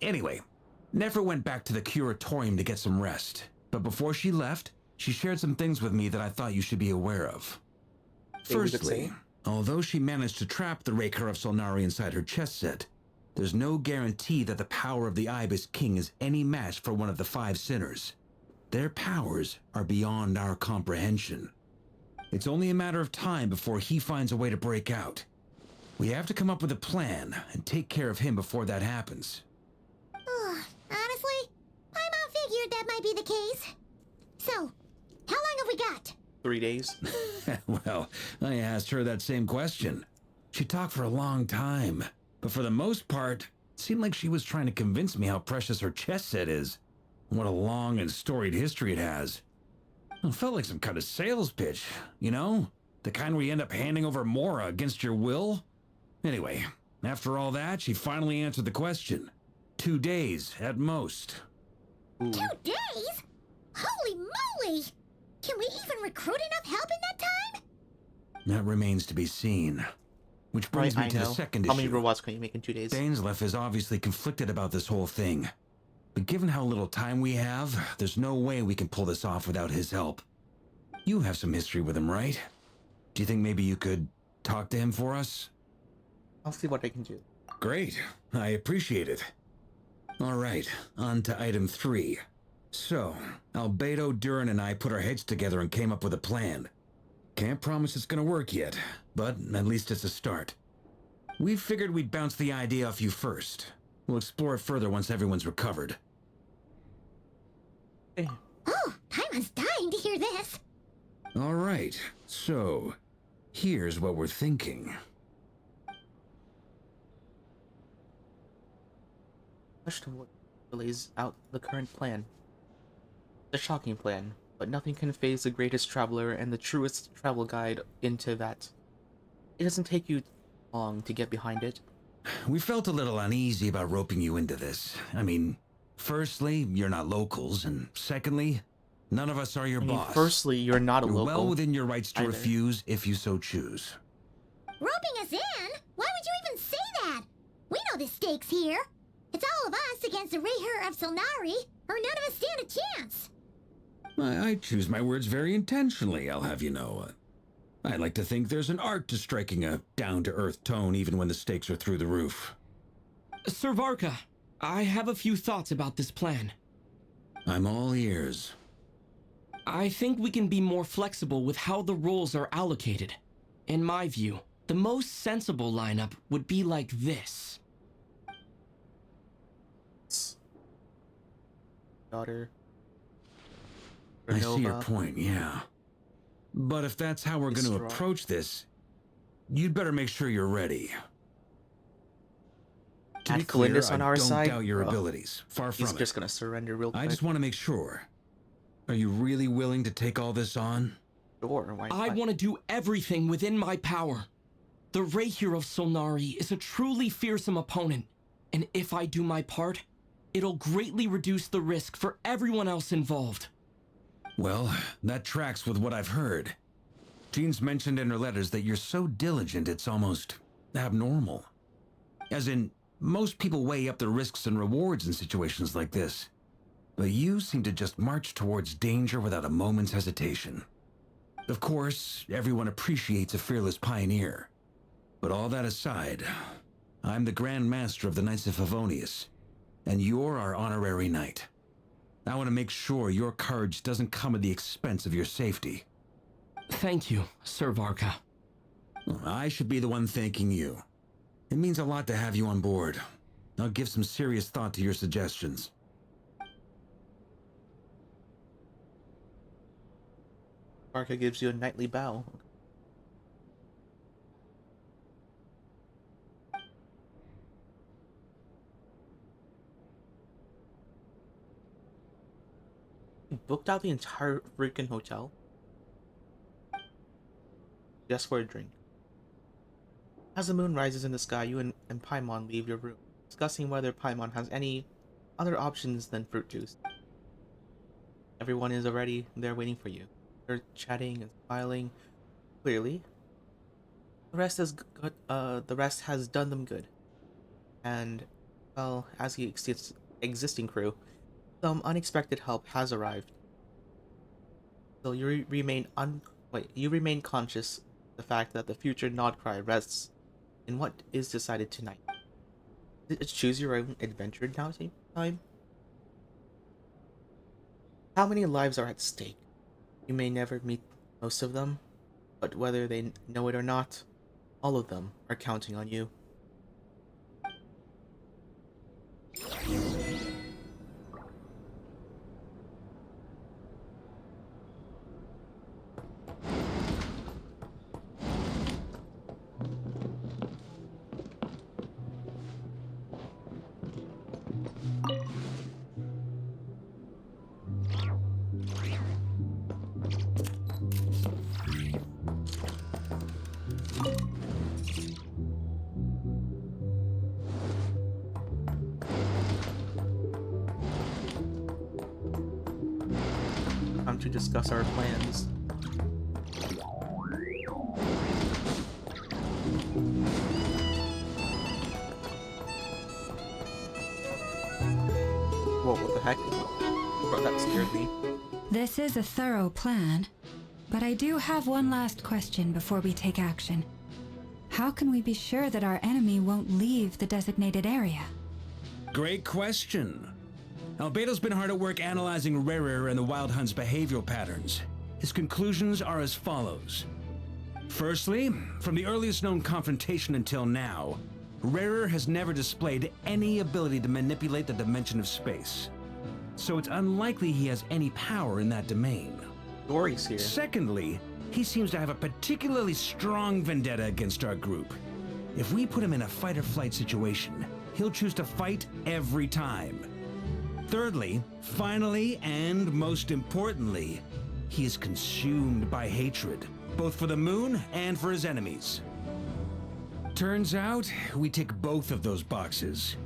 Anyway, Nefer went back to the curatorium to get some rest. But before she left, she shared some things with me that I thought you should be aware of. Firstly, although she managed to trap the Raker of Solnari inside her chest set, there's no guarantee that the power of the Ibis King is any match for one of the 5 sinners. Their powers are beyond our comprehension. It's only a matter of time before he finds a way to break out. We have to come up with a plan and take care of him before that happens. Honestly, Paimon figured that might be the case. So, how long have we got? 3 days. Well, I asked her that same question. She talked for a long time, but for the most part, it seemed like she was trying to convince me how precious her chess set is. What a long and storied history it has. It felt like some kind of sales pitch, you know? The kind where you end up handing over Mora against your will? Anyway, after all that, she finally answered the question. 2 days, at most. Ooh. 2 days? Holy moly! Can we even recruit enough help in that time? That remains to be seen. Which brings me to the second issue. How many robots can you make in 2 days? Dainsleif is obviously conflicted about this whole thing. But given how little time we have, there's no way we can pull this off without his help. You have some history with him, right? Do you think maybe you could talk to him for us? I'll see what I can do. Great. I appreciate it. All right, on to item 3. So, Albedo, Durin, and I put our heads together and came up with a plan. Can't promise it's gonna work yet, but at least it's a start. We figured we'd bounce the idea off you first. We'll explore it further once everyone's recovered. Oh, Paimon's dying to hear this. All right, so here's what we're thinking. Question lays out the current plan. The shocking plan, but nothing can phase the greatest traveler and the truest travel guide into that. It doesn't take you long to get behind it. We felt a little uneasy about roping you into this. I mean, firstly, you're not locals, and secondly, none of us are your boss. Firstly, you're not a You're local. well within your rights to refuse if you so choose. Roping us in? Why would you even say that? We know the stakes here. It's all of us against the Reher of Solnari, or none of us stand a chance. I choose my words very intentionally, I'll have you know. I like to think there's an art to striking a down-to-earth tone even when the stakes are through the roof. Sir Varka, I have a few thoughts about this plan. I'm all ears. I think we can be more flexible with how the roles are allocated. In my view, the most sensible lineup would be like this. daughter. I see your Renova. point, yeah. But if that's how we're going to Destroy. approach this, you'd better make sure you're ready. To be Add clear, Flinders on I our don't side. doubt your Ugh. abilities. Far from He's it. just gonna surrender real quick. I just want to make sure. Are you really willing to take all this on? Sure, why I not? want to do everything within my power. The Rahier of Solnari is a truly fearsome opponent, and if I do my part, it'll greatly reduce the risk for everyone else involved. Well, that tracks with what I've heard. Jean's mentioned in her letters that you're so diligent it's almost abnormal. As in, most people weigh up the risks and rewards in situations like this. But you seem to just march towards danger without a moment's hesitation. Of course, everyone appreciates a fearless pioneer. But all that aside, I'm the Grand Master of the Knights of Favonius, and you're our honorary knight. I want to make sure your courage doesn't come at the expense of your safety. Thank you, Sir Varka. I should be the one thanking you. It means a lot to have you on board. I'll give some serious thought to your suggestions. Varka gives you a knightly bow. You booked out the entire freaking hotel just for a drink. As the moon rises in the sky, you and Paimon leave your room, discussing whether Paimon has any other options than fruit juice. Everyone is already there waiting for you. They're chatting and smiling. Clearly, the rest has done them good. And, well, as the existing crew, some unexpected help has arrived. So you remain conscious of the fact that the future Nod-Krai rests in what is decided tonight. It's choose your own adventure now time. How many lives are at stake? You may never meet most of them, but whether they know it or not, all of them are counting on you. Time to discuss our plans. Whoa, what the heck? Bro, that scared me. This is a thorough plan, but I do have one last question before we take action. How can we be sure that our enemy won't leave the designated area? Great question. Albedo's been hard at work analyzing Rarer and the Wild Hunt's behavioral patterns. His conclusions are as follows. Firstly, from the earliest known confrontation until now, Rarer has never displayed any ability to manipulate the dimension of space. So it's unlikely he has any power in that domain. Dory's here. Secondly, he seems to have a particularly strong vendetta against our group. If we put him in a fight-or-flight situation, he'll choose to fight every time. Thirdly, finally, and most importantly, he is consumed by hatred, both for the moon and for his enemies. Turns out, we tick both of those boxes.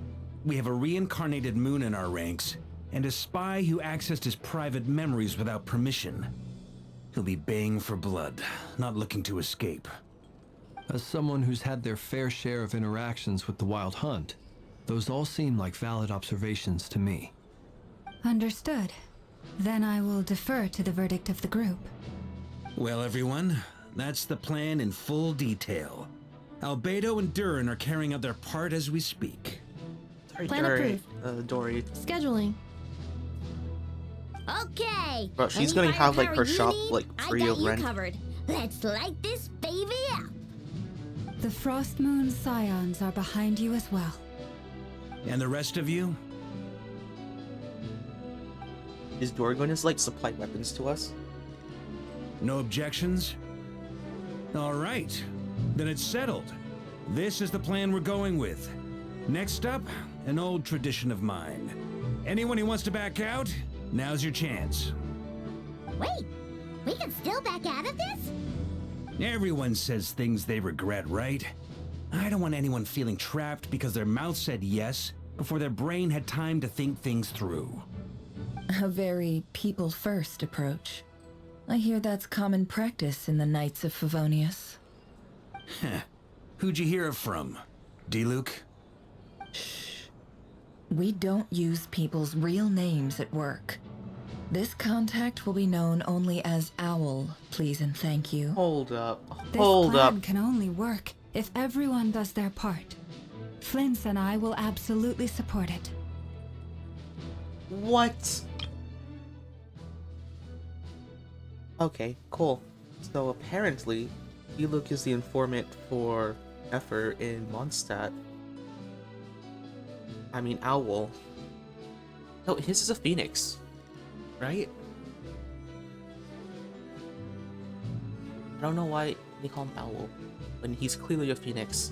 We have a reincarnated moon in our ranks, and a spy who accessed his private memories without permission. He'll be baying for blood, not looking to escape. As someone who's had their fair share of interactions with the Wild Hunt, those all seem like valid observations to me. Understood. Then I will defer to the verdict of the group. Well, everyone, that's the plan in full detail. Albedo and Durin are carrying out their part as we speak. Sorry, Plan approved. Dory. Scheduling. Okay. Bro, she's Any gonna have like firepower her you shop need, like I free got of you rent. covered. Let's light this baby up. The Frost Moon Scions are behind you as well. And the rest of you? Is Dory going to like supply weapons to us? No objections? All right, then it's settled. This is the plan we're going with. Next up, an old tradition of mine. Anyone who wants to back out, now's your chance. Wait, we can still back out of this? Everyone says things they regret, right? I don't want anyone feeling trapped because their mouth said yes before their brain had time to think things through. A very people-first approach. I hear that's common practice in the Knights of Favonius. Heh. Who'd you hear it from? D-Luke? We don't use people's real names at work. This contact will be known only as Owl, please and thank you. Hold up. This plan can only work if everyone does their part. Flint's and I will absolutely support it. What? Okay, cool. So apparently, D-Luke is the informant for Effort in Mondstadt. I mean, Owl. No, his is a phoenix, right? I don't know why they call him Owl, when he's clearly a phoenix.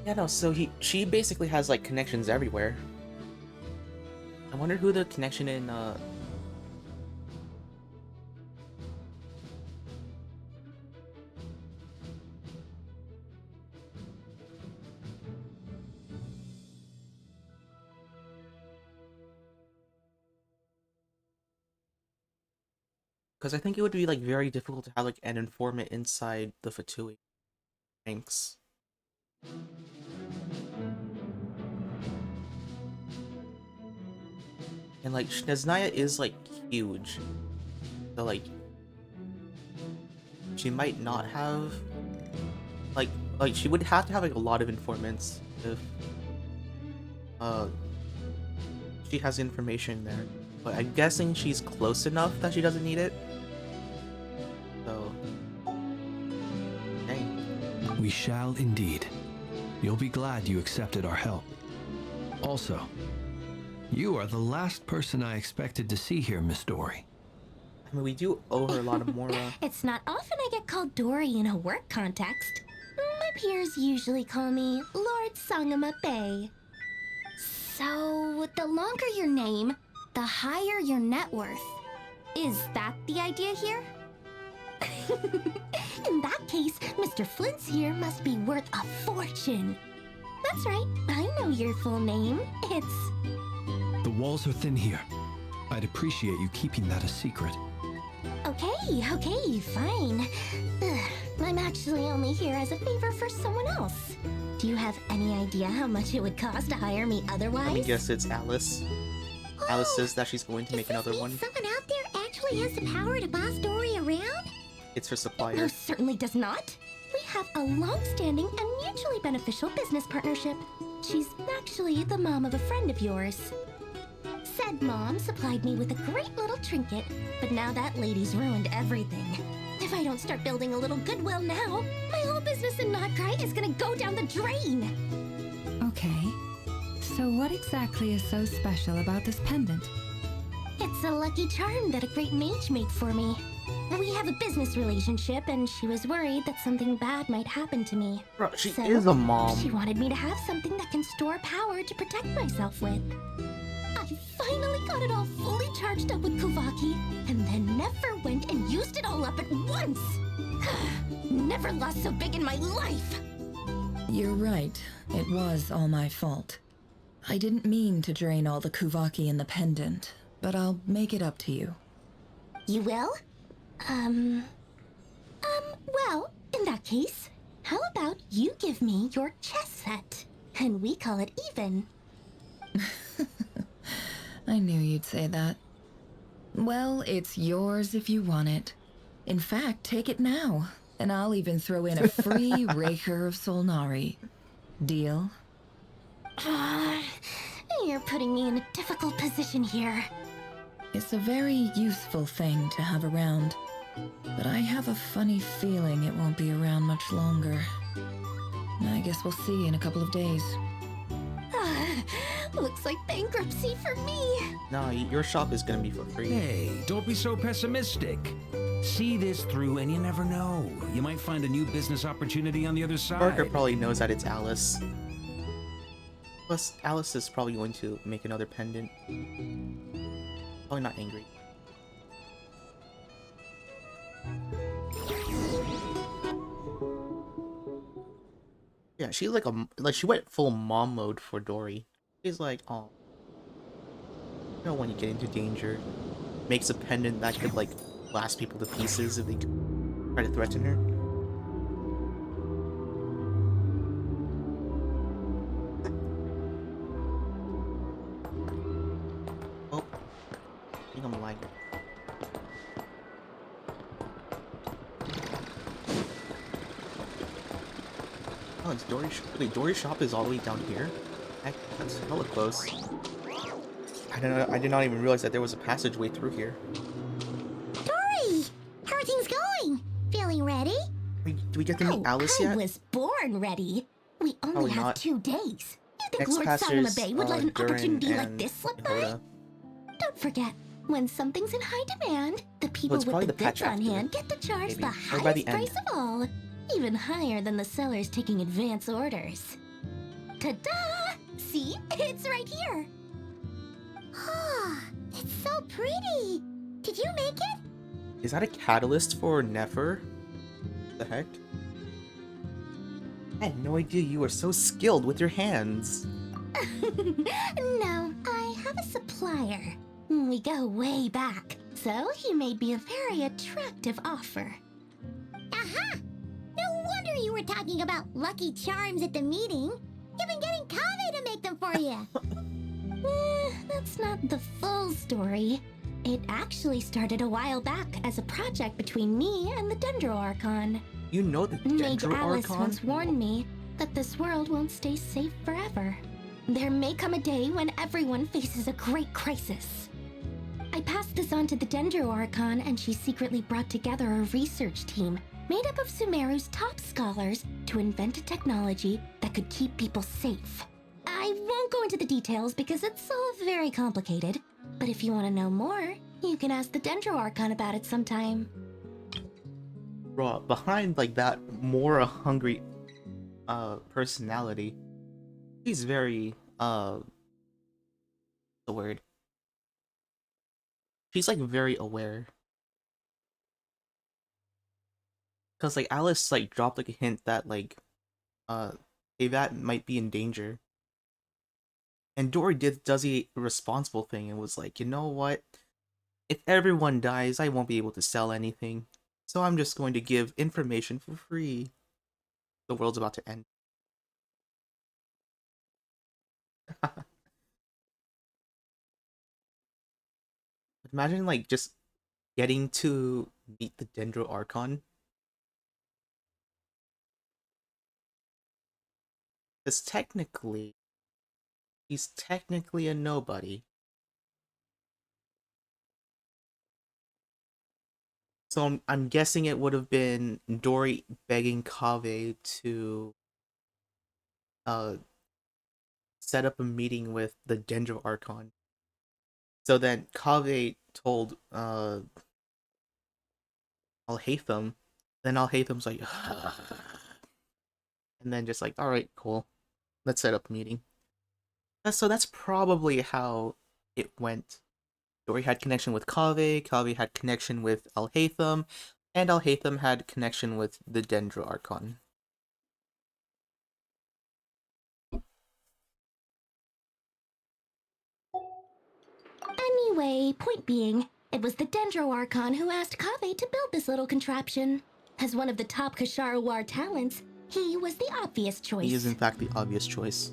Yeah, no, so she basically has, like, connections everywhere. I wonder who the connection in, because I think it would be, like, very difficult to have, like, an informant inside the Fatui ranks. And, like, Snezhnaya is, like, huge. So, like, she might not have, like, she would have to have, like, a lot of informants if, she has information there. But I'm guessing she's close enough that she doesn't need it. So, dang. We shall indeed. You'll be glad you accepted our help. Also, you are the last person I expected to see here, Miss Dory. I mean, we do owe her a lot of Mora. It's not often I get called Dory in a work context. My peers usually call me Lord Sangama Bay. So, the longer your name, the higher your net worth. Is that the idea here? In that case, Mr. Flint's here must be worth a fortune. That's right, I know your full name. It's... The walls are thin here. I'd appreciate you keeping that a secret. Okay, fine. I'm actually only here as a favor for someone else. Do you have any idea how much it would cost to hire me otherwise? Let me guess, it's Alice. Alice says that she's going to make another one. Someone out there actually has the power to boss Dory around? It's her supplier. It most certainly does not. We have a long-standing and mutually beneficial business partnership. She's actually the mom of a friend of yours. Said mom supplied me with a great little trinket, but now that lady's ruined everything. If I don't start building a little goodwill now, my whole business in Nod-Krai is gonna go down the drain. Okay. So what exactly is so special about this pendant? It's a lucky charm that a great mage made for me. We have a business relationship, and she was worried that something bad might happen to me. Bro, she is a mom. She wanted me to have something that can store power to protect myself with. I finally got it all fully charged up with Kuvaki, and then never went and used it all up at once. Never lost so big in my life. You're right. It was all my fault. I didn't mean to drain all the Kuvaki in the pendant, but I'll make it up to you. You will? Well, in that case, how about you give me your chess set, and we call it even? I knew you'd say that. Well, it's yours if you want it. In fact, take it now, and I'll even throw in a free Raker of Solnari. Deal? You're putting me in a difficult position here. It's a very useful thing to have around, but I have a funny feeling it won't be around much longer. I guess we'll see in a couple of days. Looks like bankruptcy for me. No, your shop is gonna be for free. Hey, don't be so pessimistic. See this through and you never know. You might find a new business opportunity on the other side. Parker probably knows that it's Alice. Plus, Alice is probably going to make another pendant. Probably not angry. Yeah, she's like she went full mom mode for Dory. She's like, oh, you know when you get into danger, makes a pendant that could like blast people to pieces if they try to threaten her. Oh, I think I'm lagging. Oh, it's Dory's shop. Wait, Dory's shop is all the way down here? Heck, that's hella close. I don't know. I did not even realize that there was a passageway through here. Dory! How are things going? Feeling ready? Do we get to meet Alice yet? I was born ready. We only Probably have not. 2 days. You think Next Lord passers, Salama would let an Durin opportunity like and this slip by? Hoda. Don't forget, when something's in high demand, the people it's with probably the the patch goods on after, hand get to charge maybe. the Or by the highest price end. of all. Even higher than the sellers taking advance orders. Ta-da! See? It's right here. Ah, it's so pretty. Did you make it? Is that a catalyst for Nefer? The heck? I had no idea you were so skilled with your hands. No, I have a supplier. We go way back, so he made me a very attractive offer. Aha! No wonder you were talking about Lucky Charms at the meeting. You've been getting Kaveh to make them for you. That's not the full story. It actually started a while back as a project between me and the Dendro Archon. You know the Mage Dendro Alice Archon? once warned me that this world won't stay safe forever. There may come a day when everyone faces a great crisis. I passed this on to the Dendro Archon, and she secretly brought together a research team made up of Sumeru's top scholars to invent a technology that could keep people safe. I won't go into the details because it's all very complicated, but if you want to know more, you can ask the Dendro Archon about it sometime. Bro, behind like that more hungry personality, he's very the word. She's like very aware. Cause like Alice like dropped like a hint that like Avat might be in danger. And Dory does the responsible thing and was like, you know what? If everyone dies, I won't be able to sell anything. So I'm just going to give information for free. The world's about to end. Imagine like just getting to meet the Dendro Archon. Because technically, he's technically a nobody. So I'm guessing it would have been Dory begging Kaveh to set up a meeting with the Dendro Archon. So then Kaveh told Alhaitham, then Alhaitham's like and then just like, alright, cool. Let's set up a meeting. So that's probably how it went. Dory had connection with Kaveh, Kaveh had connection with Alhaitham, and Alhaitham had connection with the Dendro Archon. Anyway, point being, it was the Dendro Archon who asked Kaveh to build this little contraption. As one of the top Kasharawar talents, he was the obvious choice. He is in fact the obvious choice.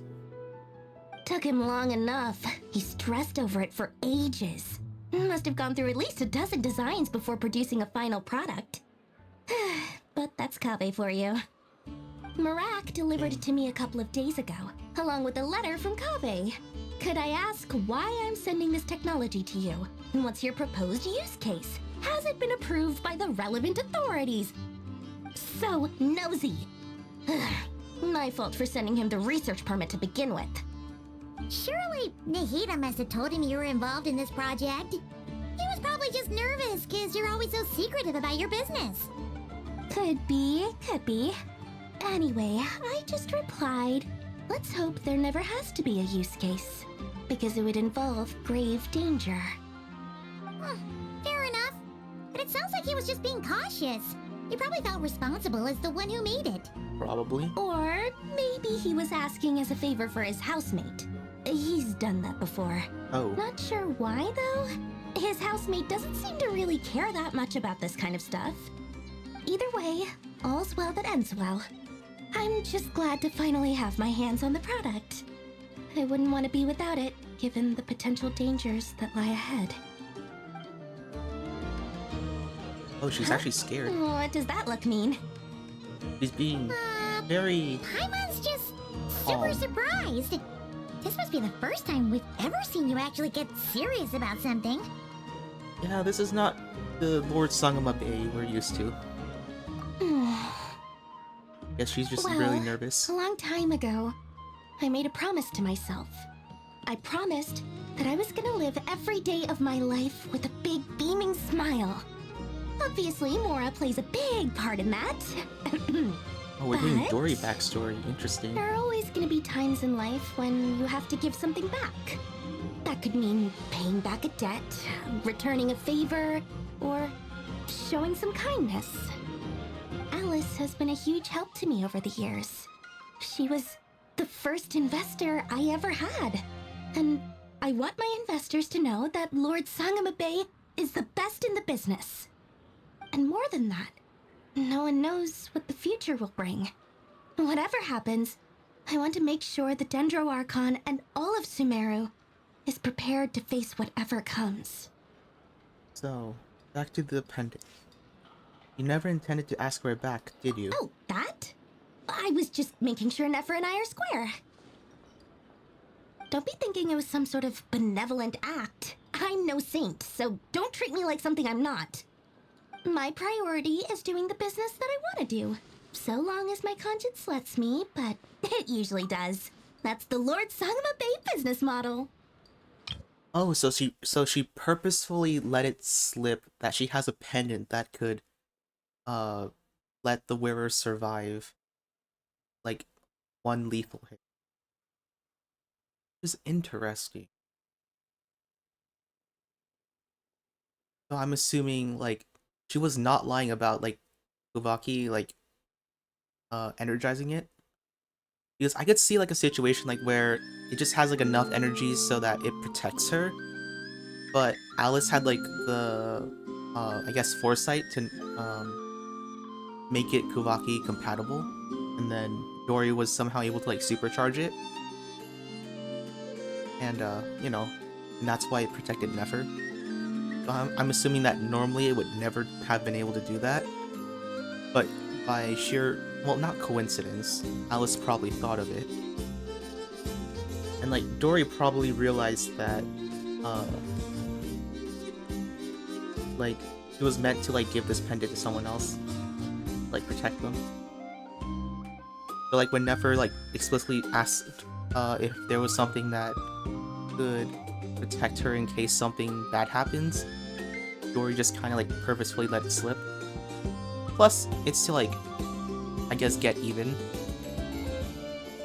Took him long enough. He stressed over it for ages. Must have gone through at least a dozen designs before producing a final product. But that's Kaveh for you. Marak delivered it to me a couple of days ago, along with a letter from Kaveh. Could I ask why I'm sending this technology to you? And what's your proposed use case? Has it been approved by the relevant authorities? So nosy. My fault for sending him the research permit to begin with. Surely Nahida must have told him you were involved in this project. He was probably just nervous because you're always so secretive about your business. Could be, could be. Anyway, I just replied, let's hope there never has to be a use case, because it would involve grave danger. Fair enough. But it sounds like he was just being cautious. He probably felt responsible as the one who made it. Probably. Or maybe he was asking as a favor for his housemate. He's done that before. Oh. Not sure why, though. His housemate doesn't seem to really care that much about this kind of stuff. Either way, all's well that ends well. I'm just glad to finally have my hands on the product. I wouldn't want to be without it, given the potential dangers that lie ahead. Oh, she's actually scared. What does that look mean? She's being very... Paimon's just super surprised. This must be the first time we've ever seen you actually get serious about something. Yeah, this is not the Lord Sangama Bay we're used to. Guess she's just really nervous. A long time ago, I made a promise to myself. I promised that I was gonna live every day of my life with a big beaming smile. Obviously, Mora plays a big part in that. Oh, we're doing But Dory backstory. Interesting. there are always gonna be times in life when you have to give something back. That could mean paying back a debt, returning a favor, or showing some kindness. Alice has been a huge help to me over the years. She was the first investor I ever had. And I want my investors to know that Lord Sangama Bay is the best in the business. And more than that, no one knows what the future will bring. Whatever happens, I want to make sure the Dendro Archon and all of Sumeru is prepared to face whatever comes. So, back to the pendant. You never intended to ask for it back, did you? Oh, that? I was just making sure Nefer and I are square. Don't be thinking it was some sort of benevolent act. I'm no saint, so don't treat me like something I'm not. My priority is doing the business that I want to do. So long as my conscience lets me, but it usually does. That's the Lord Sangama Bay business model. Oh, so she purposefully let it slip that she has a pendant that could let the wearer survive like one lethal hit. Which is interesting. So I'm assuming like she was not lying about like Kuvaki like energizing it. Because I could see like a situation like where it just has like enough energy so that it protects her. But Alice had like the I guess foresight to make it Kuvaki compatible, and then Dory was somehow able to like supercharge it. And you know, and that's why it protected Nefer. So I'm assuming that normally it would never have been able to do that. But by sheer, well, not coincidence, Alice probably thought of it. And like Dory probably realized that like it was meant to like give this pendant to someone else, like protect them. So like when Nefer like explicitly asked if there was something that could protect her in case something bad happens, Dory just kind of like purposefully let it slip. Plus, it's to like, I guess, get even.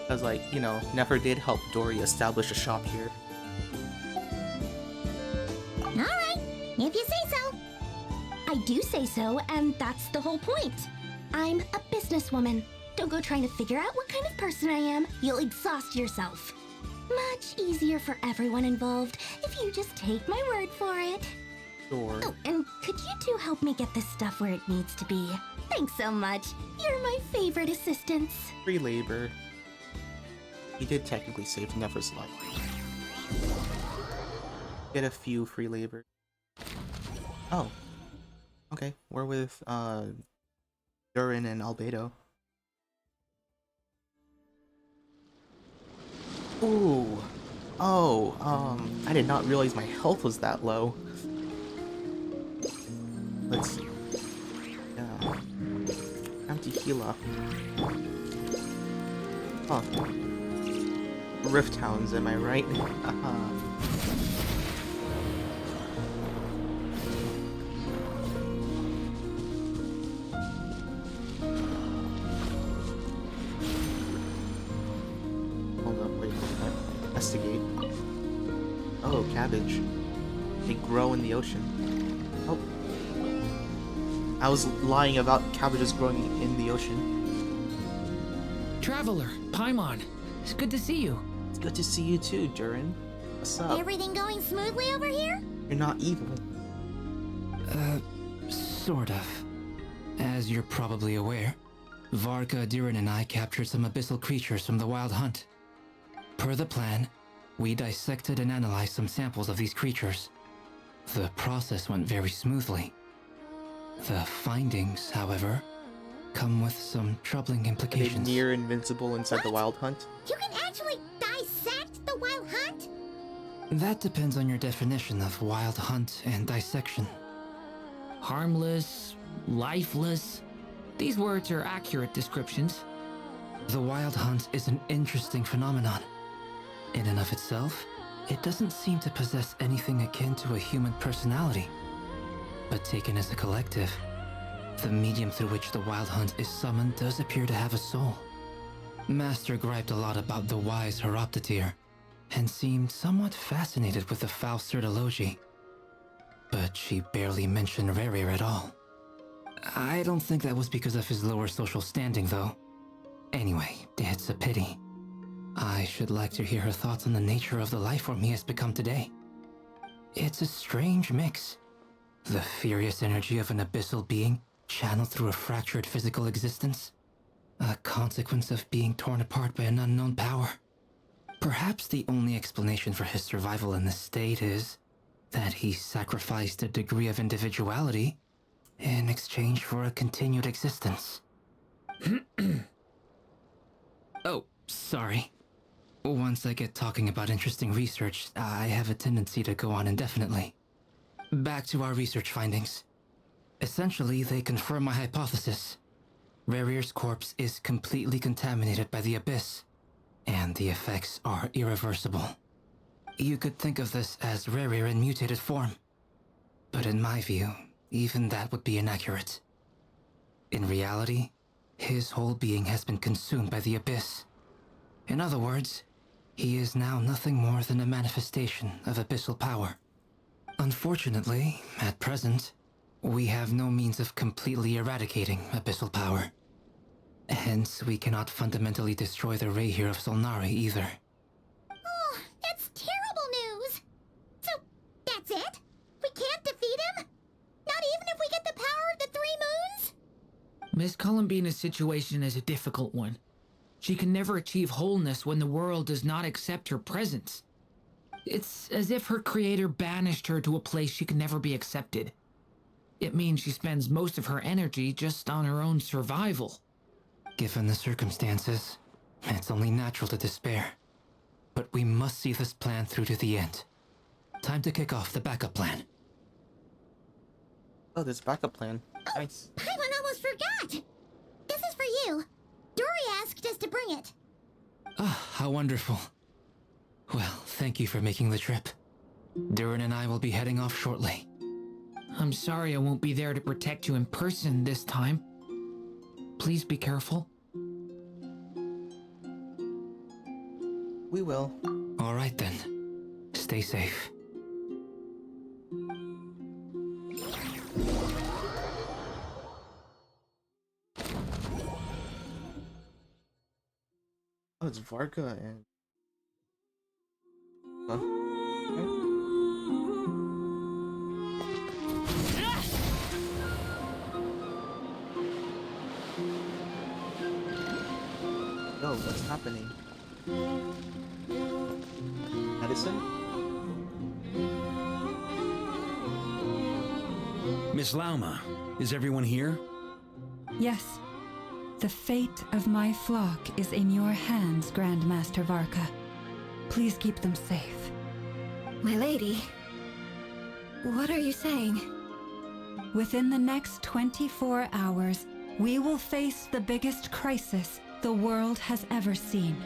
Because like, you know, Nefer did help Dory establish a shop here. Alright, if you say so. I do say so, and that's the whole point. I'm a businesswoman. Don't go trying to figure out what kind of person I am. You'll exhaust yourself. Much easier for everyone involved if you just take my word for it. Sure. Oh, and could you two help me get this stuff where it needs to be? Thanks so much. You're my favorite assistants. Free labor. He did technically save Nefer's life. Get a few free labor. Oh. Okay, we're with Durin and Albedo. Ooh. Oh, I did not realize my health was that low. Let's see. Yeah. Empty heal up. Huh. Rift Hounds, am I right? Hold up, wait, investigate. Oh, cabbage. They grow in the ocean. Oh. I was lying about cabbages growing in the ocean. Traveler, Paimon, it's good to see you. It's good to see you too, Durin. What's up? Everything going smoothly over here? You're not evil. Sort of. As you're probably aware, Varka, Durin, and I captured some abyssal creatures from the Wild Hunt. Per the plan, we dissected and analyzed some samples of these creatures. The process went very smoothly. The findings, however, come with some troubling implications. Are they near invincible inside the Wild Hunt? You can actually dissect the Wild Hunt? That depends on your definition of Wild Hunt and dissection. Harmless, lifeless. These words are accurate descriptions. The Wild Hunt is an interesting phenomenon. In and of itself, it doesn't seem to possess anything akin to a human personality. But taken as a collective, the medium through which the Wild Hunt is summoned does appear to have a soul. Master griped a lot about the wise Horoptotire, and seemed somewhat fascinated with the foul Certology. But she barely mentioned Rerir at all. I don't think that was because of his lower social standing, though. Anyway, it's a pity. I should like to hear her thoughts on the nature of the lifeform he has become today. It's a strange mix. The furious energy of an abyssal being channeled through a fractured physical existence. A consequence of being torn apart by an unknown power. Perhaps the only explanation for his survival in this state is that he sacrificed a degree of individuality in exchange for a continued existence. Oh, sorry. Once I get talking about interesting research, I have a tendency to go on indefinitely. Back to our research findings. Essentially, they confirm my hypothesis. Rerir's corpse is completely contaminated by the Abyss, and the effects are irreversible. You could think of this as Rerir in mutated form. But in my view, even that would be inaccurate. In reality, his whole being has been consumed by the Abyss. In other words, he is now nothing more than a manifestation of abyssal power. Unfortunately, at present, we have no means of completely eradicating abyssal power. Hence, we cannot fundamentally destroy the Rayhir of Solnari either. Oh, that's terrible news! So, that's it? We can't defeat him? Not even if we get the power of the Three Moons? Miss Columbina's situation is a difficult one. She can never achieve wholeness when the world does not accept her presence. It's as if her creator banished her to a place she can never be accepted. It means she spends most of her energy just on her own survival. Given the circumstances, it's only natural to despair. But we must see this plan through to the end. Time to kick off the backup plan. Oh, there's a backup plan. Nice. Paimon almost forgot! This is for you. Dory asked us to bring it. Ah, how wonderful. Well, thank you for making the trip. Durin and I will be heading off shortly. I'm sorry I won't be there to protect you in person this time. Please be careful. We will. All right then. Stay safe. Oh, it's Varka and... Huh? Oh, what's happening? Medicine? Miss Lauma, is everyone here? Yes. The fate of my flock is in your hands, Grandmaster Varka. Please keep them safe. My lady, what are you saying? Within the next 24 hours, we will face the biggest crisis the world has ever seen.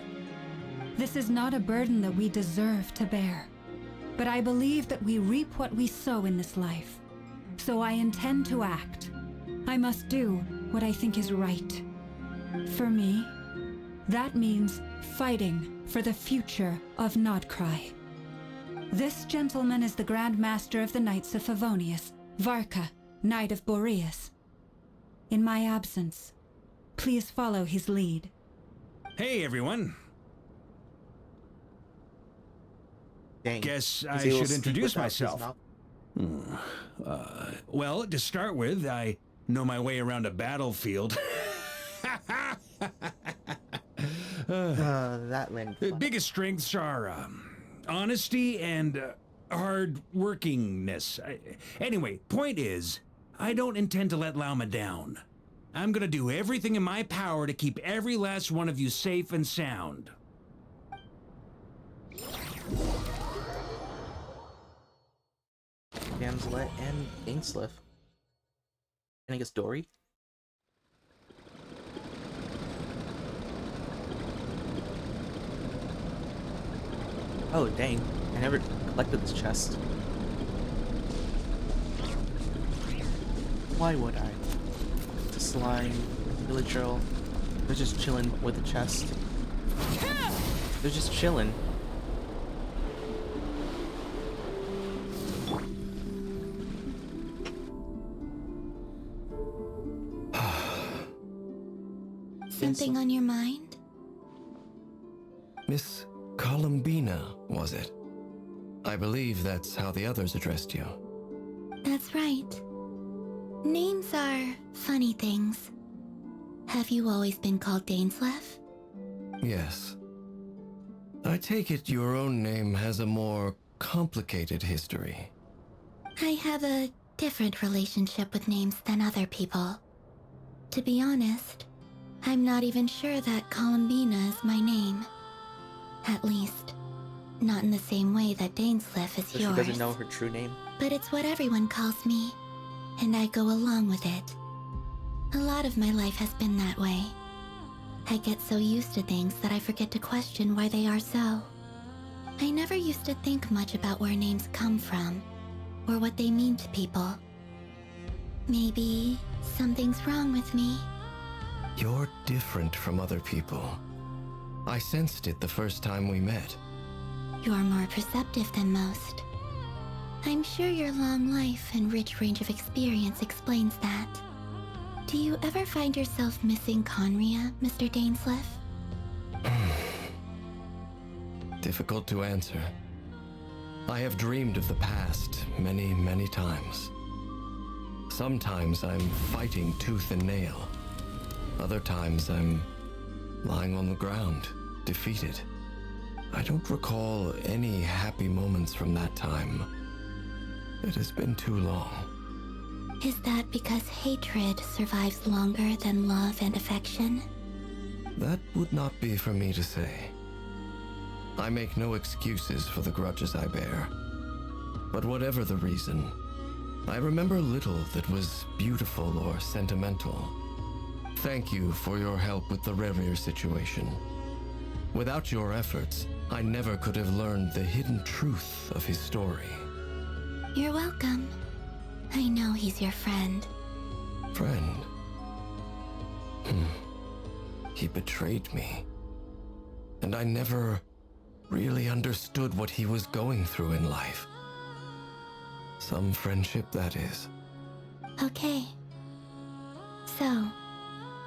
This is not a burden that we deserve to bear. But I believe that we reap what we sow in this life. So I intend to act. I must do what I think is right. For me, that means fighting for the future of Nod-Krai. This gentleman is the Grand Master of the Knights of Favonius, Varka, Knight of Boreas. In my absence, please follow his lead. Hey, everyone. Dang. Guess He's I able to should speak introduce without his myself. mouth. Well, to start with, I know my way around a battlefield. That landed The flat. biggest strengths are honesty and hard workingness. Anyway, point is, I don't intend to let Lauma down. I'm gonna do everything in my power to keep every last one of you safe and sound. Damslet and Ainsliff. And I guess Dory? Oh, dang. I never collected this chest. Why would I? The slime, village girl. They're just chilling with the chest. They're just chilling. Something on your mind? Miss Columbina, was it? I believe that's how the others addressed you. That's right. Names are funny things. Have you always been called Dainsleff? Yes. I take it your own name has a more complicated history. I have a different relationship with names than other people. To be honest, I'm not even sure that Columbina is my name. At least, not in the same way that Dainsleff is So yours. she doesn't know her true name? But it's what everyone calls me, and I go along with it. A lot of my life has been that way. I get so used to things that I forget to question why they are so. I never used to think much about where names come from, or what they mean to people. Maybe something's wrong with me. You're different from other people. I sensed it the first time we met. You're more perceptive than most. I'm sure your long life and rich range of experience explains that. Do you ever find yourself missing Conria, Mr. Dainsleff? Difficult to answer. I have dreamed of the past many, many times. Sometimes I'm fighting tooth and nail. Other times I'm lying on the ground, defeated. I don't recall any happy moments from that time. It has been too long. Is that because hatred survives longer than love and affection? That would not be for me to say. I make no excuses for the grudges I bear. But whatever the reason, I remember little that was beautiful or sentimental. Thank you for your help with the Rerir situation. Without your efforts, I never could have learned the hidden truth of his story. You're welcome. I know he's your friend. Friend? He betrayed me. And I never really understood what he was going through in life. Some friendship, that is. Okay. So,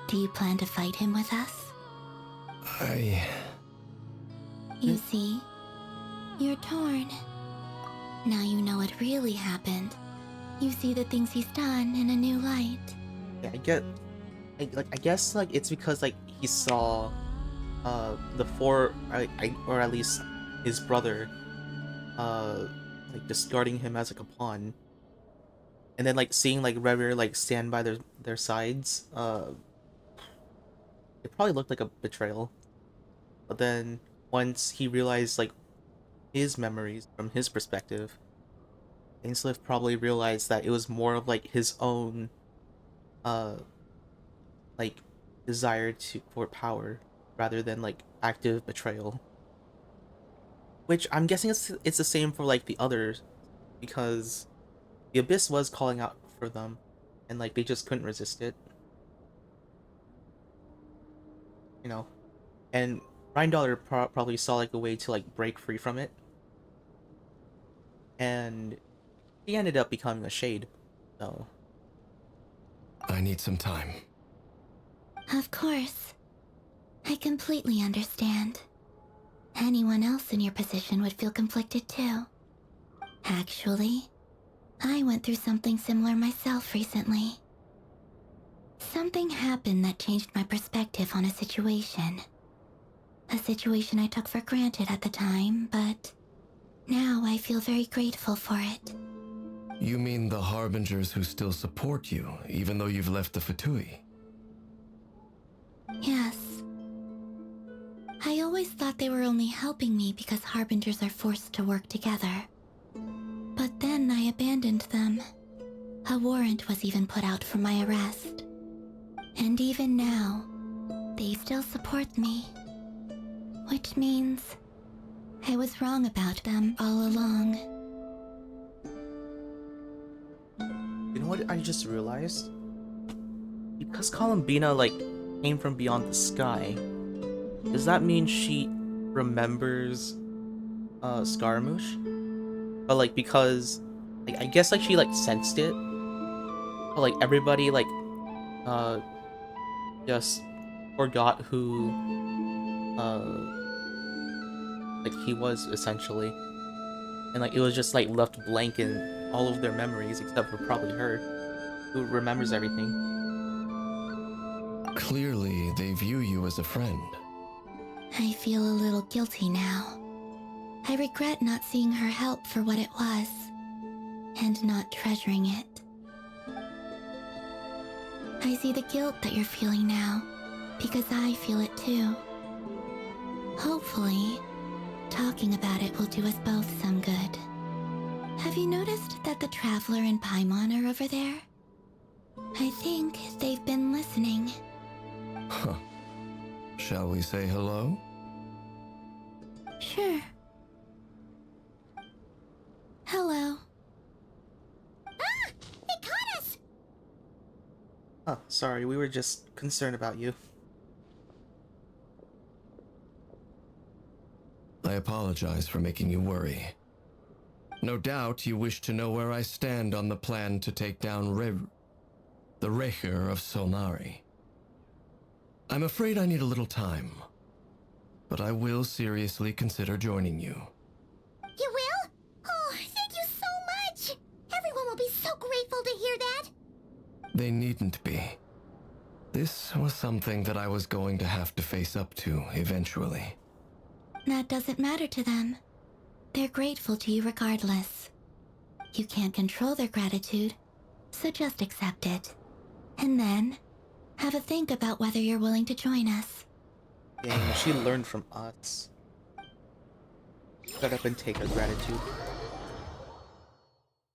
do you plan to fight him with us? You see, you're torn. Now you know what really happened. You see the things he's done in a new light. Yeah, I guess like it's because like he saw the four, or at least his brother like discarding him as like a pawn, and then like seeing like Rerir like stand by their sides, it probably looked like a betrayal. But then once he realized like his memories from his perspective, Ainsliff probably realized that it was more of like his own like desire for power rather than like active betrayal. Which I'm guessing it's the same for like the others, because the Abyss was calling out for them, and like they just couldn't resist it. You know, and Rhine probably saw like a way to like break free from it, and he ended up becoming a shade. So I need some time. Of course. I completely understand. Anyone else in your position would feel conflicted too. Actually, I went through something similar myself recently. Something happened that changed my perspective on a situation. A situation I took for granted at the time, but now I feel very grateful for it. You mean the Harbingers who still support you, even though you've left the Fatui? Yes. I always thought they were only helping me because Harbingers are forced to work together. But then I abandoned them. A warrant was even put out for my arrest. And even now, they still support me. Which means I was wrong about them all along. you know what I just realized? Because Columbina like came from beyond the sky, does that mean she remembers Scaramouche? But like because like I guess like she like sensed it. But like everybody like just forgot who like he was essentially. And like it was just like left blank in all of their memories except for probably her, who remembers everything. Clearly, they view you as a friend. I feel a little guilty now. I regret not seeing her help for what it was, and not treasuring it. I see the guilt that you're feeling now, because I feel it too. Hopefully, talking about it will do us both some good. Have you noticed that the Traveler and Paimon are over there? I think they've been listening. Huh. Shall we say hello? Sure. Hello. Ah! They caught us! Oh, sorry, we were just concerned about you. I apologize for making you worry. No doubt you wish to know where I stand on the plan to take down the Recher of Solnari. I'm afraid I need a little time, but I will seriously consider joining you. You will? Oh, thank you so much! Everyone will be so grateful to hear that! They needn't be. This was something that I was going to have to face up to eventually. That doesn't matter to them. They're grateful to you regardless. You can't control their gratitude, so just accept it. And then, have a think about whether you're willing to join us. Dang, she learned from us. Shut up and take her gratitude.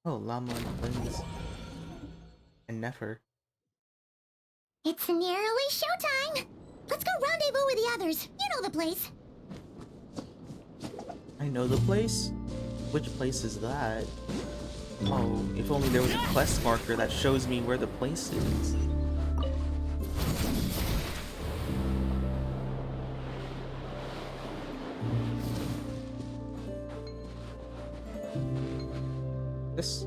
Oh, Llama and Twins. And Nefer. It's nearly showtime! Let's go rendezvous with the others. You know the place. I know the place? Which place is that? Oh, if only there was a quest marker that shows me where the place is. This?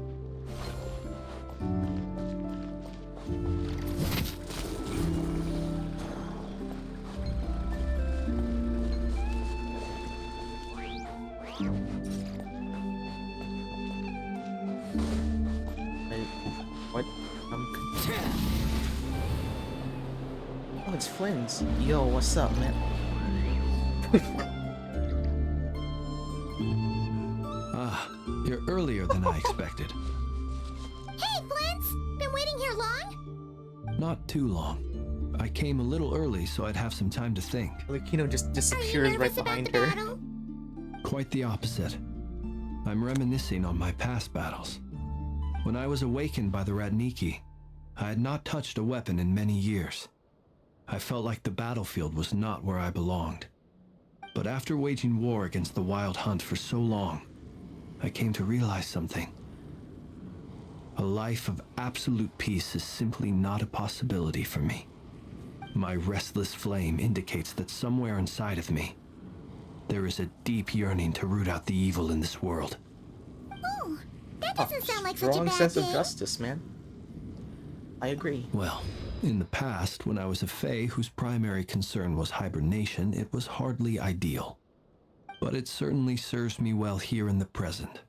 What? Oh, it's Flynn's. Yo, what's up, man? Ah, you're earlier than I expected. Hey, Flint's! Been waiting here long? Not too long. I came a little early so I'd have some time to think. Lakino just disappears right behind her. Quite the opposite. I'm reminiscing on my past battles. When I was awakened by the Radniki, I had not touched a weapon in many years. I felt like the battlefield was not where I belonged. But after waging war against the Wild Hunt for so long, I came to realize something. A life of absolute peace is simply not a possibility for me. My restless flame indicates that somewhere inside of me, there is a deep yearning to root out the evil in this world. Oh, that doesn't sound like such a Strong bad sense of thing. justice, man. I agree. Well, in the past, when I was a Fae whose primary concern was hibernation, it was hardly ideal. But it certainly serves me well here in the present.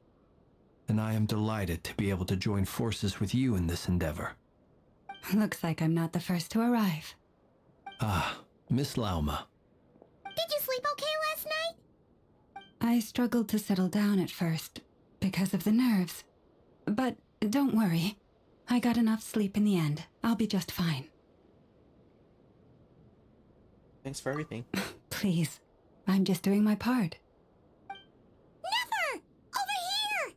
And I am delighted to be able to join forces with you in this endeavor. Looks like I'm not the first to arrive. Ah, Miss Lauma. Did you sleep okay last night? I struggled to settle down at first because of the nerves. But don't worry. I got enough sleep in the end. I'll be just fine. Thanks for everything. Please, I'm just doing my part. Never! Over here!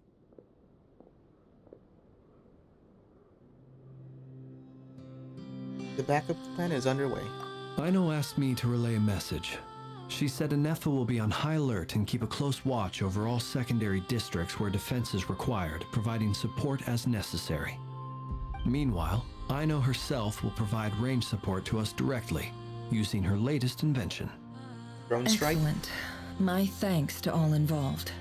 The backup plan is underway. Ino asked me to relay a message. She said Anetha will be on high alert and keep a close watch over all secondary districts where defense is required, providing support as necessary. Meanwhile, Ino herself will provide range support to us directly, using her latest invention. Drone strike? Excellent. My thanks to all involved.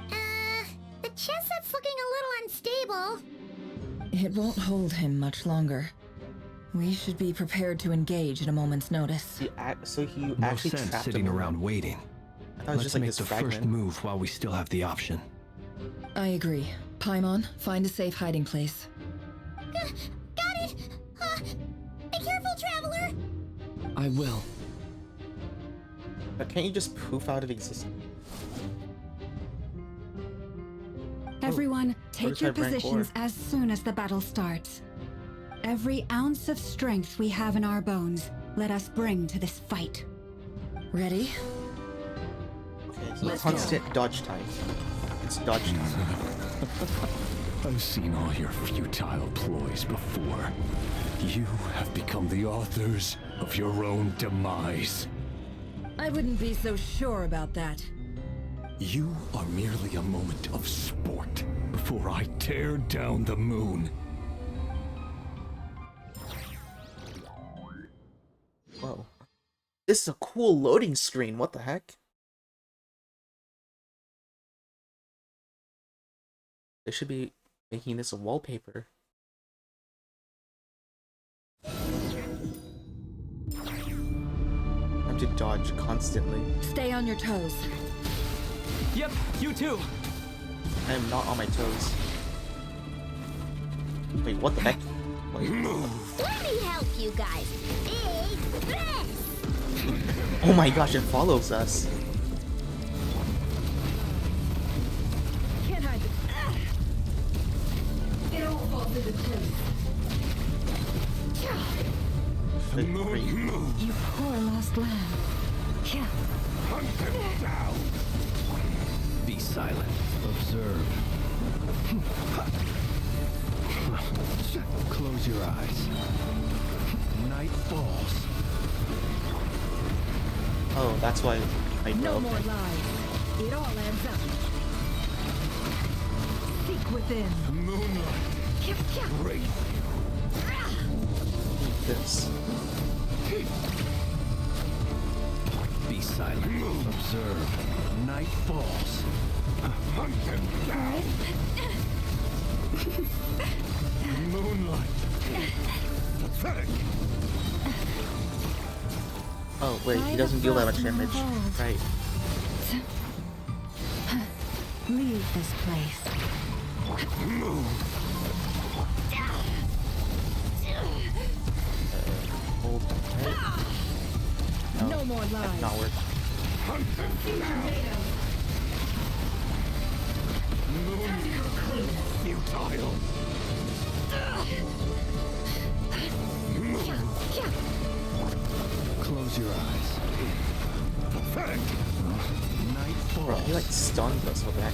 The chestnut's looking a little unstable. It won't hold him much longer. We should be prepared to engage at a moment's notice. So he No actually sense trapped sitting him. around waiting. I thought it was Let's just like make this the fragment. first move while we still have the option. I agree. Paimon, find a safe hiding place. Got it! Be careful, traveler! I will. But can't you just poof out of existence? Everyone, take your prototype rank positions ore. as soon as the battle starts. Every ounce of strength we have in our bones, let us bring to this fight. Ready? Okay, so Let's constant dodge time. It's dodge time. I've seen all your futile ploys before. You have become the authors of your own demise. I wouldn't be so sure about that. You are merely a moment of sport before I tear down the moon. Whoa. This is a cool loading screen. What the heck? They should be making this a wallpaper. I'm to dodge constantly. Stay on your toes. Yep, you too. I am not on my toes. Wait, what the heck? Wait. Let me help you guys. Big this! Oh my gosh, it follows us. Can't hide it all falls into place. You poor lost lamb. Yeah. Hunt them down! Be silent. Observe. Close your eyes. Night falls. Oh, that's why I No know. more lies. It all adds up. Seek within. Moonlight. Great. This. Be silent. Observe. Night falls. Hunt them down! Moonlight. Pathetic. Oh wait, he doesn't deal that much damage. Right. Leave this place. Hold. Right. No more That's lies. not working. Hunt them down! Futile. Close your eyes. Pathetic. Night Bro, falls. he like stunned us with that.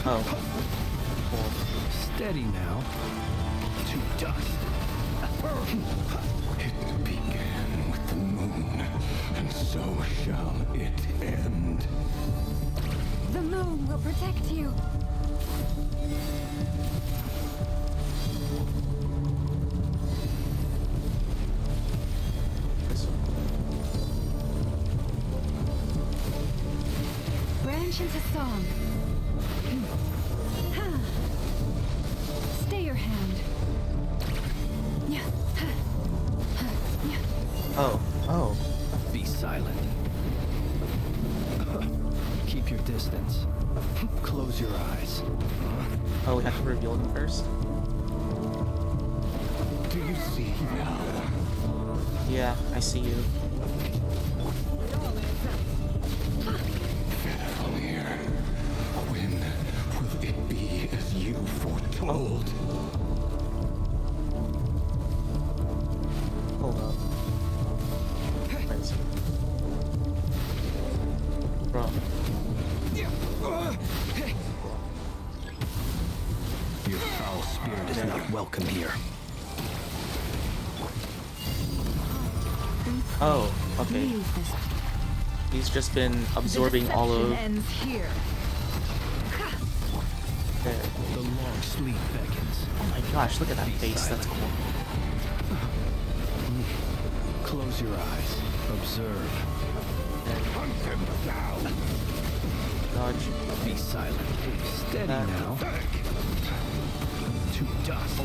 Oh. Cool. Steady now. To dust. It began with the moon, and so shall it end. The moon will protect you. Branch into song. Stay your hand. Oh. Be silent. Keep your distance. Close your eyes. Oh, we have to reveal them first? Do you see now? Yeah, I see you. Faramir, when will it be as you foretold? Hold up. Wait a second. Bro. Your foul spirit is not welcome here. Oh, okay. He's just been absorbing all of... ends here. There. The long sleep beckons. Oh my gosh, look at that face, that's cool. Close your eyes. Observe. Hunt him down. Dodge. Be silent. Steady now. To dust.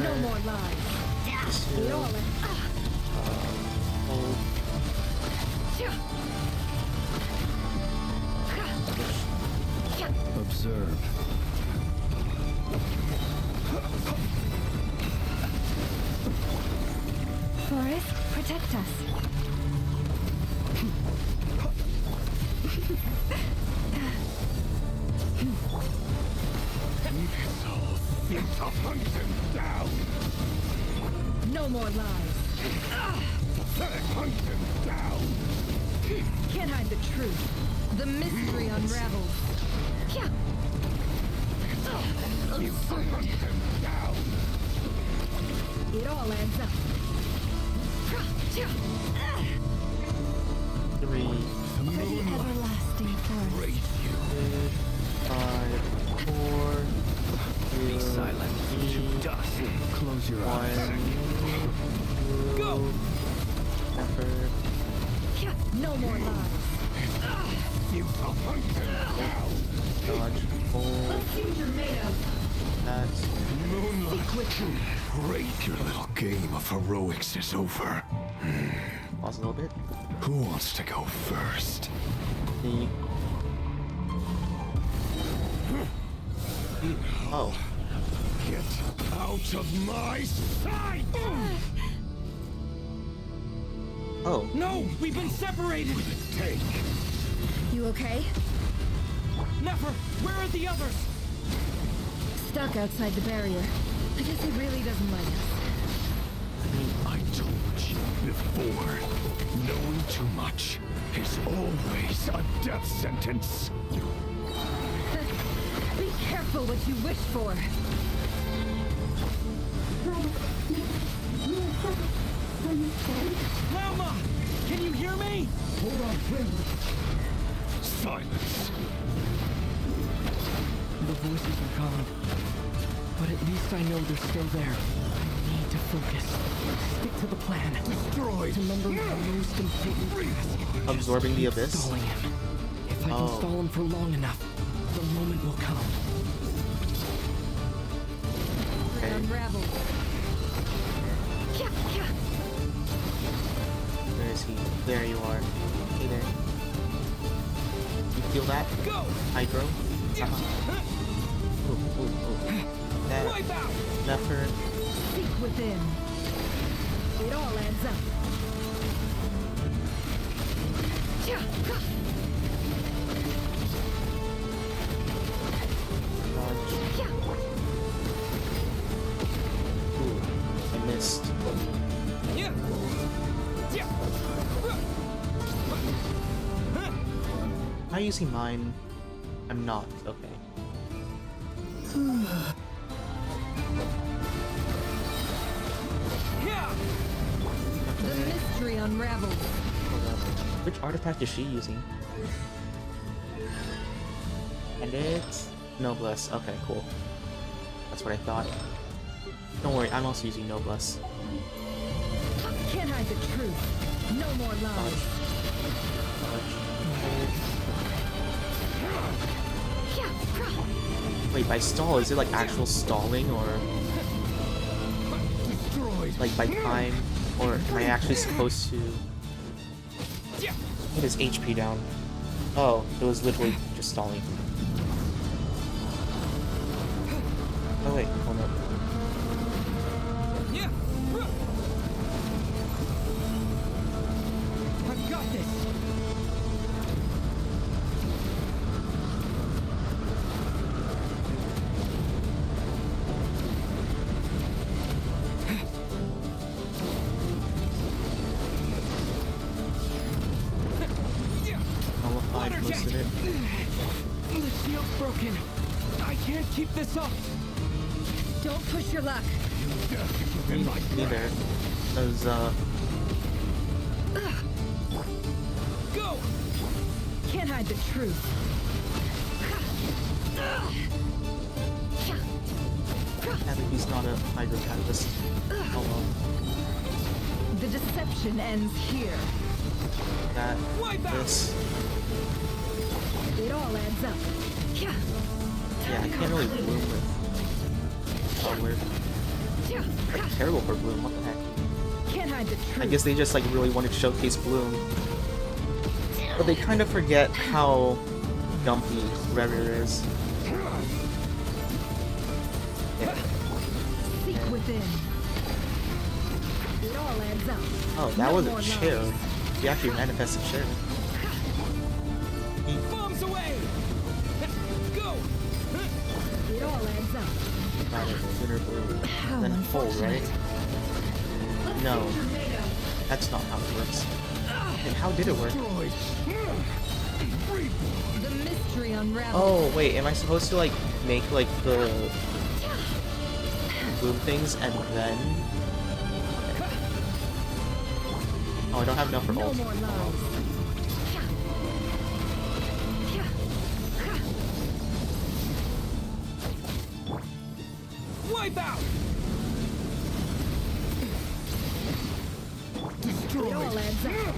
No more lies. It all Hold. Observe. Forest, protect us. Need to hunt him down. No more lies. Hunt him down. Can't hide the truth. The mystery unravels. You hunt him down. It all adds up. 3, For the everlasting forest. 5, 4, Be silent. To dust. Close your eyes. Go! Effort. No more lies. You hunt him down. Dodge. Hold. That's... Great, your little game of heroics is over. Pause a little bit. Who wants to go first? The... Oh. Get out of my sight! Oh. No! We've been separated! Take. You okay? Never! Where are the others? Stuck outside the barrier. I guess he really doesn't like us. I told you before, knowing too much is always a death sentence. Be careful what you wish for. Lama! Can you hear me? Hold on, please. Silence. The voices are gone. But at least I know they're still there. I need to focus. Stick to the plan. Destroyed. Remember my most important task. Absorbing the abyss? Stalling him. If I can stall him for long enough, the moment will come. Okay. Unravel. Where is he? There you are. Hey there. You feel that? Go! Hydro? That. Wipe out! Effort. Seek within. It all adds up. Ooh, I missed. Am I using mine? I'm not. Okay. unravels. Which artifact is she using? And it's Noblesse. Okay, cool. That's what I thought. Don't worry, I'm also using Noblesse. Can't hide the truth. No more lies. Wait, by stall, is it like actual stalling or like by time? Or am I actually supposed to get his HP down? Oh, it was literally just stalling. Oh wait, hold up. I've got this. Nullified most of it. The shield's broken. I can't keep this up. Don't push your luck. Neither. Because, Go! Can't hide the truth. he's not a Hydro Catalyst. Oh well. The deception ends here. That. This. It all adds up. Yeah, I can't really bloom with color. That's terrible for bloom, what the heck? Can't hide the truth. I guess they just like really wanted to showcase bloom. But they kind of forget how dumpy Revere is. Yeah. Seek within. It all adds up. Oh, that was a chair. He actually manifested chair. Bombs away! Go! It all adds up. Got it. Lunar blue. Then full, right? No. That's not how it works. And how did it work? The mystery unravels. Oh, wait, am I supposed to like make like the bloom things and then... Oh, I don't have enough for ult. No more lies. Wipe out! It all adds up.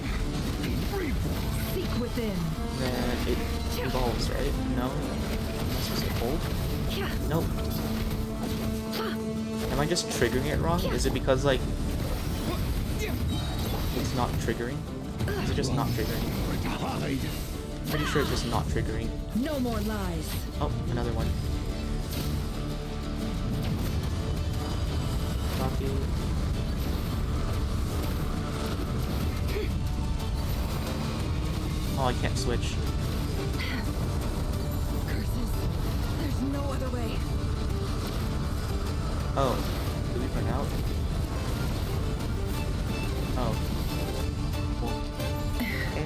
Seek within. Then it evolves, right? No? Am I supposed to hold? Nope. Am I just triggering it wrong? Is it because like it's not triggering? Is it just not triggering? Pretty sure it's just not triggering. No more lies. Oh, another one. Copy. Oh, I can't switch. Curses. There's no other way. Oh, did we run out? Oh. Cool. Okay.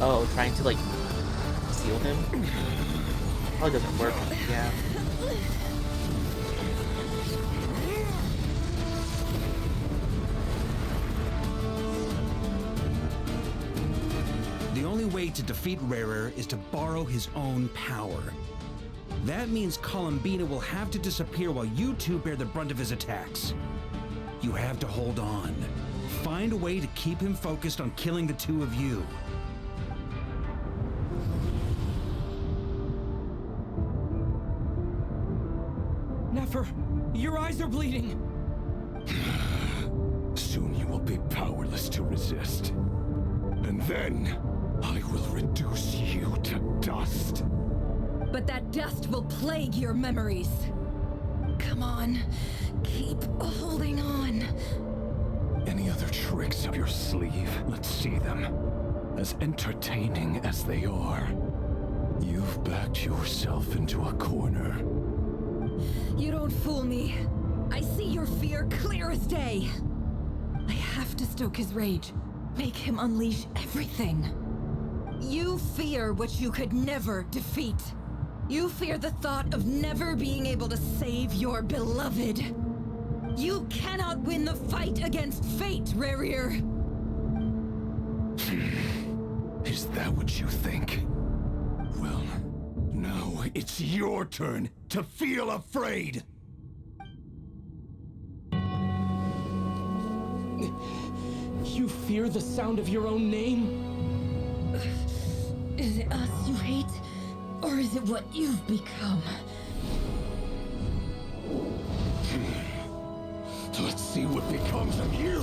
Oh, trying to like steal him? Oh, it doesn't work. Yeah. The only way to defeat Rarer is to borrow his own power. That means Columbina will have to disappear while you two bear the brunt of his attacks. You have to hold on. Find a way to keep him focused on killing the two of you. Nefer, your eyes are bleeding. Soon you will be powerless to resist. And then, I will reduce you to dust. But that dust will plague your memories. Come on, keep holding on. Any other tricks up your sleeve? Let's see them. As entertaining as they are. You've backed yourself into a corner. You don't fool me. I see your fear clear as day. I have to stoke his rage. Make him unleash everything. You fear what you could never defeat. You fear the thought of never being able to save your beloved. You cannot win the fight against fate, Rerir! Is that what you think? Well, now it's your turn to feel afraid! You fear the sound of your own name? Is it us you hate, or is it what you've become? Let's see what becomes of you!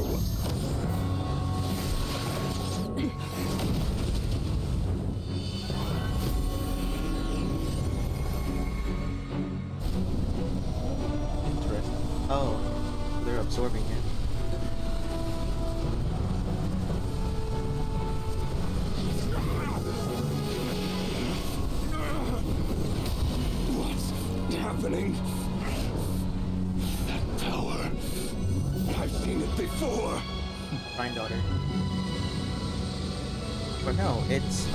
Interesting. Oh, they're absorbing it. What's happening? That power. I've seen it before. Granddaughter. But no, it's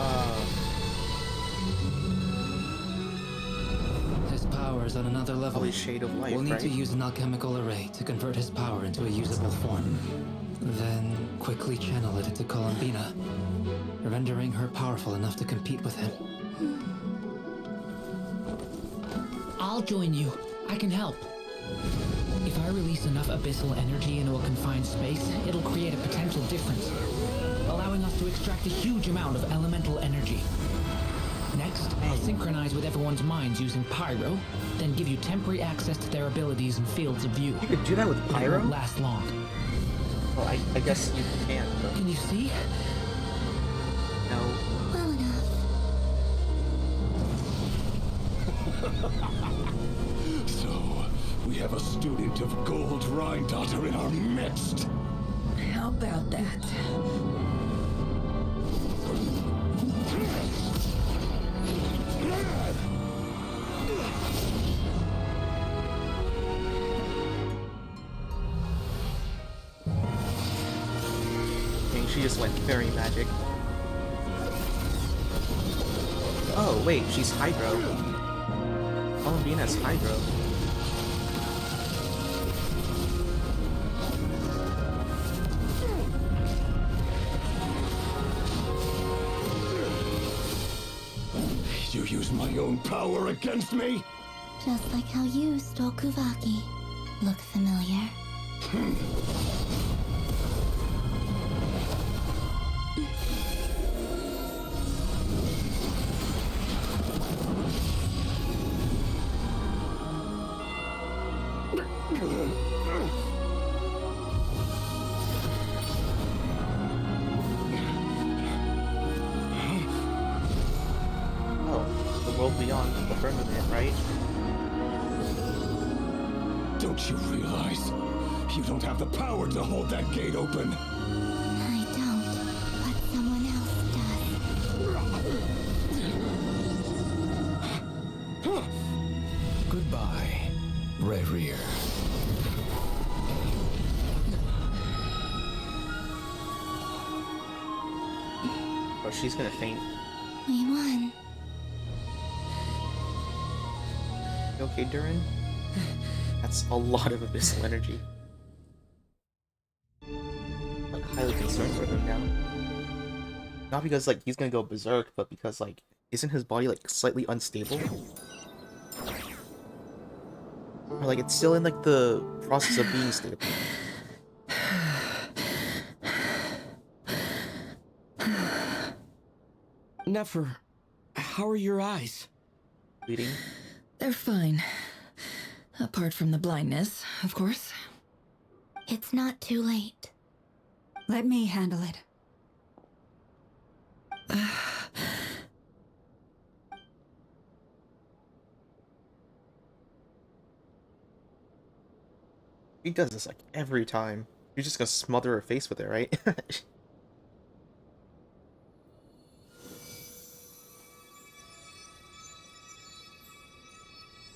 His power is on another level. Probably Shade of Life, We'll need right? to use an alchemical array to convert his power into a usable form. Then quickly channel it into Columbina, rendering her powerful enough to compete with him. I'll join you. I can help. If I release enough abyssal energy into a confined space, it'll create a potential difference, allowing us to extract a huge amount of elemental energy. Next, I'll synchronize with everyone's minds using Pyro, then give you temporary access to their abilities and fields of view. You could do that with It Pyro? won't last long. Well, I guess you can, but... Can you see? No. Well enough. So, we have a student of Gold Rhine-Daughter in our midst. How about that? Dang, she just went fairy magic. Oh, wait, she's Hydro. Columbina's Hydro. You use my own power against me? Just like how you stole Kuvaki. Look familiar? Oh, the world beyond the firmament, right? Don't you realize? You don't have the power to hold that gate open. I don't, but someone else does. Goodbye, Rerir. Oh, she's gonna faint. We won. You okay, Durin? That's a lot of abyssal energy. Like, highly concerned for him now. Not because, like, he's gonna go berserk, but because, like, isn't his body, like, slightly unstable? Or, like, it's still in, like, the process of being stable. Nefer, how are your eyes? Bleeding? They're fine. Apart from the blindness, of course. It's not too late. Let me handle it. He does this, like, every time. You're just gonna smother her face with it, right?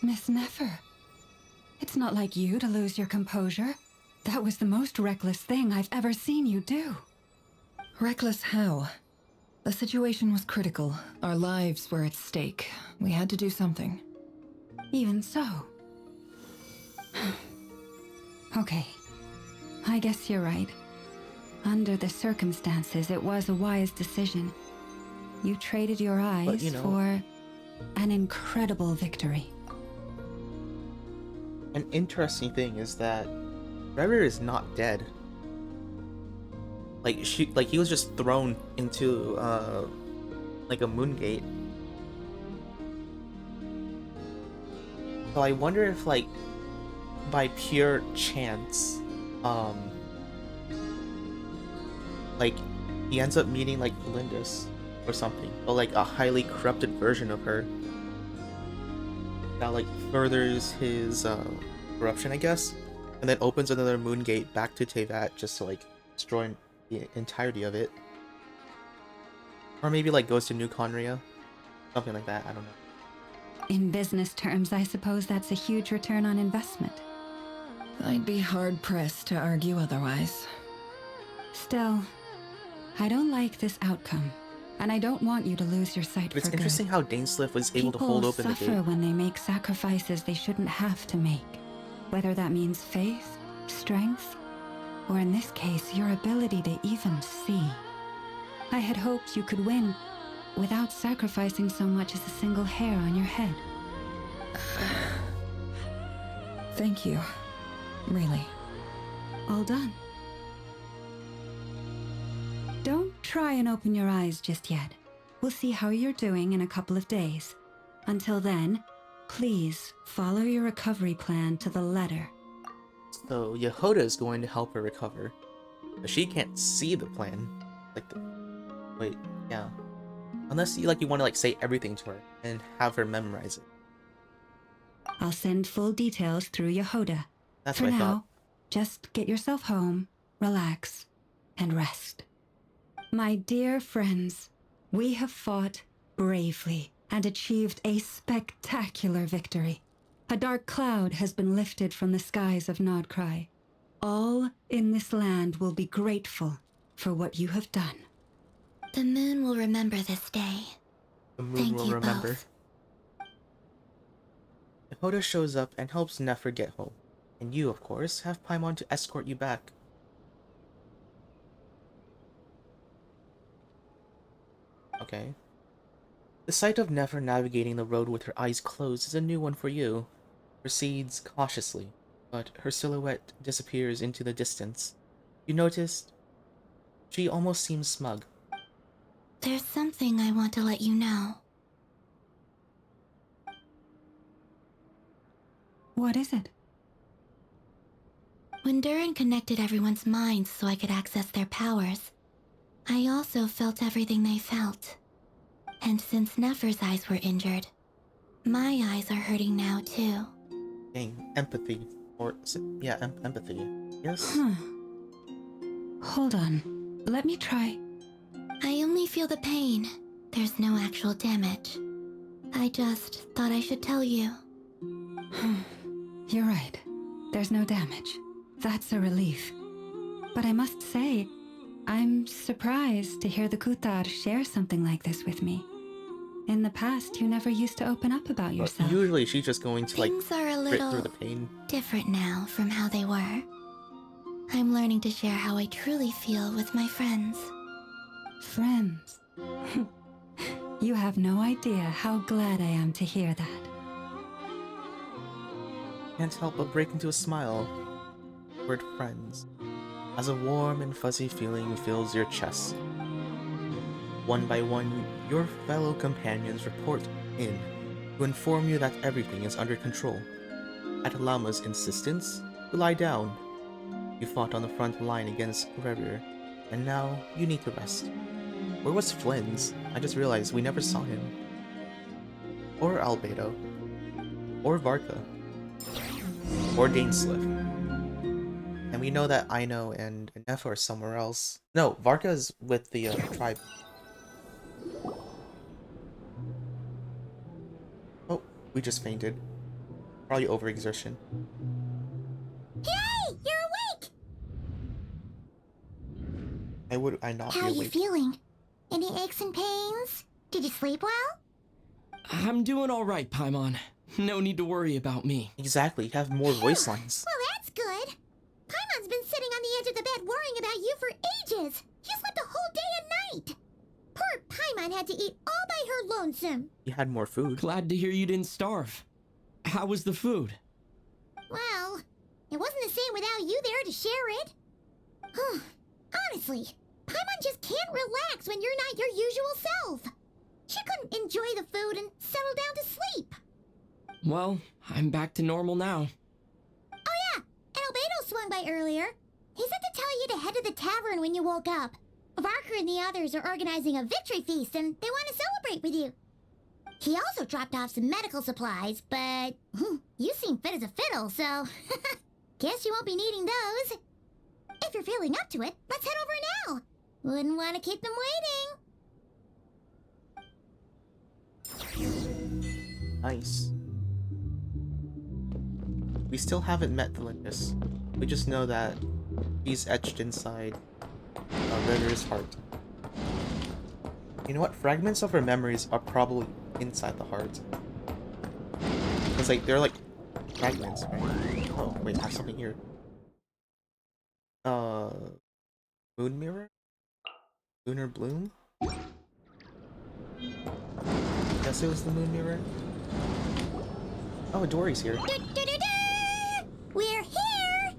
Miss Nefer, it's not like you to lose your composure. That was the most reckless thing I've ever seen you do. Reckless how? The situation was critical. Our lives were at stake. We had to do something. Even so. Okay. I guess you're right. Under the circumstances, it was a wise decision. You traded your eyes for an incredible victory. An interesting thing is that Trevor is not dead. Like he was just thrown into like a moon gate. So I wonder if, like, by pure chance, like, he ends up meeting, like, Lindis or something, or like a highly corrupted version of her that, like, furthers his corruption, I guess, and then opens another moon gate back to Tevat just to, like, destroy the entirety of it. Or maybe, like, goes to New Conria, something like that, I don't know. In business terms, I suppose that's a huge return on investment. I'd be hard-pressed to argue otherwise. Still, I don't like this outcome, and I don't want you to lose your sight But it's for good. interesting how Dainsleif was able to hold open the People suffer gate. when they make sacrifices they shouldn't have to make, whether that means faith, strength, or in this case, your ability to even see. I had hoped you could win without sacrificing so much as a single hair on your head. Thank you. Really. All done. Don't try and open your eyes just yet. We'll see how you're doing in a couple of days. Until then, please follow your recovery plan to the letter. So Yehoda is going to help her recover, but she can't see the plan. Wait, yeah. Unless you want to like say everything to her and have her memorize it. I'll send full details through Yehoda. That's For what I now, thought. just get yourself home, relax, and rest. My dear friends, we have fought bravely and achieved a spectacular victory. A dark cloud has been lifted from the skies of Nod-Krai. All in this land will be grateful for what you have done. The moon will remember this day. The moon Thank will you remember. Yehoda shows up and helps Nefer get home. And you, of course, have Paimon to escort you back. Okay. The sight of Nefer navigating the road with her eyes closed is a new one for you. Proceeds cautiously, but her silhouette disappears into the distance. You noticed she almost seems smug. There's something I want to let you know. What is it? When Durin connected everyone's minds so I could access their powers, I also felt everything they felt. And since Nefer's eyes were injured, my eyes are hurting now too. Dang, empathy. Or, yeah, empathy. Yes? Huh. Hold on. Let me try. I only feel the pain. There's no actual damage. I just thought I should tell you. You're right. There's no damage. That's a relief. But I must say, I'm surprised to hear the Kutar share something like this with me. In the past, you never used to open up about yourself. Usually she's just going to, like, Things are a grit through little the pain. different now from how they were. I'm learning to share how I truly feel with my friends. Friends? You have no idea how glad I am to hear that. Can't help but break into a smile. Word friends. As a warm and fuzzy feeling fills your chest. One by one, your fellow companions report in to inform you that everything is under control. At Lama's insistence, you lie down. You fought on the front line against Gregor, and now you need to rest. Where was Flynn's? I just realized we never saw him. Or Albedo. Or Varka. Or Dainsleif. And we know that Aino and Nefer are somewhere else. No, Varka is with the tribe. Oh, we just fainted. Probably overexertion. Hey! You're awake! Would I not How be are you awake? feeling? Any aches and pains? Did you sleep well? I'm doing alright, Paimon. No need to worry about me. Exactly, you have more voice lines. Well, that's good. edge of the bed worrying about you for ages. You slept a whole day and night. Poor Paimon had to eat all by her lonesome. You had more food. Glad to hear you didn't starve. How was the food? Well, it wasn't the same without you there to share it. Honestly, Paimon just can't relax when you're not your usual self. She couldn't enjoy the food and settle down to sleep. Well, I'm back to normal now. Oh yeah, and Albedo swung by earlier. He said to tell you to head to the tavern when you woke up. Varker and the others are organizing a victory feast and they want to celebrate with you. He also dropped off some medical supplies, but you seem fit as a fiddle, so guess you won't be needing those. If you're feeling up to it, let's head over now. Wouldn't want to keep them waiting. Nice. We still haven't met Valinkus. We just know that he's etched inside River's heart. You know what? Fragments of her memories are probably inside the heart. It's like, they're like fragments, right? Oh, wait, I have something here. Moon mirror? Lunar bloom? Guess it was the moon mirror. Oh, Dory's here. We're here!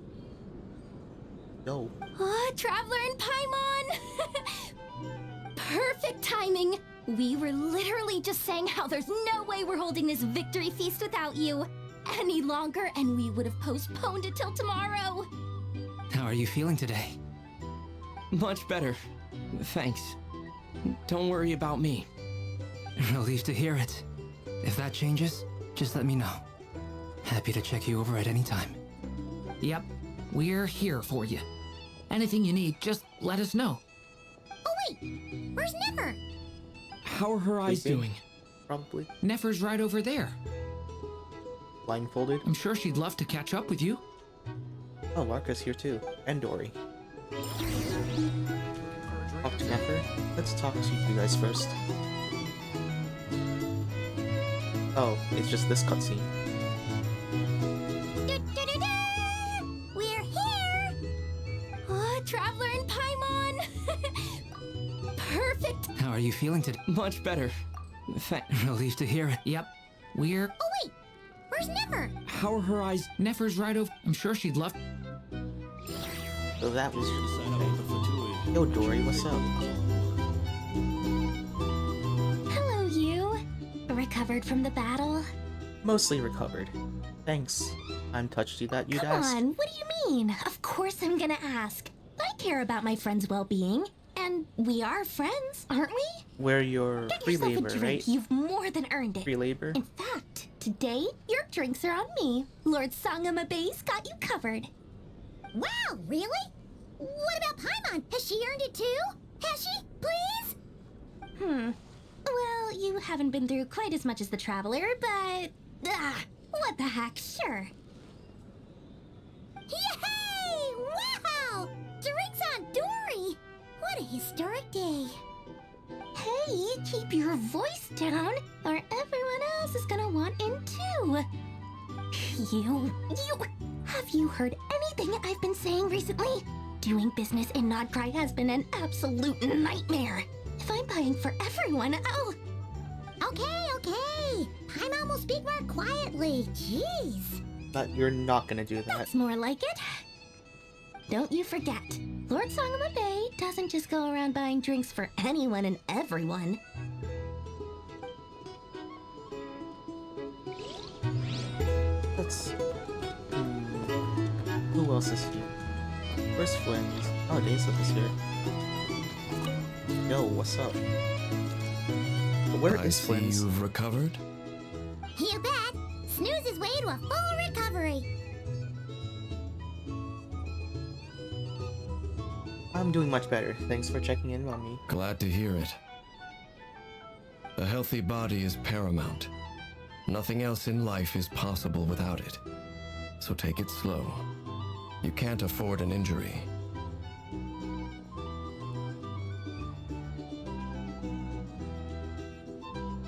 No. Oh, Traveler and Paimon! Perfect timing! We were literally just saying how there's no way we're holding this victory feast without you any longer, and we would have postponed it till tomorrow. How are you feeling today? Much better. Thanks. Don't worry about me. Relieved to hear it. If that changes, just let me know. Happy to check you over at any time. Yep, we're here for you. Anything you need, just let us know. Oh wait, where's Nefer? How are her eyes doing? Probably. Nefer's right over there. Blindfolded? I'm sure she'd love to catch up with you. Oh, Varka's here too. And Dory. Talk to Nefer? Let's talk to you guys first. Oh, it's just this cutscene. We're here! Oh, Traveler and Paimon! Perfect! How are you feeling today? Much better. Relieved to hear it. Yep, we're... Oh wait, where's Nefer? How are her eyes? Nefer's right over... I'm sure she'd love... So that was just... Okay. Yo, Dory, what's up? Hello, you. Recovered from the battle? Mostly recovered. Thanks. I'm touched you that you'd Come ask. on, what do you mean? Of course I'm gonna ask. I care about my friend's well-being. And we are friends, aren't we? We're your Get free yourself labor, a drink. right? You've more than earned it. Free labor? In fact, today, your drinks are on me. Lord Sangamabay's got you covered. Wow, really? What about Paimon? Has she earned it too? Has she? Please? Well, you haven't been through quite as much as the Traveler, but... what the heck, sure. Yay! Wow! Drinks on Dory! What a historic day. Hey, keep your voice down, or everyone else is gonna want in too. Have you heard anything I've been saying recently? Doing business in Nod-Krai has been an absolute nightmare. If I'm buying for everyone, I'll... Okay. Paimon will speak more quietly. Jeez. But you're not gonna do that. That's more like it. Don't you forget, Lord Sangamabay doesn't just go around buying drinks for anyone and everyone. Let's... Who else is here? Where's Flynn? Oh, Dainsleif is here. Yo, what's up? But where I is see Flynn? you've recovered. You bet. Snooze his way to a full recovery. I'm doing much better. Thanks for checking in on me. Glad to hear it. A healthy body is paramount. Nothing else in life is possible without it. So take it slow. You can't afford an injury.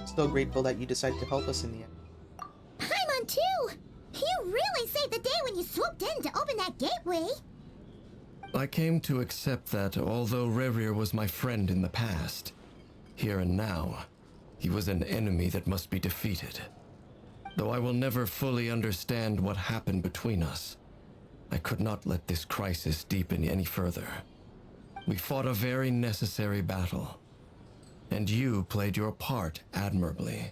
Still grateful that you decided to help us in the end. Paimon too! You really saved the day when you swooped in to open that gateway. I came to accept that although Rerir was my friend in the past, here and now, he was an enemy that must be defeated. Though I will never fully understand what happened between us, I could not let this crisis deepen any further. We fought a very necessary battle, and you played your part admirably.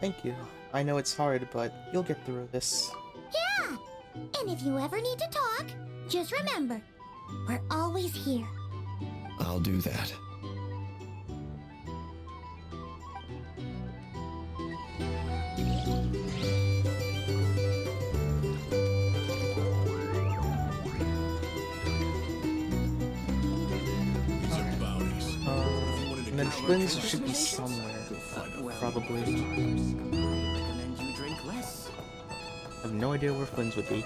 Thank you. I know it's hard, but you'll get through this. Yeah! And if you ever need to talk, just remember, we're always here. I'll do that. And then Flynn's should be somewhere, probably. Recommend you drink less. I have no idea where Flynn's would be.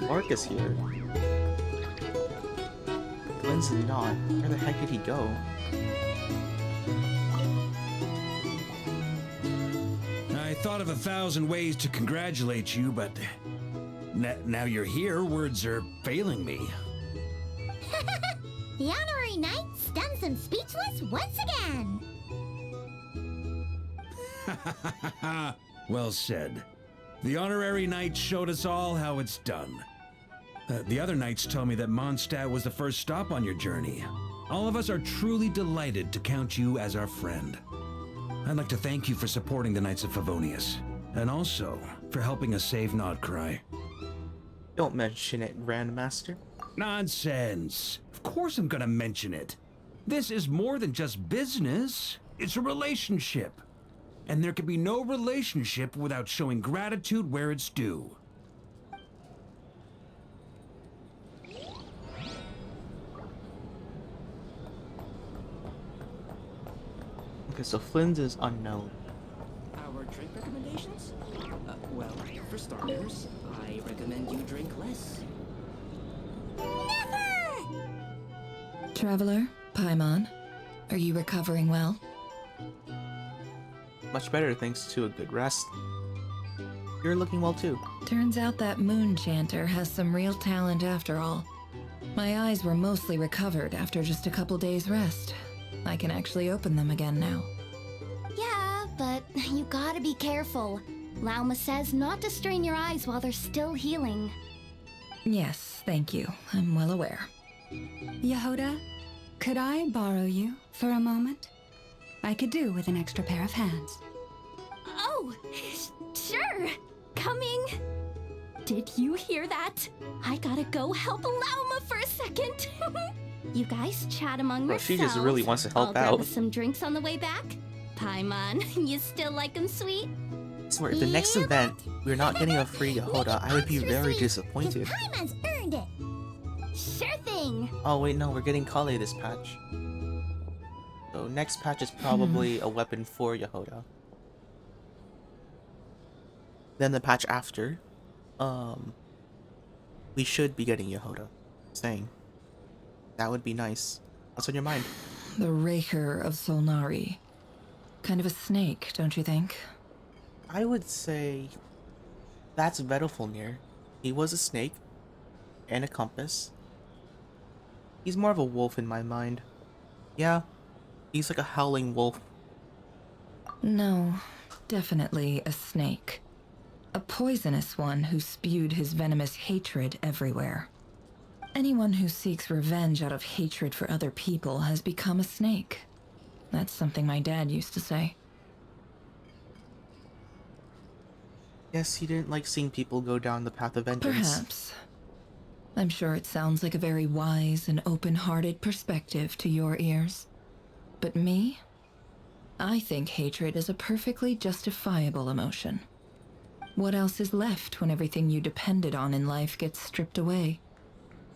Marcus here. Flynn's not. Where the heck did he go? I thought of 1,000 ways to congratulate you, but now you're here, words are failing me. The honorary knight stuns them speechless once again. Well said. The honorary knight showed us all how it's done. The other knights told me that Mondstadt was the first stop on your journey. All of us are truly delighted to count you as our friend. I'd like to thank you for supporting the Knights of Favonius, and also for helping us save Nod-Krai. Don't mention it, Grandmaster. Nonsense. Of course I'm gonna mention it. This is more than just business. It's a relationship. And there can be no relationship without showing gratitude where it's due. Okay, so Flynn's is unknown. Our drink recommendations? Well, for starters, I recommend you drink less. Traveler, Paimon, are you recovering well? Much better thanks to a good rest. You're looking well too. Turns out that moon chanter has some real talent after all. My eyes were mostly recovered after just a couple days rest. I can actually open them again now. Yeah, but you gotta be careful. Lauma says not to strain your eyes while they're still healing. Yes, thank you. I'm well aware. Yehoda, could I borrow you for a moment? I could do with an extra pair of hands. Oh, sure. Coming. Did you hear that? I gotta go help Lauma for a second. You guys chat among Well, yourselves. she just really wants to help I'll grab out. us some drinks on the way back. Paimon, you still like 'em sweet? I swear, if the next event we're not getting a free Yehoda, I would be very disappointed. Paimon's earned it. Sure thing. Oh wait, no, we're getting Kale this patch. So next patch is probably a weapon for Yehoda. Then the patch after, we should be getting Yehoda. Saying. That would be nice. What's on your mind? The Raker of Solnari. Kind of a snake, don't you think? I would say that's Vedalfnir. He was a snake and a compass. He's more of a wolf in my mind. Yeah, he's like a howling wolf. No, definitely a snake. A poisonous one who spewed his venomous hatred everywhere. Anyone who seeks revenge out of hatred for other people has become a snake. That's something my dad used to say. Yes, he didn't like seeing people go down the path of vengeance. Perhaps. I'm sure it sounds like a very wise and open-hearted perspective to your ears. But me? I think hatred is a perfectly justifiable emotion. What else is left when everything you depended on in life gets stripped away?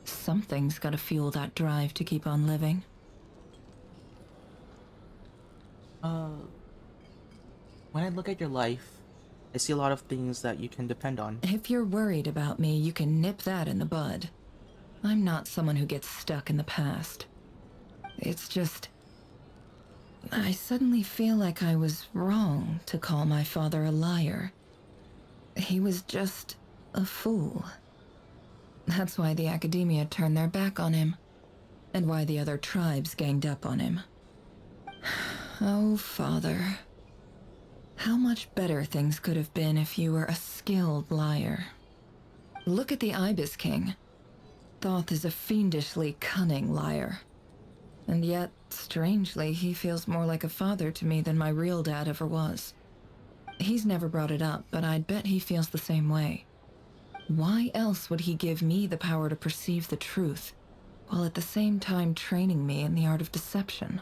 Something's gotta fuel that drive to keep on living. When I look at your life, I see a lot of things that you can depend on. If you're worried about me, you can nip that in the bud. I'm not someone who gets stuck in the past. It's just... I suddenly feel like I was wrong to call my father a liar. He was just a fool. That's why the Academia turned their back on him, and why the other tribes ganged up on him. Oh, Father. How much better things could have been if you were a skilled liar. Look at the Ibis King. Thoth is a fiendishly cunning liar. And yet, strangely, he feels more like a father to me than my real dad ever was. He's never brought it up, but I'd bet he feels the same way. Why else would he give me the power to perceive the truth, while at the same time training me in the art of deception?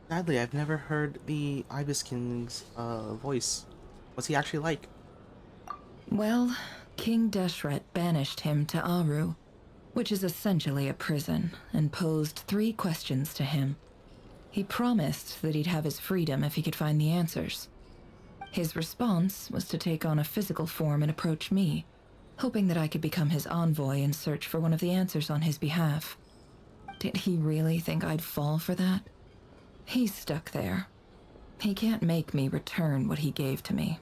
Sadly, I've never heard the Ibis King's voice. What's he actually like? Well, King Deshret banished him to Aru, which is essentially a prison, and posed 3 questions to him. He promised that he'd have his freedom if he could find the answers. His response was to take on a physical form and approach me, hoping that I could become his envoy and search for one of the answers on his behalf. Did he really think I'd fall for that? He's stuck there. He can't make me return what he gave to me.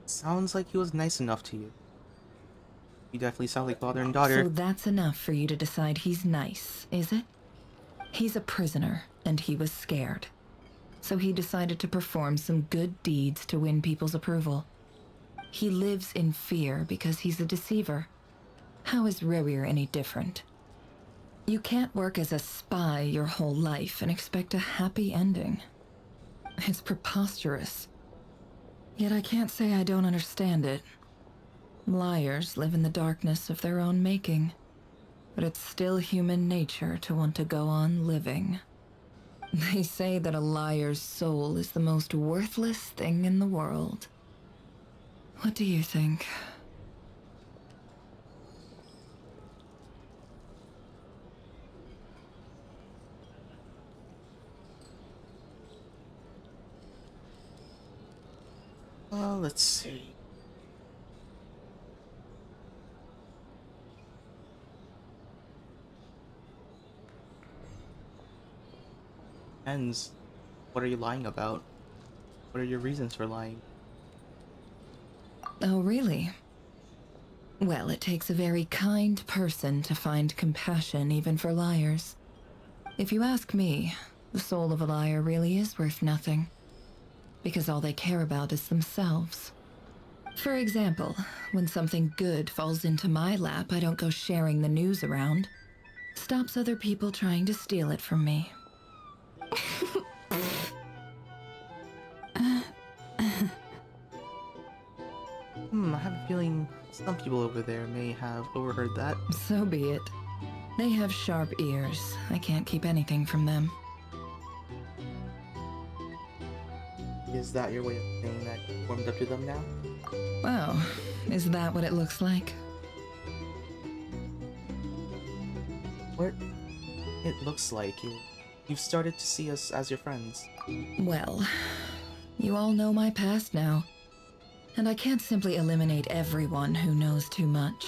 Sounds like he was nice enough to you. You definitely sound like father and daughter. So that's enough for you to decide he's nice, is it? He's a prisoner, and he was scared. So he decided to perform some good deeds to win people's approval. He lives in fear because he's a deceiver. How is Rerir any different? You can't work as a spy your whole life and expect a happy ending. It's preposterous. Yet I can't say I don't understand it. Liars live in the darkness of their own making, but it's still human nature to want to go on living. They say that a liar's soul is the most worthless thing in the world. What do you think? Let's see. Depends. What are you lying about? What are your reasons for lying? Oh, really? Well, it takes a very kind person to find compassion even for liars. If you ask me, the soul of a liar really is worth nothing, because all they care about is themselves. For example, when something good falls into my lap, I don't go sharing the news around. Stops other people trying to steal it from me. I have a feeling some people over there may have overheard that. So be it. They have sharp ears. I can't keep anything from them. Is that your way of saying that you warmed up to them now? Wow, is that what it looks like? What it looks like you've started to see us as your friends. Well, you all know my past now, and I can't simply eliminate everyone who knows too much.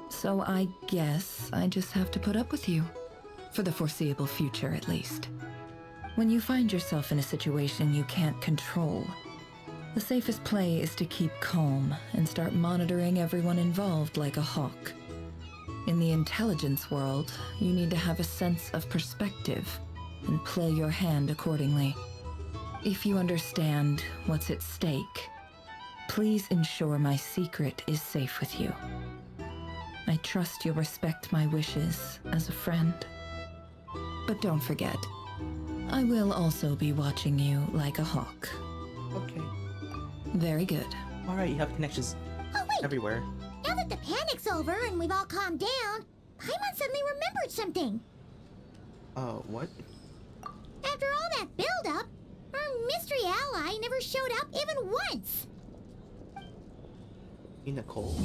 So I guess I just have to put up with you, for the foreseeable future at least. When you find yourself in a situation you can't control, the safest play is to keep calm and start monitoring everyone involved like a hawk. In the intelligence world, you need to have a sense of perspective and play your hand accordingly. If you understand what's at stake, please ensure my secret is safe with you. I trust you'll respect my wishes as a friend. But don't forget, I will also be watching you like a hawk. Okay. Very good. Alright, you have connections everywhere. Now that the panic's over and we've all calmed down, Paimon suddenly remembered something. What? After all that build-up, our mystery ally never showed up even once. You, Nicole?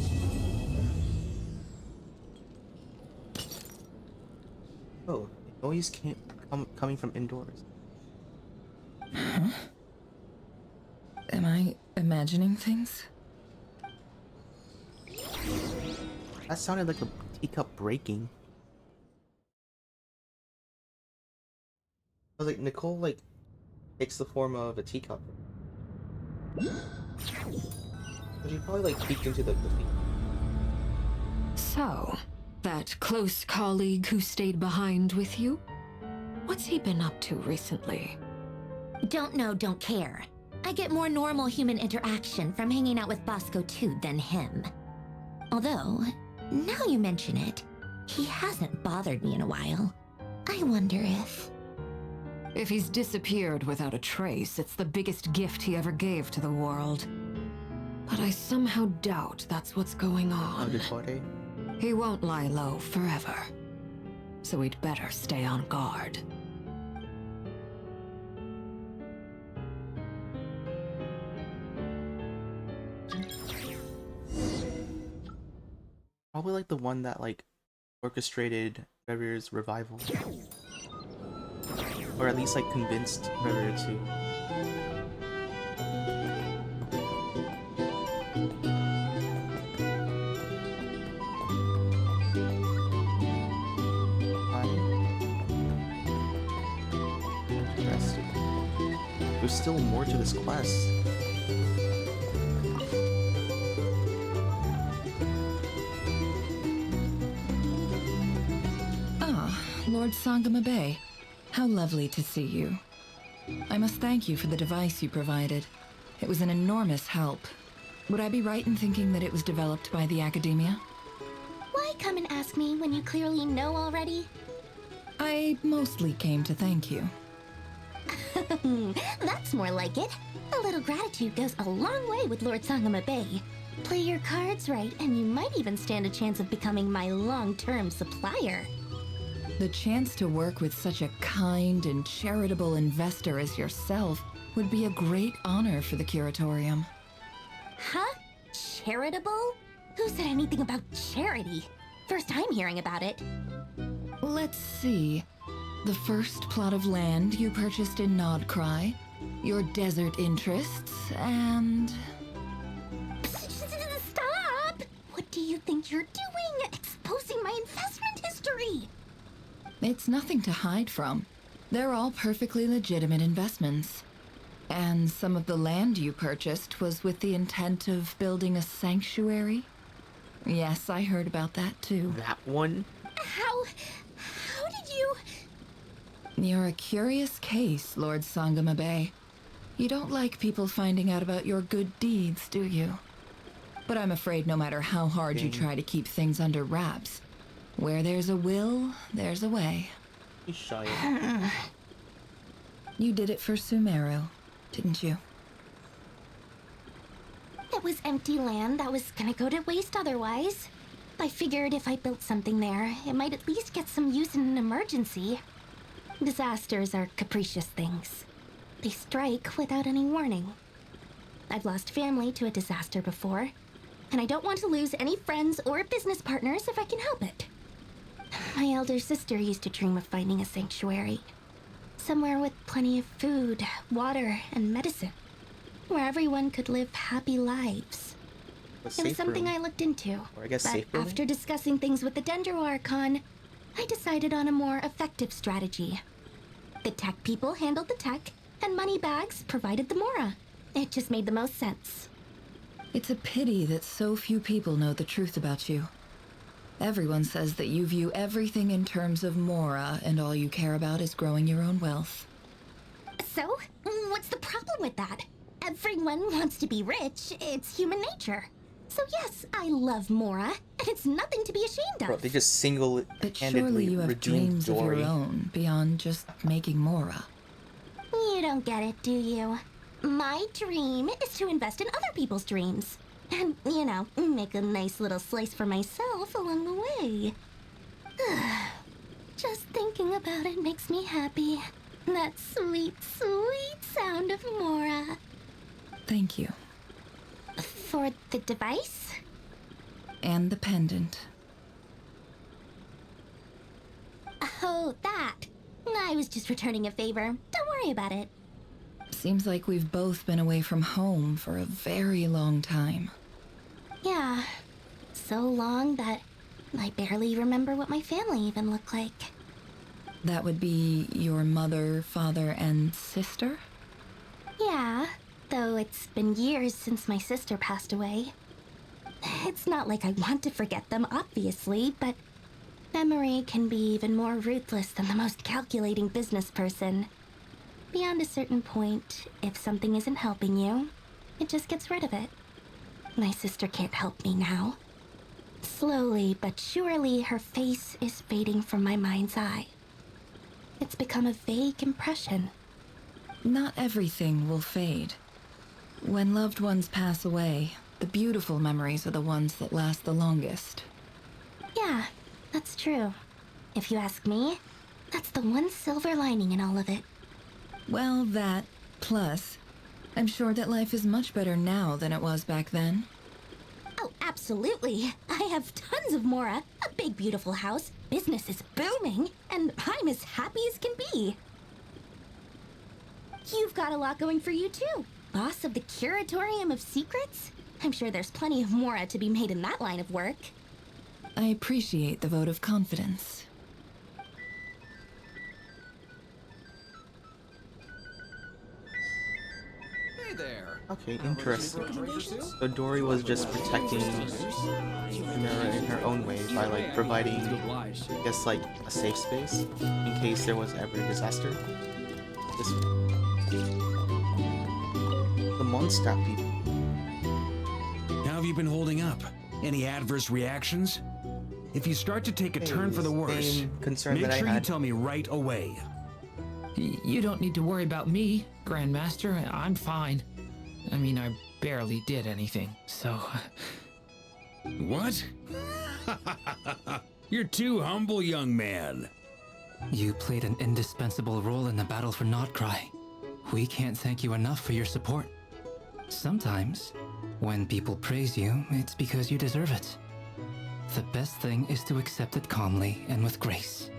Oh, the noise coming from indoors. Huh? Am I imagining things? That sounded like a teacup breaking. I was like, Nicole, like, takes the form of a teacup. So she probably, like, peeked into the feet. So, that close colleague who stayed behind with you? What's he been up to recently? Don't know, don't care. I get more normal human interaction from hanging out with Bosco 2 than him. Although, now you mention it, he hasn't bothered me in a while. I wonder if... If he's disappeared without a trace, it's the biggest gift he ever gave to the world. But I somehow doubt that's what's going on. He won't lie low forever. So we'd better stay on guard. Probably like the one that like orchestrated Revir's revival. Or at least like convinced Revir to. Interesting. There's still more to this quest. Lord Sangama Bay, how lovely to see you. I must thank you for the device you provided. It was an enormous help. Would I be right in thinking that it was developed by the Academia? Why come and ask me when you clearly know already? I mostly came to thank you. That's more like it. A little gratitude goes a long way with Lord Sangama Bay. Play your cards right, and you might even stand a chance of becoming my long-term supplier. The chance to work with such a kind and charitable investor as yourself would be a great honor for the Curatorium. Huh? Charitable? Who said anything about charity? First time hearing about it. Let's see. The first plot of land you purchased in Nod-Krai, your desert interests, and... Stop! What do you think you're doing? Exposing my investment history! It's nothing to hide from. They're all perfectly legitimate investments. And some of the land you purchased was with the intent of building a sanctuary? Yes, I heard about that too. That one? How did you... You're a curious case, Lord Sangama Bay. You don't like people finding out about your good deeds, do you? But I'm afraid no matter how hard you try to keep things under wraps, where there's a will, there's a way. He's shy. You did it for Sumeru, didn't you? It was empty land that was gonna go to waste otherwise. I figured if I built something there, it might at least get some use in an emergency. Disasters are capricious things. They strike without any warning. I've lost family to a disaster before, and I don't want to lose any friends or business partners if I can help it. My elder sister used to dream of finding a sanctuary. Somewhere with plenty of food, water, and medicine. Where everyone could live happy lives. It was something I looked into. Or I guess but safe room? after discussing things with the Dendro Archon, I decided on a more effective strategy. The tech people handled the tech, and Moneybags provided the Mora. It just made the most sense. It's a pity that so few people know the truth about you. Everyone says that you view everything in terms of Mora, and all you care about is growing your own wealth. So, what's the problem with that? Everyone wants to be rich. It's human nature. So yes, I love Mora, and it's nothing to be ashamed of. Bro, they just But surely you have dreams of your own, beyond just making Mora. You don't get it, do you? My dream is to invest in other people's dreams. And, you know, make a nice little slice for myself along the way. Just thinking about it makes me happy. That sweet, sweet sound of Mora. Thank you. For the device? And the pendant. Oh, that. I was just returning a favor. Don't worry about it. Seems like we've both been away from home for a very long time. Yeah. So long that I barely remember what my family even looked like. That would be your mother, father, and sister? Yeah, though it's been years since my sister passed away. It's not like I want to forget them, obviously, but memory can be even more ruthless than the most calculating business person. Beyond a certain point, if something isn't helping you, it just gets rid of it. My sister can't help me now. Slowly but surely, her face is fading from my mind's eye. It's become a vague impression. Not everything will fade. When loved ones pass away, the beautiful memories are the ones that last the longest. Yeah, that's true. If you ask me, that's the one silver lining in all of it. Well, that, plus, I'm sure that life is much better now than it was back then. Oh, absolutely. I have tons of Mora, a big beautiful house, business is booming, and I'm as happy as can be. You've got a lot going for you too. Boss of the Curatorium of Secrets? I'm sure there's plenty of Mora to be made in that line of work. I appreciate the vote of confidence. Hey there. Okay, interesting. So Dory was just protecting Chimera in her own way by like providing, I guess, like a safe space in case there was ever a disaster. This the Mondstadt people. How have you been holding up? Any adverse reactions? If you start to take a turn for the worse, concern make that sure I you had. tell me right away. You don't need to worry about me, Grandmaster. I'm fine. I mean, I barely did anything, so... What? You're too humble, young man. You played an indispensable role in the battle for Nod-Krai. We can't thank you enough for your support. Sometimes, when people praise you, it's because you deserve it. The best thing is to accept it calmly and with grace.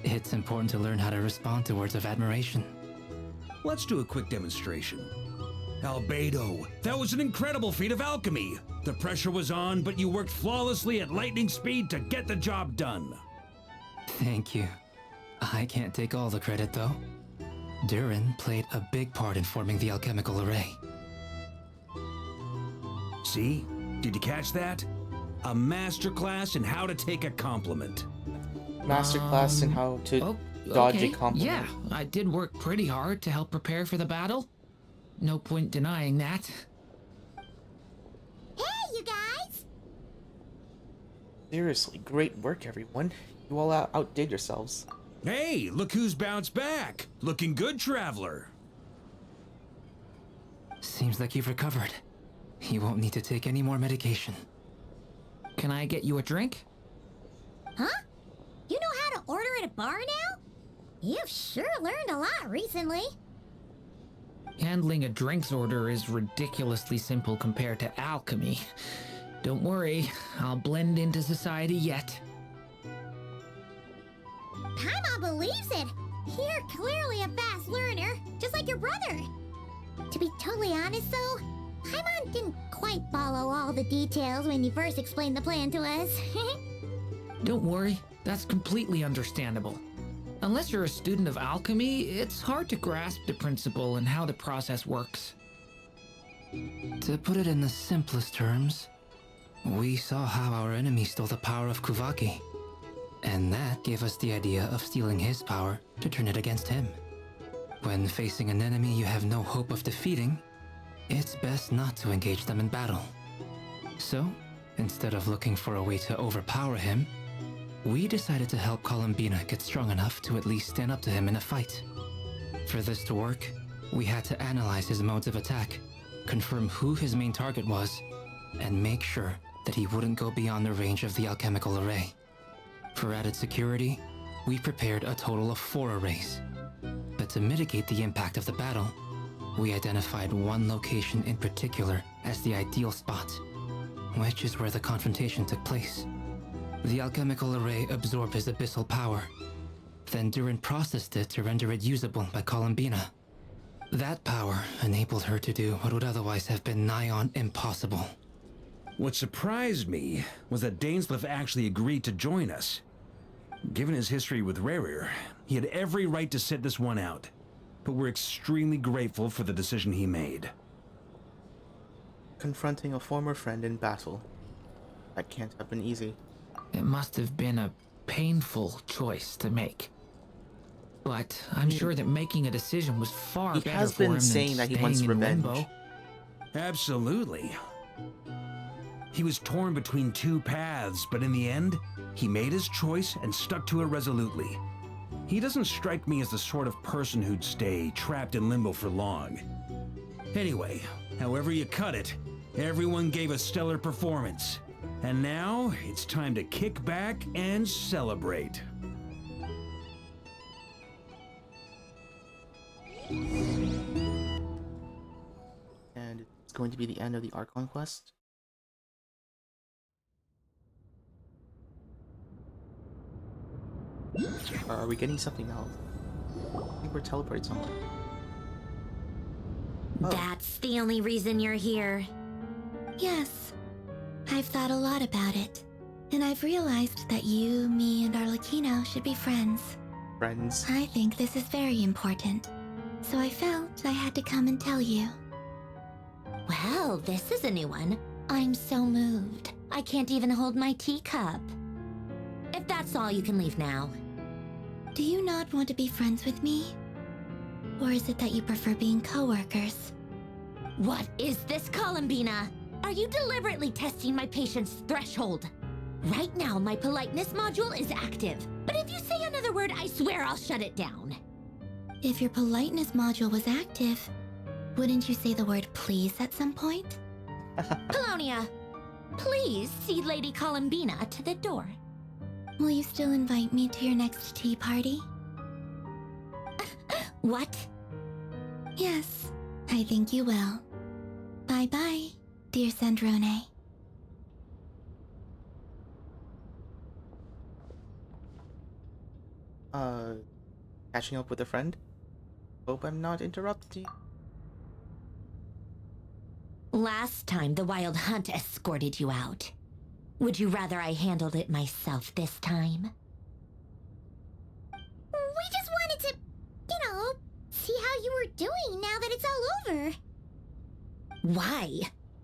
It's important to learn how to respond to words of admiration. Let's do a quick demonstration. Albedo, that was an incredible feat of alchemy. The pressure was on, but you worked flawlessly at lightning speed to get the job done. Thank you. I can't take all the credit, though. Durin played a big part in forming the alchemical array. See? Did you catch that? A masterclass in how to take a compliment. Masterclass in how to dodge a compliment. Yeah, I did work pretty hard to help prepare for the battle. No point denying that. Hey, you guys! Seriously, great work, everyone. You all outdid yourselves. Hey, look who's bounced back. Looking good, traveler. Seems like you've recovered. You won't need to take any more medication. Can I get you a drink? Huh? You know how to order at a bar now? You've sure learned a lot recently. Handling a drinks order is ridiculously simple compared to alchemy. Don't worry, I'll blend into society yet. Paimon believes it. You're clearly a fast learner, just like your brother. To be totally honest though, Paimon didn't quite follow all the details when you first explained the plan to us. Don't worry, that's completely understandable. Unless you're a student of alchemy, it's hard to grasp the principle and how the process works. To put it in the simplest terms, we saw how our enemy stole the power of Kuvaki. And that gave us the idea of stealing his power to turn it against him. When facing an enemy you have no hope of defeating, it's best not to engage them in battle. So, instead of looking for a way to overpower him, we decided to help Columbina get strong enough to at least stand up to him in a fight. For this to work, we had to analyze his modes of attack, confirm who his main target was, and make sure that he wouldn't go beyond the range of the alchemical array. For added security, we prepared a total of 4 arrays. But to mitigate the impact of the battle, we identified one location in particular as the ideal spot, which is where the confrontation took place. The alchemical array absorbed his abyssal power. Then Durin processed it to render it usable by Columbina. That power enabled her to do what would otherwise have been nigh on impossible. What surprised me was that Dainsleif actually agreed to join us. Given his history with Rerir, he had every right to sit this one out. But we're extremely grateful for the decision he made. Confronting a former friend in battle. That can't have been easy. It must have been a painful choice to make. But I'm sure that making a decision was far better for him than He has been saying that he wants revenge. Limbo. Absolutely. He was torn between two paths, but in the end, he made his choice and stuck to it resolutely. He doesn't strike me as the sort of person who'd stay trapped in limbo for long. Anyway, however you cut it, everyone gave a stellar performance. And now, it's time to kick back and celebrate. And it's going to be the end of the Archon quest. Or are we getting something else? I think we're teleported somewhere. Oh. That's the only reason you're here. Yes. I've thought a lot about it. And I've realized that you, me, and Arlecchino should be friends. Friends? I think this is very important. So I felt I had to come and tell you. Well, this is a new one. I'm so moved. I can't even hold my teacup. If that's all, you can leave now. Do you not want to be friends with me? Or is it that you prefer being co-workers? What is this, Columbina? Are you deliberately testing my patience threshold? Right now, my politeness module is active. But if you say another word, I swear I'll shut it down. If your politeness module was active, wouldn't you say the word please at some point? Polonia, please see Lady Columbina to the door. Will you still invite me to your next tea party? What? Yes, I think you will. Bye-bye, dear Sandrone. Catching up with a friend? Hope I'm not interrupting you. Last time the Wild Hunt escorted you out. Would you rather I handled it myself this time? We just wanted to, see how you were doing now that it's all over. Why?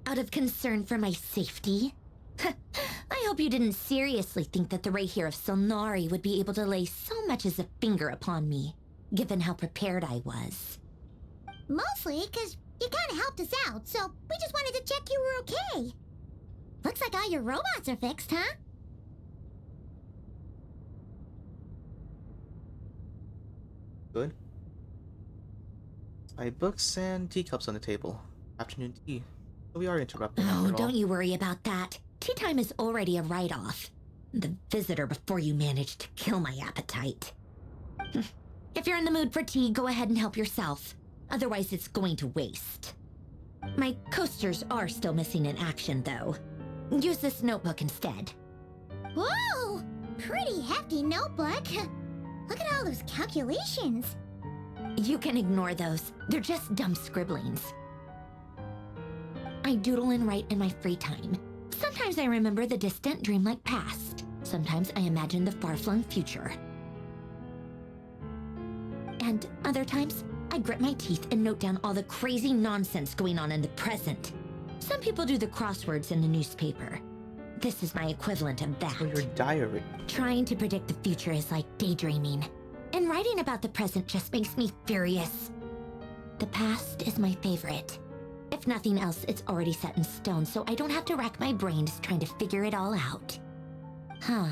Out of concern for my safety? I hope you didn't seriously think that the Rayhir of Solnari would be able to lay so much as a finger upon me, given how prepared I was. Mostly because you kind of helped us out, so we just wanted to check you were okay. Looks like all your robots are fixed, huh? Good. I have books and teacups on the table. Afternoon tea. So we are interrupted. Oh, don't you worry about that. Tea time is already a write-off. The visitor before you managed to kill my appetite. If you're in the mood for tea, go ahead and help yourself. Otherwise, it's going to waste. My coasters are still missing in action, though. Use this notebook instead. Whoa! Pretty hefty notebook. Look at all those calculations. You can ignore those. They're just dumb scribblings. I doodle and write in my free time. Sometimes I remember the distant dreamlike past. Sometimes I imagine the far-flung future. And other times, I grit my teeth and note down all the crazy nonsense going on in the present. Some people do the crosswords in the newspaper. This is my equivalent of that. For your diary. Trying to predict the future is like daydreaming. And writing about the present just makes me furious. The past is my favorite. If nothing else, it's already set in stone, so I don't have to rack my brains trying to figure it all out. Huh.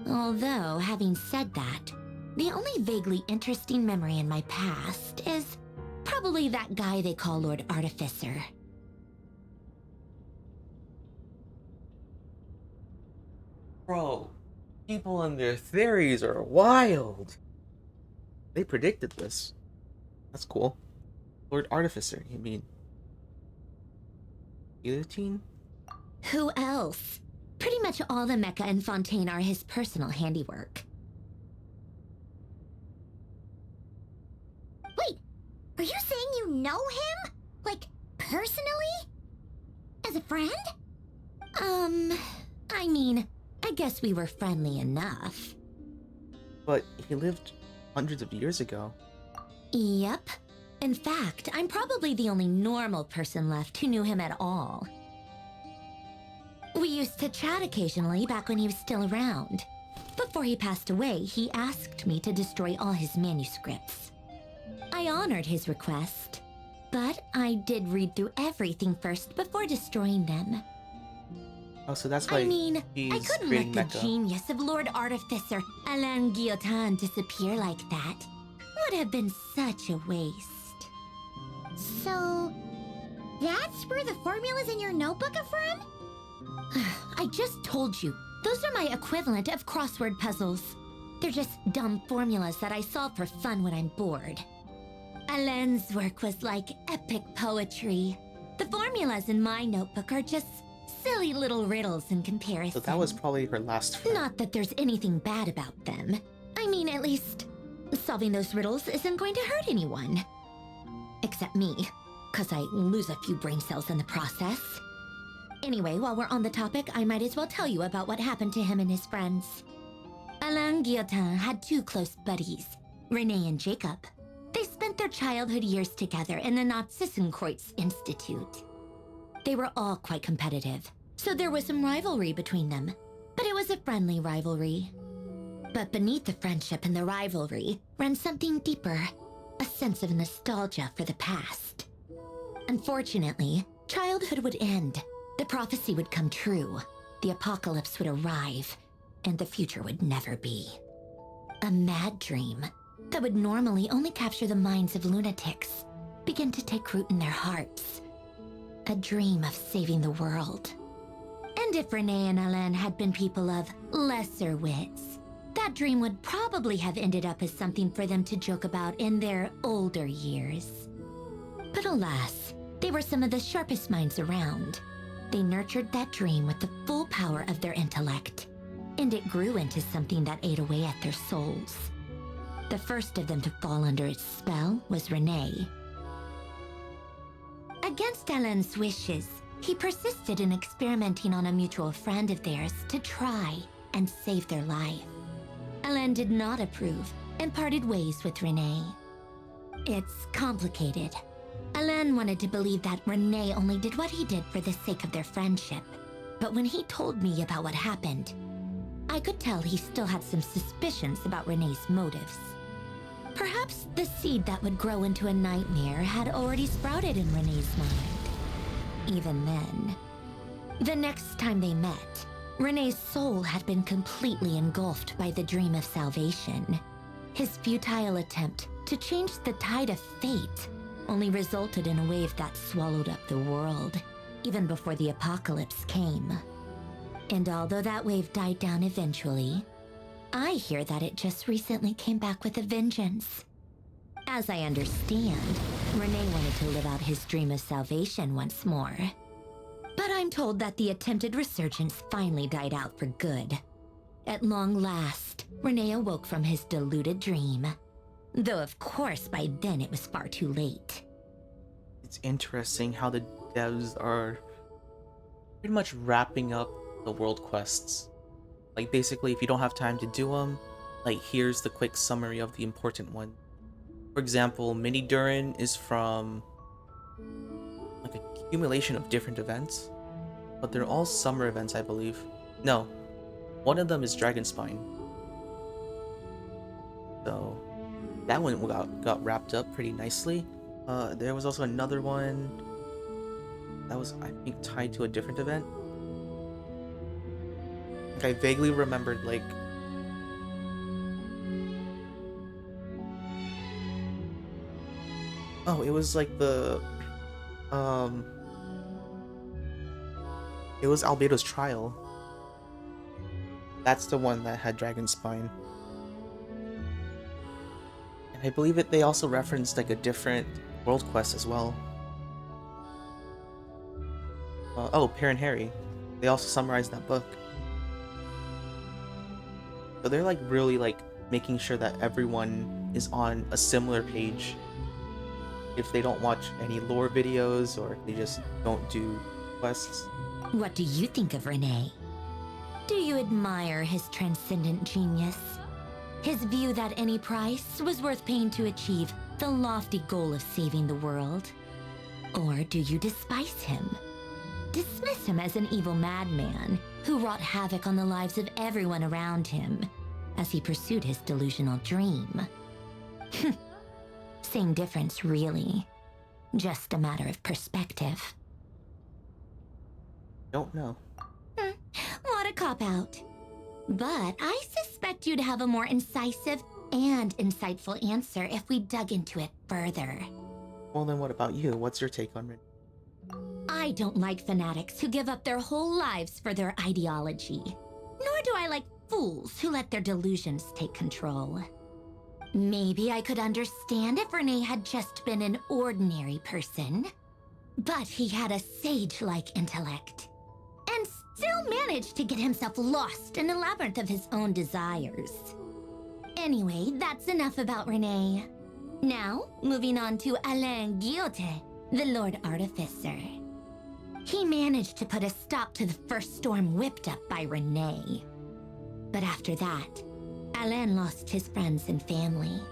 Although, having said that, the only vaguely interesting memory in my past is probably that guy they call Lord Artificer. Bro, people and their theories are wild. They predicted this. That's cool. Lord Artificer, you mean? Guillotine? Who else? Pretty much all the mecha in Fontaine are his personal handiwork. Wait, are you saying you know him? Like, personally? As a friend? I mean, I guess we were friendly enough. But he lived hundreds of years ago. Yep. In fact, I'm probably the only normal person left who knew him at all. We used to chat occasionally back when he was still around. Before he passed away, he asked me to destroy all his manuscripts. I honored his request, but I did read through everything first before destroying them. Oh, so that's why I mean, he's I couldn't creating let the Mecha. genius of Lord Artificer Alain Guillotin disappear like that. Would have been such a waste. So, that's where the formulas in your notebook are from? I just told you. Those are my equivalent of crossword puzzles. They're just dumb formulas that I solve for fun when I'm bored. Alain's work was like epic poetry. The formulas in my notebook are just silly little riddles in comparison. So that was probably her last friend. Not that there's anything bad about them. I mean, at least, solving those riddles isn't going to hurt anyone. Except me, because I lose a few brain cells in the process. Anyway, while we're on the topic, I might as well tell you about what happened to him and his friends. Alain Guillotin had two close buddies, Renee and Jacob. They spent their childhood years together in the Nod-Krai Institute. They were all quite competitive, so there was some rivalry between them, but it was a friendly rivalry. But beneath the friendship and the rivalry ran something deeper, a sense of nostalgia for the past. Unfortunately, childhood would end. The prophecy would come true, the apocalypse would arrive, and the future would never be. A mad dream that would normally only capture the minds of lunatics began to take root in their hearts. A dream of saving the world. And if Renee and Alain had been people of lesser wits, that dream would probably have ended up as something for them to joke about in their older years. But alas, they were some of the sharpest minds around. They nurtured that dream with the full power of their intellect, and it grew into something that ate away at their souls. The first of them to fall under its spell was Renee. Against Alain's wishes, he persisted in experimenting on a mutual friend of theirs to try and save their life. Alain did not approve and parted ways with Renee. It's complicated. Alain wanted to believe that Renee only did what he did for the sake of their friendship. But when he told me about what happened, I could tell he still had some suspicions about Renee's motives. Perhaps the seed that would grow into a nightmare had already sprouted in Renee's mind. Even then. The next time they met, Renee's soul had been completely engulfed by the dream of salvation. His futile attempt to change the tide of fate only resulted in a wave that swallowed up the world, even before the apocalypse came. And although that wave died down eventually, I hear that it just recently came back with a vengeance. As I understand, Renee wanted to live out his dream of salvation once more. But I'm told that the attempted resurgence finally died out for good. At long last, Renee awoke from his deluded dream. Though of course by then it was far too late. It's interesting how the devs are pretty much wrapping up the world quests. Like basically if you don't have time to do them, like here's the quick summary of the important one. For example, Mini Durin is from like an accumulation of different events, but they're all summer events, I believe. No, one of them is Dragonspine. So that one got wrapped up pretty nicely. There was also another one that was, I think, tied to a different event. Like, I vaguely remembered, like, oh, it was like the, it was Albedo's trial. That's the one that had Dragonspine. And I believe they also referenced like a different world quest as well. Oh, Per and Harry. They also summarized that book. So they're like really like making sure that everyone is on a similar page. If they don't watch any lore videos or if they just don't do quests. What do you think of Renee? Do you admire his transcendent genius? His view that any price was worth paying to achieve the lofty goal of saving the world? Or do you despise him? Dismiss him as an evil madman who wrought havoc on the lives of everyone around him as he pursued his delusional dream? Same difference, really. Just a matter of perspective. Don't know. What a cop-out. But I suspect you'd have a more incisive and insightful answer if we dug into it further. Well, then what about you? What's your take on it? I don't like fanatics who give up their whole lives for their ideology. Nor do I like fools who let their delusions take control. Maybe I could understand if Renee had just been an ordinary person. But he had a sage-like intellect. And still managed to get himself lost in a labyrinth of his own desires. Anyway, that's enough about Renee. Now, moving on to Alain Guillotin, the Lord Artificer. He managed to put a stop to the first storm whipped up by Renee. But after that, Alain lost his friends and family.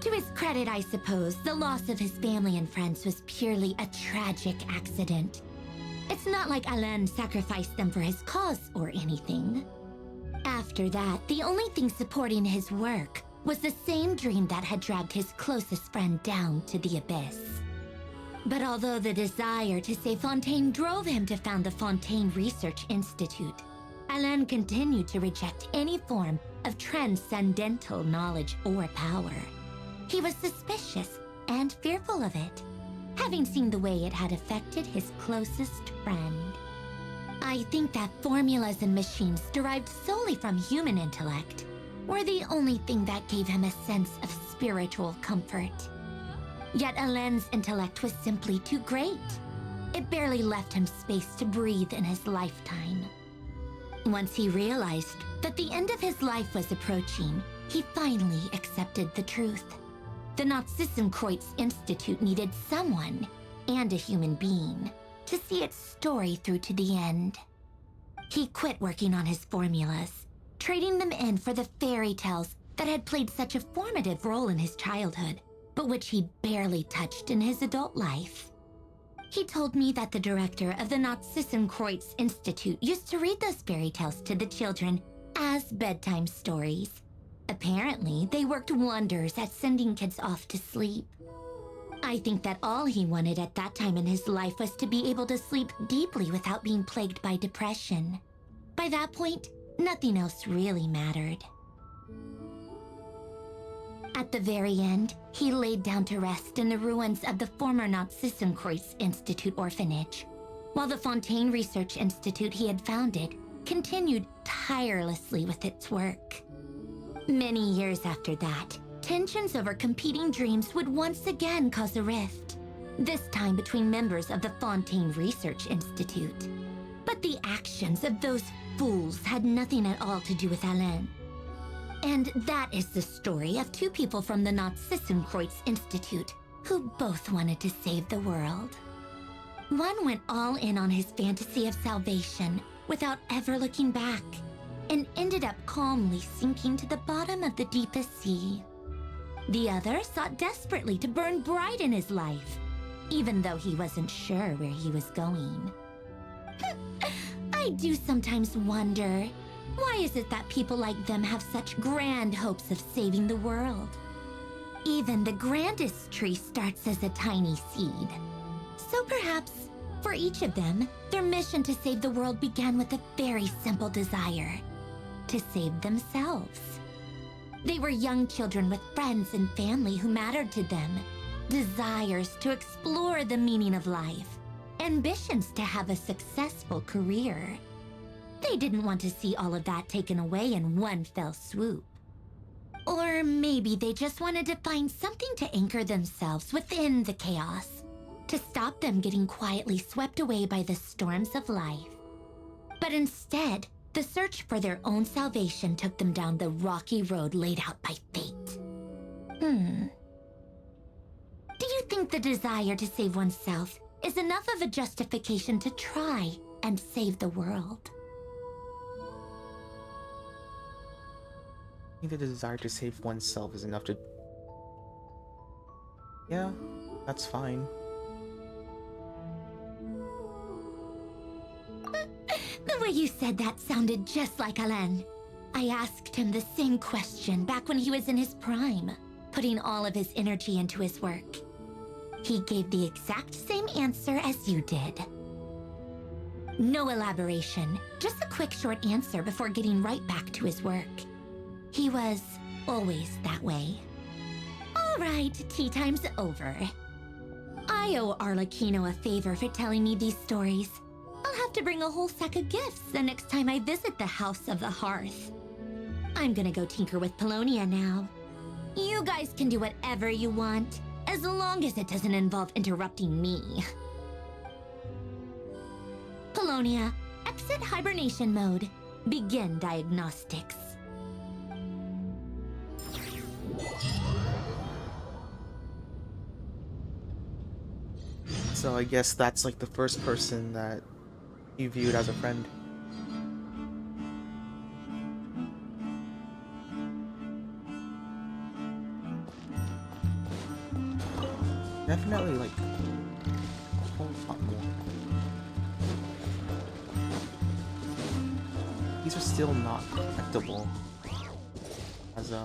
To his credit, I suppose, the loss of his family and friends was purely a tragic accident. It's not like Alain sacrificed them for his cause or anything. After that, the only thing supporting his work was the same dream that had dragged his closest friend down to the abyss. But although the desire to save Fontaine drove him to found the Fontaine Research Institute, Alain continued to reject any form of transcendental knowledge or power. He was suspicious and fearful of it, having seen the way it had affected his closest friend. I think that formulas and machines derived solely from human intellect were the only thing that gave him a sense of spiritual comfort. Yet Alain's intellect was simply too great. It barely left him space to breathe in his lifetime. Once he realized that the end of his life was approaching, he finally accepted the truth. The Nod-Krai Institute needed someone, and a human being, to see its story through to the end. He quit working on his formulas, trading them in for the fairy tales that had played such a formative role in his childhood, but which he barely touched in his adult life. He told me that the director of the Nod-Krai Institute used to read those fairy tales to the children as bedtime stories. Apparently, they worked wonders at sending kids off to sleep. I think that all he wanted at that time in his life was to be able to sleep deeply without being plagued by depression. By that point, nothing else really mattered. At the very end, he laid down to rest in the ruins of the former Nod-Krai Institute orphanage, while the Fontaine Research Institute he had founded continued tirelessly with its work. Many years after that, tensions over competing dreams would once again cause a rift, this time between members of the Fontaine Research Institute. But the actions of those fools had nothing at all to do with Alain. And that is the story of two people from the Nod-Krai Institute who both wanted to save the world. One went all in on his fantasy of salvation without ever looking back, and ended up calmly sinking to the bottom of the deepest sea. The other sought desperately to burn bright in his life, even though he wasn't sure where he was going. I do sometimes wonder, why is it that people like them have such grand hopes of saving the world? Even the grandest tree starts as a tiny seed. So perhaps, for each of them, their mission to save the world began with a very simple desire: to save themselves. They were young children with friends and family who mattered to them, desires to explore the meaning of life, ambitions to have a successful career. They didn't want to see all of that taken away in one fell swoop. Or maybe they just wanted to find something to anchor themselves within the chaos, to stop them getting quietly swept away by the storms of life. But instead, the search for their own salvation took them down the rocky road laid out by fate. Do you think the desire to save oneself is enough of a justification to try and save the world? I think the desire to save oneself is enough to... Yeah, that's fine. The way you said that sounded just like Alain. I asked him the same question back when he was in his prime, putting all of his energy into his work. He gave the exact same answer as you did. No elaboration, just a quick short answer before getting right back to his work. He was always that way. All right, tea time's over. I owe Arlecchino a favor for telling me these stories. I'll have to bring a whole sack of gifts the next time I visit the House of the Hearth. I'm gonna go tinker with Polonia now. You guys can do whatever you want, as long as it doesn't involve interrupting me. Polonia, exit hibernation mode. Begin diagnostics. So I guess that's like the first person that you viewed as a friend. Definitely like a whole lot more. These are still not collectible as a...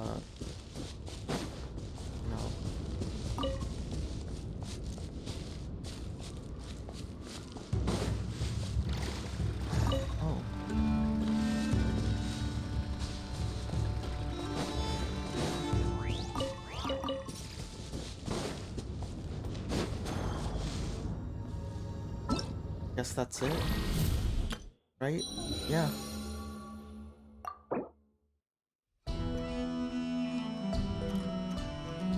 No. Oh. Guess that's it. Right? Yeah.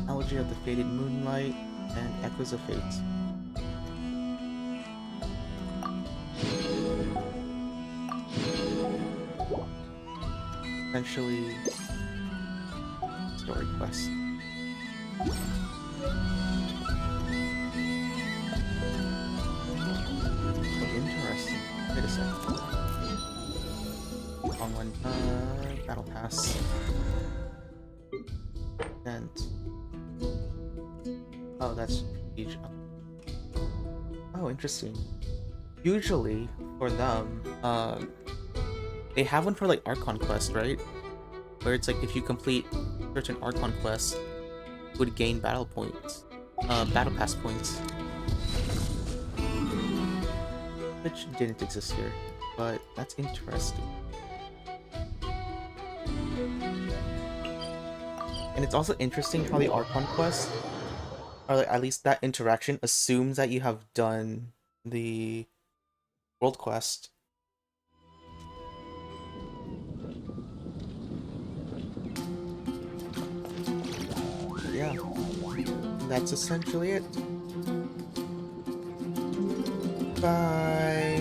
Elegy of the Faded Moonlight and Echoes of Fate. Essentially, story quest. Interesting. Wait a second. Wrong one. Battle Pass. And oh, that's huge. Oh, interesting. Usually for them, they have one for like Archon quest, right? Where it's like if you complete certain Archon quests, you would gain battle points, battle pass points, which didn't exist here, but that's interesting. And it's also interesting how the Archon quest, or like at least that interaction, assumes that you have done the world quest. Yeah, that's essentially it. Bye.